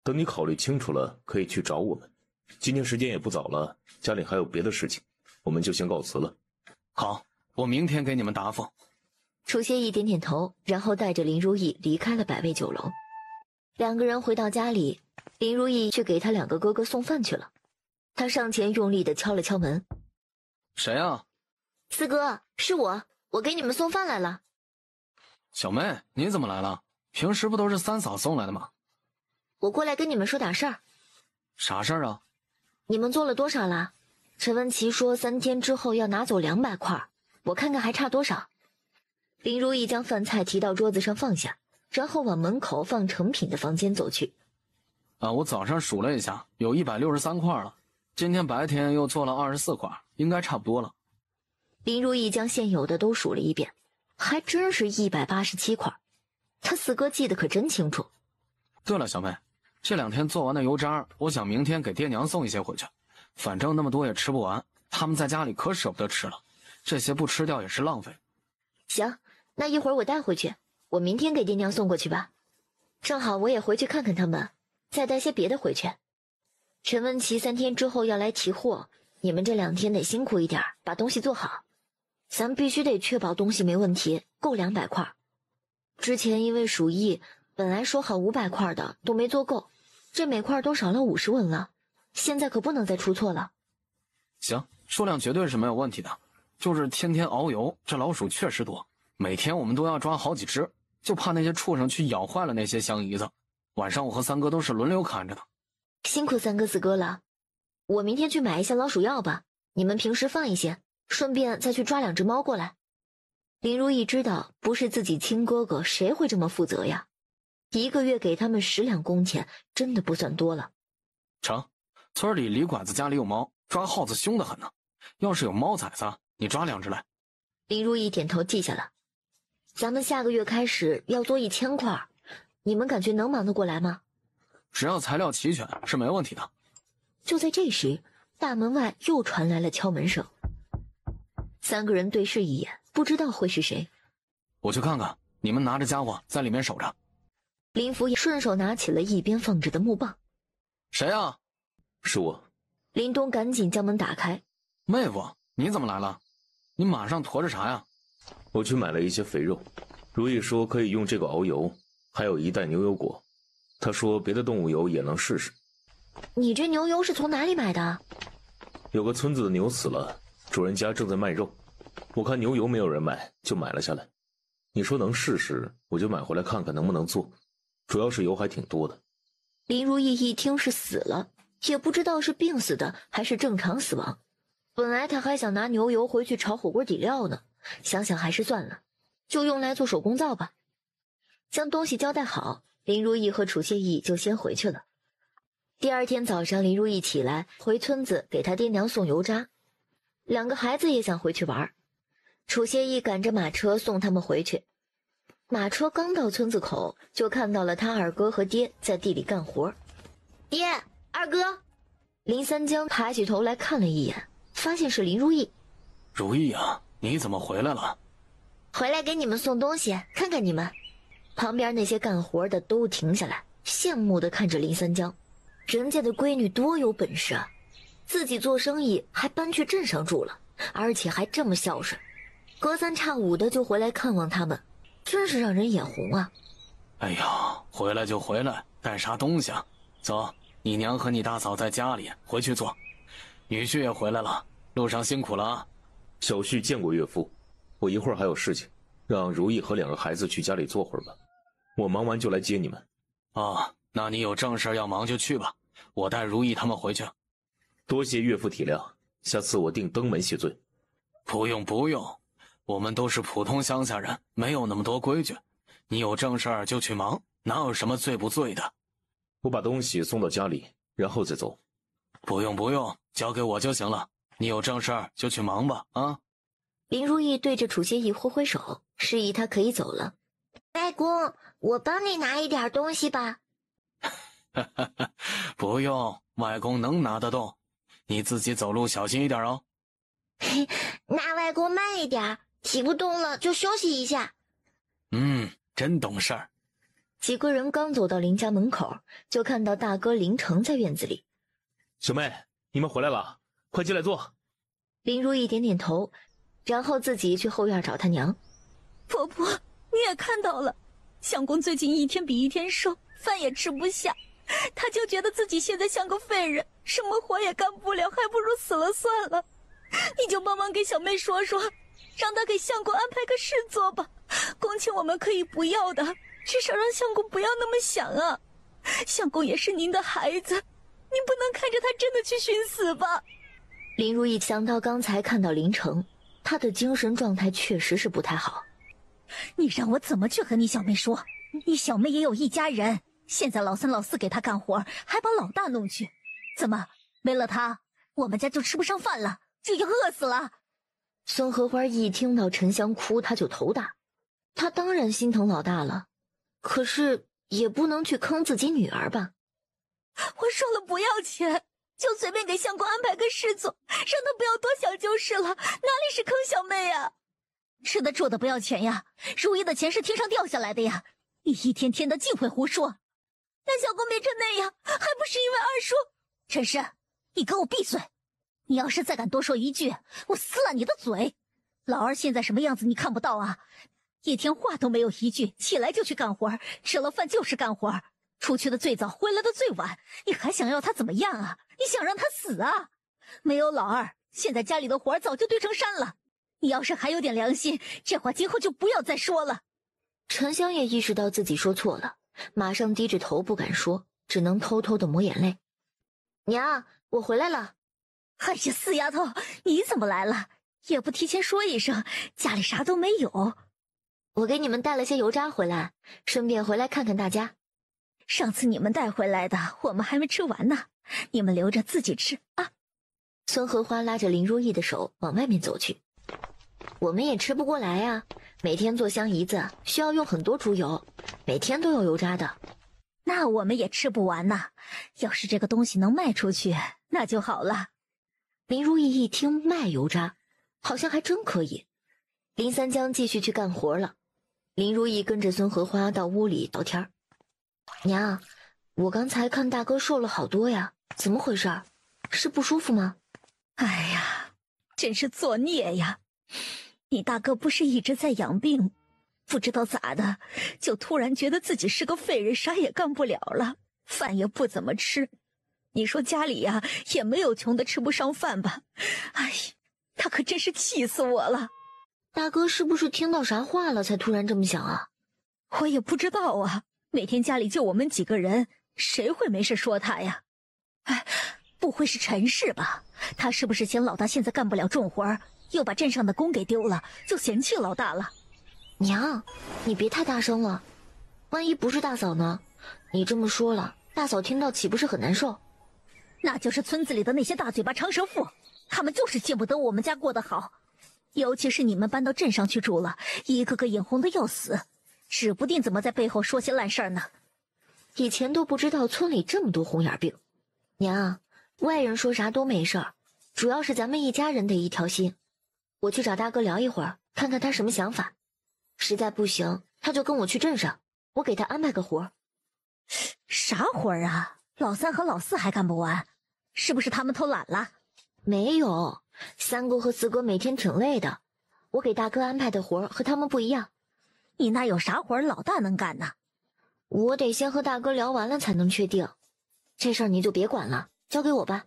等你考虑清楚了，可以去找我们。今天时间也不早了，家里还有别的事情，我们就先告辞了。好，我明天给你们答复。楚协义点点头，然后带着林如意离开了百味酒楼。两个人回到家里，林如意去给他2个哥哥送饭去了。他上前用力地敲了敲门。谁啊？四哥，是我给你们送饭来了。小妹，你怎么来了？平时不都是三嫂送来的吗？我过来跟你们说点事儿。啥事儿啊？你们做了多少了？陈文琪说3天之后要拿走200块，我看看还差多少。林如意将饭菜提到桌子上放下，然后往门口放成品的房间走去。我早上数了一下，有163块了。今天白天又做了24块，应该差不多了。林如意将现有的都数了一遍，还真是187块。他四哥记得可真清楚。对了，小妹，这2天做完的油渣，我想明天给爹娘送一些回去，反正那么多也吃不完，他们在家里可舍不得吃了，这些不吃掉也是浪费。行，那一会儿我带回去，我明天给爹娘送过去吧。正好我也回去看看他们，再带些别的回去。陈文琪3天之后要来提货，你们这2天得辛苦一点，把东西做好。咱必须得确保东西没问题，够200块。之前因为鼠疫，本来说好500块的都没做够，这每块都少了50文了，现在可不能再出错了。行，数量绝对是没有问题的，就是天天熬油，这老鼠确实多，每天我们都要抓好几只，就怕那些畜生去咬坏了那些香姨子。晚上我和三哥都是轮流看着的。辛苦三哥四哥了，我明天去买一些老鼠药吧，你们平时放一些，顺便再去抓2只猫过来。林如意知道不是自己亲哥哥，谁会这么负责呀？1个月给他们10两工钱，真的不算多了。成，村里李拐子家里有猫，抓耗子凶得很呢。要是有猫崽子，你抓2只来。林如意点头记下了。咱们下个月开始要做1000块，你们感觉能忙得过来吗？只要材料齐全，是没问题的。就在这时，大门外又传来了敲门声。3个人对视一眼，不知道会是谁。我去看看，你们拿着家伙在里面守着。林福也顺手拿起了一边放着的木棒。谁啊？是我。林东赶紧将门打开。妹夫，你怎么来了？你马上驮着啥呀？我去买了一些肥肉。如意说可以用这个熬油，还有一袋牛油果。他说别的动物油也能试试。你这牛油是从哪里买的？有个村子的牛死了，主人家正在卖肉，我看牛油没有人买，就买了下来。你说能试试，我就买回来看看能不能做，主要是油还挺多的。林如意一听是死了，也不知道是病死的还是正常死亡。本来他还想拿牛油回去炒火锅底料呢，想想还是算了，就用来做手工皂吧。将东西交代好，林如意和楚谢意就先回去了。第二天早上，林如意起来回村子给他爹娘送油渣，两个孩子也想回去玩。楚谢意赶着马车送他们回去。马车刚到村子口，就看到了他二哥和爹在地里干活。爹，二哥。林三江抬起头来看了一眼，发现是林如意。如意啊，你怎么回来了？回来给你们送东西，看看你们。旁边那些干活的都停下来，羡慕地看着林三江。人家的闺女多有本事啊，自己做生意还搬去镇上住了，而且还这么孝顺，隔三差五的就回来看望他们，真是让人眼红啊。哎呀，回来就回来，带啥东西啊？走，你娘和你大嫂在家里，回去坐。女婿也回来了，路上辛苦了啊。小旭见过岳父，我一会儿还有事情，让如意和两个孩子去家里坐会儿吧，我忙完就来接你们。啊，那你有正事要忙就去吧，我带如意他们回去。多谢岳父体谅，下次我定登门谢罪。不用不用，我们都是普通乡下人，没有那么多规矩。你有正事就去忙，哪有什么罪不罪的。我把东西送到家里，然后再走。不用不用，交给我就行了。你有正事就去忙吧啊。林如意对着楚谢意挥挥手，示意他可以走了。外公，我帮你拿一点东西吧。不用，外公能拿得动，你自己走路小心一点哦。那外公慢一点，骑不动了就休息一下。真懂事儿。几个人刚走到林家门口，就看到大哥林成在院子里。小妹，你们回来了，快进来坐。林如意点点头，然后自己去后院找他娘。婆婆，你也看到了，相公最近一天比一天瘦，饭也吃不下，他就觉得自己现在像个废人，什么活也干不了，还不如死了算了。你就帮忙给小妹说说，让她给相公安排个事做吧。工钱我们可以不要的，至少让相公不要那么想啊。相公也是您的孩子，您不能看着他真的去寻死吧。林如意想到刚才看到林成，他的精神状态确实是不太好。你让我怎么去和你小妹说？你小妹也有一家人，现在老三老四给她干活，还把老大弄去，怎么没了她，我们家就吃不上饭了，就要饿死了。孙荷花一听到沉香哭，他就头大。他当然心疼老大了，可是也不能去坑自己女儿吧。我说了不要钱，就随便给相公安排个事做，让他不要多想就是了，哪里是坑小妹啊？吃的住的不要钱呀，如意的钱是天上掉下来的呀，你一天天的净会胡说。那小公变成那样，还不是因为二叔？陈氏，你给我闭嘴！你要是再敢多说一句，我撕了你的嘴！老二现在什么样子你看不到啊？一天话都没有一句，起来就去干活，吃了饭就是干活，出去的最早，回来的最晚，你还想要他怎么样啊？你想让他死啊？没有老二，现在家里的活早就堆成山了。你要是还有点良心，这话今后就不要再说了。沉香也意识到自己说错了，马上低着头不敢说，只能偷偷的抹眼泪。娘，我回来了。哎呀，死丫头，你怎么来了？也不提前说一声，家里啥都没有。我给你们带了些油渣回来，顺便回来看看大家。上次你们带回来的，我们还没吃完呢，你们留着自己吃啊。孙荷花拉着林如意的手往外面走去。我们也吃不过来呀，每天做香姨子需要用很多猪油，每天都有油渣的。那我们也吃不完呐，要是这个东西能卖出去，那就好了。林如意一听卖油渣，好像还真可以。林三江继续去干活了，林如意跟着孙荷花到屋里聊天。娘，我刚才看大哥瘦了好多呀，怎么回事？是不舒服吗？哎呀，真是作孽呀！你大哥不是一直在养病，不知道咋的，就突然觉得自己是个废人，啥也干不了了，饭也不怎么吃。你说家里呀，也没有穷的吃不上饭吧？哎，他可真是气死我了。大哥是不是听到啥话了才突然这么想啊？我也不知道啊，每天家里就我们几个人，谁会没事说他呀？哎，不会是陈氏吧？他是不是嫌老大现在干不了重活，又把镇上的工给丢了，就嫌弃老大了？娘，你别太大声了，万一不是大嫂呢？你这么说了，大嫂听到岂不是很难受？那就是村子里的那些大嘴巴长舌妇，他们就是见不得我们家过得好。尤其是你们搬到镇上去住了，一个个眼红的要死，指不定怎么在背后说些烂事儿呢。以前都不知道村里这么多红眼病。娘，外人说啥都没事儿，主要是咱们一家人得一条心。我去找大哥聊一会儿，看看他什么想法。实在不行，他就跟我去镇上，我给他安排个活儿。啥活儿啊？老三和老四还干不完，是不是他们偷懒了？没有，三哥和四哥每天挺累的，我给大哥安排的活儿和他们不一样。你那有啥活儿老大能干呢？我得先和大哥聊完了才能确定，这事儿你就别管了，交给我吧。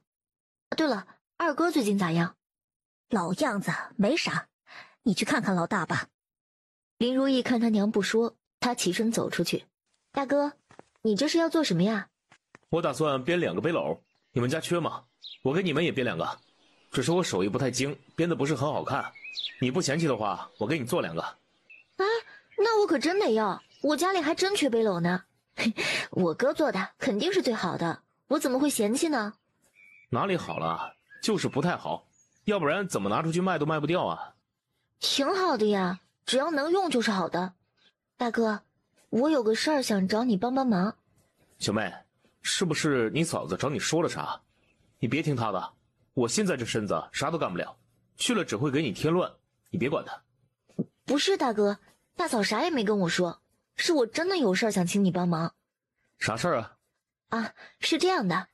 对了，二哥最近咋样？老样子，没啥，你去看看老大吧。林如意看他娘不说，他起身走出去。大哥，你这是要做什么呀？我打算编2个背篓，你们家缺吗？我给你们也编2个，只是我手艺不太精，编的不是很好看。你不嫌弃的话，我给你做2个。啊，那我可真得要，我家里还真缺背篓呢。我哥做的肯定是最好的，我怎么会嫌弃呢？哪里好了，就是不太好，要不然怎么拿出去卖都卖不掉啊。挺好的呀，只要能用就是好的。大哥，我有个事儿想找你帮帮忙。小妹，是不是你嫂子找你说了啥？你别听她的，我现在这身子啥都干不了，去了只会给你添乱，你别管她。不是大哥，大嫂啥也没跟我说，是我真的有事儿想请你帮忙。啥事儿啊？啊，是这样的，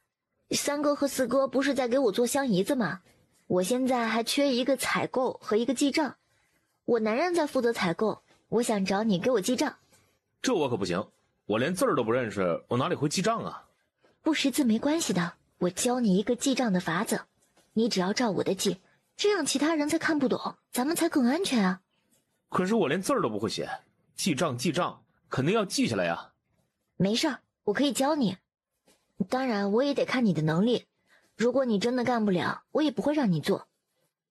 三哥和四哥不是在给我做香姨子吗？我现在还缺一个采购和一个记账，我男人在负责采购，我想找你给我记账。这我可不行，我连字儿都不认识，我哪里会记账啊？不识字没关系的，我教你一个记账的法子，你只要照我的记，这样其他人才看不懂，咱们才更安全啊。可是我连字儿都不会写，记账肯定要记下来呀。没事儿，我可以教你，当然我也得看你的能力，如果你真的干不了，我也不会让你做。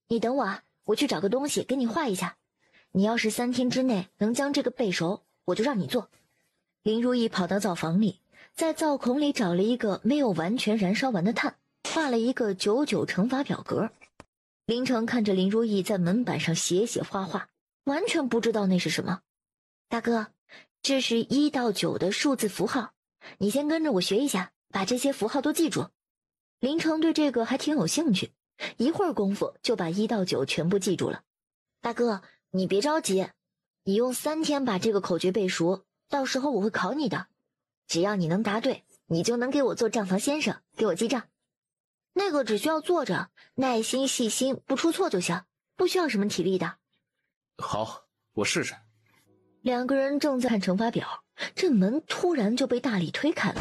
你等我啊，我去找个东西给你画一下，你要是3天之内能将这个背熟，我就让你做。林如意跑到灶房里，在灶孔里找了一个没有完全燃烧完的炭，画了一个99乘法表格。林城看着林如意在门板上写画画，完全不知道那是什么。大哥，这是1到9的数字符号，你先跟着我学一下，把这些符号都记住。林城对这个还挺有兴趣，一会儿功夫就把1到9全部记住了。大哥，你别着急，你用3天把这个口诀背熟，到时候我会考你的，只要你能答对，你就能给我做账房先生，给我记账。那个只需要坐着，耐心细心，不出错就行，不需要什么体力的。好，我试试。2个人正在看乘法表，这门突然就被大力推开了，